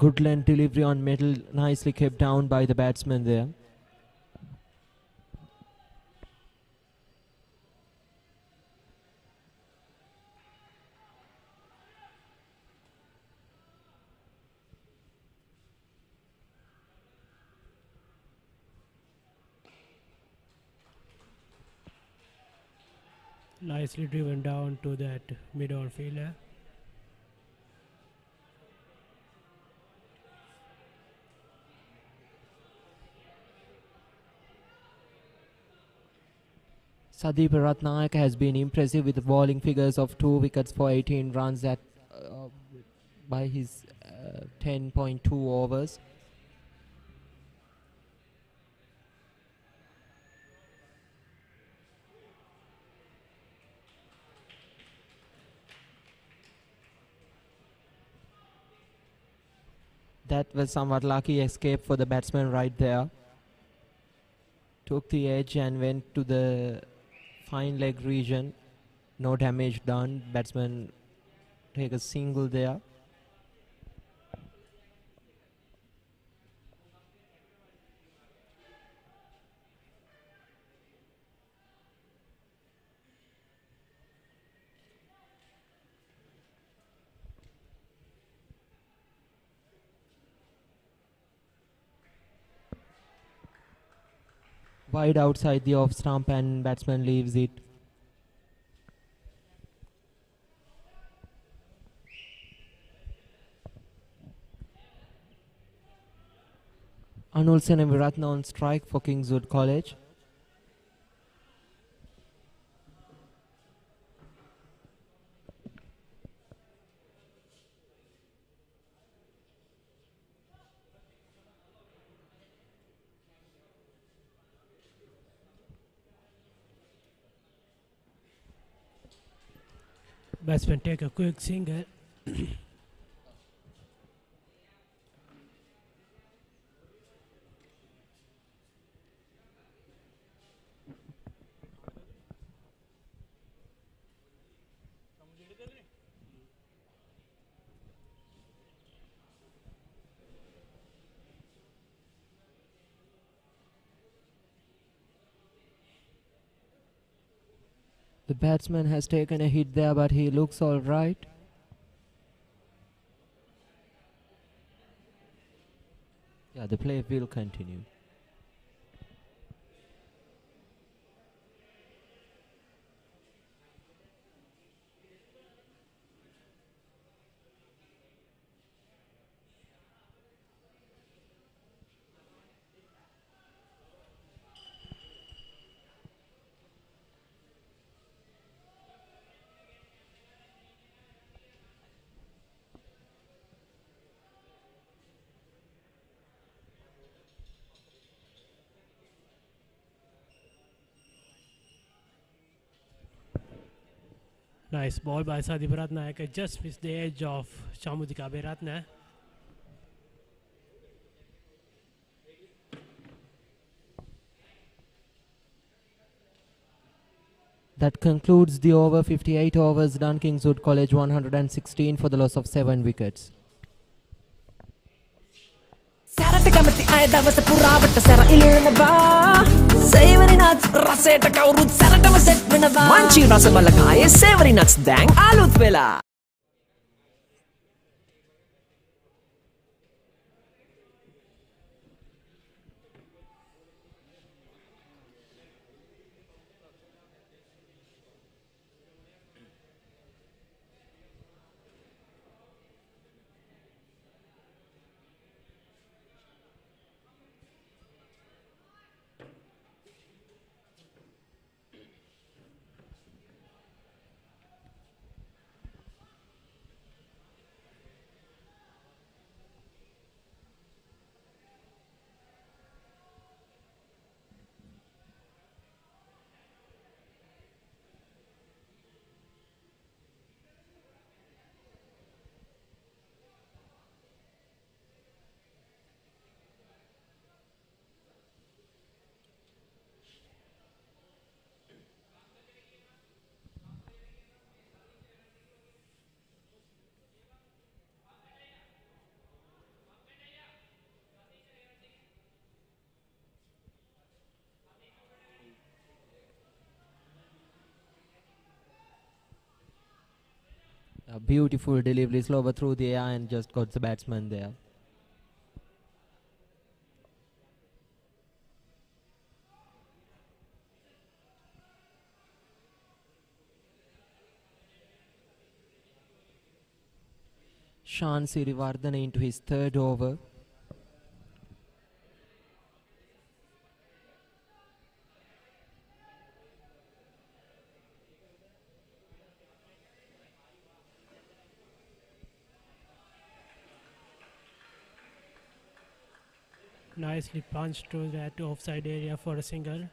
Good length delivery on middle, nicely kept down by the batsman there. Nicely driven down to that mid-on fielder. Sadeep Ratnayaka has been impressive with the bowling figures of 2 wickets for 18 runs. That by his 10.2 overs. That was somewhat lucky escape for the batsman right there. Took the edge and went to the fine leg region. No damage done. Batsman take a single there. Wide outside the off stump and batsman leaves it. Anul Seneviratne on strike for Kingswood College. Batsman take a quick single. The batsman has taken a hit there, but he looks all right. Yeah, the play will continue. Nice ball by Sadeep Ratnayake, just missed the edge of Chamudika Beratne. That concludes the over. 58 overs done. Kingswood College 116 for the loss of 7 wickets. සැරට කැමති අය දවස පුරාවට සැර ඉල්ලනවා සේවරි nuts රසයට කවුරුත් සැරටම set වෙනවා මංචි රස බලකායේ සේවරි nuts දැන් අලුත් වෙලා A beautiful delivery, slower through the air and just got the batsman there. Shan Sirivardhana into his 3rd over. Nicely punched to that offside area for a single.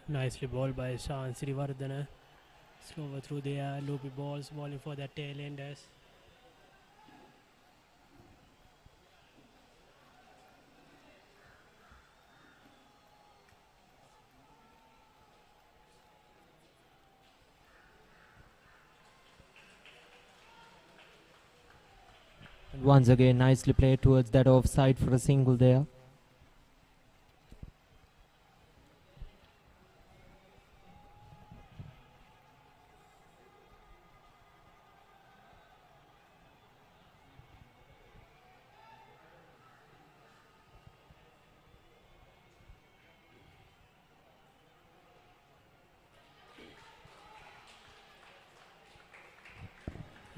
Nicely bowled by Shan Srivardhana. Slower through the air, loopy balls, bowling for the tail enders. And once again, nicely played towards that offside for a single there.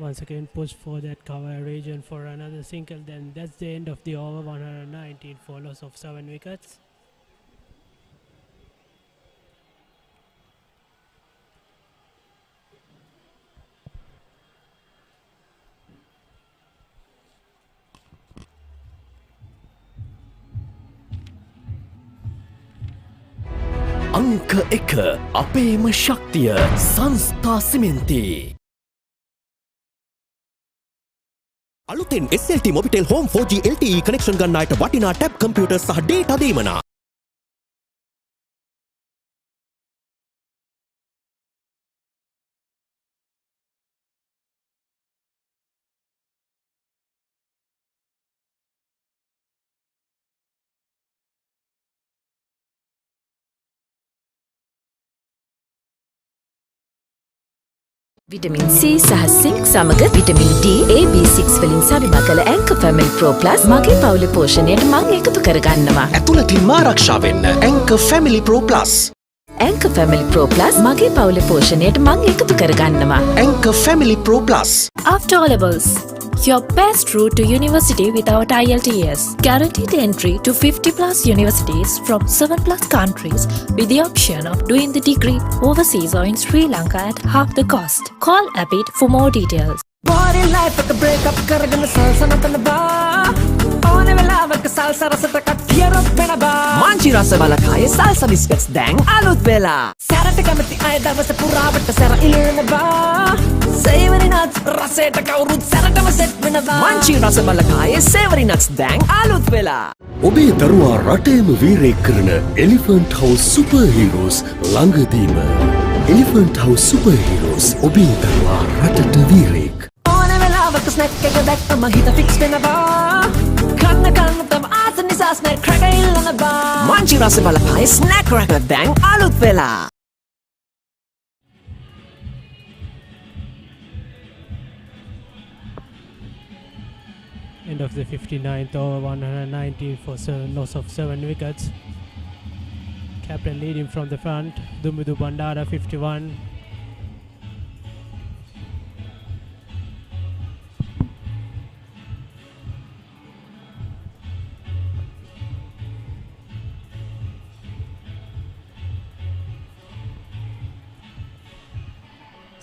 Once again push for that cover region for another single. Then that's the end of the over. 119 for loss of 7 wickets. අංක එක අපේම ශක්තිය සංස්ථා සිමෙන්ති. අලුතෙන් SLT Mobitel home 4G LTE connection ගන්න අයට වටිනා tab computer සහ data දීමනා. Vitamin C සහ සිංක් සමග විටමින් D, A, B6 වලින් සවිමා කළ ඇංක ෆැමිලි ප්‍රෝ ප්ලස් මගේ පවුලේ පෝෂණයට මං එකතු කරගන්නවා. ඇතුළතින්ම ආරක්ෂා වෙන්න ඇංක ෆැමිලි ප්‍රෝ ප්ලස්. ඇංක ෆැමිලි ප්‍රෝ ප්ලස් මගේ පවුලේ පෝෂණයට මං එකතු කරගන්නවා. ඇංක family pro plus. After O levels, your best route to university without IELTS. Guaranteed entry to 50 plus universities from 7 plus countries with the option of doing the degree overseas or in Sri Lanka at half the cost. Call Abid for more details. Body life at the breakup karagana salsa natana ba One වෙලාවක salsa රසට කට්ටියරොත් වෙන බා Manchi රස බලකායේ salsa biscuits දැන් අලුත් වෙලා සැරට කැමති අය දවස පුරාවට සැර ඉලෙන බා Savory nuts රසයට කවුරුත් සැරටම සෙට් වෙන බා Manchi රස බලකායේ savory nuts දැන් අලුත් වෙලා ඔබේ දරුවා රටේම වීරයෙක් කරන එලිෆන්ට් හවුස් සුපර් හීරෝස් ළඟදීම එලිෆන්ට් හවුස් සුපර් හීරෝස් ඔබේ දරුවා රටට වීරයෙක් ඕන වෙලාවක ස්නැක් එක දැක්කම හිත ෆික්ස් වෙනවා කන්න තම ආස නිසා ස්නැක් ක්‍රැකර් ඉල්ලන බා Manchi රස බලකායේ ස්නැක් ක්‍රැකර් දැන් අලුත් වෙලා End of the 59th over, 119 for loss of 7 wickets. Captain leading from the front, Dumidu Bandara 51.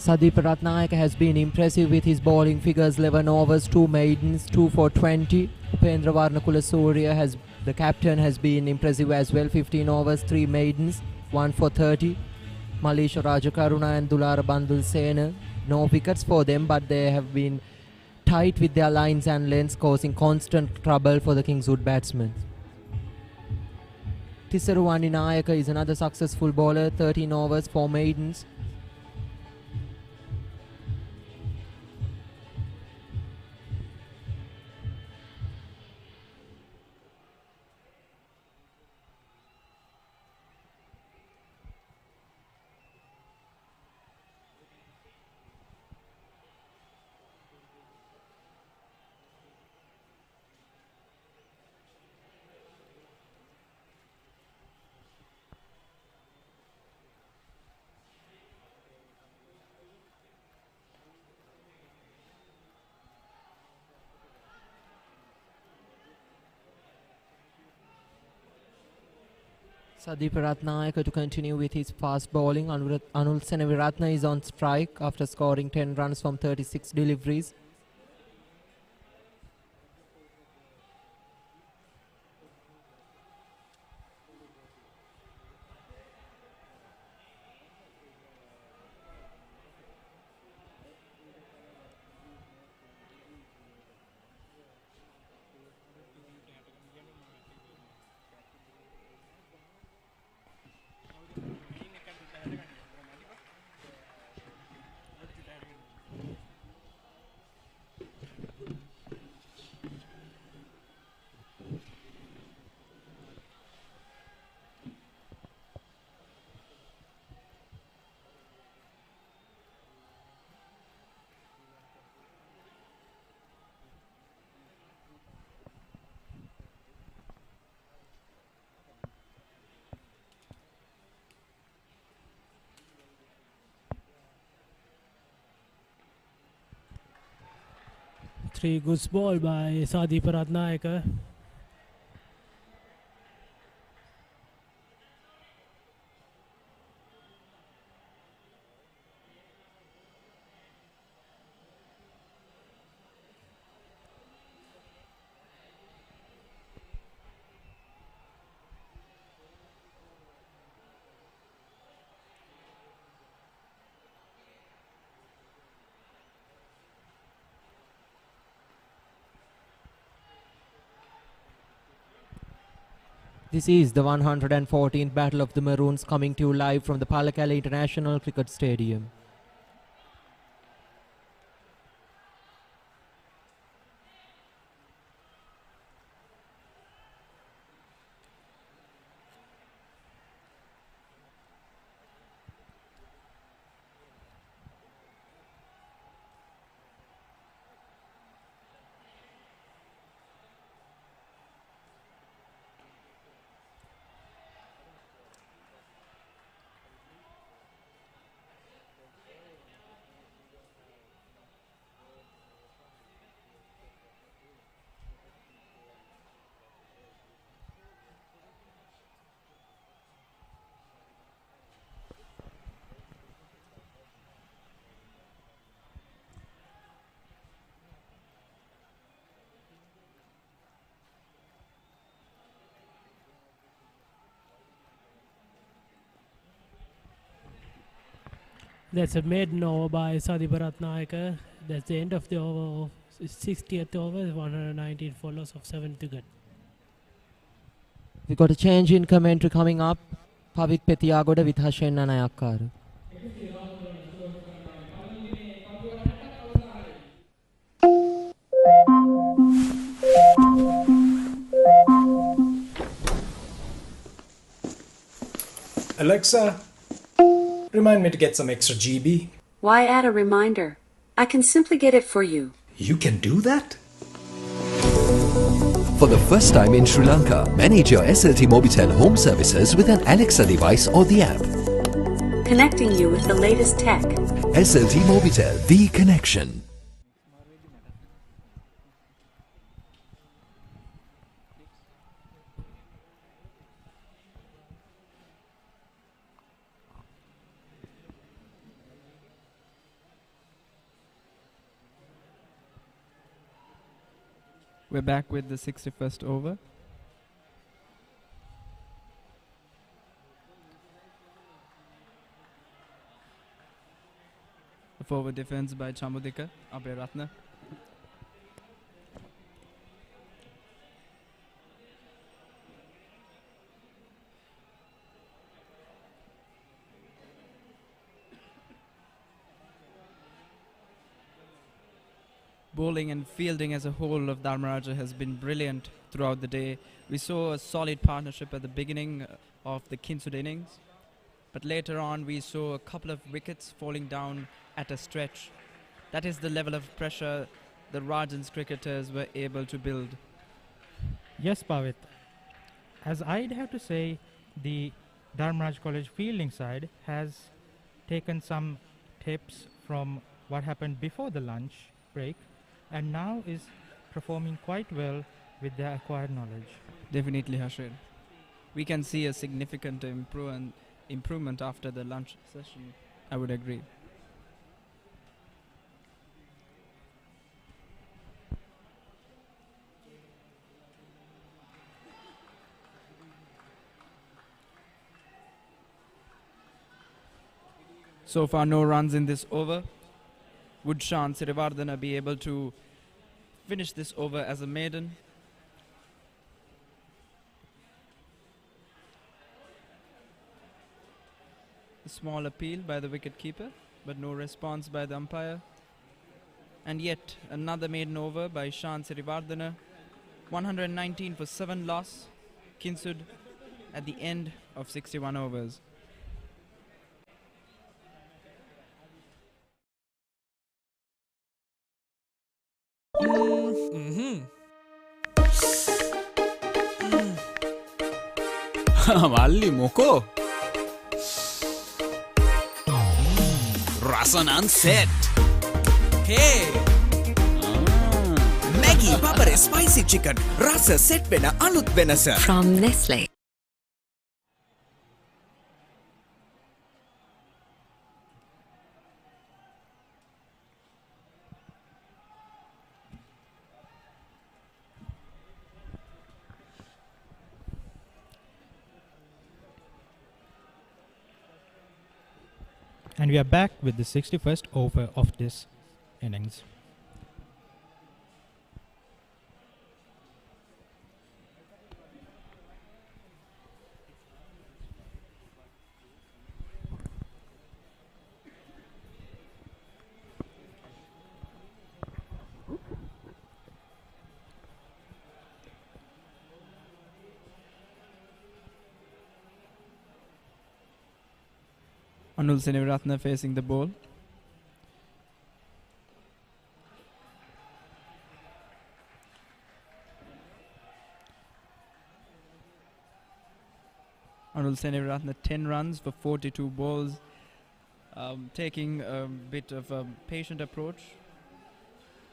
Sadeep Ratnayaka has been impressive with his bowling figures. 11 overs, 2 maidens, 2 for 20. Upendra Varnakula Surya the captain has been impressive as well. 15 overs, 3 maidens, 1 for 30. Malisha Rajakaruna and Dulara Bandul Sena, no wickets for them, but they have been tight with their lines and lengths, causing constant trouble for the Kingswood batsmen. Tisaruwani Nayaka is another successful bowler. 13 overs, 4 maidens. Sadeep Ratnayaka to continue with his fast bowling. Anul Senaviratna is on strike after scoring 10 runs from 36 deliveries. Three good ball by Sadeep Ratnayaka. This is the 114th Battle of the Maroons coming to you live from the Pallekele International Cricket Stadium. That's a maiden over by Sadeep Ratnayaka. That's the end of the over, 60th over, 119 for loss of 7 wicket. We got a change in commentary coming up. Pavit Petiagoda with Hashen Nanayakar. Alexa, remind me to get some extra GB. Why add a reminder? I can simply get it for you. You can do that? For the first time in Sri Lanka, manage your SLT Mobitel home services with an Alexa device or the app. Connecting you with the latest tech. SLT Mobitel, the connection. We're back with the 61st over. The forward defense by Chamudika, Abhiratna. Bowling and fielding as a whole of Dharmaraja has been brilliant throughout the day. We saw a solid partnership at the beginning of the Kinsud innings, but later on we saw a couple of wickets falling down at a stretch. That is the level of pressure the Rajans cricketers were able to build. Yes, Pavit. As I'd have to say, the Dharmaraj College fielding side has taken some tips from what happened before the lunch break and now is performing quite well with their acquired knowledge. Definitely, Hashir. we can see a significant improvement after the lunch session. I would agree. So far, no runs in this over. Would Shan Sirivardhana be able to finish this over as a maiden? A small appeal by the wicketkeeper, but no response by the umpire. And yet another maiden over by Shan Sirivardhana. 119 for 7 loss. Kinsud at the end of 61 overs. මල්ලි මොකෝ රසනන් set Hey! Maggie Papare Spicy Chicken. Rasa set වෙන අලුත් වෙනස. From Nestle. And we are back with the 61st over of this innings. Anul Senivaratne facing the ball. Anul Senivaratne 10 runs for 42 balls, taking a bit of a patient approach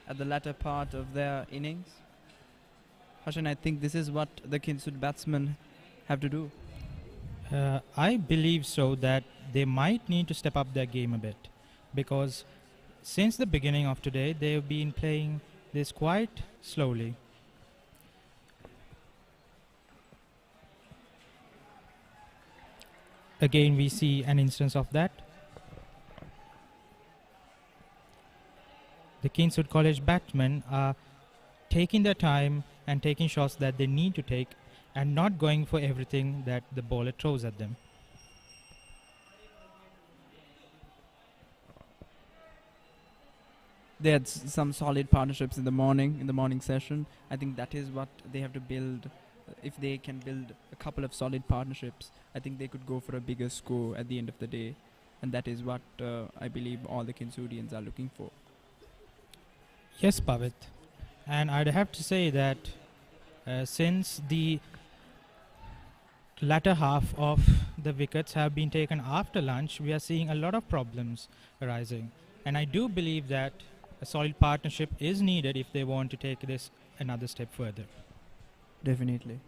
at the latter part of their innings. Hashan, I think this is what the Kinsud batsmen have to do. I believe so, that they might need to step up their game a bit, because since the beginning of today they've been playing this quite slowly. Again we see an instance of that. The Kinsud College batsmen are taking their time and taking shots that they need to take, and not going for everything that the bowler throws at them. They had some solid partnerships in the morning session. I think that is what they have to build. If they can build a couple of solid partnerships, I think they could go for a bigger score at the end of the day. And that is what I believe all the Kinsudians are looking for. Yes, Pavit. And I'd have to say that since the latter half of the wickets have been taken after lunch, we are seeing a lot of problems arising. And I do believe that a solid partnership is needed if they want to take this another step further. Definitely.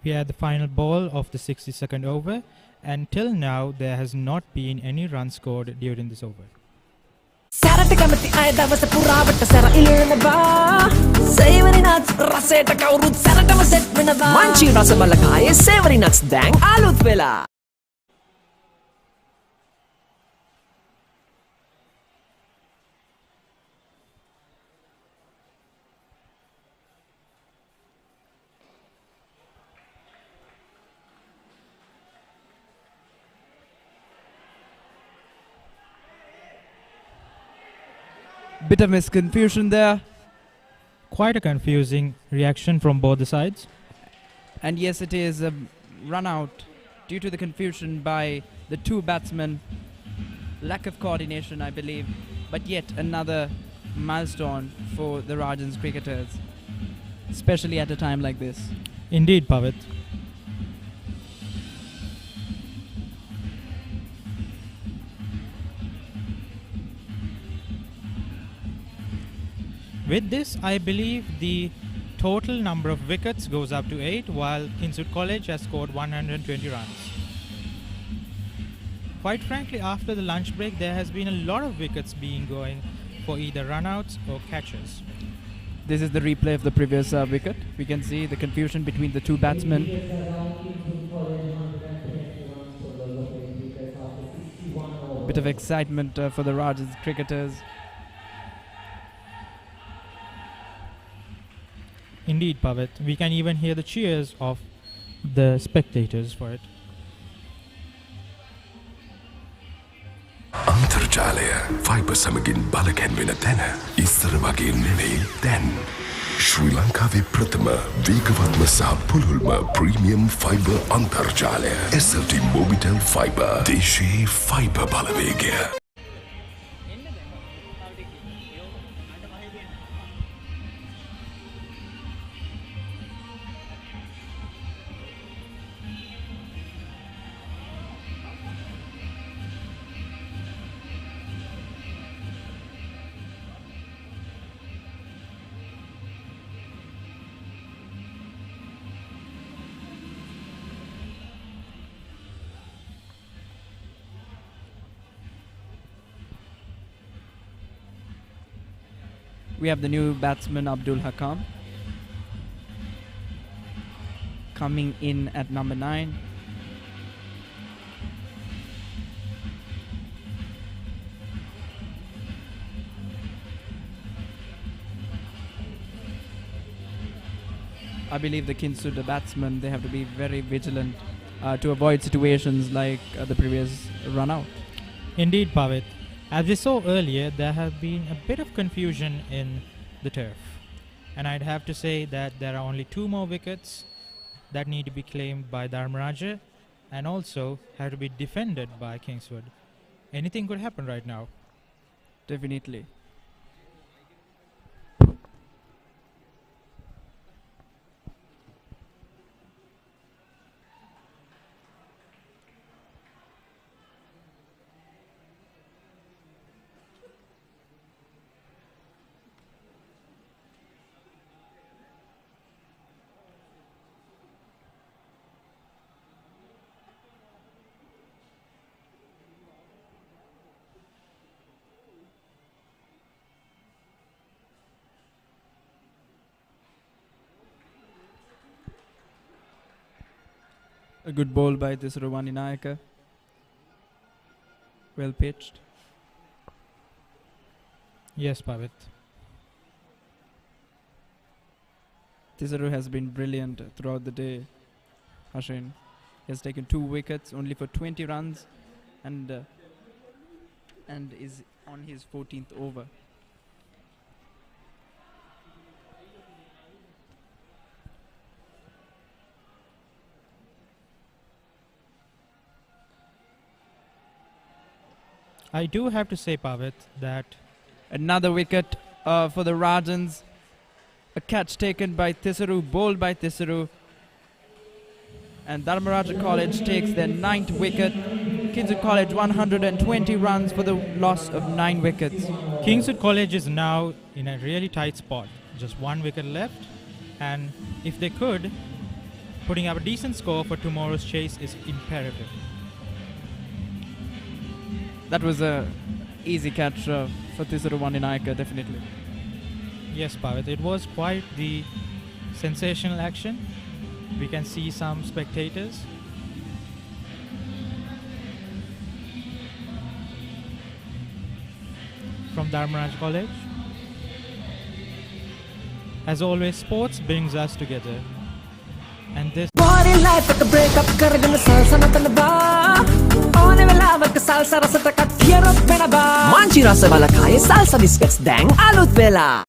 We are at the final ball of the 62nd over, and till now there has not been any run scored during this over. සැරට කැමති අය දවස පුරාවට සැර ඉලෙනවා සේවරි nuts රසයට කවුරුත් සැරටම set වෙනවා මංචි රස බලකායේ සේවරි nuts දැන් අලුත් වෙලා Bit of misconfusion there. Quite a confusing reaction from both the sides. And yes, it is a run out due to the confusion by the two batsmen. Lack of coordination, I believe. But yet another milestone for the Rajans cricketers, especially at a time like this. Indeed, Pavit. With this, I believe the total number of wickets goes up to 8, while Kingswood College has scored 120 runs. Quite frankly, after the lunch break, there has been a lot of wickets being going for either runouts or catches. This is the replay of the previous wicket. We can see the confusion between the two batsmen. Bit of excitement for the Rajans cricketers. Indeed, Pavit. We can even hear the cheers of the spectators for it. අන්තර්ජාලය fibre සමගින් බලකැන්වෙන තැන ඉස්සර වගේ නෙවෙයි දැන්. ශ්‍රී ලංකාවේ ප්‍රථම වේගවත්ම සහ පුළුල්ම ප්‍රීමියම් ෆයිබර් අන්තර්ජාලය SLT Mobitel Fiber. දේශයේ ෆයිබර් බලවේගය. We have the new batsman Abdul Hakam coming in at number 9. I believe the Kingswood batsmen, they have to be very vigilant to avoid situations like the previous run out. Indeed, Pavit. As we saw earlier, there have been a bit of confusion in the turf. And I'd have to say that there are only 2 more wickets that need to be claimed by Dharmaraja and also have to be defended by Kingswood. Anything could happen right now. Definitely. A good ball by this Rovani Nayaka. Well pitched. Yes, Pavit. Tisaru has been brilliant throughout the day. Hashin has taken 2 wickets only for 20 runs and is on his 14th over. I do have to say, Pavit, that another wicket for the Rajans. A catch taken by Tisaru, bowled by Tisaru. And Dharmaraja College takes their 9th wicket. Kingswood College 120 runs for the loss of 9 wickets. Kingswood College is now in a really tight spot. Just 1 wicket left. And if they could, putting up a decent score for tomorrow's chase is imperative. That was a easy catch for Tisuru Vaninaika, definitely. Yes, Pavit, it was quite the sensational action. We can see some spectators. From Dharmaraj College. As always, sports brings us together. And this Body life like a breakup karagana salsa natana ba One velawaka salsa rasata kathiyarot mena ba Manchi rasa wala kaya salsa biscuits dang alut vela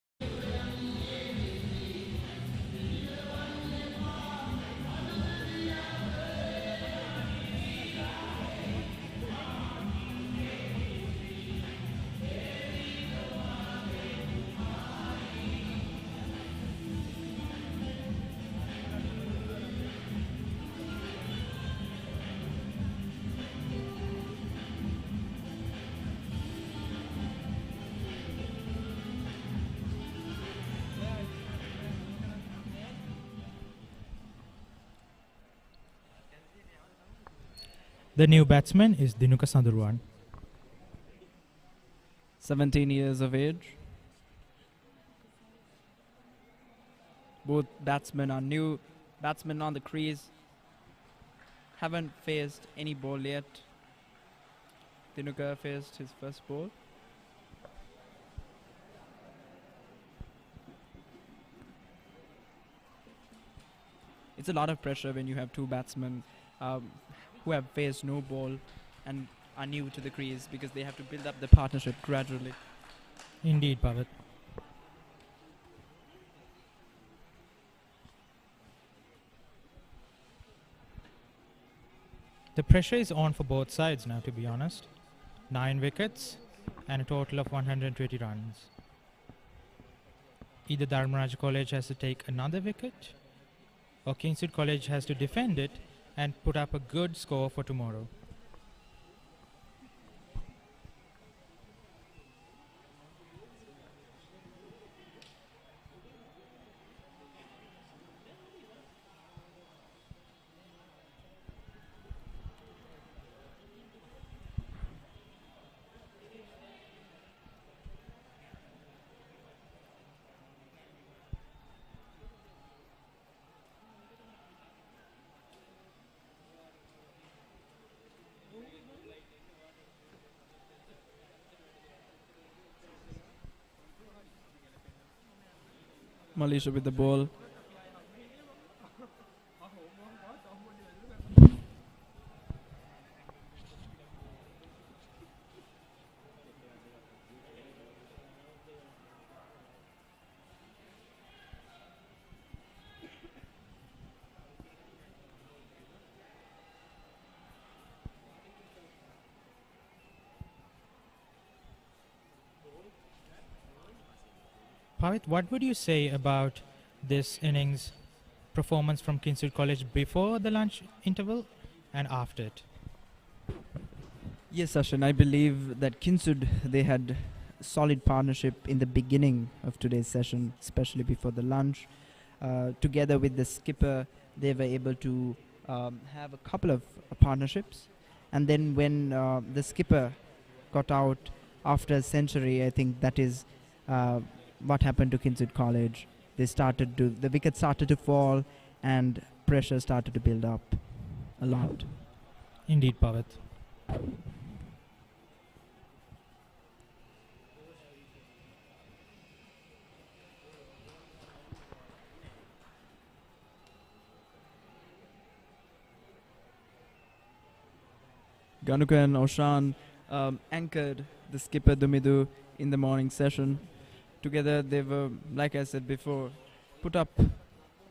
the new batsman is Dinuka Sandurwan. 17 years of age. Both batsmen are new batsmen on the crease. Haven't faced any ball yet. Dinuka faced his first ball. It's a lot of pressure when you have two batsmen who have faced no ball and are new to the crease because they have to build up the partnership gradually. Indeed, Pavit. The pressure is on for both sides now, to be honest. 9 wickets and a total of 120 runs. Either Dharmaraj College has to take another wicket or Kingswood College has to defend it and put up a good score for tomorrow. Malaysia with the ball. Pavit, what would you say about this innings performance from Kingswood College before the lunch interval and after it? Yes, Sachin, I believe that Kingswood, they had solid partnership in the beginning of today's session, especially before the lunch. Together with the skipper, they were able to have a couple of partnerships. And then when the skipper got out after a century, I think that is what happened to Kingswood College. The wickets started to fall and pressure started to build up a lot. Indeed, Pavit. Ganuka and Oshan anchored the skipper Dumidu in the morning session. Together they were, like I said before, put up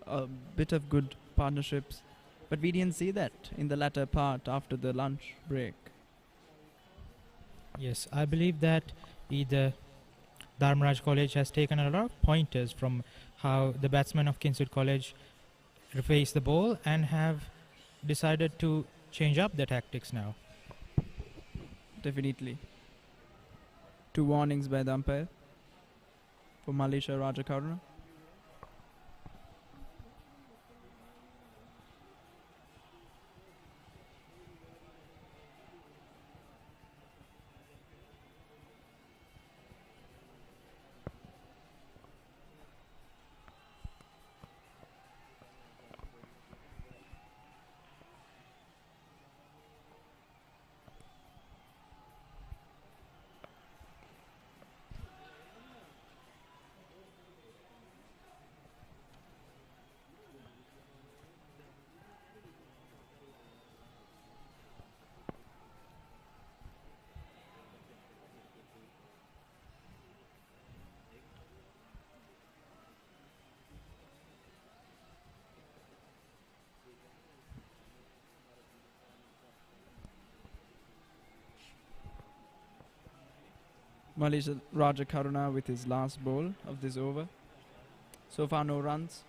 a bit of good partnerships, but we didn't see that in the latter part after the lunch break. Yes, I believe that either Dharmaraj College has taken a lot of pointers from how the batsmen of Kingswood College face the ball and have decided to change up their tactics now. Definitely. 2 warnings by the umpire for Malaysia Rajakaruna. Malaysia Raja Karuna with his last ball of this over. So far no runs.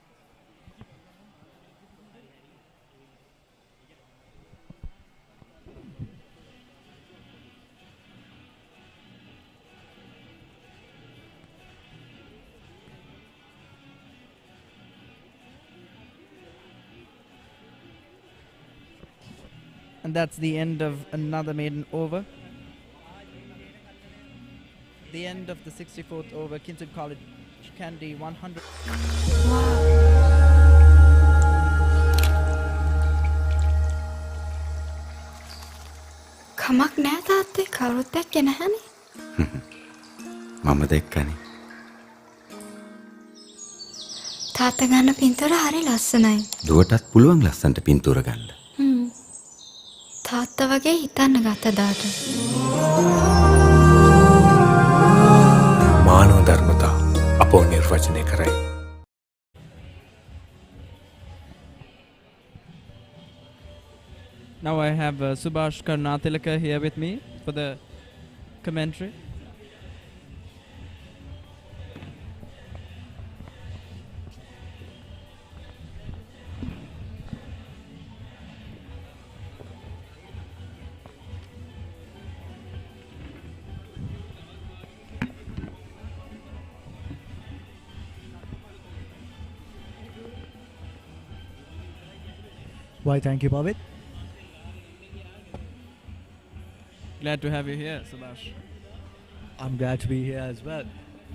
And that's the end of another maiden over. The end of the 64th over, Kingswood College Candy 100. කමක් නෑ තාත්තේ කවුරුත් දැක්කේ නැහනේ. මම දැක්කනේ. තාත්තා ගන්න පින්තූර හරි ලස්සනයි. දුවටත් පුළුවන් ලස්සනට පින්තූර ගන්න. තාත්තා වගේ හිතන්න ගත්ත දාට. මානව ධර්මතා අපෝ නිර්වචනය කරයි. Now I have Subhash Karnatilaka here with me for the commentary. Why, thank you, Pavit. Glad to have you here, Subhash. I'm glad to be here as well.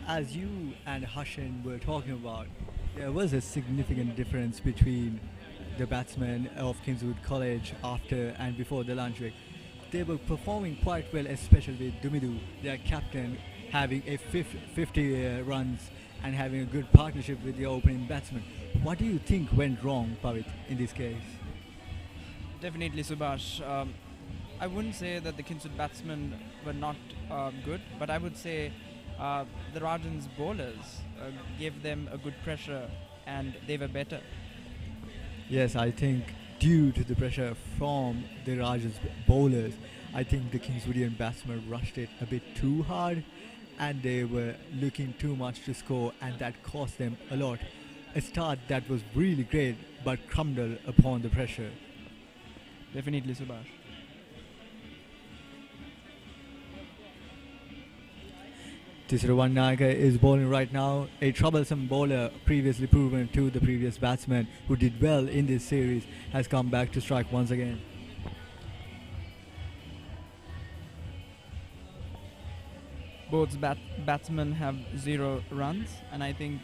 As you and Hashan were talking about, there was a significant difference between the batsmen of Kingswood College after and before the lunch break. They were performing quite well, especially with Dumidu, their captain, having a 50 runs and having a good partnership with the opening batsman. What do you think went wrong, Pavit, in this case? Definitely, Subhash. I wouldn't say that the Kingswood batsmen were not good, but I would say the Rajans bowlers gave them a good pressure and they were better. Yes, I think due to the pressure from the Rajans bowlers, I think the Kingswoodian batsmen rushed it a bit too hard and they were looking too much to score, and that cost them a lot. A start that was really great but crumbled upon the pressure. Definitely, Subhash. Tisra Wannaka is bowling right now. A troublesome bowler, previously proven to the previous batsman who did well in this series, has come back to strike once again. Both batsmen have 0 runs, and I think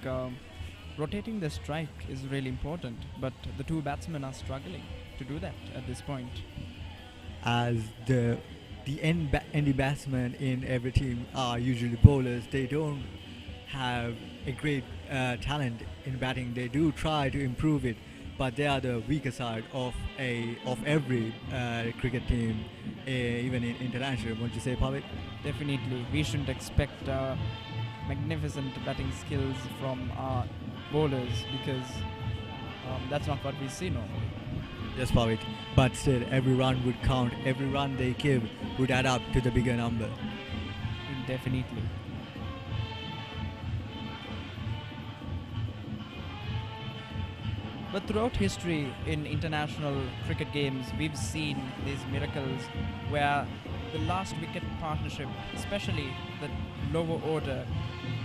rotating the strike is really important, but the two batsmen are struggling to do that at this point. As the end batsmen in every team are usually bowlers, they don't have a great talent in batting. They do try to improve it, but they are the weaker side of every cricket team, even in international. Won't you say, Pavit? Definitely, we shouldn't expect magnificent batting skills from our bowlers, because that's not what we see normally. Yes, Pavit. But still, every run would count. Every run they give would add up to the bigger number. Definitely. But throughout history in international cricket games, we've seen these miracles where the last wicket partnership, especially the lower order,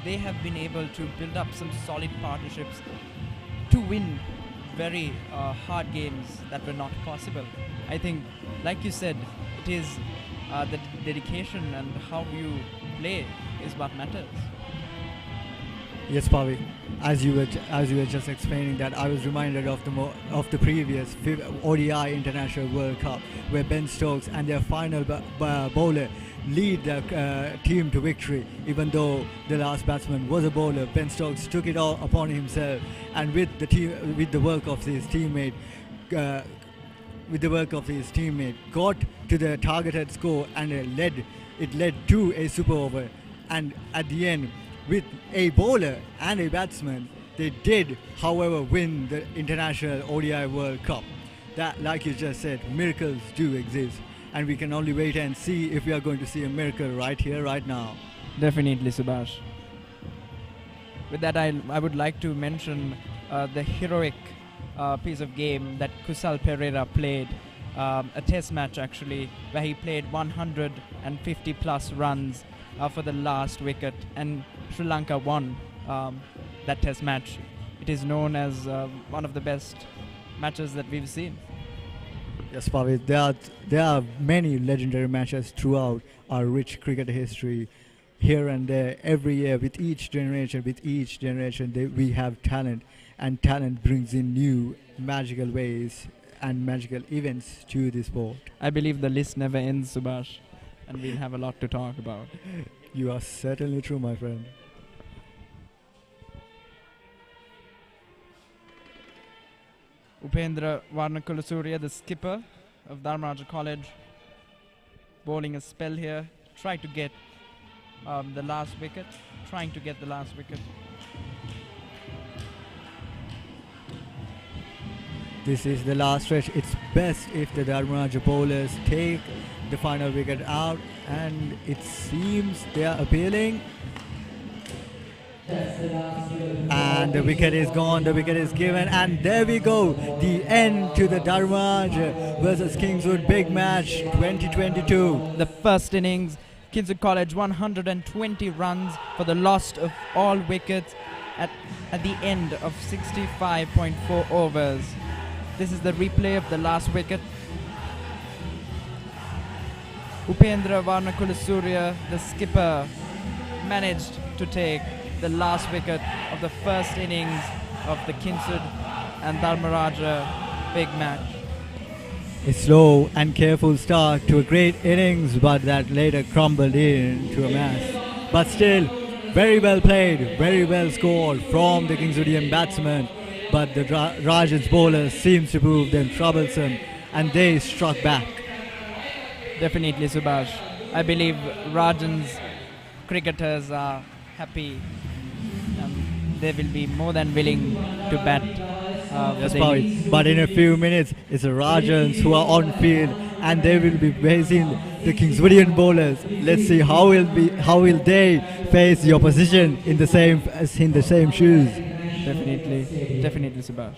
they have been able to build up some solid partnerships to win very hard games that were not possible. I think, like you said, it is the dedication and how you play is what matters. Yes, Pavi. As you were just explaining that, I was reminded of the previous ODI International World Cup, where Ben Stokes and their final bowler lead the team to victory. Even though the last batsman was a bowler, Ben Stokes took it all upon himself, and with the work of his teammate, got to the targeted score, and it led to a super over. And at the end, with a bowler and a batsman, they did, however, win the International ODI World Cup. That, like you just said, miracles do exist, and we can only wait and see if we are going to see a miracle right here, right now. Definitely, Subhash. With that, I would like to mention the heroic piece of game that Kusal Pereira played, a test match actually, where he played 150 plus runs for the last wicket, and Sri Lanka won that test match. It is known as one of the best matches that we've seen. Yes, Pavit, there are many legendary matches throughout our rich cricket history. Here and there, every year, with each generation, we have talent, and talent brings in new magical ways and magical events to the sport. I believe the list never ends, Subhash, and we'll have a lot to talk about. You are certainly true, my friend. Upendra Varnakulasuriya, the skipper of Dharmaraja College, bowling a spell here, trying to get the last wicket. This is the last stretch. It's best if the Dharmaraja bowlers take the final wicket out, and it seems they are appealing. And the wicket is gone, the wicket is given, and there we go, the end to the Dharmaraja versus Kingswood big match 2022. The first innings, Kingswood College 120 runs for the loss of all wickets at the end of 65.4 overs. This is the replay of the last wicket. Upendra Varnakulasuriya, the skipper, managed to take the last wicket of the first innings of the Kingswood and Dharmaraja big match. A slow and careful start to a great innings, but that later crumbled into a mess. But still, very well played, very well scored from the Kingswoodian batsmen. But the Rajans bowlers seems to prove them troublesome, and they struck back. Definitely, Subhash. I believe Rajans cricketers are happy. They will be more than willing to bat. But in a few minutes, it's the Rajans who are on field, and they will be facing the Kingswoodian bowlers. Let's see how will they face the opposition in the same shoes. Definitely, Subhash.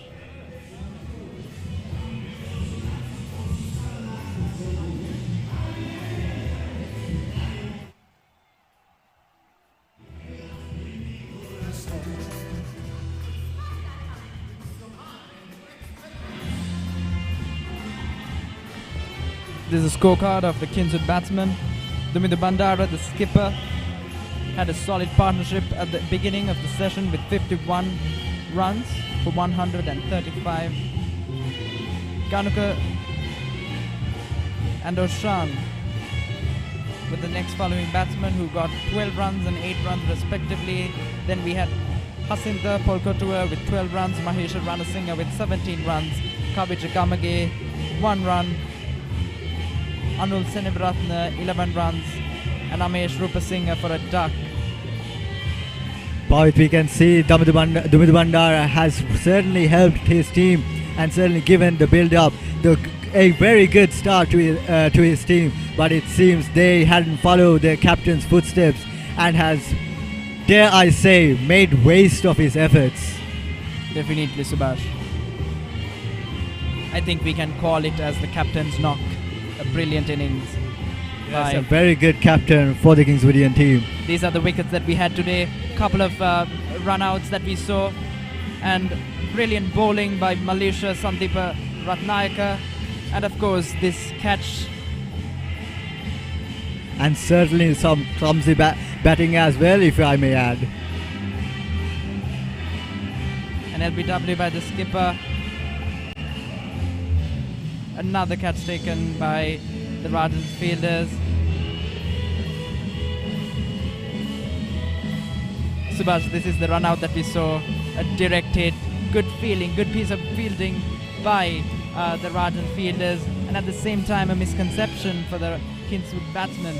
This is a scorecard of the Kingswood batsman. Dumita Bandara, the skipper, had a solid partnership at the beginning of the session with 51 runs for 135. Kanuka and Oshan with the next following batsman, who got 12 runs and 8 runs respectively. Then we had Hasinta Polkotua with 12 runs, Mahesha Ranasinghe with 17 runs, Kavija Kamage 1 run, Anul Senebratne 11 runs, and Amesh Rupasinghe for a duck. But we can see Dumita Bandara has certainly helped his team and certainly given the build-up, a very good start to his team. But it seems they hadn't followed their captain's footsteps and has, dare I say, made waste of his efforts. Definitely, Subhash. I think we can call it as the captain's knock. A brilliant innings. Yes, a very good captain for the Kingswoodian team. These are the wickets that we had today. Couple of run-outs that we saw, and brilliant bowling by Malaysia Sandeepa Ratnayaka, and of course this catch. And certainly some clumsy batting as well, if I may add. An LBW by the skipper. Another catch taken by the Rajans fielders. Subhash, this is the run out that we saw. A direct hit, good feeling, good piece of fielding by the Rajan fielders, and at the same time a misconception for the Kingswood batsmen.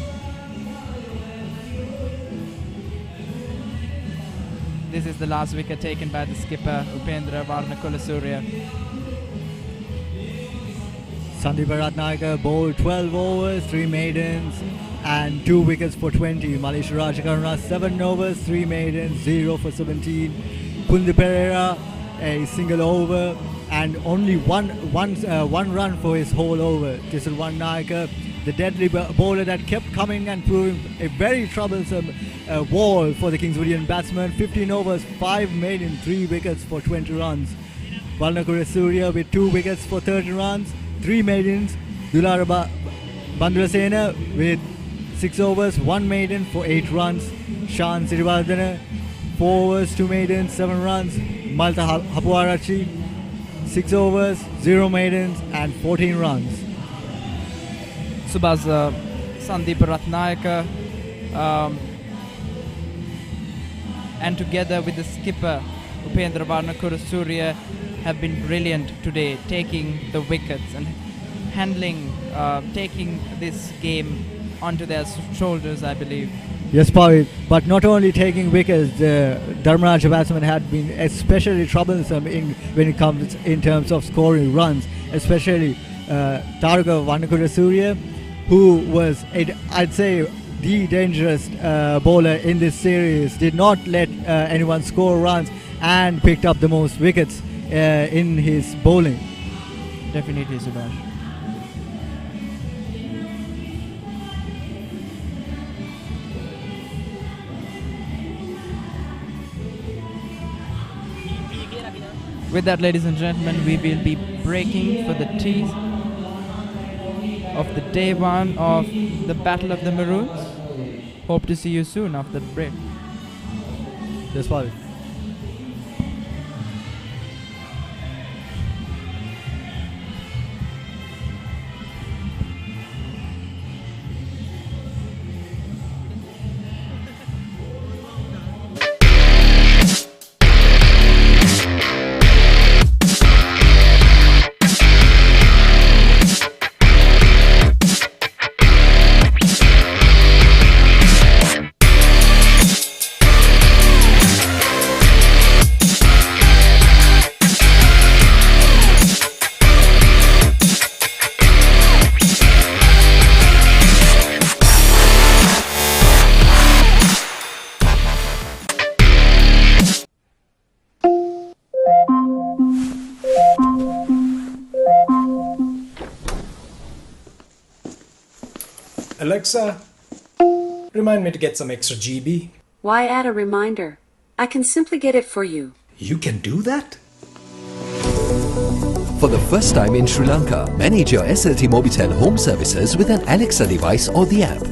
This is the last wicket taken by the skipper, Upendra Varnakulasuriya. Sandeep Ratnayaka bowled 12 overs, 3 maidens, and 2 wickets for 20. Malish Rajakarna 7 overs, 3 maidens, 0 for 17. Kundi Pereira a single over and only one run for his whole over. Tisarwan Nayaka, the deadly bowler that kept coming and proving a very troublesome wall for the Kingswoodian batsman. 15 overs, 5 maidens, 3 wickets for 20 runs. Valnakura Surya with 2 wickets for 30 runs, 3 maidens. Dulara Bandurasena with 6 overs, 1 maiden for 8 runs. Shan Sirivardhana 4 overs, 2 maidens, 7 runs. Malta Hapuarachi 6 overs, 0 maidens and 14 runs. Subhas Sandeep Ratnayaka and together with the skipper Upendra Varnakura Surya have been brilliant today, taking the wickets and handling, taking this game onto their shoulders, I believe. Yes, Pavit, but not only taking wickets, the Dharmaraj batsmen had been especially troublesome when it comes in terms of scoring runs, especially Taruka Varnakura Surya, who was, I'd say, the dangerous bowler in this series, did not let anyone score runs and picked up the most wickets in his bowling. Definitely, Subhash. With that, ladies and gentlemen, we will be breaking for the tea of the day 1 of the Battle of the Maroons. Hope to see you soon after the break. Yes, Pavit. Alexa, remind me to get some extra GB. Why add a reminder? I can simply get it for you. You can do that? For the first time in Sri Lanka, manage your SLT Mobitel home services with an Alexa device or the app.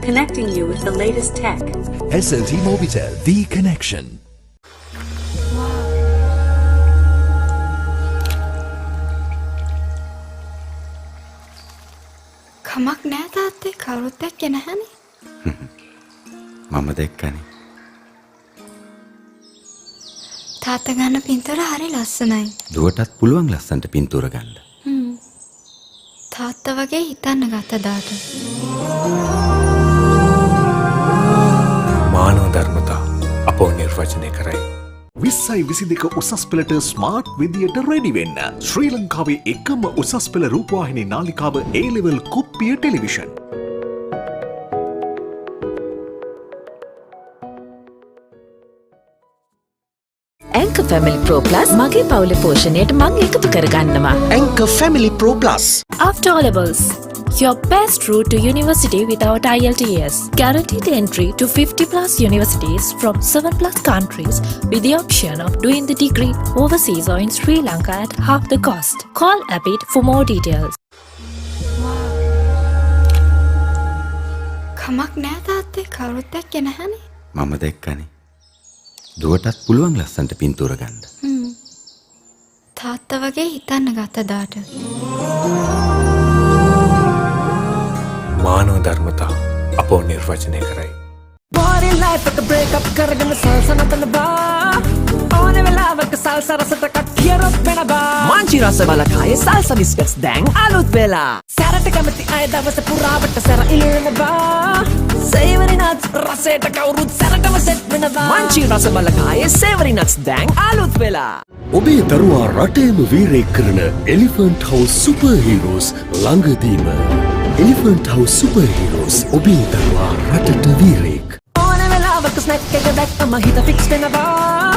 Connecting you with the latest tech. SLT Mobitel, the connection. කමක් නෑ තාත්තේ කවුරුත් දැක්කේ නැහනේ. මම දැක්කනේ. තාත්තා ගන්න පින්තූර හරි ලස්සනයි. දුවටත් පුළුවන් ලස්සනට පින්තූර ගන්න. තාත්තා වගේ හිතන්න ගත්ත දාට. මානව ධර්මතා අපව නිර්වචනය කරයි. 2022 උසස් පෙළට ස්මාර්ට් විදියට රෙඩි වෙන්න. ශ්‍රී ලංකාවේ එකම උසස් පෙළ රූපවාහිනී නාලිකාව A-level කුප්පිය television. Anchor Family Pro Plus මගේ පවුලේ පෝෂණයට මම එකතු කරගන්නවා. Anchor Family Pro Plus. After O levels, your best route to university without IELTS. Guaranteed entry to 50 plus universities from 7 plus countries with the option of doing the degree overseas or in Sri Lanka at half the cost. Call Abid for more details. කමක් නෑ තාත්තේ කවුරුත් දැක්කේ නැහනේ. මම දැක්කනේ. දුවටත් පුළුවන් ලස්සනට පින්තූර ගන්න. තාත්තා වගේ හිතන්න ගත්ත දාට. මානව ධර්මතා අපව නිර්වචනය කරයි. Body life එක break up කරගෙන සල්සනතන බා ඕන වෙලාවක සල්ස රසට කට්ටියරොත් වෙනවා මාංචි රස බලකායේ සල්ස බිස්කට්ස් දැන් අලුත් වෙලා සැරට කැමති අය දවස පුරාවට සැර ඉල්ලනවා සේවරි නට්ස් රසයට කවුරුත් සැරටම සෙට් වෙනවා මාංචි රස බලකායේ සේවරි නට්ස් දැන් අලුත් වෙලා ඔබේ දරුවා රටේම වීරයෙක් කරන එලිෆන්ට් හවුස් සුපර් හීරෝස් ළඟදීම. එලිෆන්ට් හවුස් සුපර් හීරෝස් ඔබේ දරුවා රටට වීරයෙක්. ඕන වෙලාවක ස්නැක් එක දැක්කම හිත ෆික්ස් වෙනවා.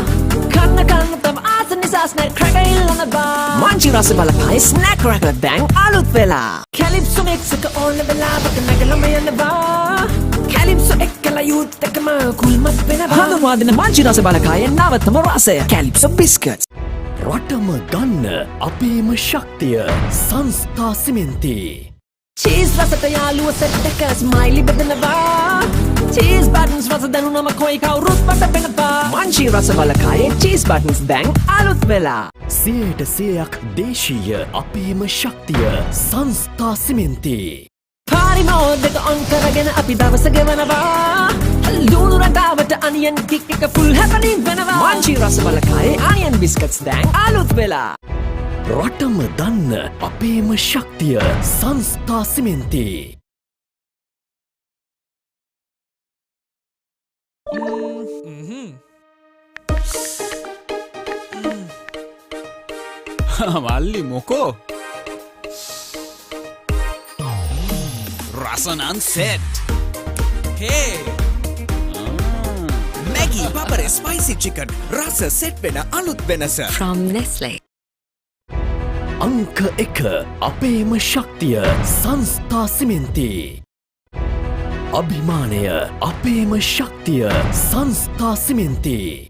කන්න තම ආස නිසා ස්නැක් ක්‍රැකර් ඉල්ලනවා. මංචි රස බලපයි ස්නැක් ක්‍රැකර් දැන් අලුත් වෙලා. කැලිප්සෝ මික්ස් එක ඕන වෙලාවක නැගලම යනවා. කැලිප්සෝ එක්කලා යූත් එකම කුල්මත් වෙනවා. හඳුන්වා දෙන මංචි රස බලකායේ නවතම රසය කැලිප්සෝ බිස්කට්ස්. රටම ගන්න අපේම ශක්තිය සංස්ථා සිමෙන්ති. චීස් රසට යාළුව සෙට් එක ස්මයිලි බෙදනවා. චීස් බටන්ස් රස දැනුනම කොයි කවුරුත් මට පෙනපා. මංචි රස බලකායේ චීස් බටන්ස් දැන් අලුත් වෙලා. 100% දේශීය අපේම ශක්තිය සංස්ථා සිමෙන්ති. පාරිමෝඩ් එක ඔන් කරගෙන අපි දවස ගෙවනවා. ලුණු රටාවට අනියන් කික් එක ෆුල් හැපනින් වෙනවා. මංචි රස බලකායේ අනියන් බිස්කට්ස් දැන් අලුත් වෙලා. රටම දන්න අපේම ශක්තිය සංස්ථා සිමෙන්ති. මල්ලි මොකෝ රසනන් set Hey! Maggie Papare Spicy Chicken රස සෙට් වෙන අලුත් වෙනස. From Nestle. අංක 1 අපේම ශක්තිය සංස්ථා සිමෙන්ති. අභිමානය අපේම ශක්තිය සංස්ථා සිමෙන්ති.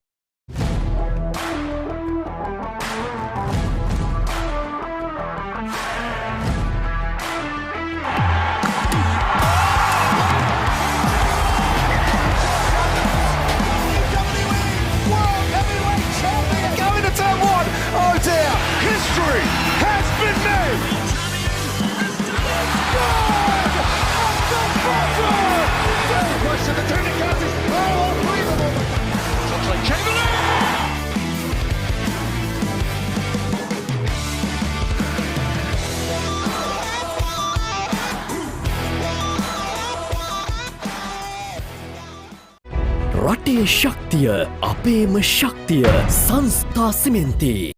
රටේ ශක්තිය අපේම ශක්තිය සංස්ථා සිමෙන්ති.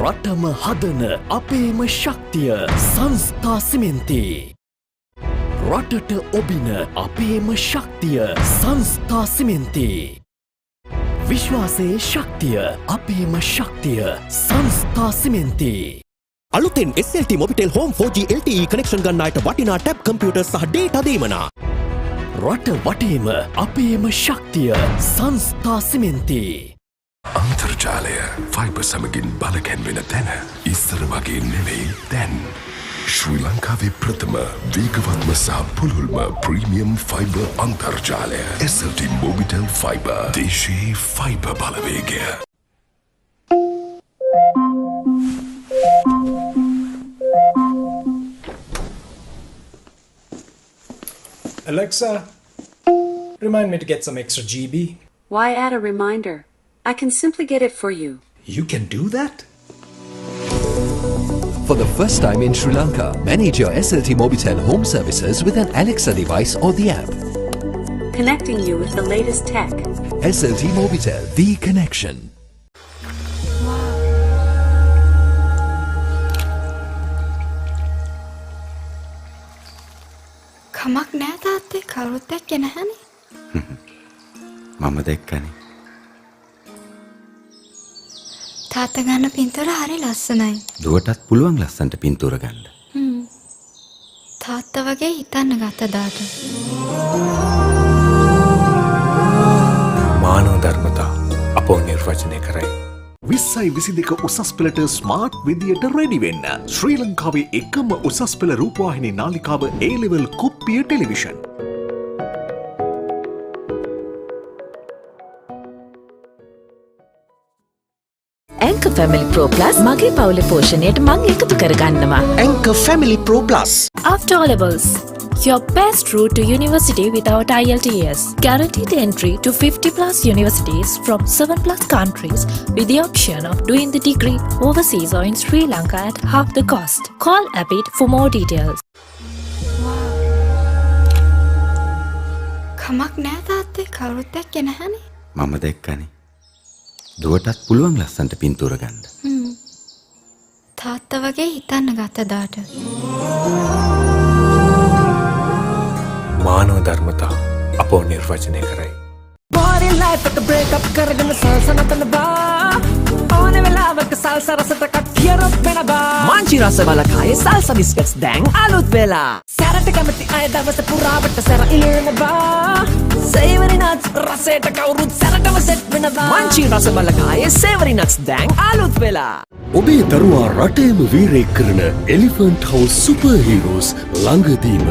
රටම හදන අපේම ශක්තිය සංස්ථා සිමෙන්ති. රටට ඔබින අපේම ශක්තිය සංස්ථා සිමෙන්ති. විශ්වාසයේ ශක්තිය අපේම ශක්තිය සංස්ථා සිමෙන්ති. අලුතෙන් SLT Mobitel Home 4G LTE connection ගන්නාට වටිනා ටැබ් කම්පියුටර් සහ ඩේටා දීමනා. රට වටේම අපේම ශක්තිය සංස්ථා සිමෙන්ති. අන්තර්ජාලය ෆයිබර් සමගින් බලකැන්වෙන තැන ඉස්සර වගේ නෙවෙයි දැන්. ශ්‍රී ලංකාවේ ප්‍රථම වේගවත්ම සහ පුළුල්ම ප්‍රීමියම් ෆයිබර් අන්තර්ජාලය SLT Mobitel Fiber. දේශීය fibre Balawegaya. Alexa, remind me to get some extra GB. Why add a reminder? I can simply get it for you. You can do that? For the first time in Sri Lanka, manage your SLT Mobitel home services with an Alexa device or the app. Connecting you with the latest tech. SLT Mobitel, the connection. කමක් නෑ තාත්තේ කවුරුත් එක්ක නැහනේ. මම දැක්කනේ. තාත්තා ගන්න පින්තූර හරි ලස්සනයි. දුවටත් පුළුවන් ලස්සනට පින්තූර ගන්න. තාත්තා වගේ හිතන්න ගත්ත දාට. මානව ධර්මතා අපෝ නිර්වචනය කරයි. 2022 උසස් පෙළට ස්මාර්ට් විදියට රෙඩි වෙන්න. ශ්‍රී ලංකාවේ එකම උසස් පෙළ රූපවාහිනී නාලිකාව A-level කුප්පිය television. Anchor Family Pro Plus මගේ පවුලේ පෝෂණයට මම එකතු කරගන්නවා. Anchor Family Pro Plus. After O levels, your best route to university without IELTS. Guaranteed entry to 50 plus universities from 7 plus countries with the option of doing the degree overseas or in Sri Lanka at half the cost. Call Abid for more details. Wow. කමක් නෑ තාත්තේ කවුරුත් දැක්කේ නැහනේ. මම දැක්කනේ. දුවටත් පුළුවන් ලස්සන්ට පින්තූර ගන්න. තාත්තා වගේ හිතන්න ගත දාට. මානව ධර්මතා අපෝ නිර්වචනය කරයි. Body life එක break up කරගෙන salsa නතනවා. ඕනේ වෙලාවක salsa රසට කට්ටියරොත් වෙනවා. මංචි රස බලකායේ salsa biscuits දැන් අලුත් වෙලා. සැරට කැමති අය දවස පුරාවට සැර ඉලෙනවා. savory nuts රසයට කවුරුත් සැරටම සෙට් වෙනවා. මංචි රස බලකායේ savory nuts දැන් අලුත් වෙලා. ඔබේ දරුවා රටේම වීරයෙක් කරන Elephant House Super Heroes ළඟදීම.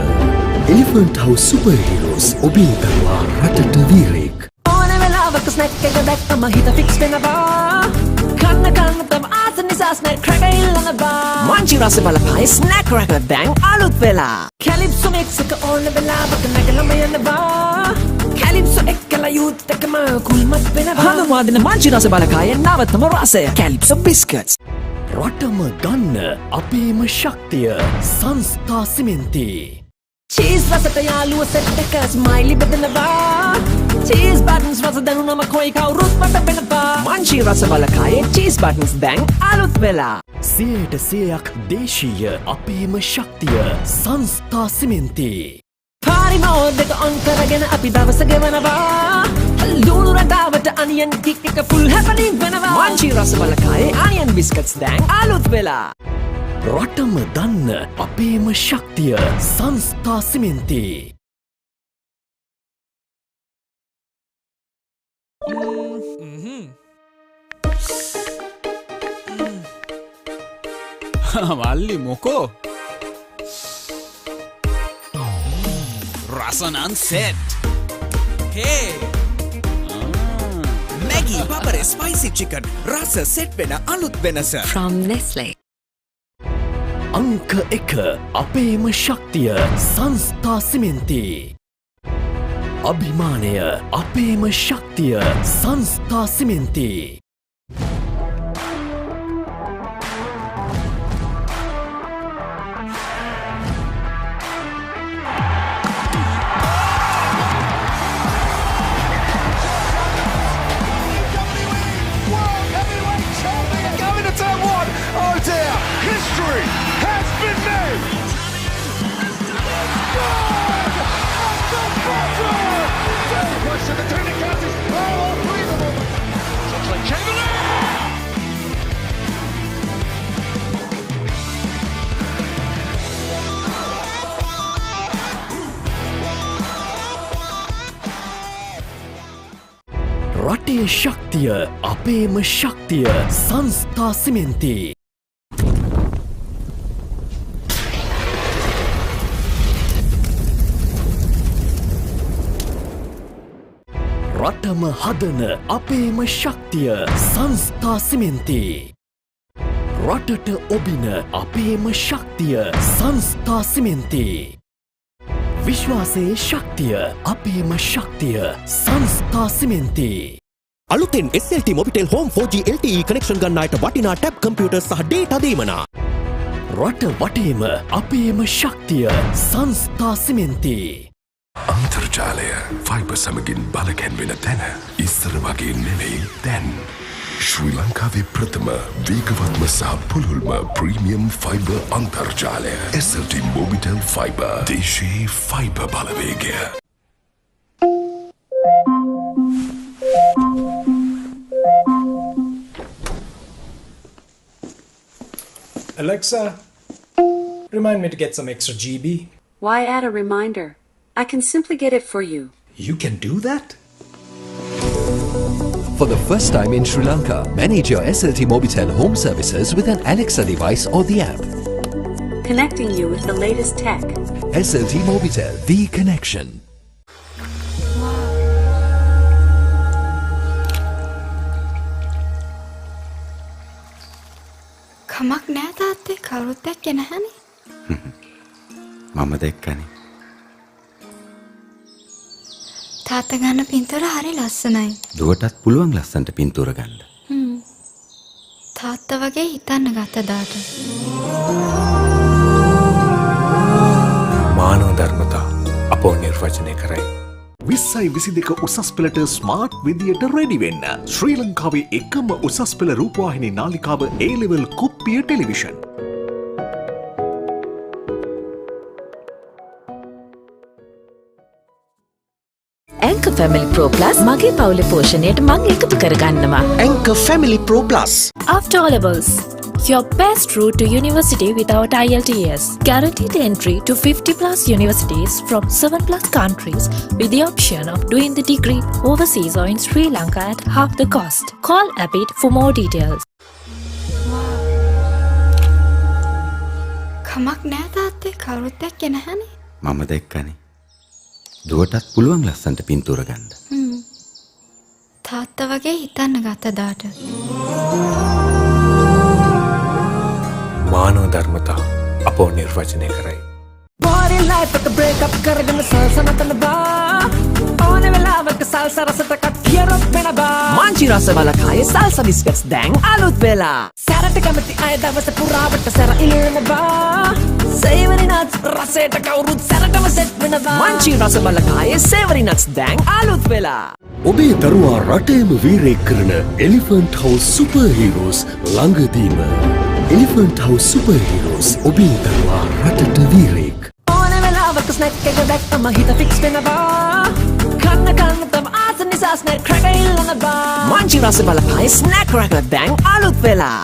Elephant House Super Heroes ඔබේ දරුවා රටට වීරයෙක්. ඕනේ වෙලාවක snack එක දැක්කම හිත fix වෙනවා. කන්න තම ආස නිසා snack cracker ඉල්ලනවා. මංචි රස බලකායේ snack cracker දැන් අලුත් වෙලා. Calypso mix එක ඕනේ වෙලාවක නැගලම යනවා. Calypso එක්කලා youth එකම කුල්මත් වෙනවා. හඳුන්වා දෙන මංචි රස බලකායේ නවතම රසය Calypso biscuits. රටම ගන්න අපේම ශක්තිය සංස්ථා සිමෙන්ති. Cheese රසට යාළුව සෙට් එක ස්මයිලි බෙදනවා. Cheese buttons රස දැනුනම කොයි කවුරුත් මට වෙනවා. මංචි රස බලකායේ cheese buttons දැන් අලුත් වෙලා. 100% දේශීය අපේම ශක්තිය සංස්ථා සිමෙන්ති. පාරි මෝඩ් එක ඔන් කරගෙන අපි දවස ගෙවනවා. ලුණු රටාවට අනියන් කික් එක full happening වෙනවා. මංචි රස බලකායේ onion biscuits දැන් අලුත් වෙලා. රටම දන්න අපේම ශක්තිය සංස්ථා සිමෙන්ති. මල්ලි මොකෝ රසනන් set Hey! Maggie Papare Spicy Chicken රස සෙට් වෙන අලුත් වෙනස. From Nestle. අංක 1 අපේම ශක්තිය සංස්ථා සිමෙන්ති. අභිමානය අපේම ශක්තිය සංස්ථා සිමෙන්ති. රටේ ශක්තිය අපේම ශක්තිය සංස්ථා සිමෙන්ති. රටම හදන අපේම ශක්තිය සංස්ථා සිමෙන්ති. රටට ඔබින අපේම ශක්තිය සංස්ථා සිමෙන්ති. විශ්වාසයේ ශක්තිය අපේම ශක්තිය සංස්ථා සිමෙන්ති. අලුතෙන් SLT Mobitel Home 4G LTE connection ගන්න අයට වටිනා ටැබ් කම්පියුටර් සහ ඩේටා දීමනා. රට වටේම අපේම ශක්තිය සංස්ථා සිමෙන්ති. අන්තර්ජාලය ෆයිබර් සමගින් බලකැන්වෙන තැන ඉස්සර වගේ නෙවෙයි දැන්. ශ්‍රී ලංකාවේ ප්‍රථම වේගවත්ම සහ පුළුල්ම ප්‍රීමියම් ෆයිබර් අන්තර්ජාලය SLT Mobitel Fiber. දේශීය fibre Balawegaya. Alexa, remind me to get some extra GB. Why add a reminder? I can simply get it for you. You can do that? For the first time in Sri Lanka, manage your SLT Mobitel home services with an Alexa device or the app. Connecting you with the latest tech. SLT Mobitel, the connection. කමක් නෑ තාත්තේ කවුරුත් දැක්කේ නැහනේ. මම දැක්කනේ. තාත්තා ගන්න පින්තූර හරි ලස්සනයි. දුවටත් පුළුවන් ලස්සන්ට පින්තූර ගන්න. තාත්තා වගේ හිතන්න ගත දාට. මානව ධර්මතා අපෝ නිර්වචනය කරයි. විස්සයි විසි දෙක උසස් පෙළට ස්මාර්ට් විදියට රෙඩි වෙන්න. ශ්‍රී ලංකාවේ එකම උසස් පෙළ රූපවාහිනී නාලිකාව A-level කුප්පිය television. Anchor Family Pro Plus මගේ පවුලේ පෝෂණයට මම එකතු කරගන්නවා. Anchor Family Pro Plus. After O levels, your best route to university without IELTS. Guaranteed entry to 50 plus universities from 7 plus countries with the option of doing the degree overseas or in Sri Lanka at half the cost. Call APIT for more details. කමක් නෑ තාත්තේ කවුරුත් එක්ක නැහනේ. මම දැක්කනේ. දුවටත් පුළුවන් ලස්සන්ට පින්තූර ගන්න. තාත්තා වගේ හිතන්න ගත්ත දාට. මානව ධර්මතා අපෝ නිර්වචනය කරයි. Body life එක break up කරගෙන සල්සනතන බා ඕනේ වෙලාවක සල්ස රසට කට්ටියරොත් වෙන බා මංචි රස බලකායේ සල්ස බිස්කට්ස් දැන් අලුත් වෙලා සැරට කැමති අය දවස පුරාවට සැර ඉල්ලන බා සේවරි නට්ස් රසයට කවුරුත් සැරටම සෙට් වෙන බා මංචි රස බලකායේ සේවරි නට්ස් දැන් අලුත් වෙලා ඔබේ දරුවා රටේම වීරයෙක් කරන එලිෆන්ට් හවුස් සුපර් හීරෝස් ළඟදීම එලිෆන්ට් හවුස් සුපර් හීරෝස් ඔබේ දරුවා රටට වීරයෙක් ඕනේ වෙලාවක ස්නැක් එක දැක්කම හිත ෆික්ස් වෙන බා කන්න තම ආස නිසා ස්නැක් ක්‍රැකර් ඉල්ලන බා මංචි රස බලකායේ ස්නැක් ක්‍රැකර් දැන් අලුත් වෙලා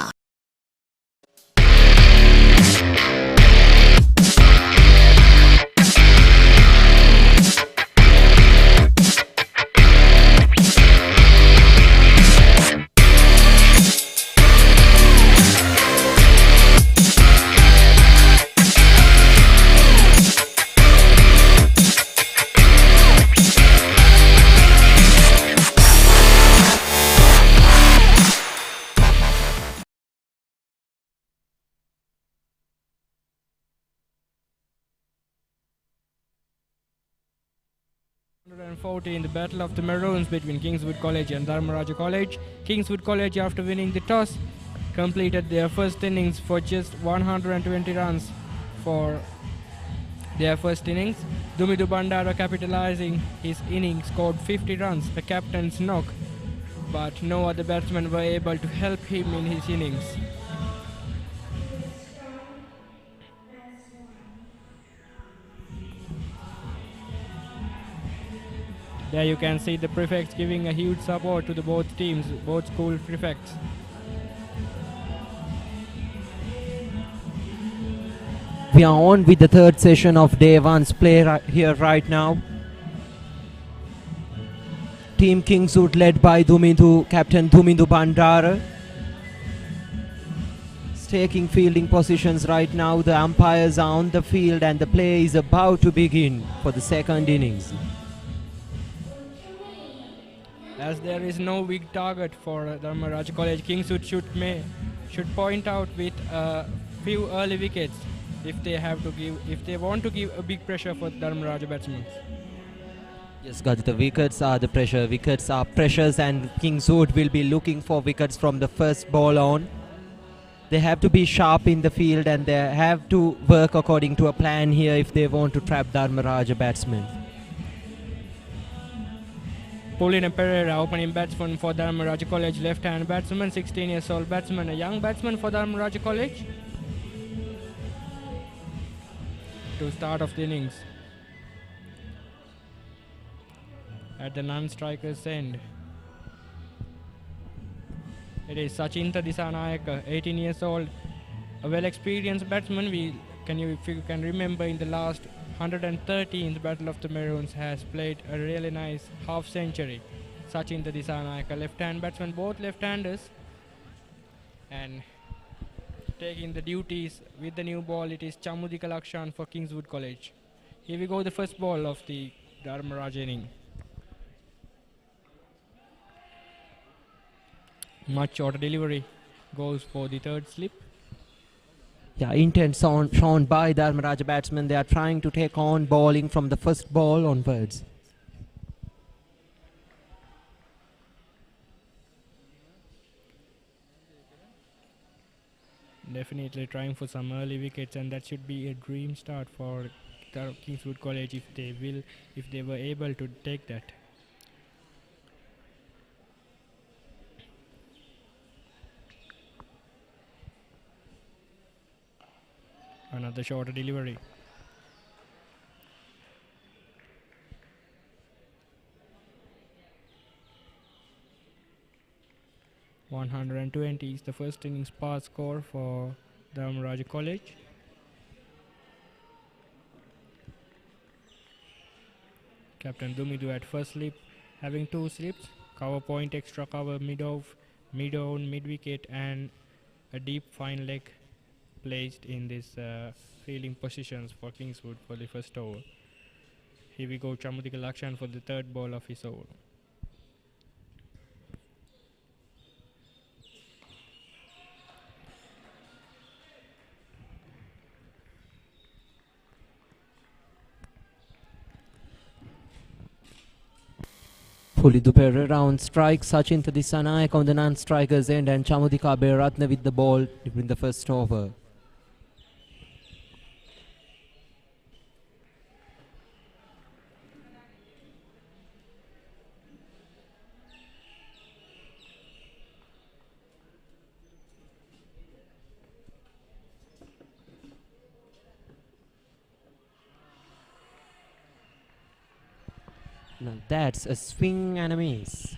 The Battle of the Maroons between Kingswood College and Dharmaraja College. Kingswood College, after winning the toss, completed their first innings for just 120 runs for their first innings. Dumidu Bandara, capitalizing his innings, scored 50 runs, a captain's knock, but no other batsmen were able to help him in his innings. There you can see the prefects giving a huge support to the both teams, both school prefects. We are on with the third session of day one's play here right now. Team Kingswood led by Captain Dumindu Bandara. Taking fielding positions right now. The umpires are on the field and the play is about to begin for the second innings. As there is no big target for Dharmaraja College, Kingswood should point out with a few early wickets if they want to give a big pressure for Dharmaraja batsmen. Yes, Gaj, the wickets are the pressure. Wickets are pressures, and Kingswood will be looking for wickets from the first ball on. They have to be sharp in the field and they have to work according to a plan here if they want to trap Dharmaraja batsmen. Paulina Pereira, opening batsman for Dharmaraja College, left-hand batsman, 16 years old batsman, a young batsman for Dharmaraja College. To start off the innings. At the non-striker's end. It is Sachinta Disanayaka, 18 years old, a well-experienced batsman. If you can remember, in the last 113th Battle of the Maroons has played a really nice half century. Sachinta Disanayaka, left-hand batsman, both left-handers, and taking the duties with the new ball, it is Chamudika Lakshan for Kingswood College. Here we go, the first ball of the Dharmaraja inning. Much shorter delivery goes for the third slip. Yeah, intent shown by Dharmaraja batsmen. They are trying to take on bowling from the first ball onwards. Definitely trying for some early wickets, and that should be a dream start for Kingswood College if they were able to take that. Another shorter delivery. .120 is the first innings pass score for Dharmaraja College. Captain Dumidu at first slip, having 2 slips, cover point, extra cover, mid-off, mid-on, mid-wicket, and a deep fine leg placed in this fielding positions for Kingswood for the first over. Here we go, Chamudika Lakshan for the third ball of his over. Pulidu Pereira on strike, Sachin Tadisanayak on the non-strikers end, and Chamudika Beratna with the ball during the first over. Now that's a swing and a miss.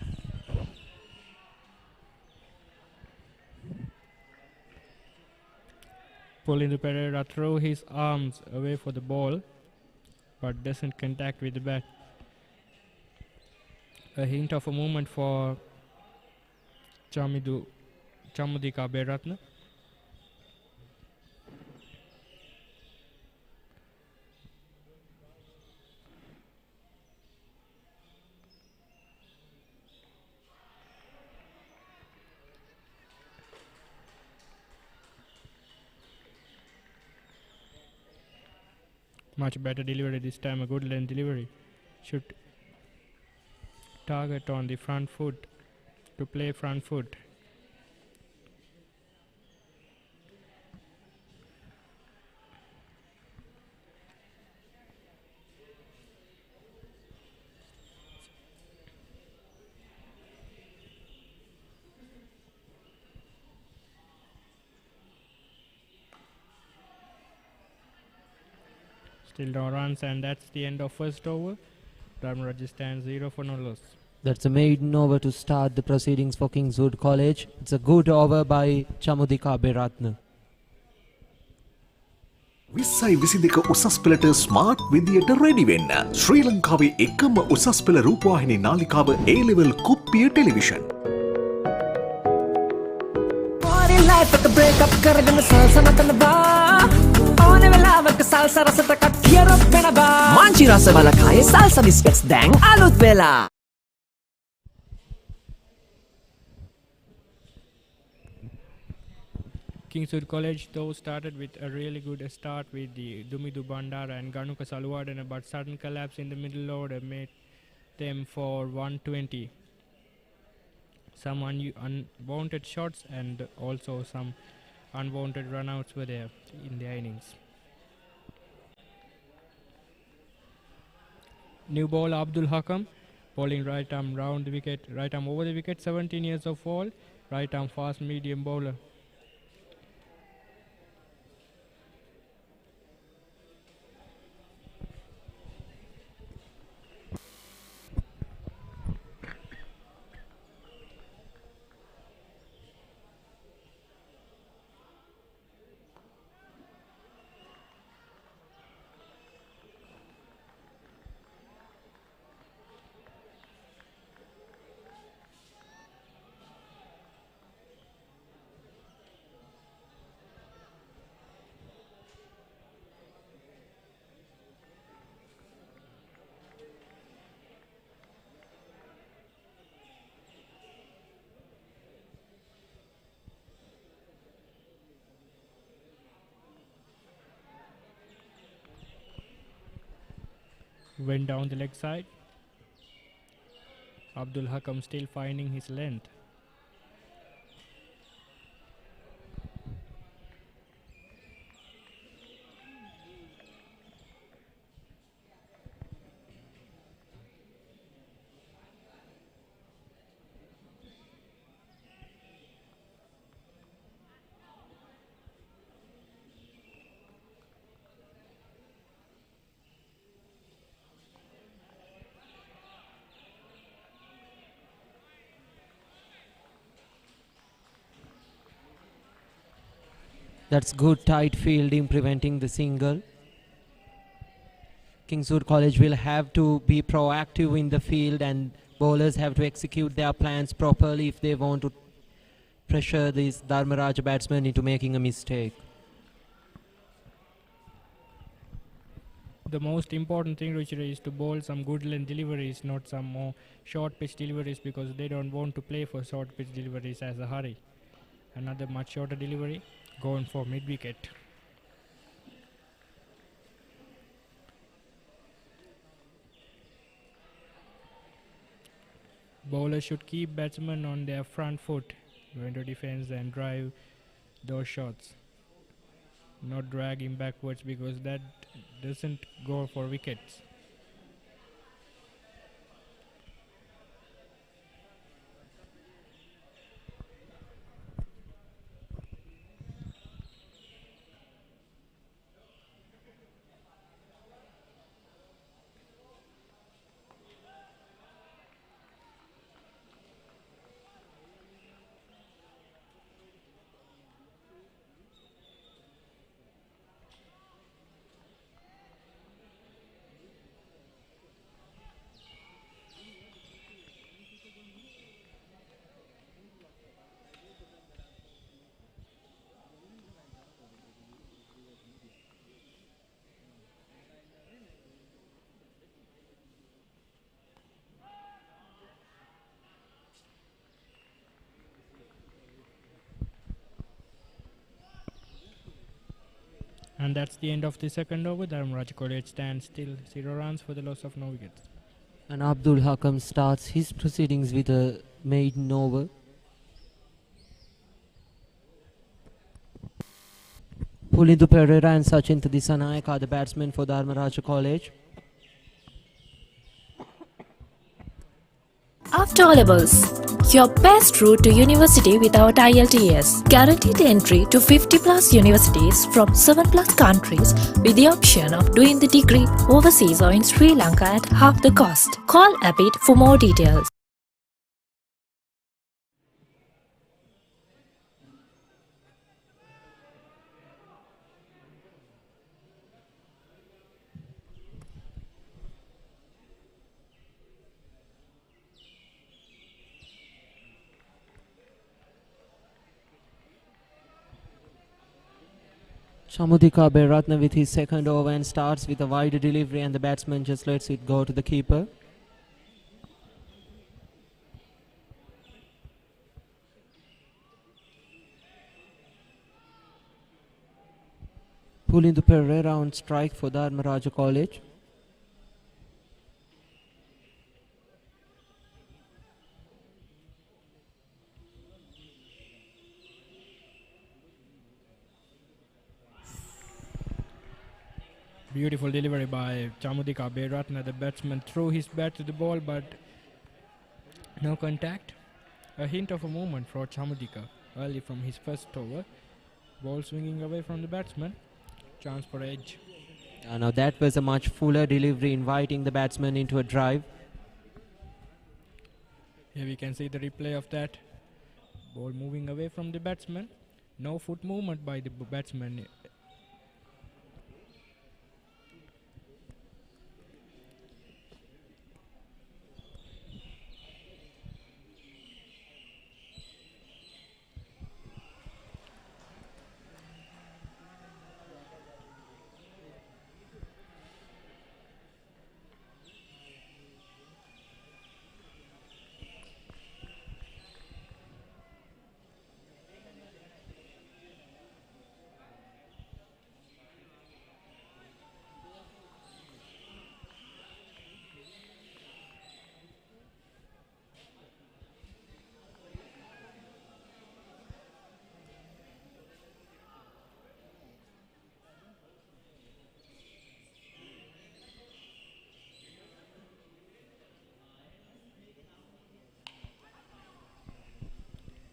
Pulidu Pereira throw his arms away for the ball, but doesn't contact with the bat. A hint of a movement for Chamudika Beratna. Much better delivery this time, a good length delivery. Should target on the front foot, to play front foot. Still no runs, and that's the end of first over. Dharmaraja stands 0 for no loss. That's a maiden over to start the proceedings for Kingswood College. It's a good over by Chamudika Beratna. විස්සයි විසි දෙක උසස් පෙළට smart විදියට ready වෙන්න. ශ්‍රී ලංකාවේ එකම උසස් පෙළ රූපවාහිනී නාලිකාව A-level කුප්පිය ටෙලිවිෂන්. life එක break up කරගෙන salsa නටනවා ඕනේ වෙලාවක salsa රසට කට්ටිය රොක් වෙනවා මාංචි රස වලකායේ salsa biscuits දැන් අලුත් වෙලා Kingswood College though started with a really good start with the Dumidu Bandara and Ganuka Saluwadana, but sudden collapse in the middle order made them for 120. Some unwanted shots and also some unwanted runouts were there in their innings. New bowler Abdul Hakam bowling right arm round the wicket, right arm over the wicket, 17 years of old, right arm fast medium bowler. Went down the leg side. Abdul Hakam still finding his length. That's good tight fielding, preventing the single. Kingswood College will have to be proactive in the field, and bowlers have to execute their plans properly if they want to pressure these Dharmaraj batsmen into making a mistake. The most important thing, Richard, is to bowl some good length deliveries, not some more short pitch deliveries, because they don't want to play for short pitch deliveries as a hurry. Another much shorter delivery, going for mid wicket. Bowlers should keep batsmen on their front foot going to defense and drive those shots, not drag him backwards, because that doesn't go for wickets. And that's the end of the second over. Dharmaraj College stands still 0 runs for the loss of no wickets. And Abdul Hakam starts his proceedings with a maiden over. Pulindu Pereira and Sachin Disanayak are the batsmen for Dharmaraj College. After O-levels, your best route to university without IELTS. Guaranteed entry to 50 plus universities from 7 plus countries with the option of doing the degree overseas or in Sri Lanka at half the cost. Call Abid for more details. Chamudika Beratna with his second over and starts with a wide delivery, and the batsman just lets it go to the keeper. Pulindu Pereira on strike for Dharmaraj College. Beautiful delivery by Chamudika Beratna. The batsman threw his bat to the ball, but no contact. A hint of a movement for Chamudika early from his first over. Ball swinging away from the batsman. Chance for edge. Now that was a much fuller delivery, inviting the batsman into a drive. Here we can see the replay of that. Ball moving away from the batsman. No foot movement by the batsman.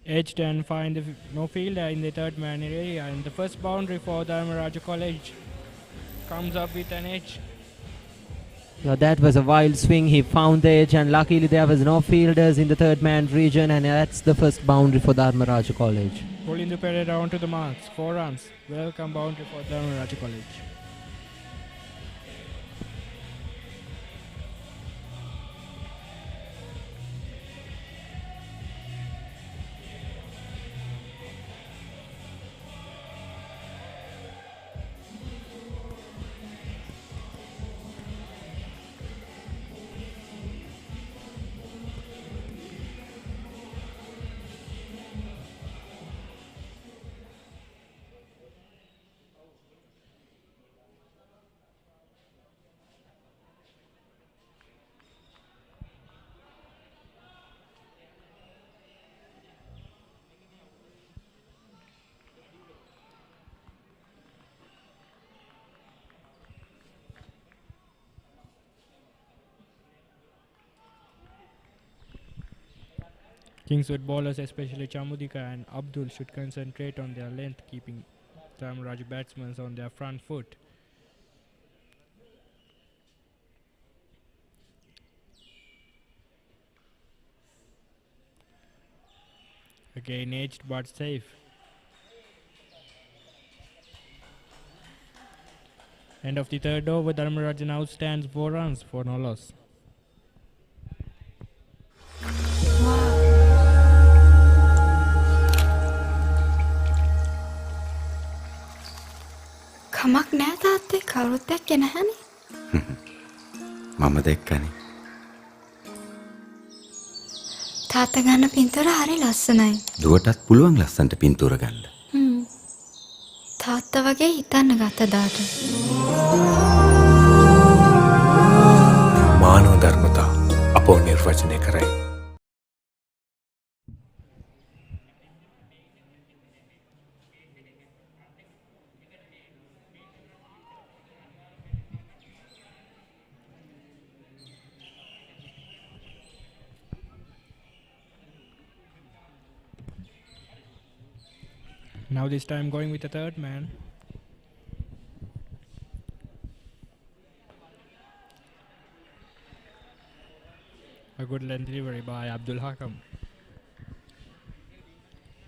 Edged and find the no fielder in the third man area, and the first boundary for Dharmaraj College comes up with an edge. Yeah, that was a wild swing. He found the edge, and luckily there was no fielders in the third man region, and that's the first boundary for Dharmaraja College. Pulling the parade down to the marks. 4 runs. Welcome boundary for Dharmaraja College. Kingswood bowlers, especially Chamudika and Abdul, should concentrate on their length, keeping Dharmaraja batsmen on their front foot. Again edged but safe. End of the third over, Dharmaraja now stands 4 runs for no loss. කමක් නෑ තාත්තේ කවුරුත් දැක්කේ නැහනේ. මම දැක්කනේ. තාත්තා ගන්න පින්තූර හරි ලස්සනයි. දුවටත් පුළුවන් ලස්සනට පින්තූර ගන්න. තාත්තා වගේ හිතන්න ගත්ත දාට. මානව ධර්මතා අපෝ නිර්වචනය කරයි. Now this time going with the third man. A good length delivery by Abdul Hakam.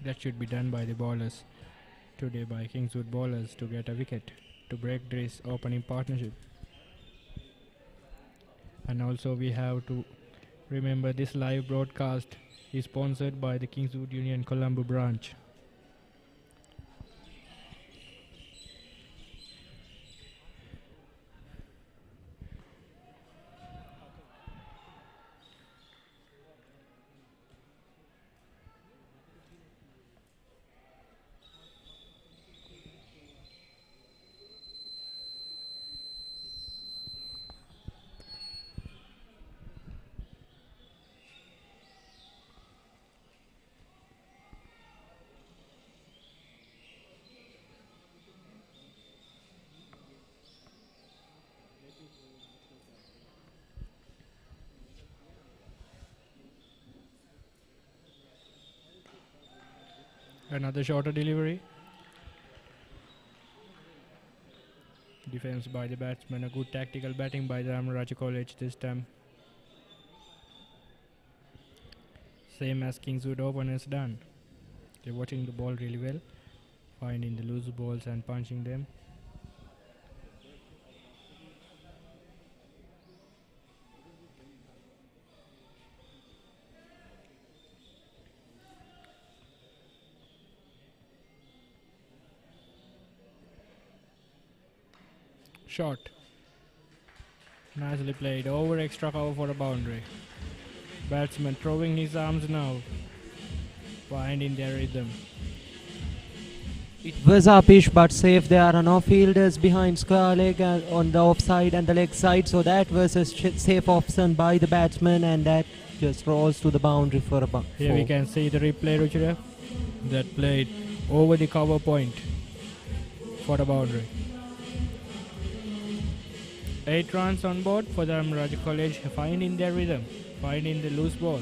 That should be done by the bowlers today, by Kingswood bowlers, to get a wicket to break this opening partnership. And also we have to remember this live broadcast is sponsored by the Kingswood Union Colombo branch. Another shorter delivery. Defense by the batsman. A good tactical batting by the Dharmaraja College this time. Same as Kingswood openers done. They're watching the ball really well, finding the loose balls and punching them. Shot. Nicely played. Over extra cover for a boundary. Batsman throwing his arms now. Finding their rhythm. It was a pitch but safe. There are no fielders behind square leg on the offside and the leg side. So that was a safe option by the batsman, and that just rolls to the boundary for a boundary. Here we can see the replay, Ruchira, that played over the cover point for the boundary. 8 runs on board for the Dharmaraja College, finding their rhythm, finding the loose ball.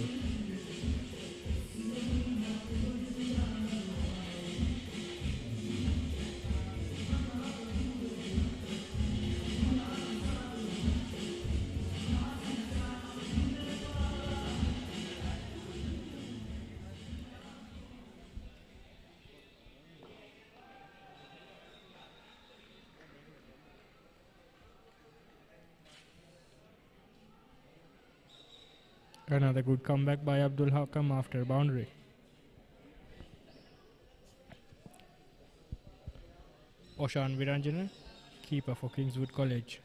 Another good comeback by Abdul Hakam after boundary. Oshan Viranjana, keeper for Kingswood College.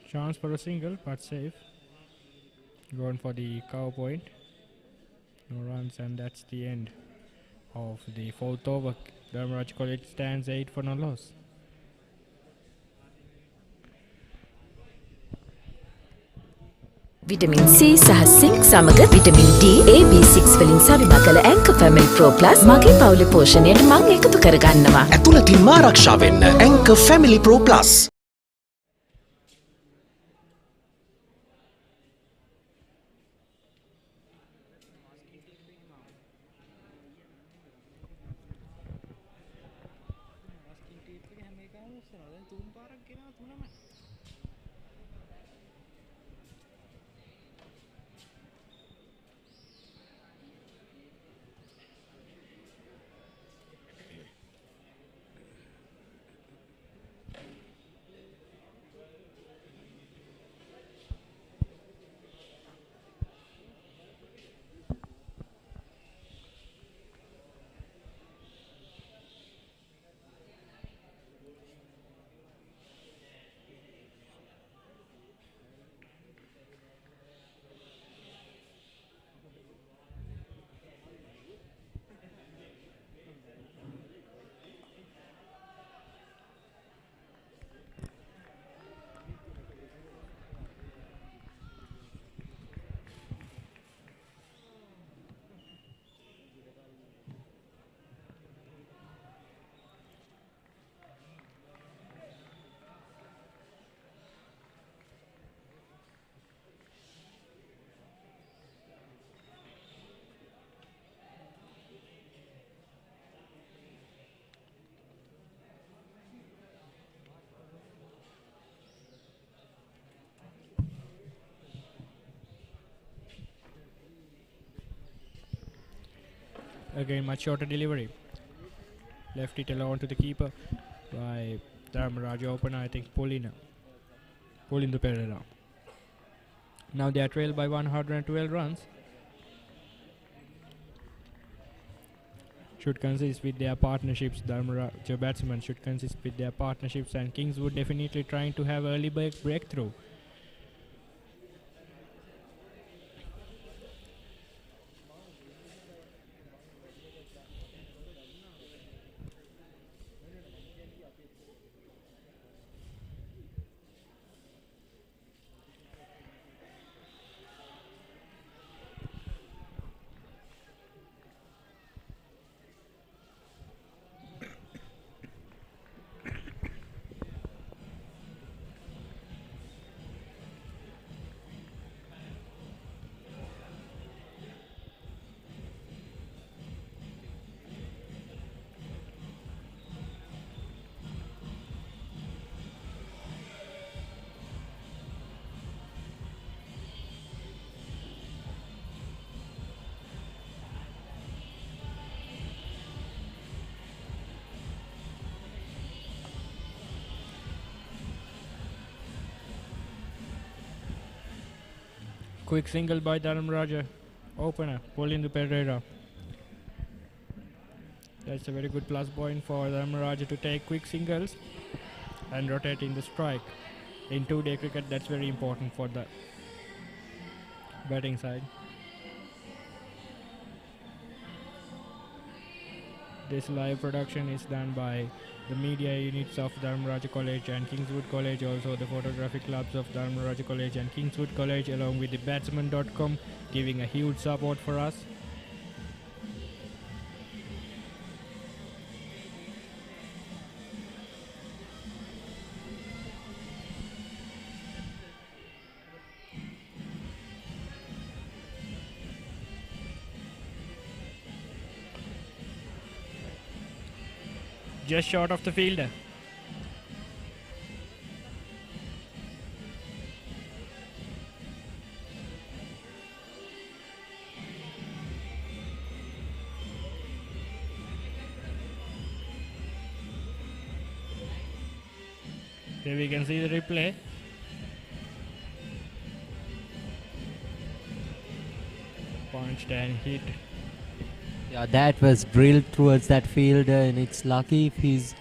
Chance for a single, but safe. Going for the cover point. No runs, and that's the end of the fourth over. Dharmaraj College stands 8 for no loss. Vitamin C සහ zinc සමග vitamin D, A, B6 වලින් සවිමා කළ ඇංකර් family pro plus මගේ පවුලේ පෝෂණයට මම එකතු කරගන්නවා. ඇතුළතින්ම ආරක්ෂා වෙන්න anchor family pro plus. Again, much shorter delivery. Left it alone to the keeper by Dharmaraj opener, I think Polindo Pereira. Now they are trailed by 112 runs. Should consist with their partnerships. Dharmaraj batsmen should consist with their partnerships, and Kingswood definitely trying to have early breakthrough. Quick single by Dharmaraj opener, Polindo Pereira. That's a very good plus point for Dharmaraj to take quick singles and rotate in the strike. In two-day cricket, that's very important for the batting side. This live production is done by the media units of Dharmaraj College and Kingswood College, also the photographic clubs of Dharmaraj College and Kingswood College, along with the batsman.com giving a huge support for us. Just short of the fielder. Here we can see the replay. Punched and hit. Yeah, that was drilled towards that fielder, and it's lucky if he's.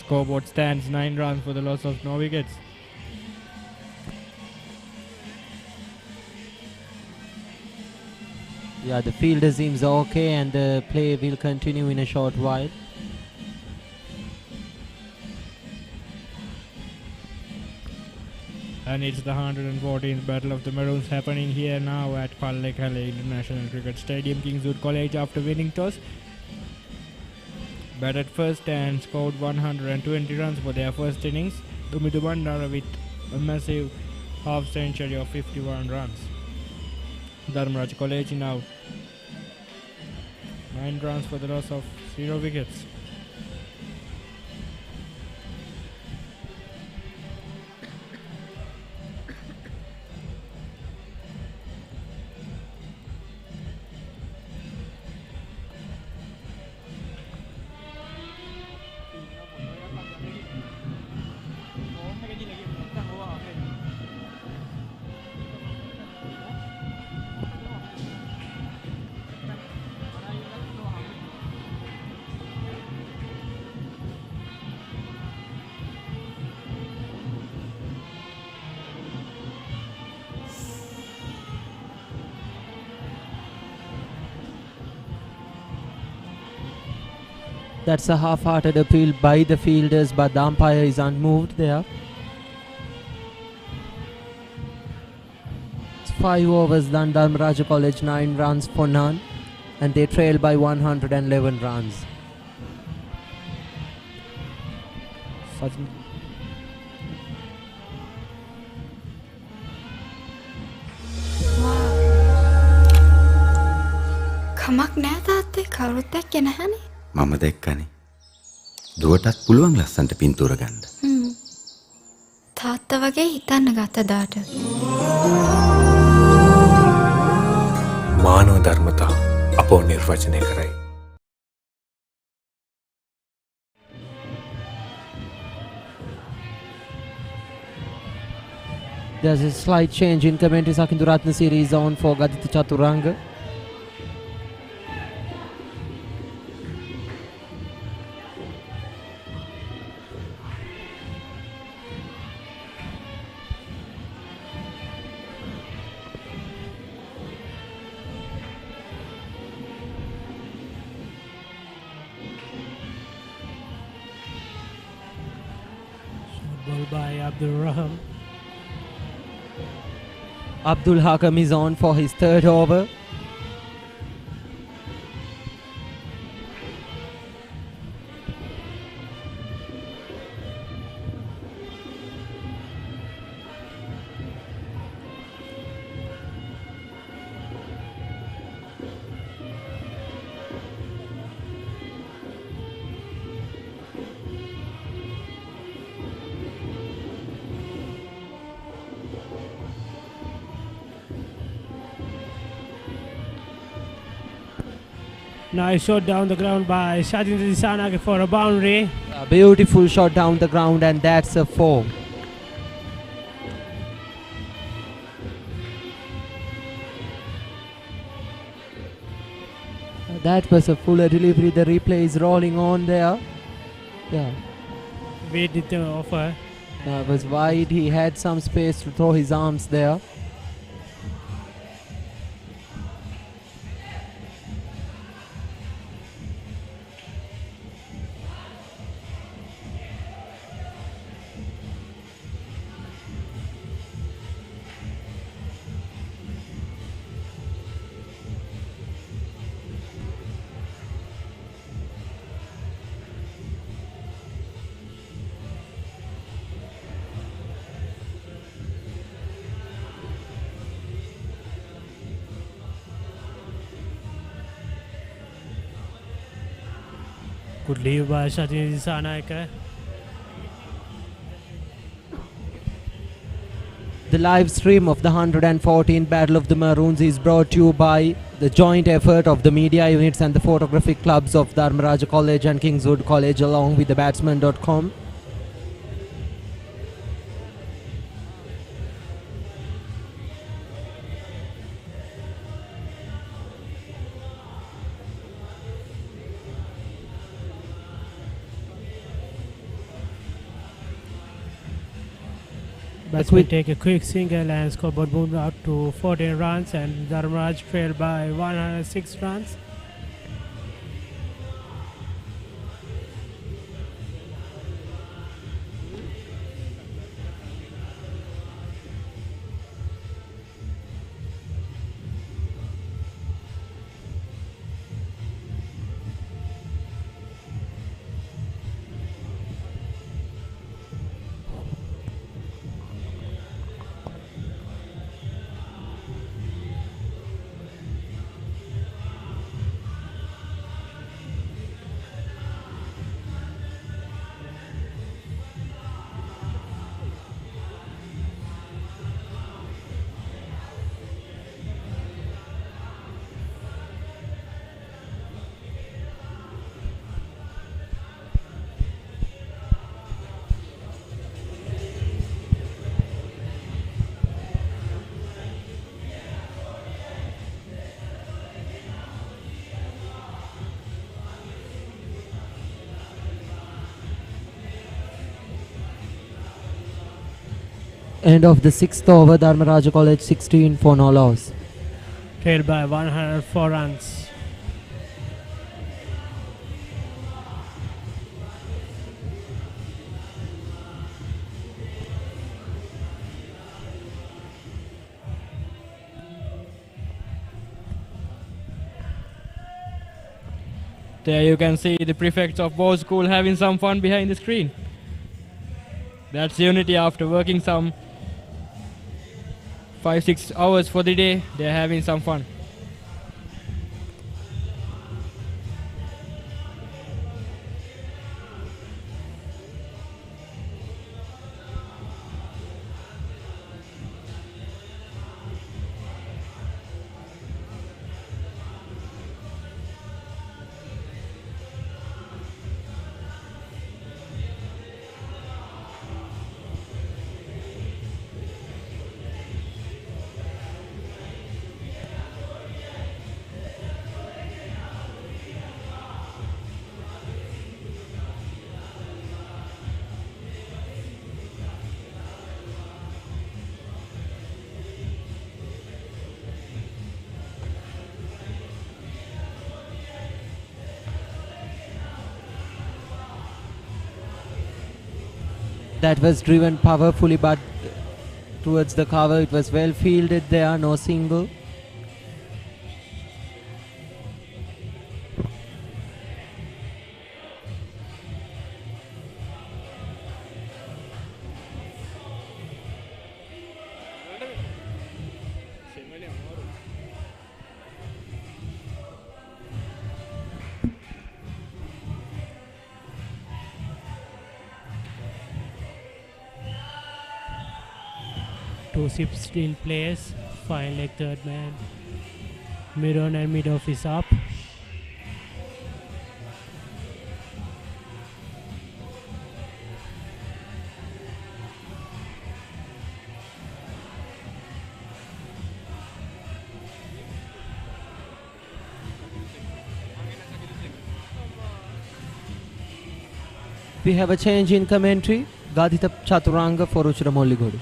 Scoreboard stands 9 runs for the loss of no wickets. Yeah, the fielder seems okay, and the play will continue in a short while. And it's the 114th Battle of the Maroons happening here now at Pallekele International Cricket Stadium, Kingswood College, after winning toss. Batted first and scored 120 runs for their first innings. Dumidu Bandara with a massive half century of 51 runs. Dharmaraj College now 9 runs for the loss of 0 wickets. That's a half-hearted appeal by the fielders, but the umpire is unmoved there. It's 5 overs done. Dharmaraj College 9 runs for none, and they trail by 111 runs. කමක් නෑ තාත්තේ කවුරුත් දැක්කේ නැහනේ. මම දැක්කනේ. දුවටත් පුළුවන් ලස්සන්ට පින්තූර ගන්න. තාත්තා වගේ හිතන්න ගත දාට. මානව ධර්මතා අපෝ නිර්වචනය කරයි. There's a slight change in commentary. Sakindu Ratnasiri is on for Gadita Chaturanga. Ball by Abdul Raham. Abdul Hakam is on for his third over. Nice shot down the ground by Shadindra Disanage for a boundary. A beautiful shot down the ground, and that's a 4. That was a fuller delivery. The replay is rolling on there. Yeah. Wait did the offer. That was wide. He had some space to throw his arms there. Good leave by Shatin Disanaika. The live stream of the 114th Battle of the Maroons is brought to you by the joint effort of the media units and the photographic clubs of Dharmaraja College and Kingswood College along with the batsman.com. Batsmen take a quick single and scoreboard moved out to 14 runs and Dharmaraj trailed by 106 runs. End of the 6th over, Dharmaraja College 16 for no loss. Trailed by 104 runs. There you can see the prefects of both schools having some fun behind the screen. That's unity after working some 5-6 hours for the day. They're having some fun. That was driven powerfully but towards the cover. It was well fielded there, no single. Two ships still plays. Fine leg third man. Mid on and mid off is up. We have a change in commentary. Gadita Chaturanga for Ruchira Molligodu.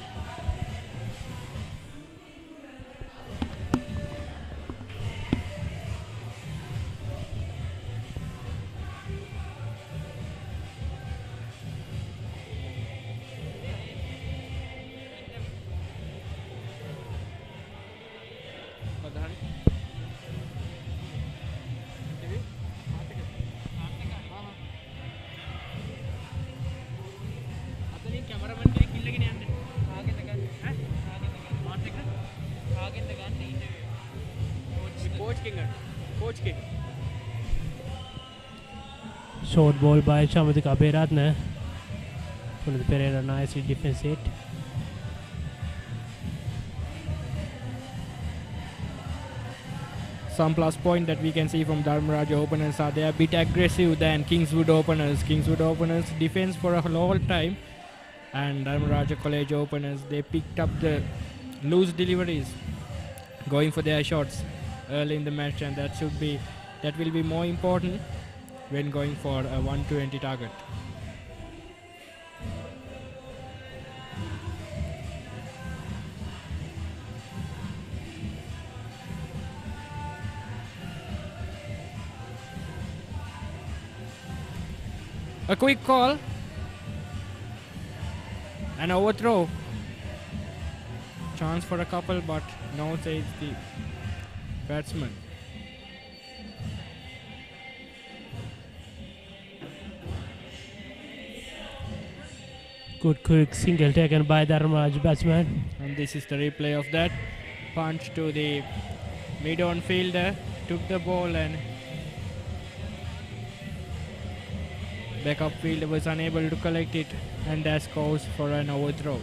Short ball by Chamathika Beratne. Punitha Perera nicely defends it. Some plus point that we can see from Dharmaraja openers are they are a bit aggressive than Kingswood openers. Kingswood openers defense for a whole time, and Dharmaraja College openers, they picked up the loose deliveries, going for their shots early in the match, and that will be more important when going for a 120 target. A quick call. An overthrow. Chance for a couple, but no, says the batsman. Good quick single taken by Dharmaraj batsman. And this is the replay of that. Punch to the mid-on fielder. Took the ball and backup fielder was unable to collect it, and that goes for an overthrow.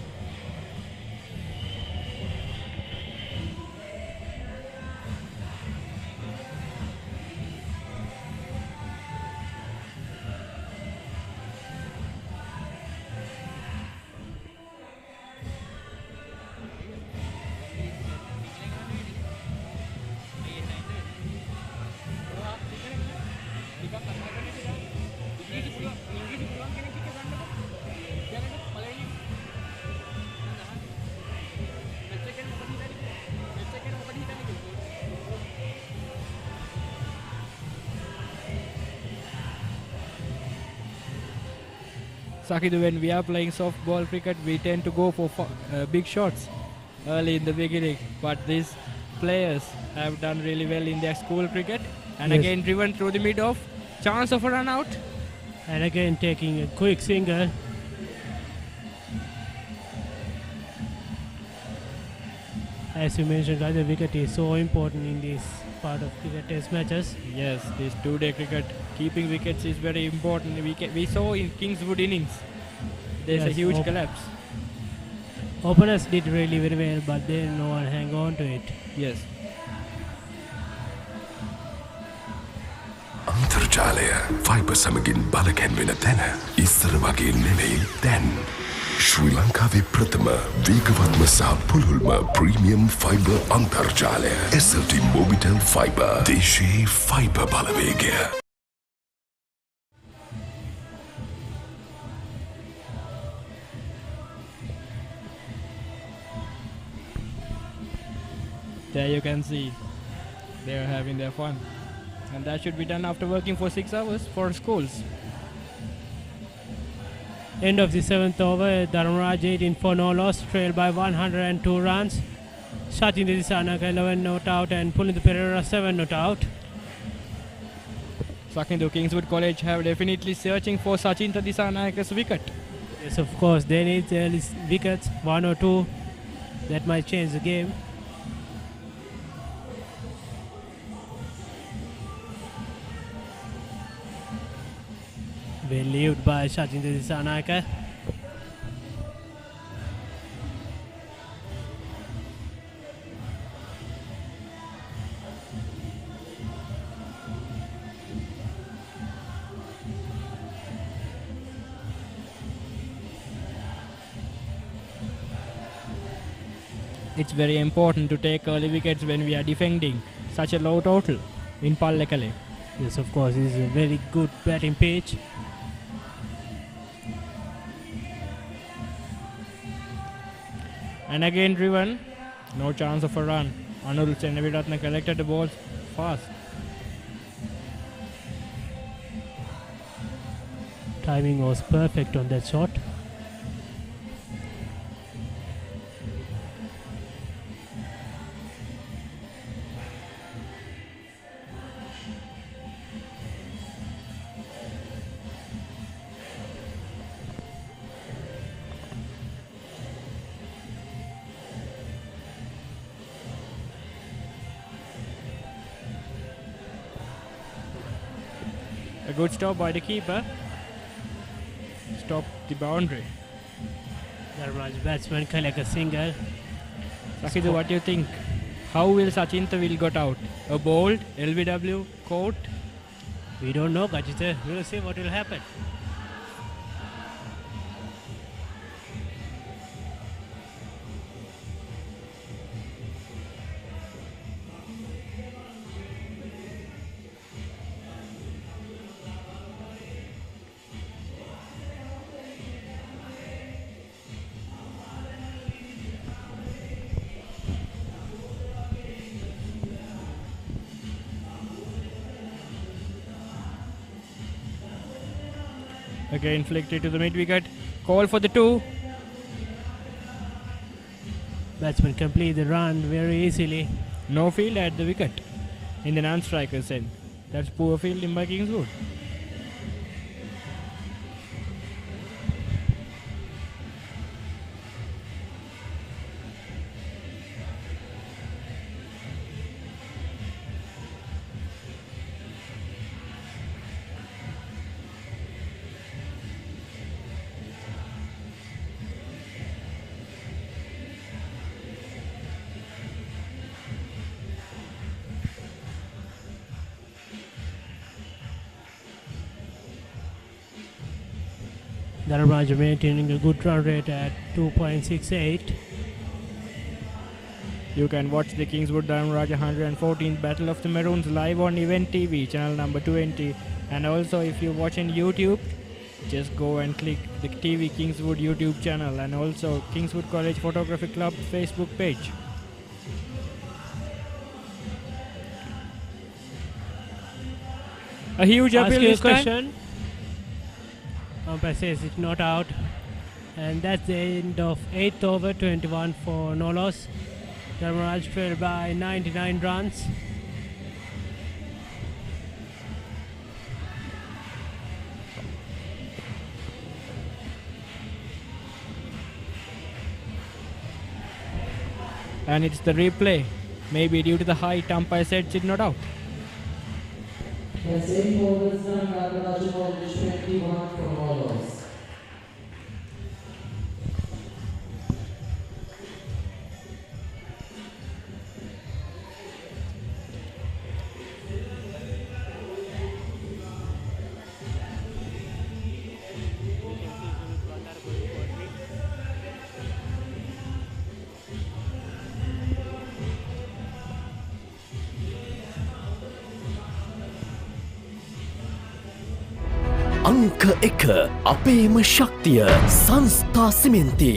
Sakidu, when we are playing softball cricket, we tend to go for big shots early in the beginning, but these players have done really well in their school cricket, and Yes. again driven through the mid-off, chance of a run out, And again taking a quick single. As you mentioned, guys, the wicket is so important in this part of cricket test matches. Yes, this two-day cricket, keeping wickets is very important. We saw in Kingswood innings, there's a Yes, huge collapse. Openers did really very well, but then no one hang on to it. Yes. අන්තර්ජාලය fibre සමගින් බලකැන්වෙන තැන ඉස්සර වගේ නෙවෙයි දැන්. ශ්‍රී ලංකාවේ ප්‍රථම වේගවත්ම සහ පුළුල්ම ප්‍රීමියම් ෆයිබර් අන්තර්ජාලය SLT Mobitel Fiber. දේශයේ ෆයිබර් බලවේගය. There you can see they're having their fun, and that should be done after working for 6 hours for schools. End of the 7th over, Dharmaraj 18 for no loss, trailed by 102 runs. Sachin Disanaka 11 not out and Punitha Perera 7 not out. Sakindu, Kingswood College have definitely searching for Sachin Disanaka's wicket. Yes, of course, they need early wickets, 1 or 2. That might change the game. Well lived by Sachin Disanaka. It's very important to take early wickets when we are defending such a low total in Pallekale. Yes, of course, it's a very good batting pitch. And again driven, no chance of a run. Anul Senaviratne collected the ball fast. Timing was perfect on that shot. A good stop by the keeper. Stop the boundary. Dharmaraj batsman collect a single. Sakidu, what do you think? How will Sachinta will got out? A bold, LBW, court? We don't know, Gajita. We will see what will happen. Again flicked to the mid wicket. Call for the 2. Batsman complete the run very easily. No field at the wicket in the non-striker's end. That's poor fielding by Kingswood. Dharmaraj maintaining a good run rate at 2.68. You can watch the Kingswood Dharmaraj 114th Battle of the Maroons live on Event TV, channel number 20. And also if you watch on YouTube, just go and click the TV Kingswood YouTube channel and also Kingswood College Photography Club Facebook page. A huge appeal this time. Umpire says it's not out, and that's the end of 8th over, 21 for no loss. Dharmaraj trailed by 99 runs. And it's the replay. Maybe due to the height, umpire said it's not out. අංක 1 අපේම ශක්තිය සංස්ථා සිමෙන්ති.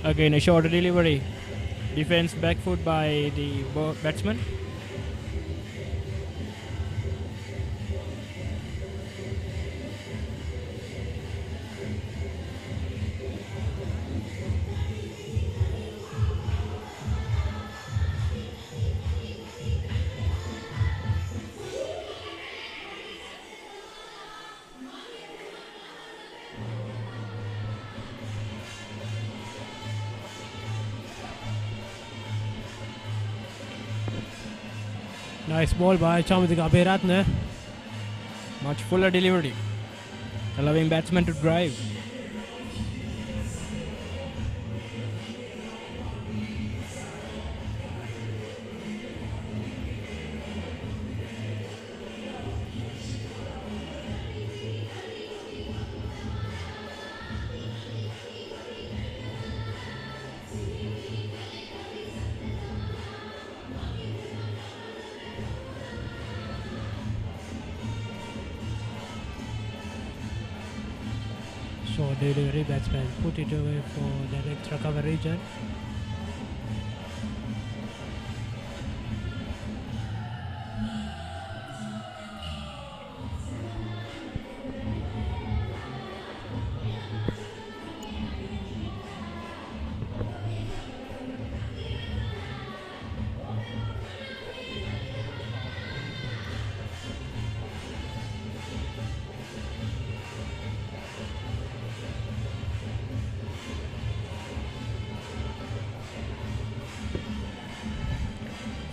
Again a shorter delivery. Defense back foot by the batsman. Nice ball by Chamadika Abhiratne. Much fuller delivery, allowing batsman to drive. short delivery. Batsman put it away for that extra cover region.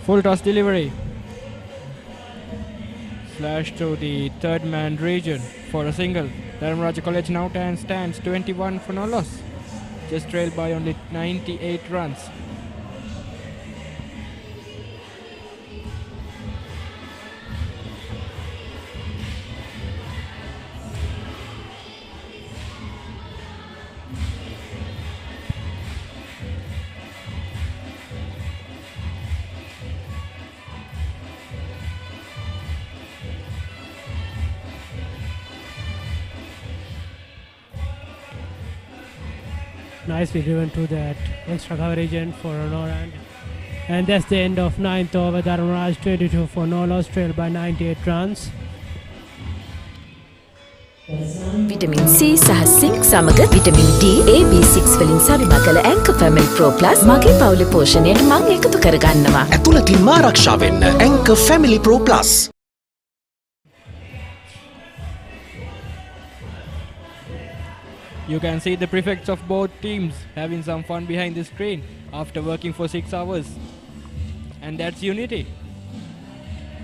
Full toss delivery. Slash to the third man region for a single. Dharmaraja College now stands 21 for no loss. Just trailed by only 98 runs. Nicely driven to that extra cover region for an run. And that's the end of 9th over. Dharmaraj 22 for no loss, trailed by 98 runs. Vitamin C සහ zinc සමග vitamin D, A, B6 වලින් සවිමා කළ Anchor Family Pro Plus මගේ පවුලේ පෝෂණයට මං එකතු කරගන්නවා. ඇතුළතින් ආරක්ෂා වෙන්න Anchor Family Pro Plus. You can see the prefects of both teams having some fun behind the screen after working for 6 hours. And that's unity.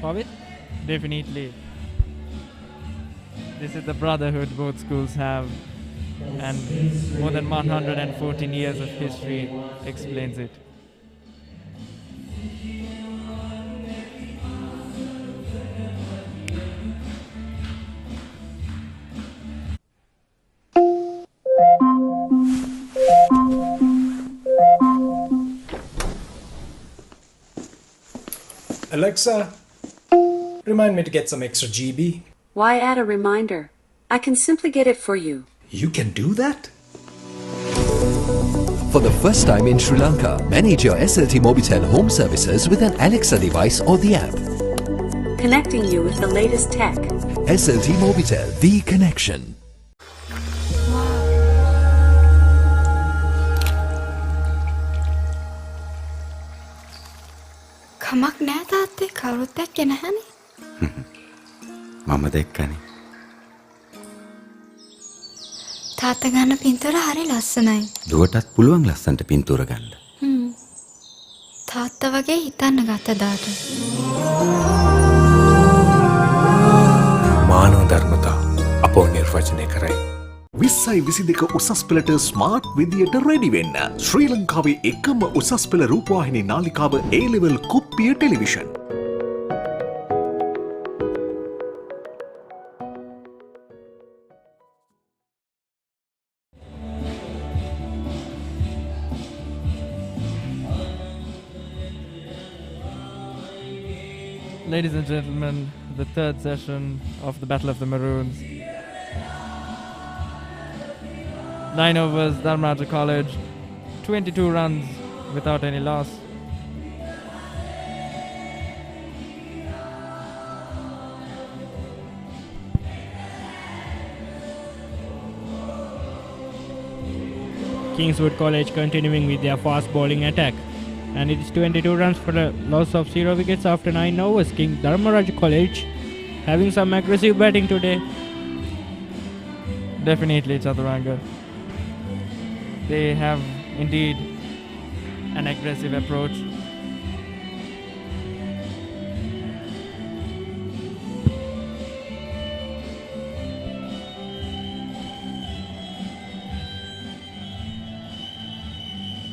Pavit? Definitely. This is the brotherhood both schools have, and more than 114 years of history explains it. Alexa, remind me to get some extra GB. Why add a reminder? I can simply get it for you. You can do that? For the first time in Sri Lanka, manage your SLT Mobitel home services with an Alexa device or the app. Connecting you with the latest tech. SLT Mobitel, the connection. කමක් නෑ තාත්තේ කවුරුත් දැක්කේ නැහනේ. මම දැක්කනේ. තාත්තා ගන්න පින්තූර හරි ලස්සනයි. දුවටත් පුළුවන් ලස්සනට පින්තූර ගන්න. තාත්තා වගේ හිතන්න ගත්ත දාට. මානව ධර්මතා අපෝ නිර්වචනය කරයි. 2022 උසස් පෙළට ස්මාර්ට් විදියට රෙඩි වෙන්න. ශ්‍රී ලංකාවේ එකම උසස් පෙළ රූපවාහිනී නාලිකාව A-level කුප්පිය television. Ladies and gentlemen, the third session of the Battle of the Maroons. 9 overs, Dharmaraja College, 22 runs without any loss. Kingswood College continuing with their fast bowling attack. And it is 22 runs for a loss of 0 wickets after 9 overs. King Dharmaraj College having some aggressive batting today. Definitely Chaturanga. They have indeed an aggressive approach.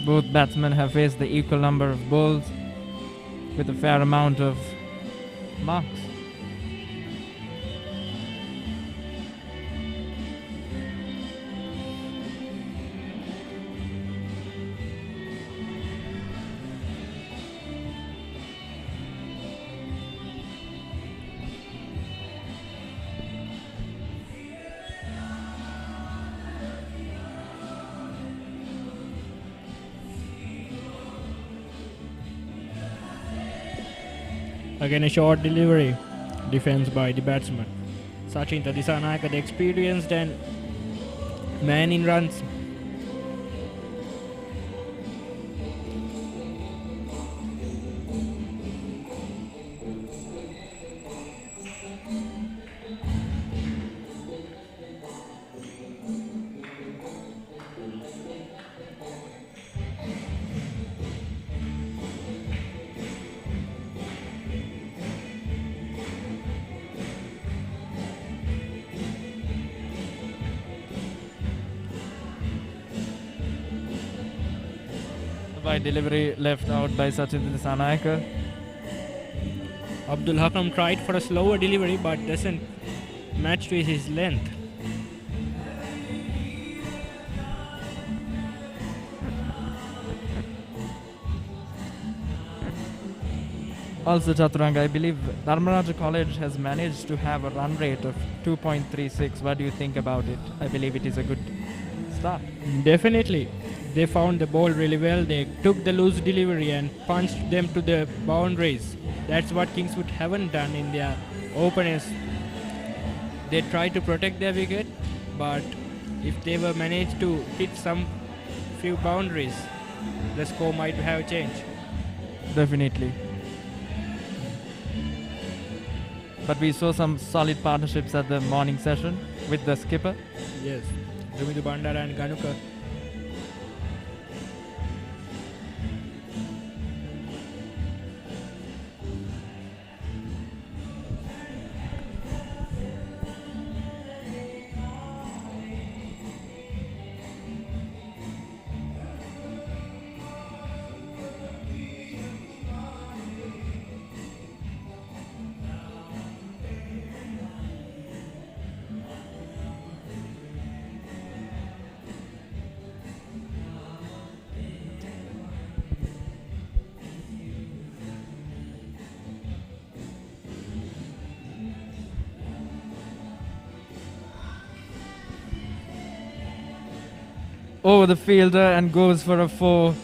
Both batsmen have faced the equal number of balls with a fair amount of marks. Again a short delivery. Defense by the batsman. Sachin Disanayake, the experienced and man in runs. Wide delivery left out by Sachin Disanayake. Abdul Hakam tried for a slower delivery but doesn't match to his length. Also, Chaturanga, I believe Dharmaraja College has managed to have a run rate of 2.36. What do you think about it? I believe it is a good start. Definitely. They found the ball really well. They took the loose delivery and punched them to the boundaries. That's what Kingswood haven't done in their openers. They tried to protect their wicket, but if they were managed to hit some few boundaries, the score might have changed. Definitely. But we saw some solid partnerships at the morning session with the skipper. Yes, Dumidu Bandara and Ganuka. Over the fielder and goes for a 4.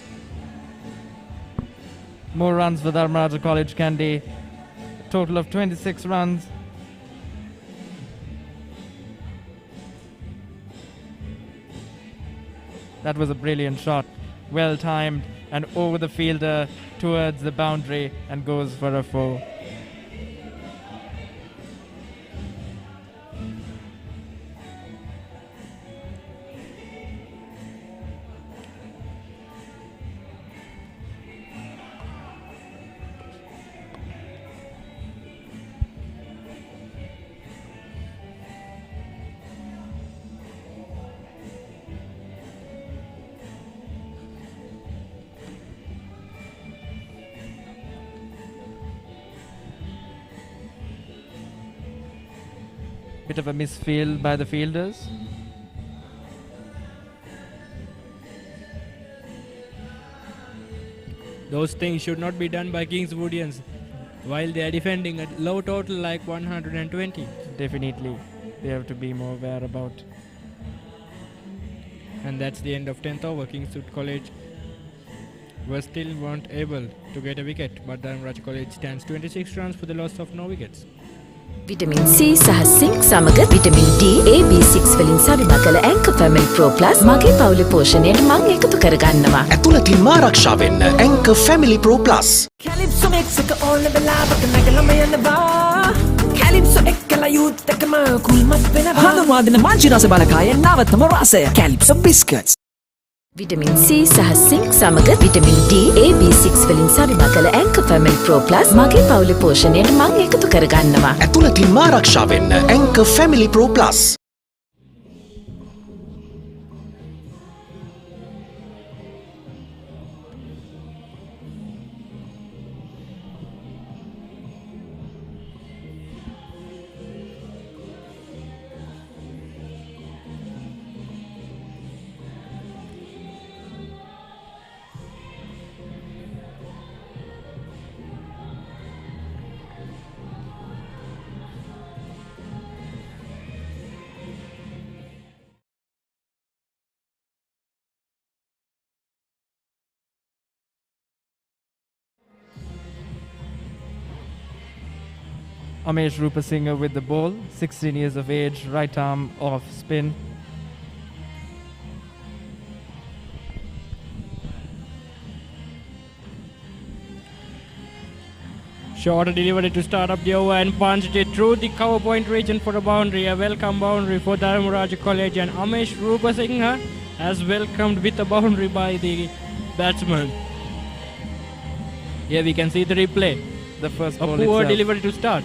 More runs for Dharmaraja College Kandy. Total of 26 runs. That was a brilliant shot. Well timed and over the fielder towards the boundary and goes for a 4. Bit of a misfield by the fielders. Those things should not be done by Kingswoodians while they are defending a low total like 120. Definitely. They have to be more aware about. And that's the end of 10th over. Kingswood College was still weren't able to get a wicket, but Dharmaraja College stands 26 runs for the loss of no wickets. Vitamin C සහ zinc සමග vitamin D, A, B6 වලින් සවිමා කළ Anchor Family Pro Plus මගේ පවුලේ පෝෂණයට මම එකතු කරගන්නවා. ඇතුළතින්ම ආරක්ෂා වෙන්න Anchor Family Pro Plus. Calypso mix එක ඕන වෙලාවක නැගලම යනවා. Calypso එක්කලා youth එකම කුල්මත් වෙනවා. හඳුන්වා දෙන මාංචි රස බලකාය නවතම රසය. Calypso biscuits. Vitamin C සහ zinc සමග vitamin D, A, B6 වලින් සවිමා කළ Anchor Family Pro Plus මගේ පවුලේ පෝෂණයට මම එකතු කරගන්නවා. ඇතුළතින්ම ආරක්ෂා වෙන්න Anchor Family Pro Plus. Amesh Rupasinghe with the ball, 16 years of age, right arm off spin. Short delivery to start up the over and punched it through the cover point region for a boundary. A welcome boundary for Dharmaraja College, and Amesh Rupasinghe has welcomed with a boundary by the batsman. Here we can see the replay. The first a ball poor itself. delivery to start.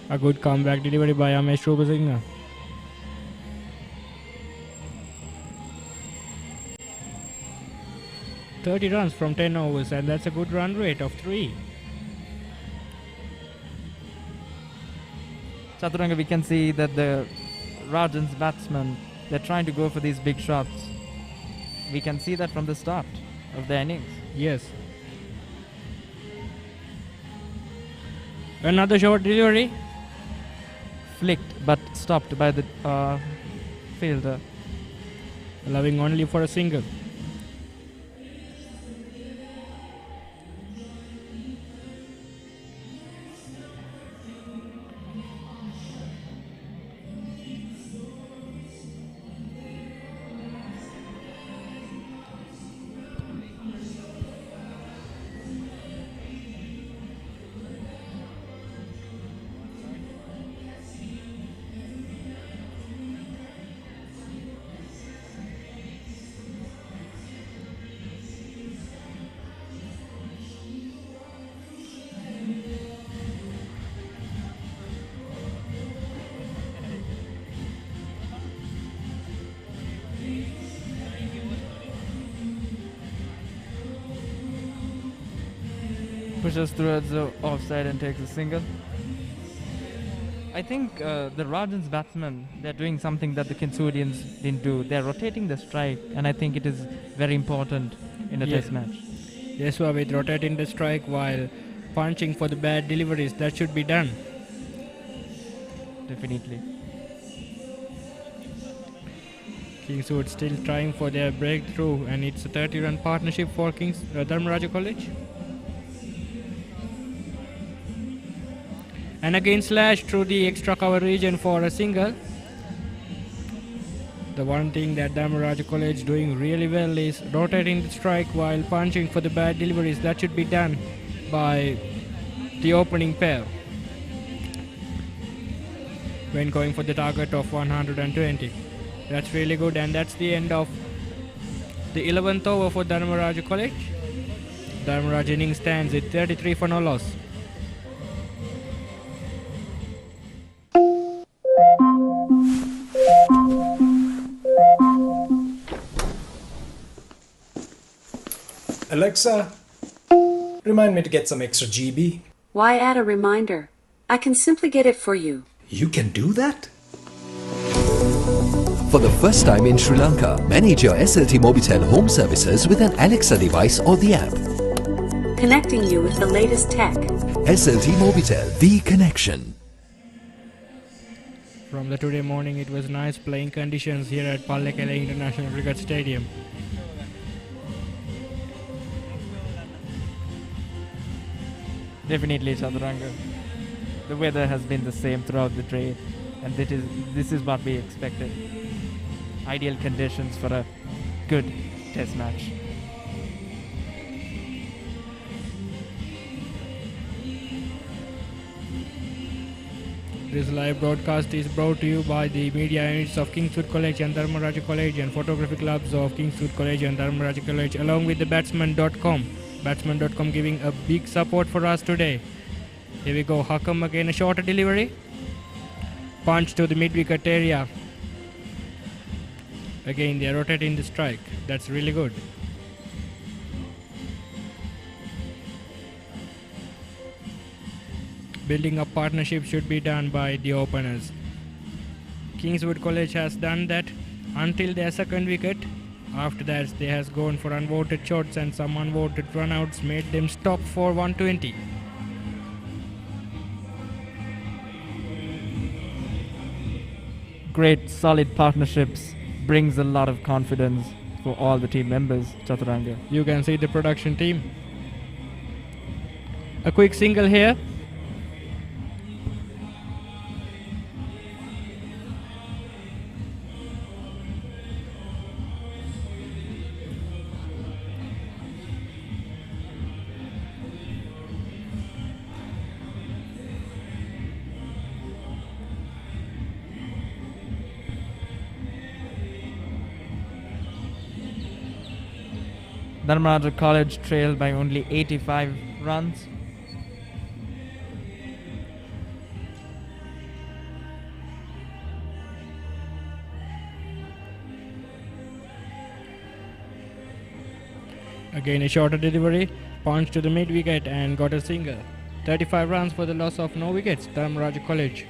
A good comeback delivery by Amesh Rupasinghe. "30 runs from 10 overs, and that's a good run rate of 3. Chaturanga, we can see that the Rajan's batsmen, they're trying to go for these big shots. We can see that from the start of the innings. Yes. Another short delivery. Flicked but stopped by the fielder. Allowing only for a single. Pushes towards the offside and takes a single. I think the Rajan's batsmen, they're doing something that the Kinsurians didn't do. They're rotating the strike, and I think it is very important in a test match. Yes, with rotating the strike while punching for the bad deliveries, that should be done. Definitely. Kingswood still trying for their breakthrough, and it's a 30-run partnership for Dharmaraja College. And again slash through the extra cover region for a single. The one thing that Dharmaraja College doing really well is rotating the strike while punching for the bad deliveries. That should be done by the opening pair when going for the target of 120. That's really good, and that's the end of the 11th over for Dharmaraja College. Dharmaraja inning stands at 33 for no loss. Alexa, remind me to get some extra GB. Why add a reminder? I can simply get it for you. You can do that? For the first time in Sri Lanka, manage your SLT Mobitel home services with an Alexa device or the app. Connecting you with the latest tech. SLT Mobitel, the connection. From the today morning, it was nice playing conditions here at Pallekele International Cricket Stadium. Definitely, Chaturanga. The weather has been the same throughout the day, and this is what we expected. Ideal conditions for a good test match. This live broadcast is brought to you by the media units of Kingswood College and Dharmaraja College and photography clubs of Kingswood College and Dharmaraja College, along with the batsman.com. Batsman.com giving a big support for us today. Here we go. Hakam again, a shorter delivery. Punch to the mid-wicket area. Again, they are rotating the strike. That's really good. Building up partnership should be done by the openers. Kingswood College has done that until their second wicket. After that, they has gone for unvoted shots and some unvoted runouts made them stop for 120. Great solid partnerships brings a lot of confidence for all the team members, Chaturanga. You can see the production team. A quick single here. Dharmaraja College trailed by only 85 runs. Again a shorter delivery, punch to the mid wicket and got a single. 35 runs for the loss of no wickets, Dharmaraja College.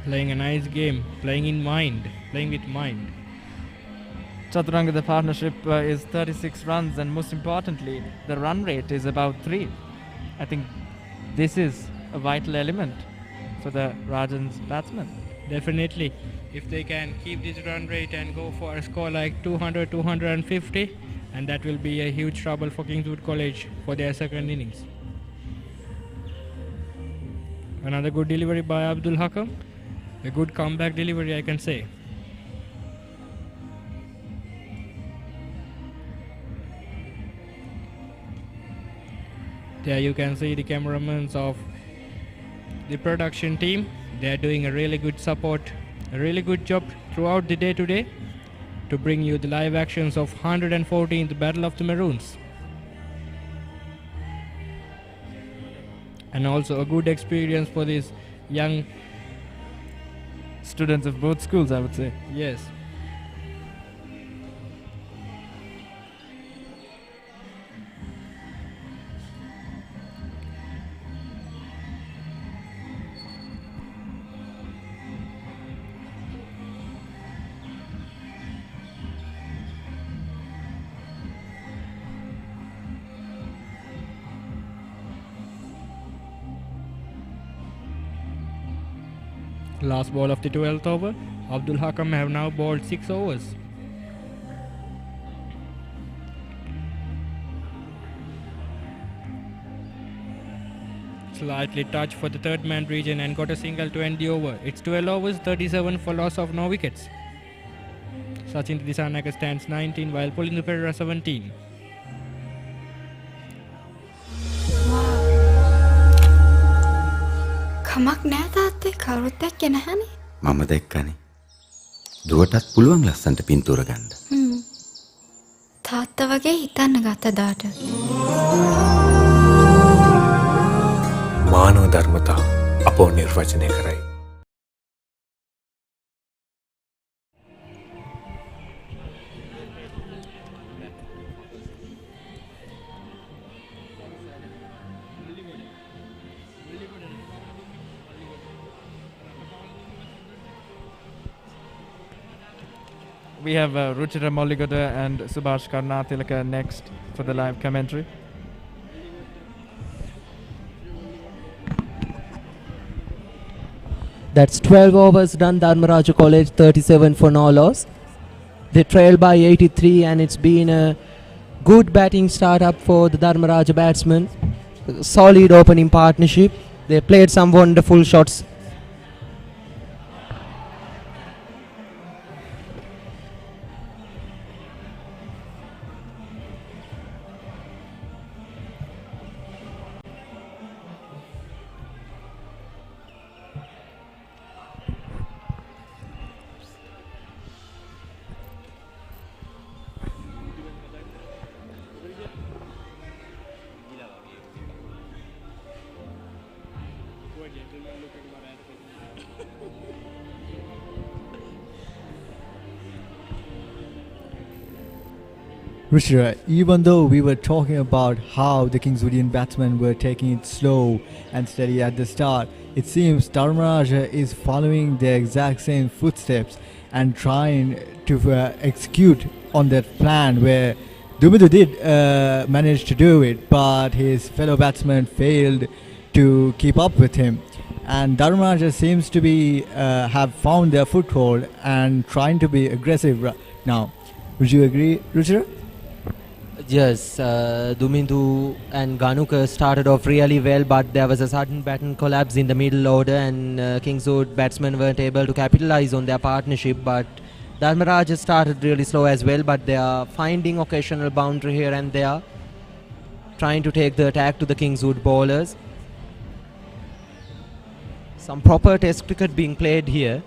Playing a nice game, playing in mind, playing with mind. Chaturanga, the partnership is 36 runs, and most importantly, the run rate is about 3. I think this is a vital element for the Rajan's batsmen. Definitely. If they can keep this run rate and go for a score like 200, 250, and that will be a huge trouble for Kingswood College for their second innings. Another good delivery by Abdul Hakam. A good comeback delivery, I can say. There you can see the cameramen of the production team. They are doing a really good support, a really good job throughout the day today to bring you the live actions of 114th Battle of the Maroons. And also a good experience for these young students of both schools, I would say. Yes. Last ball of the 12th over. Abdul Hakam have now bowled 6 overs. Slightly touched for the third man region and got a single to end the over. It's 12 overs, 37 for loss of no wickets. Sachin Disanaka stands 19 while Pulindu Perera 17. කමක් නෑ තාත්තේ කවුරුත් එක්ක නැහනේ. මම දැක්කනේ. දුවටත් පුළුවන් ලස්සන්ට පින්තූර ගන්න. තාත්තා වගේ හිතන්න ගත්ත දාට. මානව ධර්මතා අපෝ නිර්වචනය කරයි. We have Ruchira Molligoda and Subhash Karnatilaka next for the live commentary. That's 12 overs done, Dharmaraja College 37 for no loss. They trailed by 83 and it's been a good batting start-up for the Dharmaraja batsmen. Solid opening partnership. They played some wonderful shots. Rushra, even though we were talking about how the Kingswoodian batsmen were taking it slow and steady at the start, it seems Dharmaraja is following their exact same footsteps and trying to execute on that plan where Dumidu did manage to do it, but his fellow batsmen failed to keep up with him. And Dharmaraja seems to be have found their foothold and trying to be aggressive now. Would you agree, Ruchira? Yes, Dumindu and Ganuka started off really well, but there was a sudden pattern collapse in the middle order, and Kingswood batsmen weren't able to capitalize on their partnership. But Dharmaraja started really slow as well, but they are finding occasional boundary here and there, trying to take the attack to the Kingswood bowlers. Some proper test cricket being played here,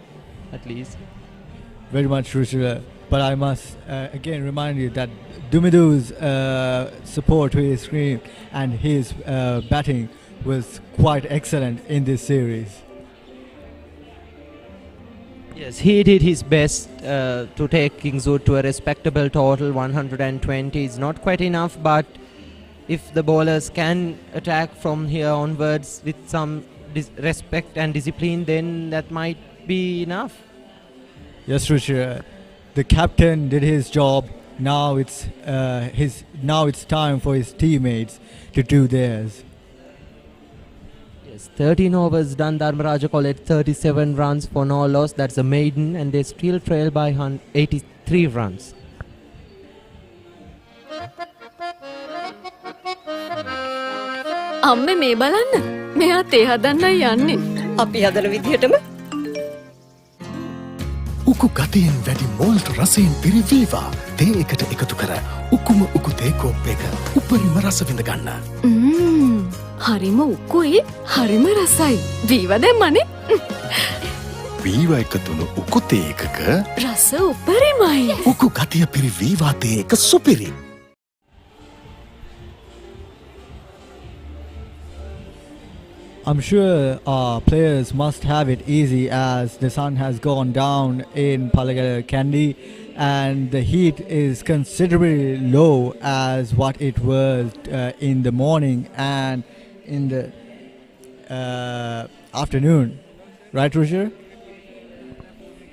at least. Very much, Ruchira. But I must again remind you that Dumidu's support to his screen and his batting was quite excellent in this series. Yes, he did his best to take Kingswood to a respectable total. 120 is not quite enough, but if the bowlers can attack from here onwards with some respect and discipline, then that might be enough. Yes, Ruchira. The captain did his job. Now it's time for his teammates to do theirs. Yes, 13 overs done. Dharmaraja collected 37 runs for no loss. That's a maiden, and they still trail by 83 runs. අම්මේ මේ බලන්න. මෙයා තේ හදන්නයි යන්නේ. අපි හදන විදිහටම උකු ගතියෙන් වැඩි මෝල්ට් රසයෙන් පිරිවීවා තේ එකට එකතු කර උකුම උකු තේ කෝප් එක උපරිම රස විඳ ගන්න. හරිම උකුයි හරිම රසයි. වීව දැම්මනේ. වීව එකතුණු උකු තේ එකක රස උපරිමයි. උකු ගතිය පිරිවීවා තේ එක සුපිරි. I'm sure our players must have it easy as the sun has gone down in Palagala Kandy and the heat is considerably low as what it was in the morning and in the afternoon. Right, Roger?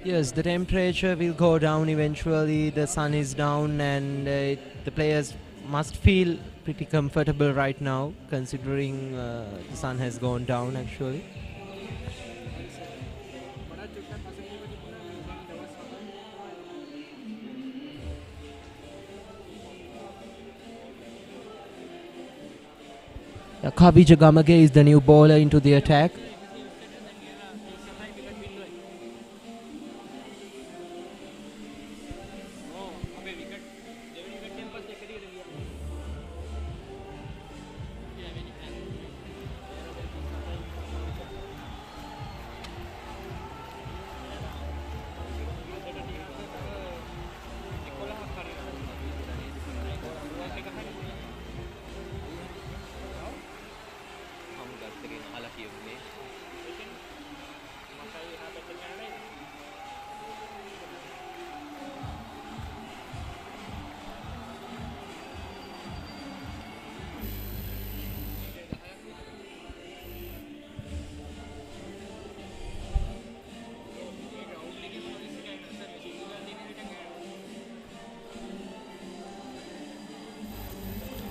Yes, the temperature will go down eventually. The sun is down and the players must feel pretty comfortable right now, considering the sun has gone down actually. Kavija Gamage is the new bowler into the attack.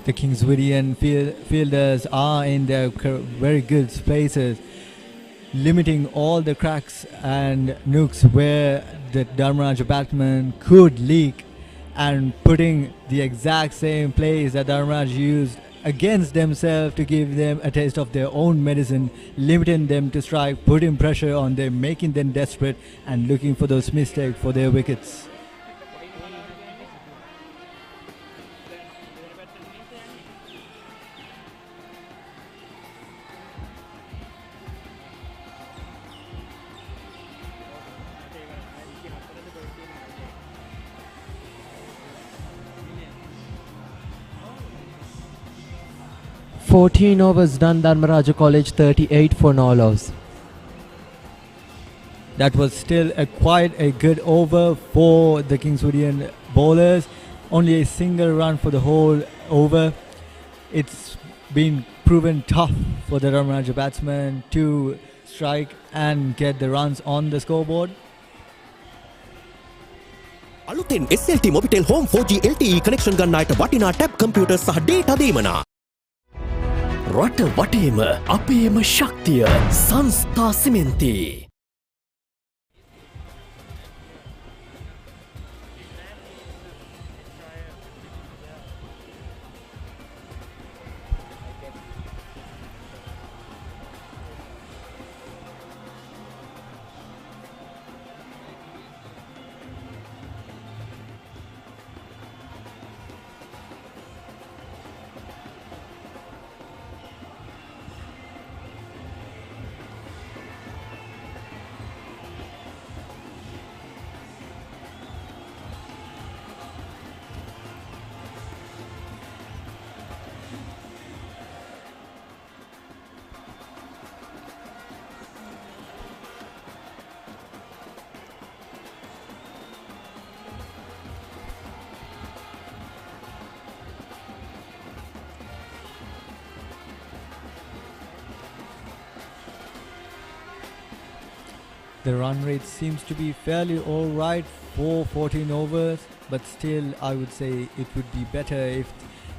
The Kingswoodian fielders are in their very good places, limiting all the cracks and nooks where the Dharmaraja batsman could leak and putting the exact same plays that Dharmaraja used against themselves to give them a taste of their own medicine, limiting them to strike, putting pressure on them, making them desperate and looking for those mistakes for their wickets. "14 overs done, Dharmaraja College 38 for no loss." That was still quite a good over for the Kingswoodian bowlers. only a single run for the whole over. It's been proven tough for the Dharmaraja batsmen to strike and get the runs on the scoreboard. අලුතෙන් SLT Mobitel Home 4G LTE connection ගන්න අයට වටිනා tab computer සහ data දීමනා. රට වටේම අපේම ශක්තිය සංස්ථා සිමෙන්ති. The run rate seems to be fairly alright for 14 overs, but still I would say it would be better if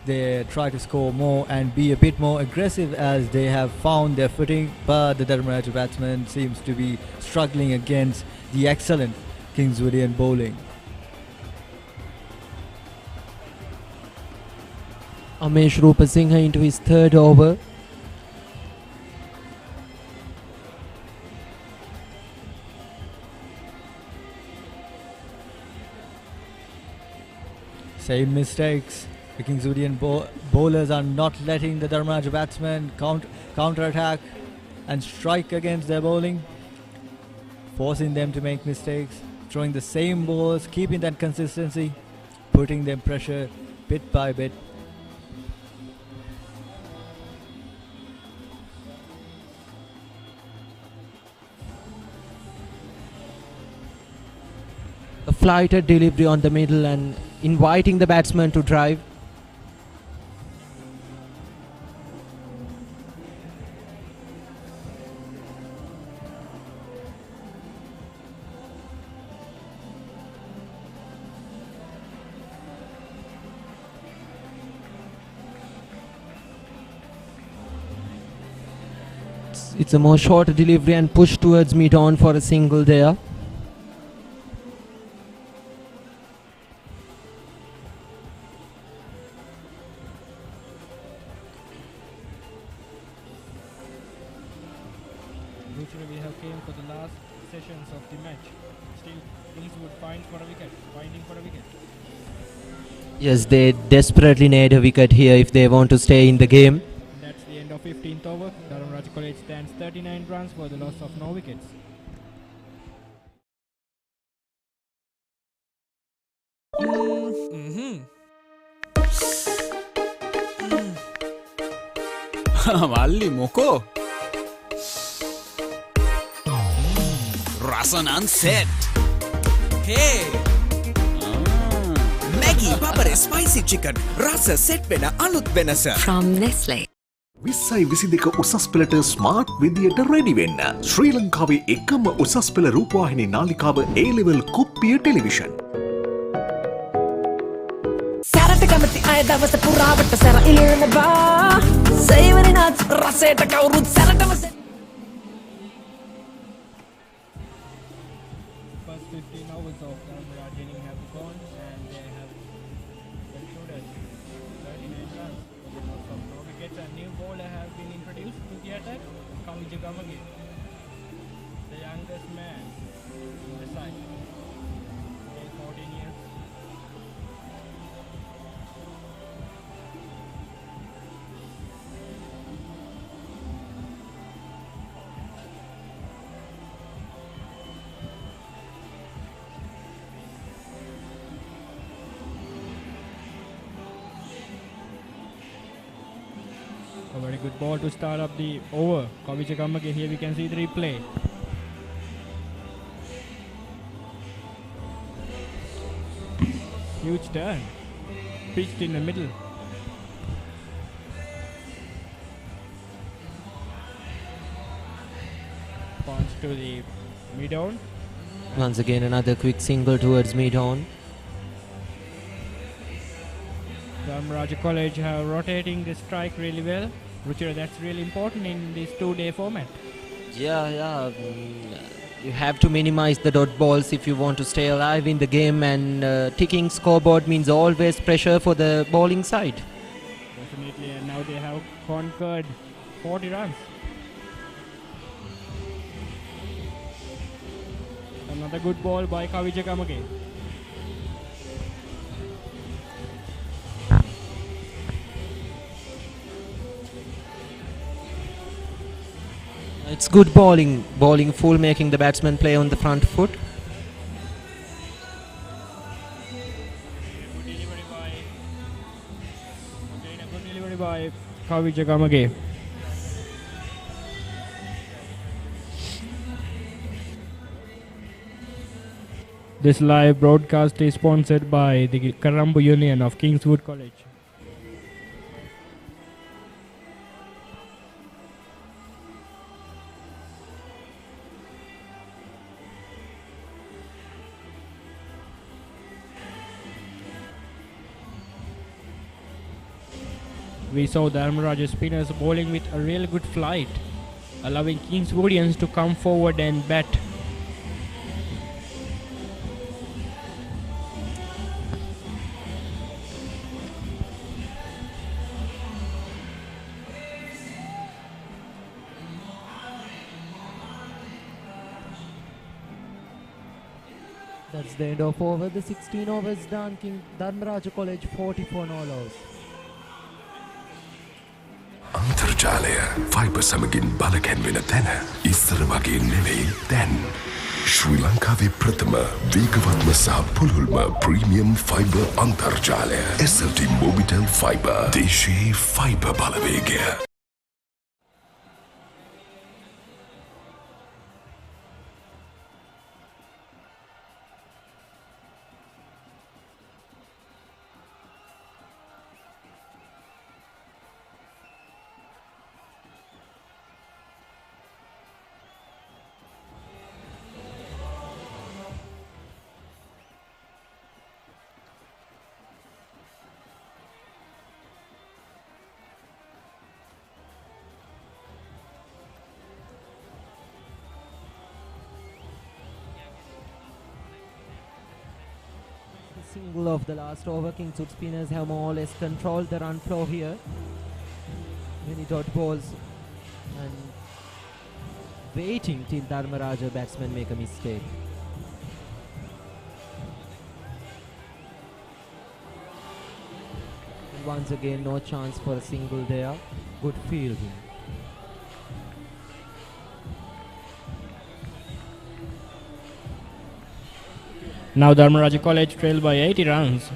they try to score more and be a bit more aggressive as they have found their footing, but the Dharmaraja batsman seems to be struggling against the excellent Kingswoodian bowling. Amesh Rupasinghe into his third over. Same mistakes. The Kingswoodian bowlers are not letting the Dharmaraja batsmen counter-attack and strike against their bowling, forcing them to make mistakes, throwing the same balls, keeping that consistency, putting them pressure bit by bit. A flighted delivery on the middle and inviting the batsman to drive. It's a more shorter delivery and push towards mid-on for a single there. Literally we have came for the last sessions of the match. Still Kingswood finds for a wicket, finding for a wicket. Yes, they desperately need a wicket here if they want to stay in the game. That's the end of 15th over. Dharmaraja College stands 39 runs for the loss of no wickets. මල්ලි මොකෝ රසනන් set හේ Maggie පපර spicy chicken රස set වෙන අලුත් වෙනස From Nestle. 2022 උසස් පෙළට smart විදියට ready වෙන්න. ශ්‍රී ලංකාවේ එකම උසස් පෙළ රූපවාහිනී නාලිකාව A-level කුප්පිය ටෙලිවිෂන්. සැරට කැමති අය දවස පුරාවට සැර ඉල්ලනවා සේවරි නාච් රසයට කවුරුත් සැරටම First 15 overs of Dharmaraja inning have gone and they have concluded 39 runs for the loss of no wickets. A new bowler has been introduced to the attack, Kavija Gamage, the youngest man in the side. He is 14 years. A very good ball to start up the over. Kavija Gamage, here we can see the replay. Huge turn. pitched in the middle. Punch to the mid-on. Once again, another quick single towards mid-on. Dharmaraja College have rotating the strike really well. Ruchira, that's really important in this 2-day format. Yeah. You have to minimize the dot balls if you want to stay alive in the game, and ticking scoreboard means always pressure for the bowling side. Definitely, and now they have conquered 40 runs. Another good ball by Kavija Kamake. It's good bowling full, making the batsman play on the front foot. Good delivery by Kavija Kamake. This live broadcast is sponsored by the Karambu Union of Kingswood College. We saw the Dharmaraja spinners bowling with a really good flight, allowing Kingswoodians to come forward and bat. That's the end of over. The 16 overs done. Dharmaraja College 44 no loss. අන්තර්ජාලය fibre සමගින් බලකැන්වෙන තැන ඉස්සර වගේ නෙවෙයි දැන්. ශ්‍රී ලංකාවේ ප්‍රථම වේගවත්ම සහ පුළුල්ම ප්‍රීමියම් ෆයිබර් අන්තර්ජාලය SLT Mobitel Fiber. දේශයේ ෆයිබර් බලවේගය. Single of the last over. Kingswood spinners have more or less controlled the run flow here. Many dot balls and waiting till Dharmaraja batsmen make a mistake. And once again, no chance for a single there. Good fielding. Now Dharmaraja College trail by 80 runs.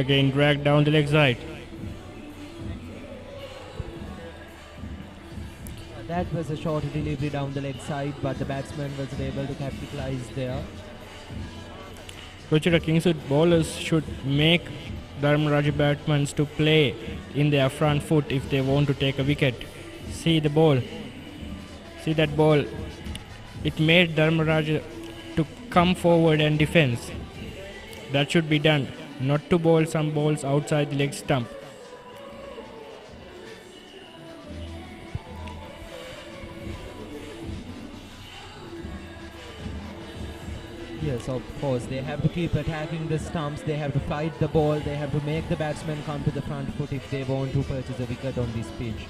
Again dragged down the leg side. That was a short delivery down the leg side, but the batsman was able to capitalize there. Ruchira, Kingswood bowlers should make Dharmaraja batsmen to play in their front foot if they want to take a wicket. See the ball. See that ball. It made Dharmaraja to come forward and defense. That should be done. Not to bowl some balls outside the leg stump. Yes, of course. They have to keep attacking the stumps. They have to fight the ball. They have to make the batsmen come to the front foot if they want to purchase a wicket on this pitch.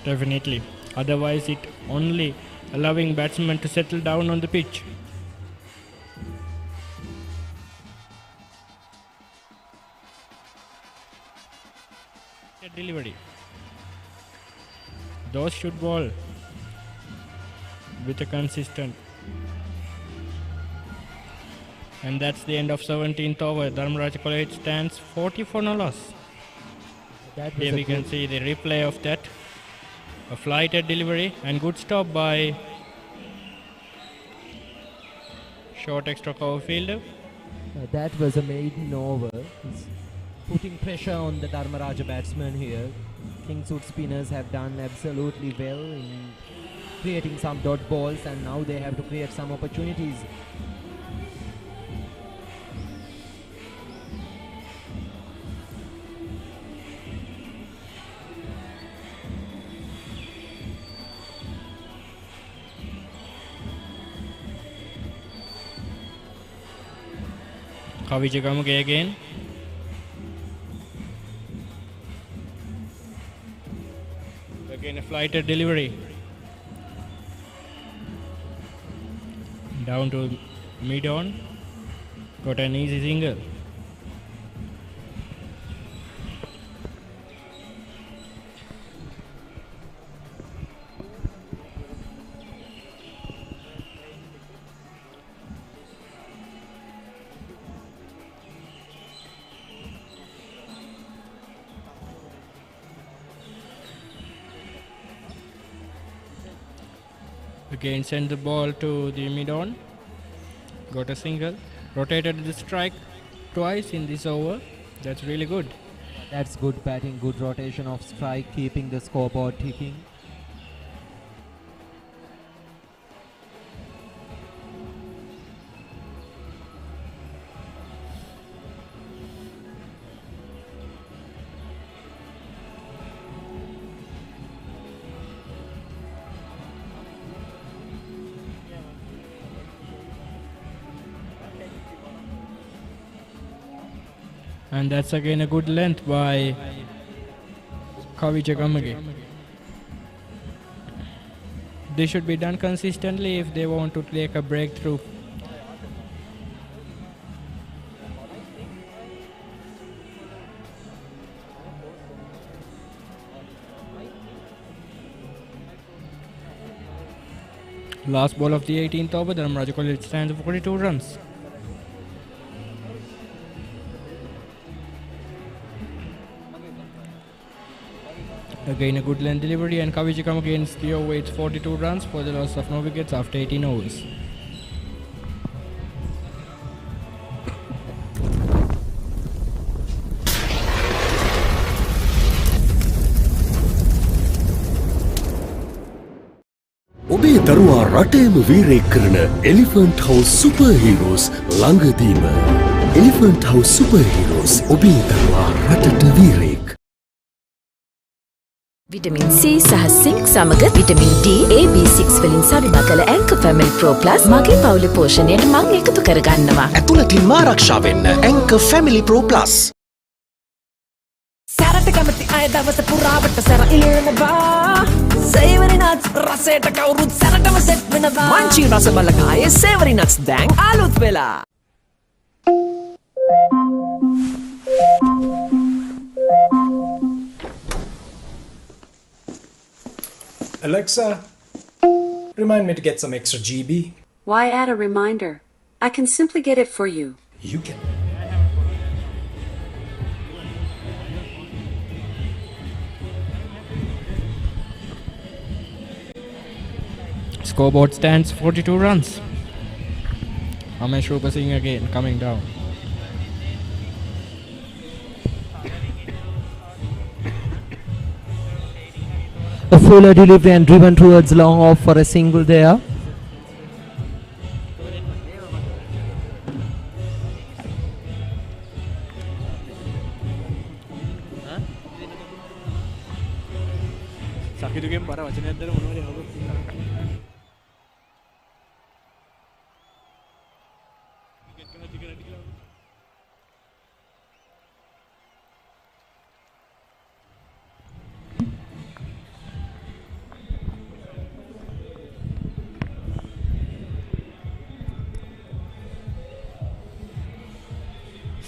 Definitely. Otherwise, it only allowing batsmen to settle down on the pitch. Delivery. Those should ball with a consistent. And that's the end of 17th over. Dharmaraj College stands 40 for no loss. Here we can see the replay of that. A flighted delivery and good stop by short extra cover fielder. That was a maiden over. He's putting pressure on the Dharmaraja batsman here. Kingswood spinners have done absolutely well in creating some dot balls, and now they have to create some opportunities. Kavijagamage again. Again a flighted delivery. Down to mid-on. Got an easy single. Again send the ball to the mid-on. Got a single. Rotated the strike twice in this over. That's really good. That's good batting, good rotation of strike, keeping the scoreboard ticking. And that's again a good length by Kavijagamage. This should be done consistently if they want to take a breakthrough. Last ball of the 18th over, Dharmaraj College stands for 42 runs. Again a good length delivery, and Kavijakam against the over. It's 42 runs for the loss of no wickets after 18 overs. ඔබේ දරුවා රටේම වීරයෙක් කරන elephant house super heroes ළඟදීම. Elephant house super heroes ඔබේ දරුවා රටට වීරයෙක්. විටමින් C සහ සිංක් සමග විටමින් D, A, B6 වලින් සවිමා කළ ඇංකර් ෆැමිලි ප්‍රෝ ප්ලස් මගේ පවුලේ පෝෂණයට මං එකතු කරගන්නවා. ඇතුළතින්ම ආරක්ෂා වෙන්න ඇංකර් ෆැමිලි ප්‍රෝ ප්ලස්. සැරට කැමති අය දවස පුරාවට සැර ඉලෙනවා. සේවරි නට්ස් රසයට කවුරුත් සැරටම සෙට් වෙනවා. මංචි රස බලකායේ සේවරි නට්ස් දැන් අලුත් වෙලා. Alexa, remind me to get some extra GB. Why add a reminder? I can simply get it for you. You can. Scoreboard stands 42 runs. Amesh Rupa Singh again coming down. A fuller delivery and driven towards long off for a single there.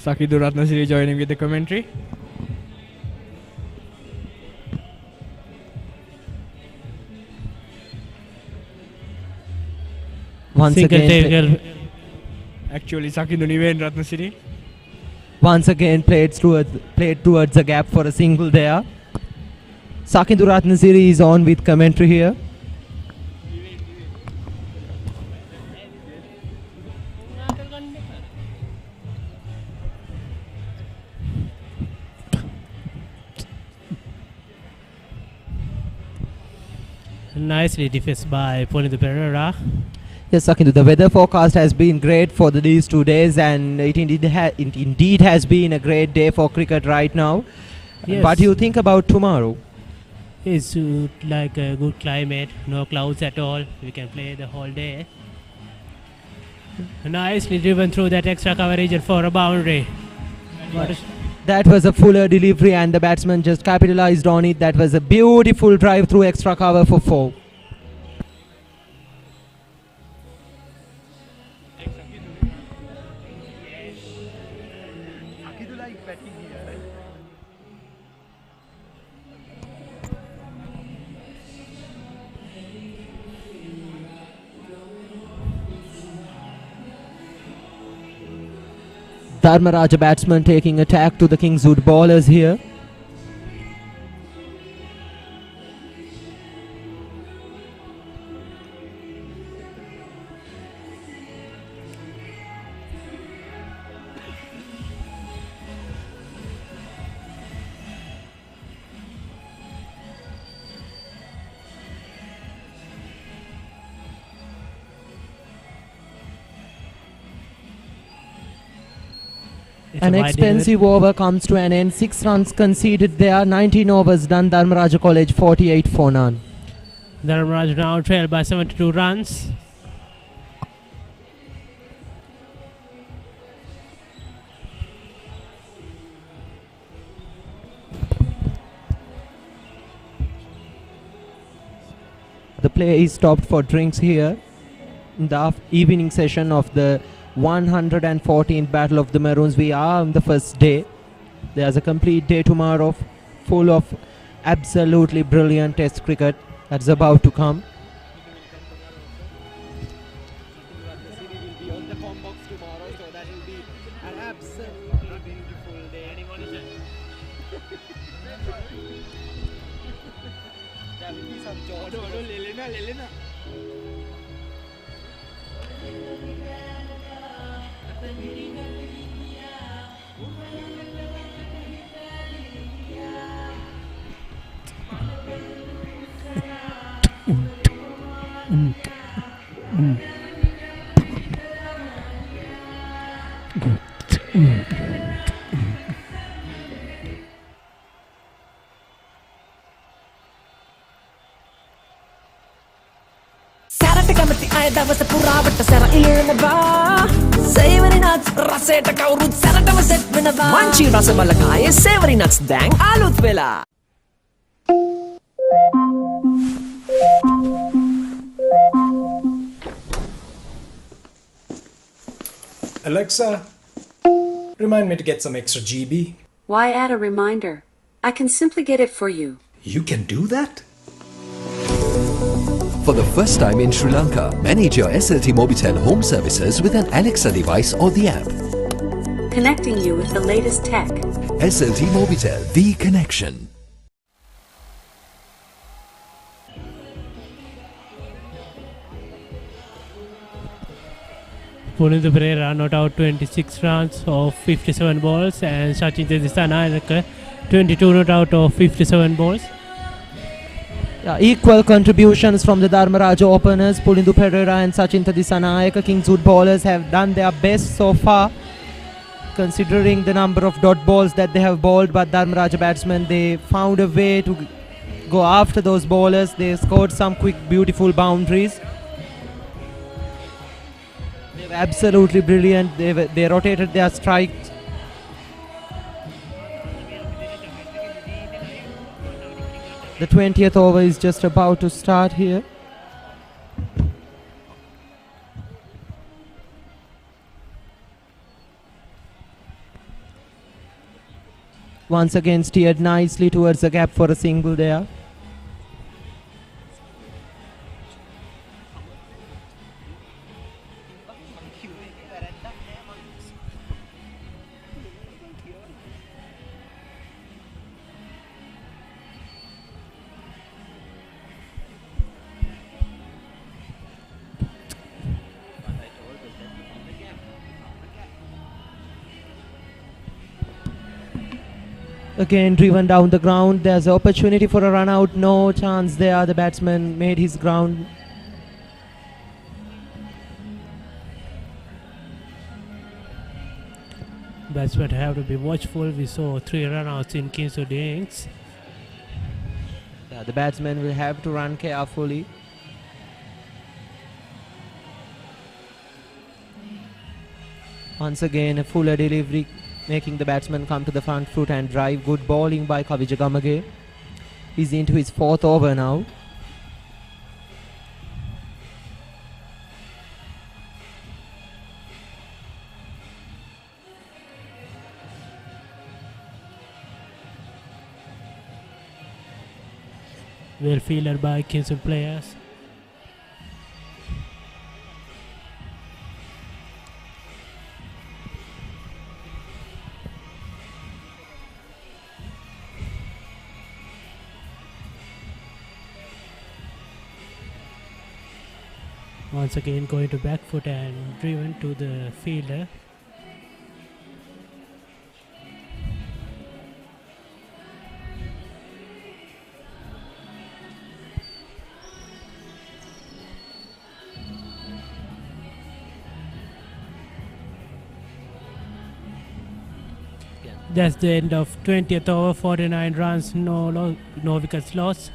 Sakidu Ratnasiri joining with the commentary. Once again, actually Sakidu Niven Ratnasiri. Once again played towards the gap for a single there. Sakindu Ratnasiri is on with commentary here. Nicely defended by Punindu Pereira. Yes, Sakindu, the weather forecast has been great for these 2 days, and it indeed has been a great day for cricket right now. Yes. What do you think about tomorrow? It's like a good climate, no clouds at all. We can play the whole day. Nicely driven through that extra coverage for a boundary. That was a fuller delivery and the batsman just capitalized on it. That was a beautiful drive through extra cover for 4. Dharmaraja batsman taking attack to the Kingswood bowlers here. An expensive over comes to an end. 6 runs conceded there. 19 overs done. Dharmaraja College 48 for none. Dharmaraja now trailed by 72 runs. The play is stopped for drinks here in the evening session of the 114th Battle of the Maroons. We are on the first day. There's a complete day tomorrow full of absolutely brilliant test cricket that's about to come. සැරට කැමති අය දවස පුරාවට සැර ඉලෙනවා සේවරි nuts රසයට කවුරුත් සැරටම set වෙනවා මංචි රස බලකායේ සේවරි nuts දැන් අලුත් වෙලා Alexa, remind me to get some extra GB. Why add a reminder? I can simply get it for you. You can do that? For the first time in Sri Lanka, manage your SLT Mobitel home services with an Alexa device or the app. Connecting you with the latest tech. SLT Mobitel, the connection. Punindu Pereira not out 26 runs of 57 balls, and Sachin Tedisanayake 22 not out of 57 balls. Equal contributions from the Dharmaraja openers. Punindu Pereira and Sachin Tedisanayake, Kingswood bowlers, have done their best so far considering the number of dot balls that they have bowled, but Dharmaraja batsmen, they found a way to go after those bowlers. They scored some quick beautiful boundaries. They were absolutely brilliant. They rotated their strikes. The 20th over is just about to start here. Once again steered nicely towards the gap for a single there. Again driven down the ground. There's an opportunity for a run out. No chance there. The batsman made his ground. Batsmen have to be watchful. We saw 3 run-outs in Kingswood innings. Yeah, the batsman will have to run carefully. Once again, a fuller delivery, making the batsman come to the front foot and drive. Good bowling by Kavija Gamage. He's into his 4th over now. Well fielded by Kingswood players. Once again going to back foot and driven to the fielder. That's the end of 20th over, 49 runs, no wickets lost.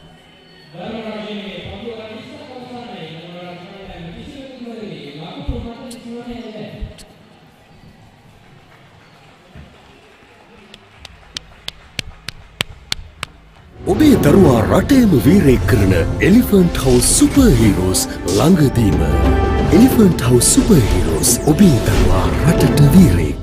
ඔබේ දරුවා රටේම වීරයෙක් කරන elephant house super heroes ළඟදීම. Elephant house super heroes ඔබේ දරුවා රටට වීරයෙක්.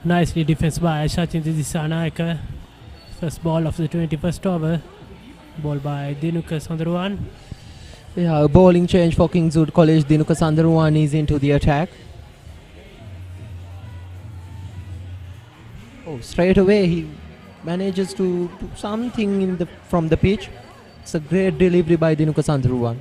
Nicely defense by Sachin Disanayake. First ball of the 21st over. Ball by Dinuka Sandharwan. Yeah, a bowling change for Kingswood College. Dinuka Sandharwan is into the attack. Oh, straight away he manages to do something from the pitch. It's a great delivery by Dinuka Sandharwan.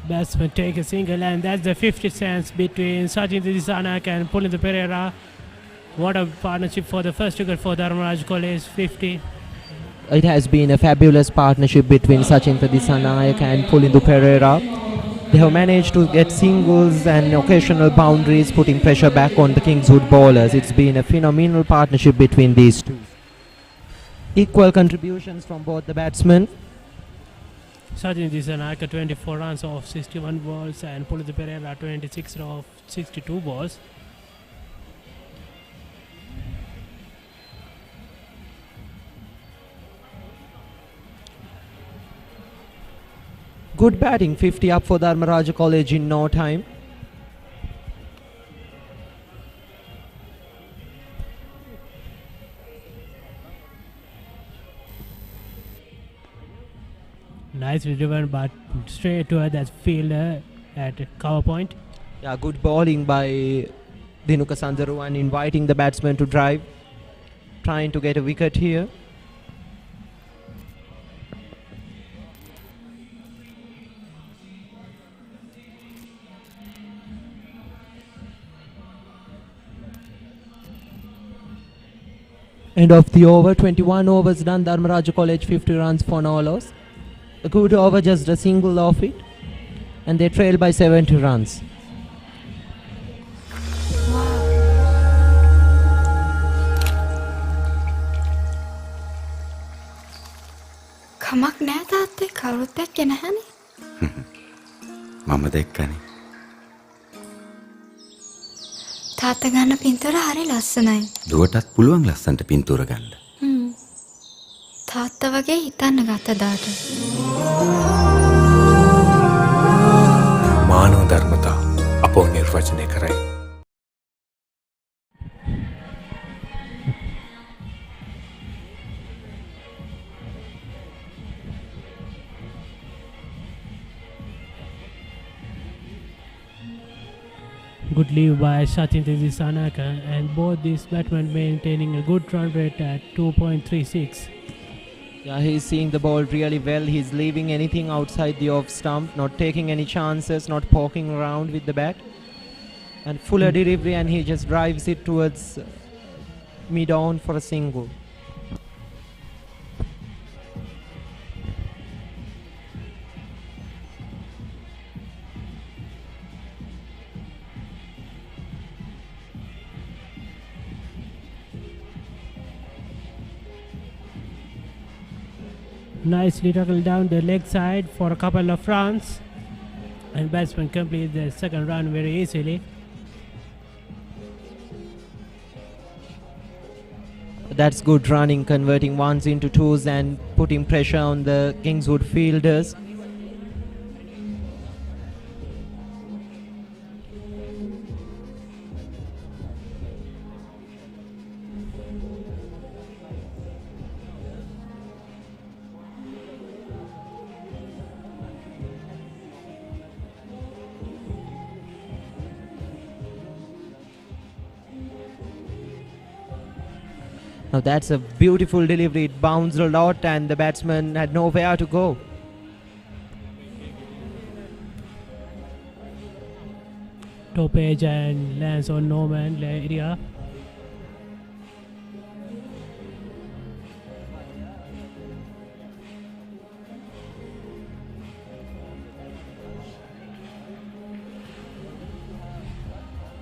Batsman take a single, and that's the 50 cents between Sachin Disanayake and Pulindu Pereira. What a partnership for the first wicket for Dharmaraj College, 50. It has been a fabulous partnership between Sachin Disanayake and Pulindu Pereira. They have managed to get singles and occasional boundaries, putting pressure back on the Kingswood bowlers. It's been a phenomenal partnership between these two. Equal contributions from both the batsmen. Sachin Disanayake 24 runs off 61 balls and Pulindu Pereira 26 off 62 balls. Good batting, 50 up for Dharmaraj College in no time. Nicely driven, but straight toward that fielder at cover point. Yeah, good bowling by Dinuka Sandaruan, inviting the batsman to drive, trying to get a wicket here. End of the over, 21 overs done, Dharmaraja College 50 runs for no loss. A good over, just a single off it, and they trail by 70 runs. කමක් නෑ තාත්තේ කවුරුත් එක්ක නැහනේ. මම දැක්කනේ. තාත්තා ගන්න පින්තූර හරි ලස්සනයි. දුවටත් පුළුවන් ලස්සනට පින්තූර ගන්න. තාත්තා වගේ හිතන්න ගත්ත දාට. මානව ධර්මතා අපෝ නිර්වචනය කරයි. Good leave by Sachin Tendulkar, and both these batsmen maintaining a good run rate at 2.36. Yeah, he's seeing the ball really well. He's leaving anything outside the off stump, not taking any chances, not poking around with the bat. And fuller delivery, and he just drives it towards mid-on for a single. Nicely tackled down the leg side for a couple of runs, and batsman complete the second run very easily. That's good running, converting ones into twos and putting pressure on the Kingswood fielders. Now that's a beautiful delivery. It bounced a lot and the batsman had nowhere to go. Top edge and lands on no man area.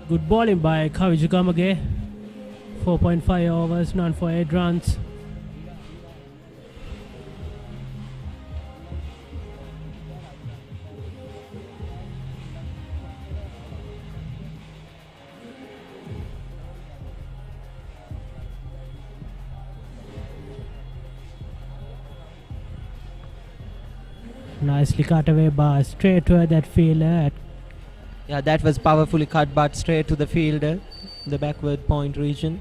Good bowling by Kavijugamage. 4.5 overs, none for 8 runs. Nicely cut away by straight to that fielder. Yeah, that was powerfully cut, but straight to the fielder, the backward point region.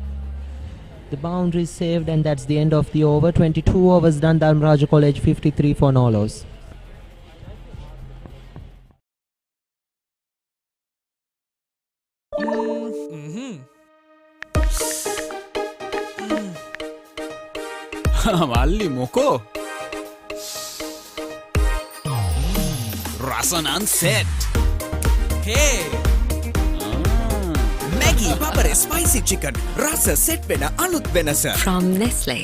The boundary is saved, and that's the end of the over. 22 overs done, Dharmaraja College 53 for no loss. මල්ලි මොකෝ රසනන් set Hey! Maggie Babare Spicy Chicken රස set වෙන අලුත් වෙනස. From Nestle.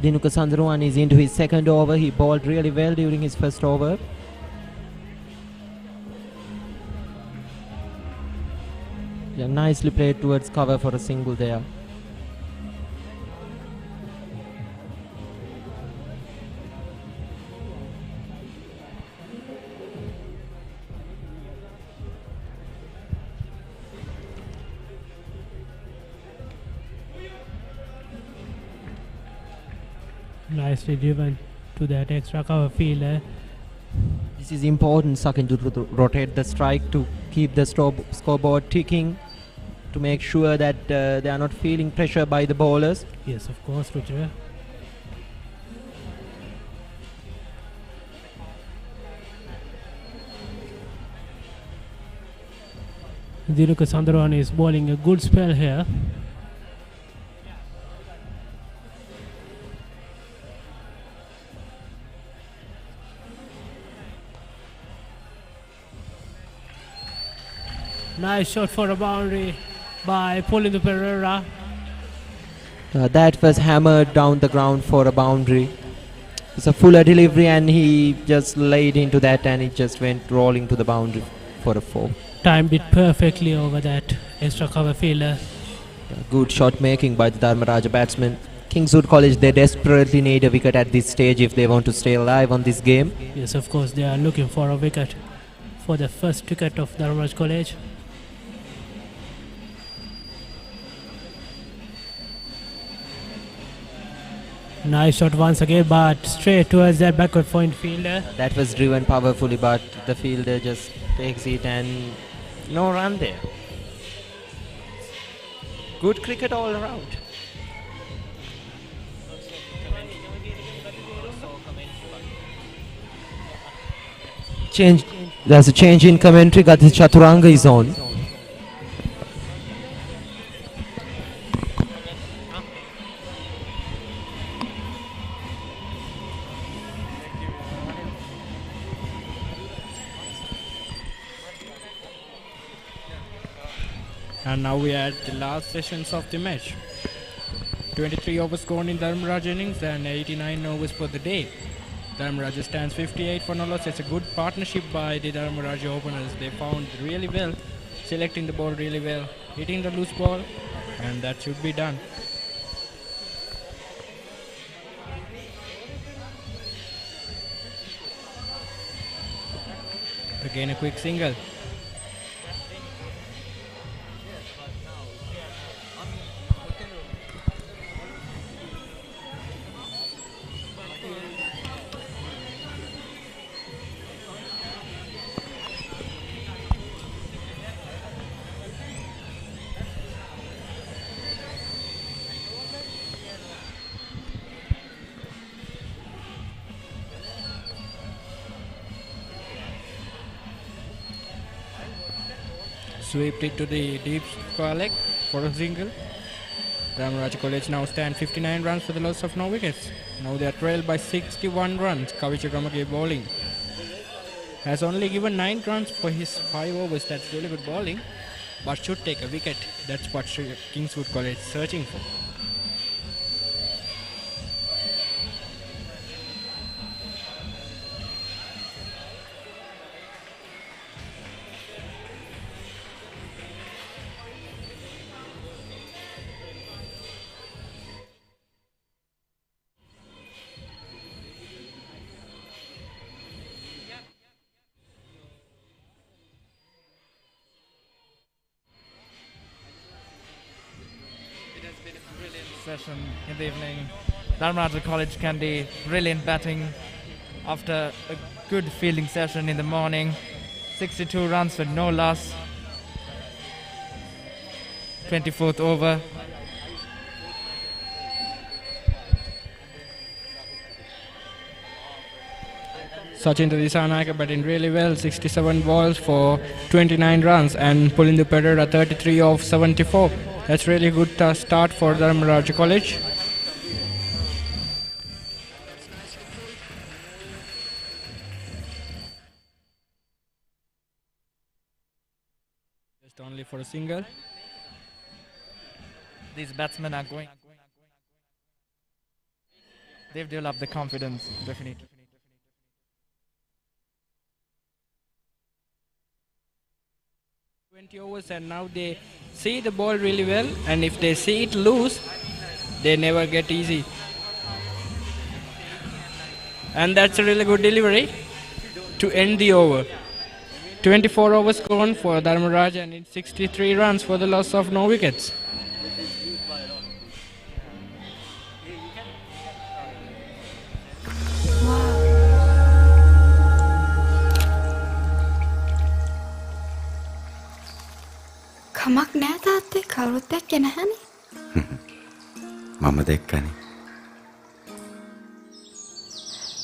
Dinuka Sandaruan is into his second over. He bowled really well during his first over. Yeah, nicely played towards cover for a single there. Nicely driven to that extra cover fielder. This is important, Sakin, to rotate the strike to keep the scoreboard ticking, to make sure that they are not feeling pressure by the bowlers. Yes, of course, Ruchira. Diluka Sundaram is bowling a good spell here. Nice shot for a boundary by Pulindu Pereira. That was hammered down the ground for a boundary. It's a fuller delivery and he just laid into that and it just went rolling to the boundary for a 4. Timed it perfectly over that extra cover fielder. Good shot making by the Dharmaraja batsman. Kingswood College, they desperately need a wicket at this stage if they want to stay alive on this game. Yes, of course, they are looking for a wicket for the first wicket of Dharmaraja College. Nice shot once again, but straight towards that backward point fielder. That was driven powerfully, but the fielder just takes it and no run there. Good cricket all around. There's a change in commentary. Gati Chaturanga is on. And now we are at the last sessions of the match. 23 overs gone in Dharmaraja innings and 89 overs for the day. Dharmaraja stands 58 for no loss. It's a good partnership by the Dharmaraja openers. They found really well, selecting the ball really well, hitting the loose ball, and that should be done. Again a quick single. Swept it to the deep square leg for a single. Dharmaraja College now stand 59 runs for the loss of no wickets. Now they are trailed by 61 runs. Kavicha Ramage bowling has only given 9 runs for his 5 overs. That's really good bowling, but should take a wicket. That's what Kingswood College is searching for. Session in the evening. Dharmaraja College can be brilliant batting after a good fielding session in the morning. 62 runs with no loss. 24th over. Sachin Disanayake batting really well, 67 balls for 29 runs, and Pulindu Pereira 33 of 74. That's really good start for Dharmaraja College. Just only for a single. These batsmen are going. They've developed the confidence, definitely. Overs, and now they see the ball really well, and if they see it loose, they never get easy. And that's a really good delivery to end the over. 24 overs gone for Dharmaraja, and it's 63 runs for the loss of no wickets. කවුරුත් දැක්කේ නැහනේ. මම දැක්කනේ.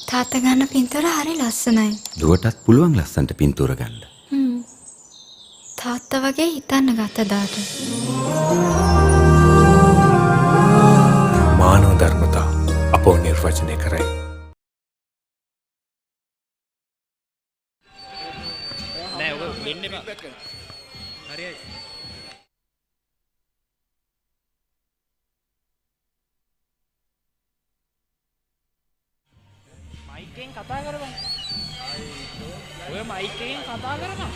තාත්තා ගන්න පින්තූර හරි ලස්සනයි. දුවටත් පුළුවන් ලස්සන්ට පින්තූර ගන්න. තාත්තා වගේ හිතන්න ගත දාට. මානව ධර්මතා අපෝ නිර්වචනය කරයි. නෑ ඔක වෙන්න එපා. හරියයි. මයික් එකෙන් කතා කරපන්. ඔය මයික් එකෙන් කතා කරපන්.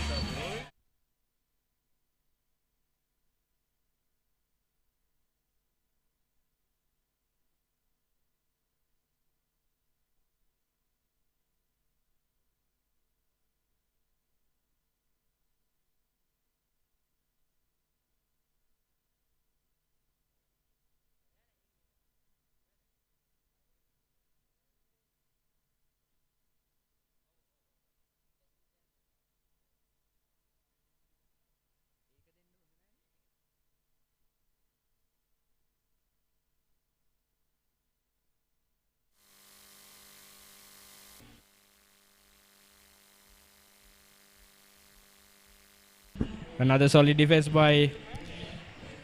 Another solid defense by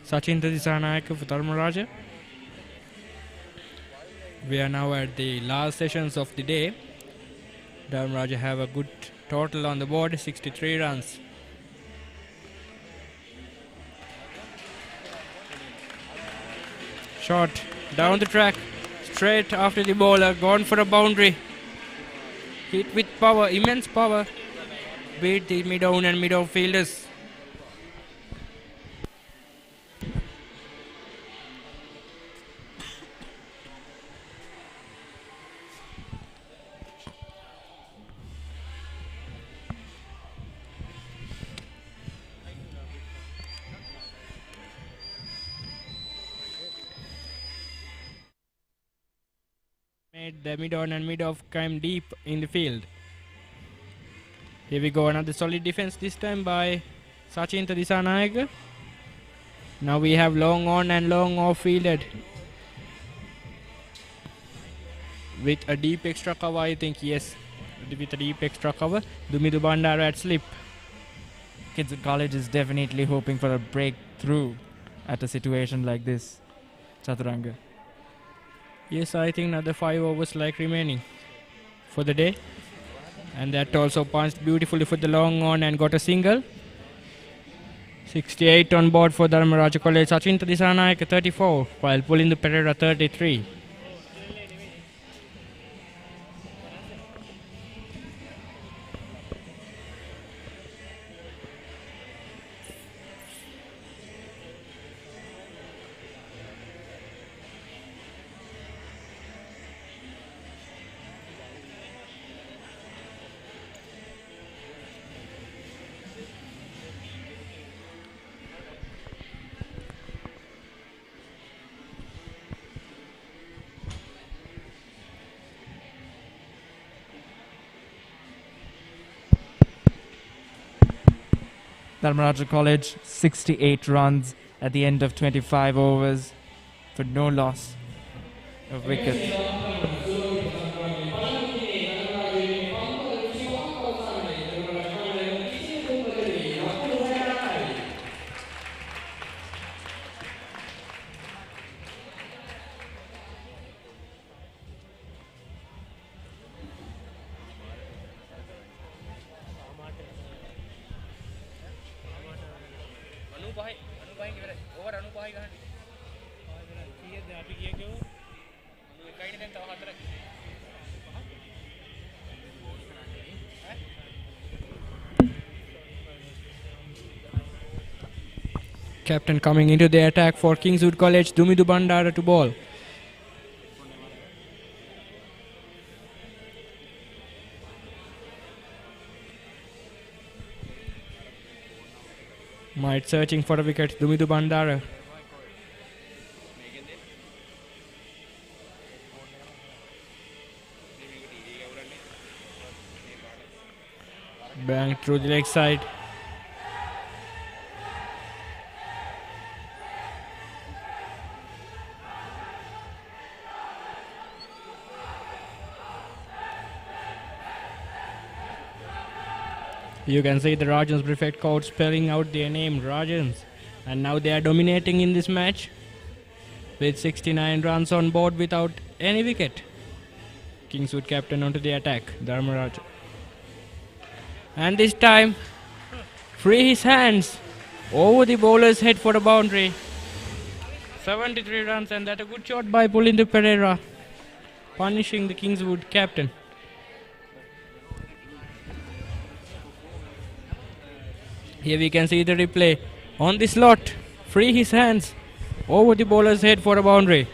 Sachin Disanayake for Dharmaraja. We are now at the last sessions of the day. Dharmaraja have a good total on the board, 63 runs. Shot down the track, straight after the bowler, gone for a boundary. Hit with power, immense power. Beat the mid-on and mid-off fielders. Made the mid-on and mid-off climb deep in the field. Here we go, another solid defense, this time by Sachin Disanayake. Now we have long on and long off fielded. With a deep extra cover, I think, yes. With a deep extra cover, Dumidu Bandara at slip. Kingswood College is definitely hoping for a breakthrough at a situation like this. Chaturanga. Yes, I think another 5 overs like remaining for the day. And that also punched beautifully for the long on and got a single. 68 on board for Dharmaraja College. Sachin Disanayake 34 while pulling the Pereira 33. Dharmaraja College 68 runs at the end of 25 overs for no loss of wicket. Captain coming into the attack for Kingswood College, Dumidu Bandara to ball. Might searching for a wicket, Dumidu Bandara. Bang through the leg side. You can see the Rajans prefect coach spelling out their name, Rajans. And now they are dominating in this match with 69 runs on board without any wicket. Kingswood captain onto the attack, Dharmaraj. And this time, free his hands over the bowler's head for a boundary. 73 runs, and that a good shot by Pulindu Pereira, punishing the Kingswood captain. Here we can see the replay on the slot. Free his hands over the bowler's head for a boundary.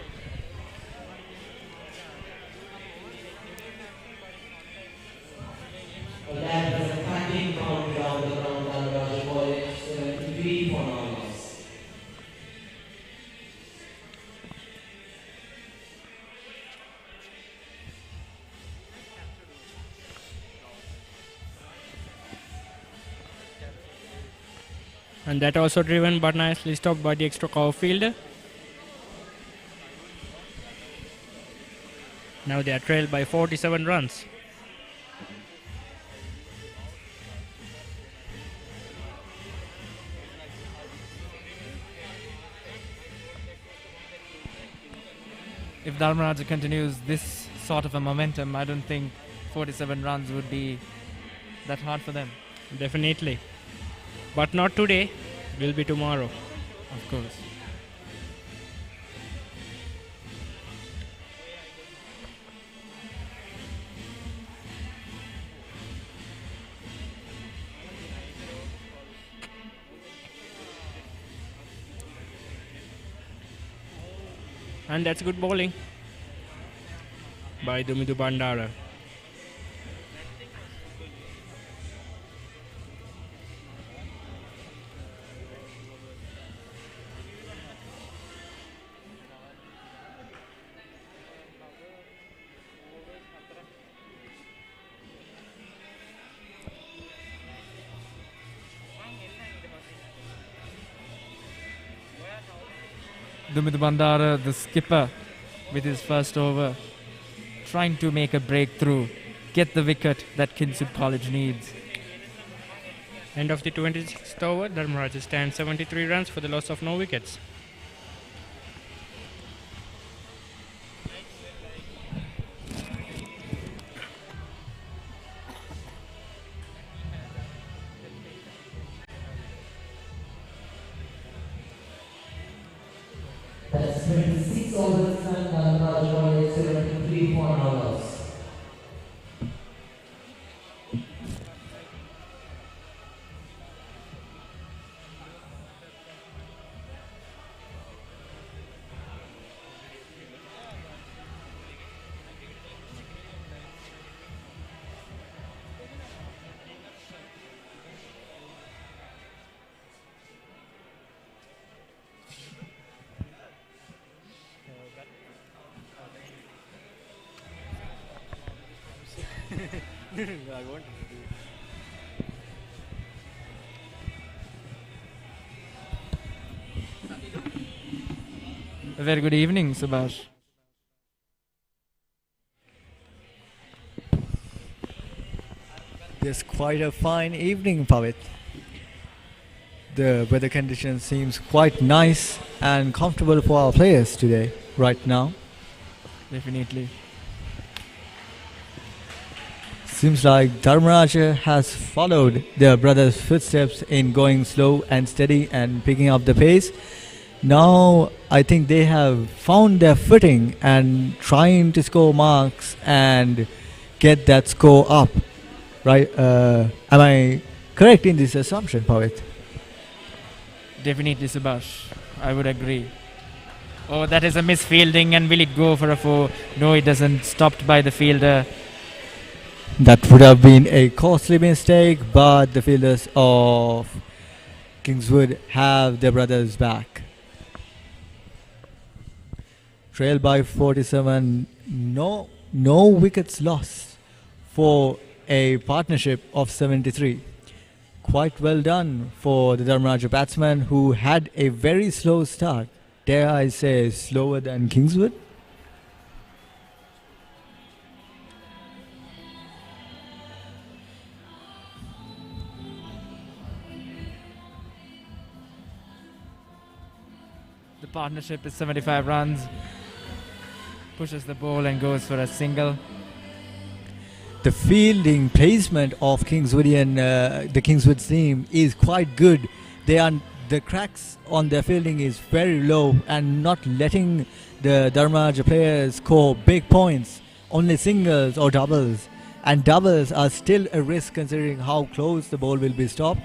And that also driven but nicely stopped by the extra cover fielder. Now they are trailed by 47 runs. If Dharmaraj continues this sort of a momentum, I don't think 47 runs would be that hard for them. Definitely. But not today, will be tomorrow. Of course. And that's good bowling by Dumidu Bandara. Dumidu Bandara, the skipper, with his first over, trying to make a breakthrough, get the wicket that Kingswood College needs. End of the 26th over, Dharmaraj stands 73 runs for the loss of no wickets. That's 26 overs and Dharmaraj College 73 for no loss. I won't. A very good evening, Subhash. It's quite a fine evening, Pavit. The weather condition seems quite nice and comfortable for our players today, right now. Definitely. Seems like Dharmaraj has followed their brother's footsteps in going slow and steady and picking up the pace. Now I think they have found their footing and trying to score marks and get that score up. Right? Am I correct in this assumption, Pavit? Definitely, Subhash. I would agree. Oh, that is a misfielding, and will it go for a four? No, it doesn't. Stopped by the fielder. That would have been a costly mistake, but the fielders of Kingswood have their brothers back. Trailed by 47, no wickets lost for a partnership of 73. Quite well done for the Dharmaraj batsman, who had a very slow start. Dare I say, slower than Kingswood? partnership is 75 runs. Pushes the ball and goes for a single. The fielding placement of the Kingswood team is quite good. The cracks on their fielding is very low and not letting the Dharmaraja players score big points, only singles or doubles. And doubles are still a risk considering how close the ball will be stopped.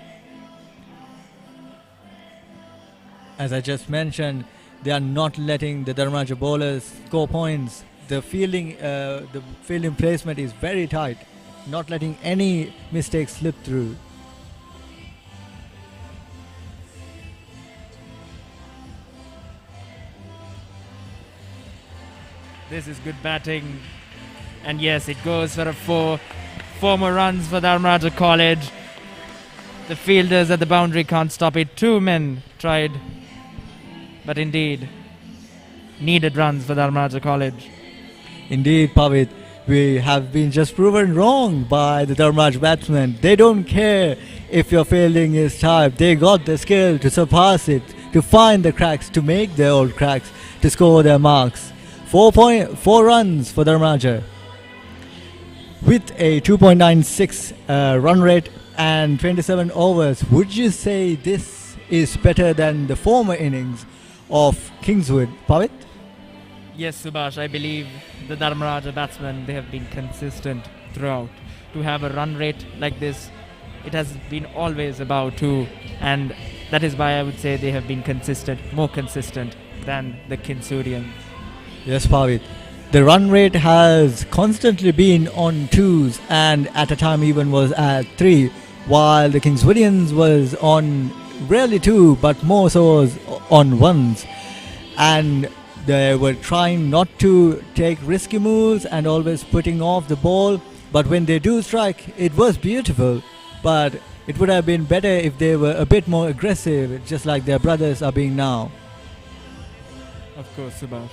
As I just mentioned, they are not letting the Dharmaraja bowlers score points. The fielding placement is very tight, not letting any mistakes slip through. This is good batting. And yes, it goes for a four more runs for Dharmaraja College. The fielders at the boundary can't stop it. 2 men tried. But indeed, needed runs for Dharmaraja College. Indeed, Pavit, we have been just proven wrong by the Dharmaraja batsmen. They don't care if your fielding is tight. They got the skill to surpass it, to find the cracks, to make their old cracks, to score their marks. 4 runs for Dharmaraja. With a 2.96 run rate and 27 overs, would you say this is better than the former innings of Kingswood, Pavit? Yes, Subhash, I believe the Dharmaraja batsmen, they have been consistent throughout. To have a run rate like this, it has been always about 2, and that is why I would say they have been more consistent than the Kingswoodians. Yes, Pavit. The run rate has constantly been on 2s and at a time even was at 3, while the Kingswoodians was on rarely 2 but more so was on 1s. And they were trying not to take risky moves and always putting off the ball. But when they do strike, it was beautiful. But it would have been better if they were a bit more aggressive, just like their brothers are being now. Of course, Subhash.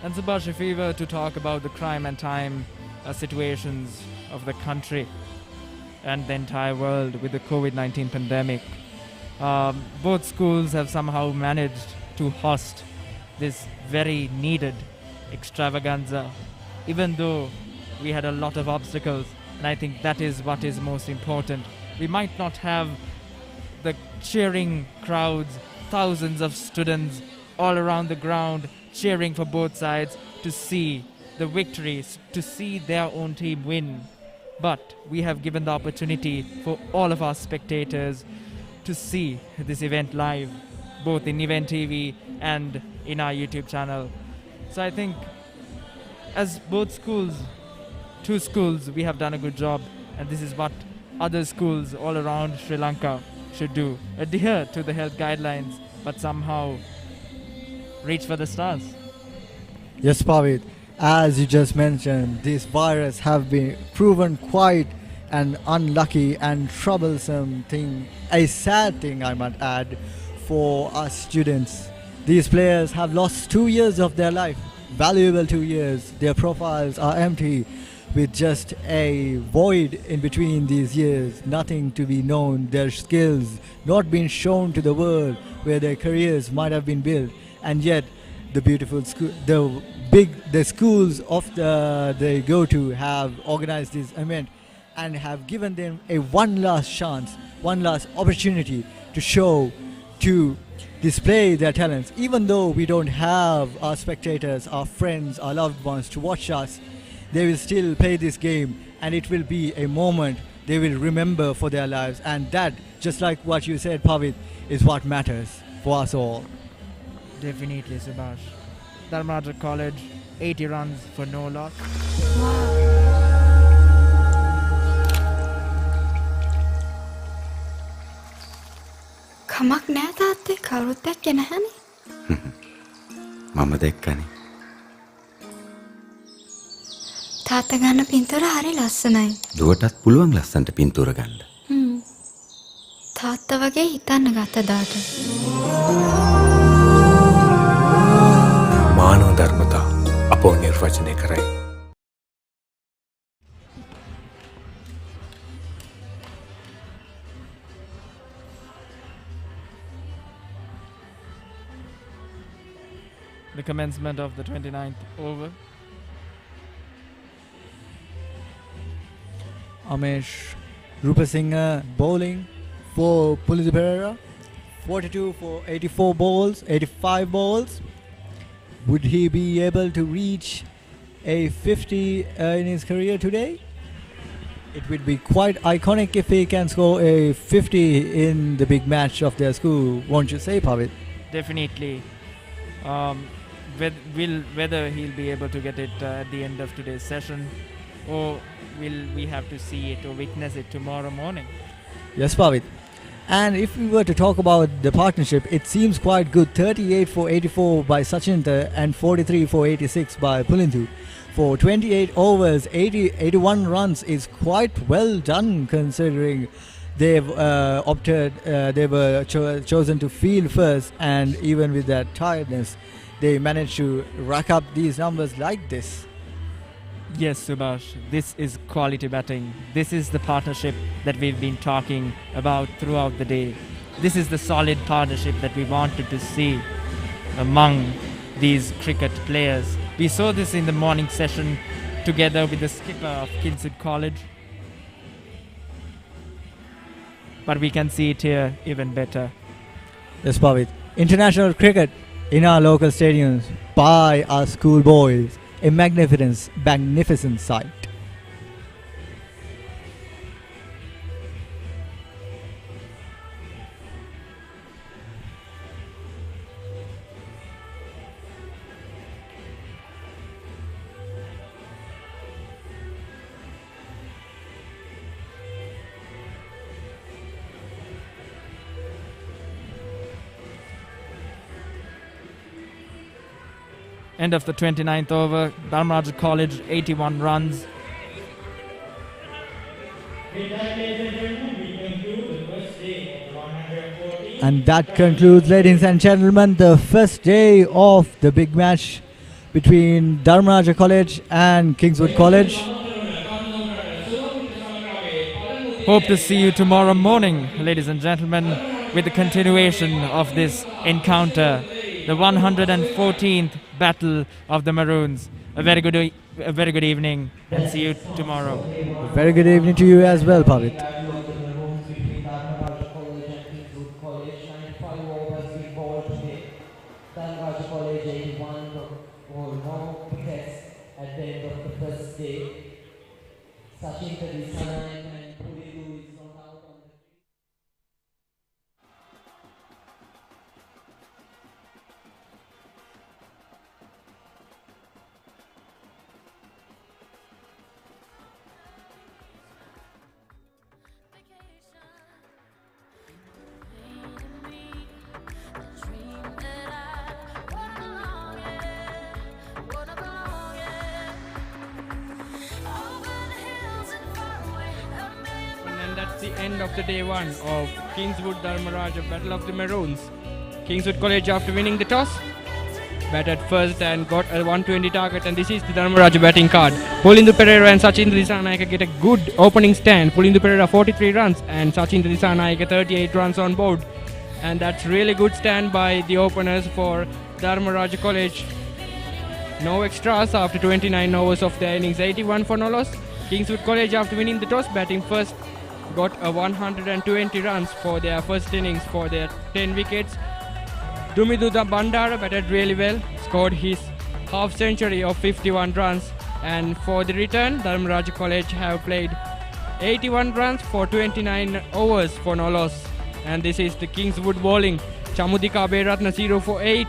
And Subhash, if we were to talk about the crime and time situations of the country and the entire world with the COVID-19 pandemic, both schools have somehow managed to host this very needed extravaganza, even though we had a lot of obstacles. And I think that is what is most important. We might not have the cheering crowds, thousands of students all around the ground cheering for both sides to see the victories, to see their own team win. But we have given the opportunity for all of our spectators to see this event live, both in Event TV and in our YouTube channel. So I think as both schools, 2 schools, we have done a good job, and this is what other schools all around Sri Lanka should do. Adhere to the health guidelines, but somehow reach for the stars. Yes, Pavit. As you just mentioned, this virus have been proven quite an unlucky and troublesome thing, a sad thing I might add, for us students. These players have lost 2 years of their life, valuable 2 years. Their profiles are empty with just a void in between these years, nothing to be known, their skills not being shown to the world where their careers might have been built. And yet the beautiful school, the schools of they go to have organized this event and have given them a one last chance, one last opportunity to show, to display their talents. Even though we don't have our spectators, our friends, our loved ones to watch us, they will still play this game, and it will be a moment they will remember for their lives. And that, just like what you said, Pavit, is what matters for us all. Definitely, Subhash. Dharmaraja College, 80 runs for no loss. කමක් නෑ තාත්තේ කවුරුත් දැක්කේ නැහනේ. මම දැක්කනේ. තාත්තා ගන්න පින්තූර හරි ලස්සනයි. දුවටත් පුළුවන් ලස්සනට පින්තූර ගන්න. තාත්තා වගේ හිතන්න ගත්ත දාට. මානව ධර්මතා අපව නිර්වචනය කරයි. the commencement of the 29th over. Amesh Rupasinghe bowling for Pulidu Pereira. 42 for 84 balls, 85 balls. Would he be able to reach a 50 in his career today? It would be quite iconic if he can score a 50 in the big match of their school, won't you say, Pavit? Definitely. Whether he'll be able to get it at the end of today's session, or will we have to see it or witness it tomorrow morning? Yes, Pavit. And if we were to talk about the partnership, it seems quite good. 38 for 84 by Sachinta and 43 for 86 by Pulindu. For 28 overs, 81 runs is quite well done considering they've they were chosen to field first, and even with that tiredness, they managed to rack up these numbers like this. Yes, Subhash, this is quality batting. This is the partnership that we've been talking about throughout the day. This is the solid partnership that we wanted to see among these cricket players. We saw this in the morning session together with the skipper of Kingswood College. But we can see it here even better. Yes, Pavit. International cricket in our local stadiums by our schoolboys. A magnificent sight. End of the 29th over, Dharmaraja College 81 runs. And that concludes, ladies and gentlemen, the first day of the big match between Dharmaraja College and Kingswood College. Hope to see you tomorrow morning, ladies and gentlemen, with the continuation of this encounter, the 114th Battle of the Maroons. A very good evening, and see you tomorrow. Very good evening to you as well, Pavit. Dharmaraja College 81 for no wickets at the end of the first day. Sachin Tadisana and Pulidu is not out on the And that's the end of the day one of Kingswood Dharmaraja Battle of the Maroons. Kingswood College, after winning the toss, batted first and got a 120 target, and this is the Dharmaraja batting card. Pulindu Pereira and Sachin Disanayake get a good opening stand. Pulindu Pereira 43 runs and Sachin Disanayake 38 runs on board. And that's really good stand by the openers for Dharmaraja College. No extras after 29 overs of their innings, 81 for no loss. Kingswood College, after winning the toss, batting first, got a 120 runs for their first innings for their 10 wickets. Dumidu Bandara batted really well, scored his half century of 51 runs, and for the return, Dharmaraja College have played 81 runs for 29 overs for no loss. And this is the Kingswood bowling. Chamudika Aberatna 0 for 8,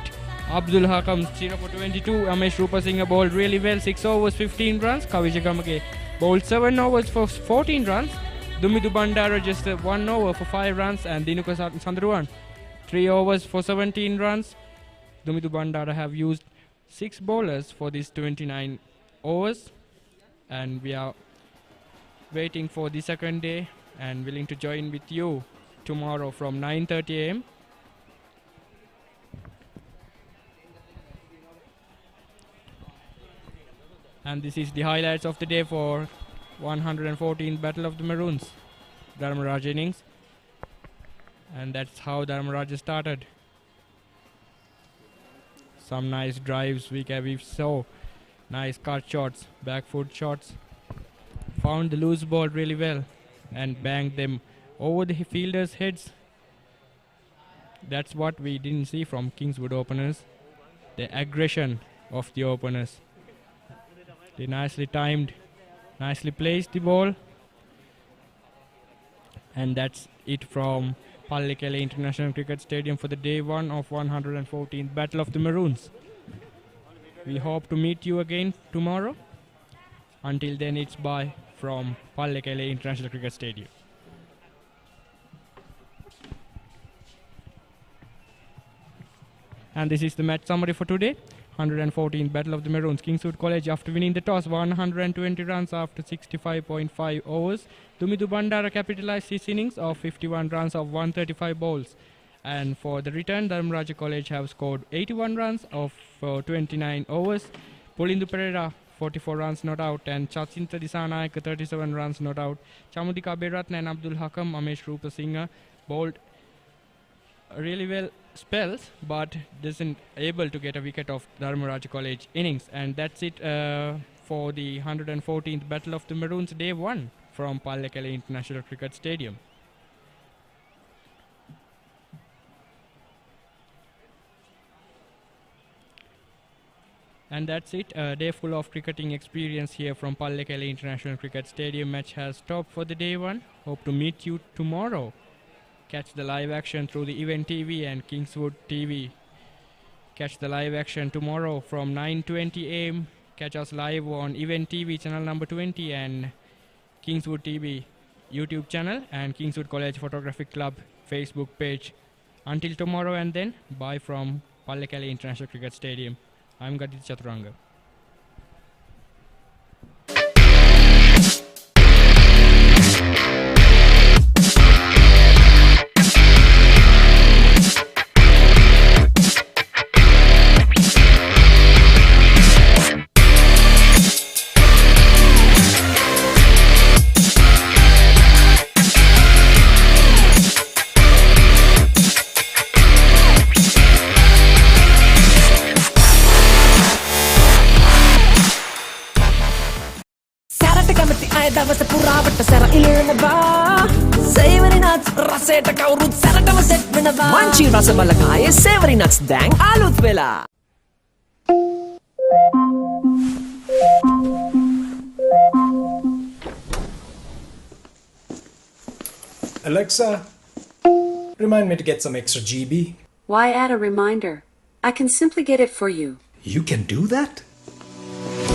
Abdul Hakam 0 for 22, Amesh Rupasinghe bowled really well, 6 overs 15 runs, Kavisha Gamage bowled 7 overs for 14 runs, Dumidu Bandara just 1 over for 5 runs, and Dinuka Sandruan 3 overs for 17 runs. Dumidu Bandara have used 6 bowlers for these 29 overs, and we are waiting for the second day and willing to join with you tomorrow from 9:30 a.m. And this is the highlights of the day for 114th Battle of the Maroons, Dharmaraja innings. And that's how Dharmaraja started. some nice drives. We saw nice cut shots, back foot shots. Found the loose ball really well and banged them over the fielders' heads. That's what we didn't see from Kingswood openers. The aggression of the openers. They nicely timed, nicely placed the ball. And that's it from Pallekele International Cricket Stadium for the day 1 of 114th Battle of the Maroons. We hope to meet you again tomorrow. Until then, it's bye from Pallekele International Cricket Stadium. And this is the match summary for today. 114th Battle of the Maroons. Kingswood College, after winning the toss, 120 runs after 65.5 overs. Dumidu Bandara capitalized his innings of 51 runs of 135 balls. And for the return, Dharmaraja College have scored 81 runs of 29 overs. Pulindu Pereira, 44 runs not out, and Chachinta Disanayaka, 37 runs not out. Chamudika Beratna and Abdul Hakam Amesh Rupasinghe bowled really well spells, but isn't able to get a wicket of Dharmaraja College innings. And that's it for the 114th Battle of the Maroons Day 1 from Pallekele International Cricket Stadium. And that's it, a day full of cricketing experience here from Pallekele International Cricket Stadium. Match has stopped for the day 1. Hope to meet you tomorrow. Catch the live action through the Event TV and Kingswood TV. Catch the live action tomorrow from 9:20 am. Catch us live on Event TV channel number 20 and Kingswood TV YouTube channel and Kingswood College Photographic Club Facebook page. Until tomorrow and then, bye from Pallekele International Cricket Stadium. I'm Gadit Chaturanga. දවස පුරාවට සැර ඉලෙනවා සේවරි nuts රසයට කවුරුත් සැරටම set වෙනවා මංචි රස බලකායේ සේවරි nuts දැන් අලුත් වෙලා Alexa, remind me to get some extra GB. Why add a reminder? I can simply get it for you. You can do that?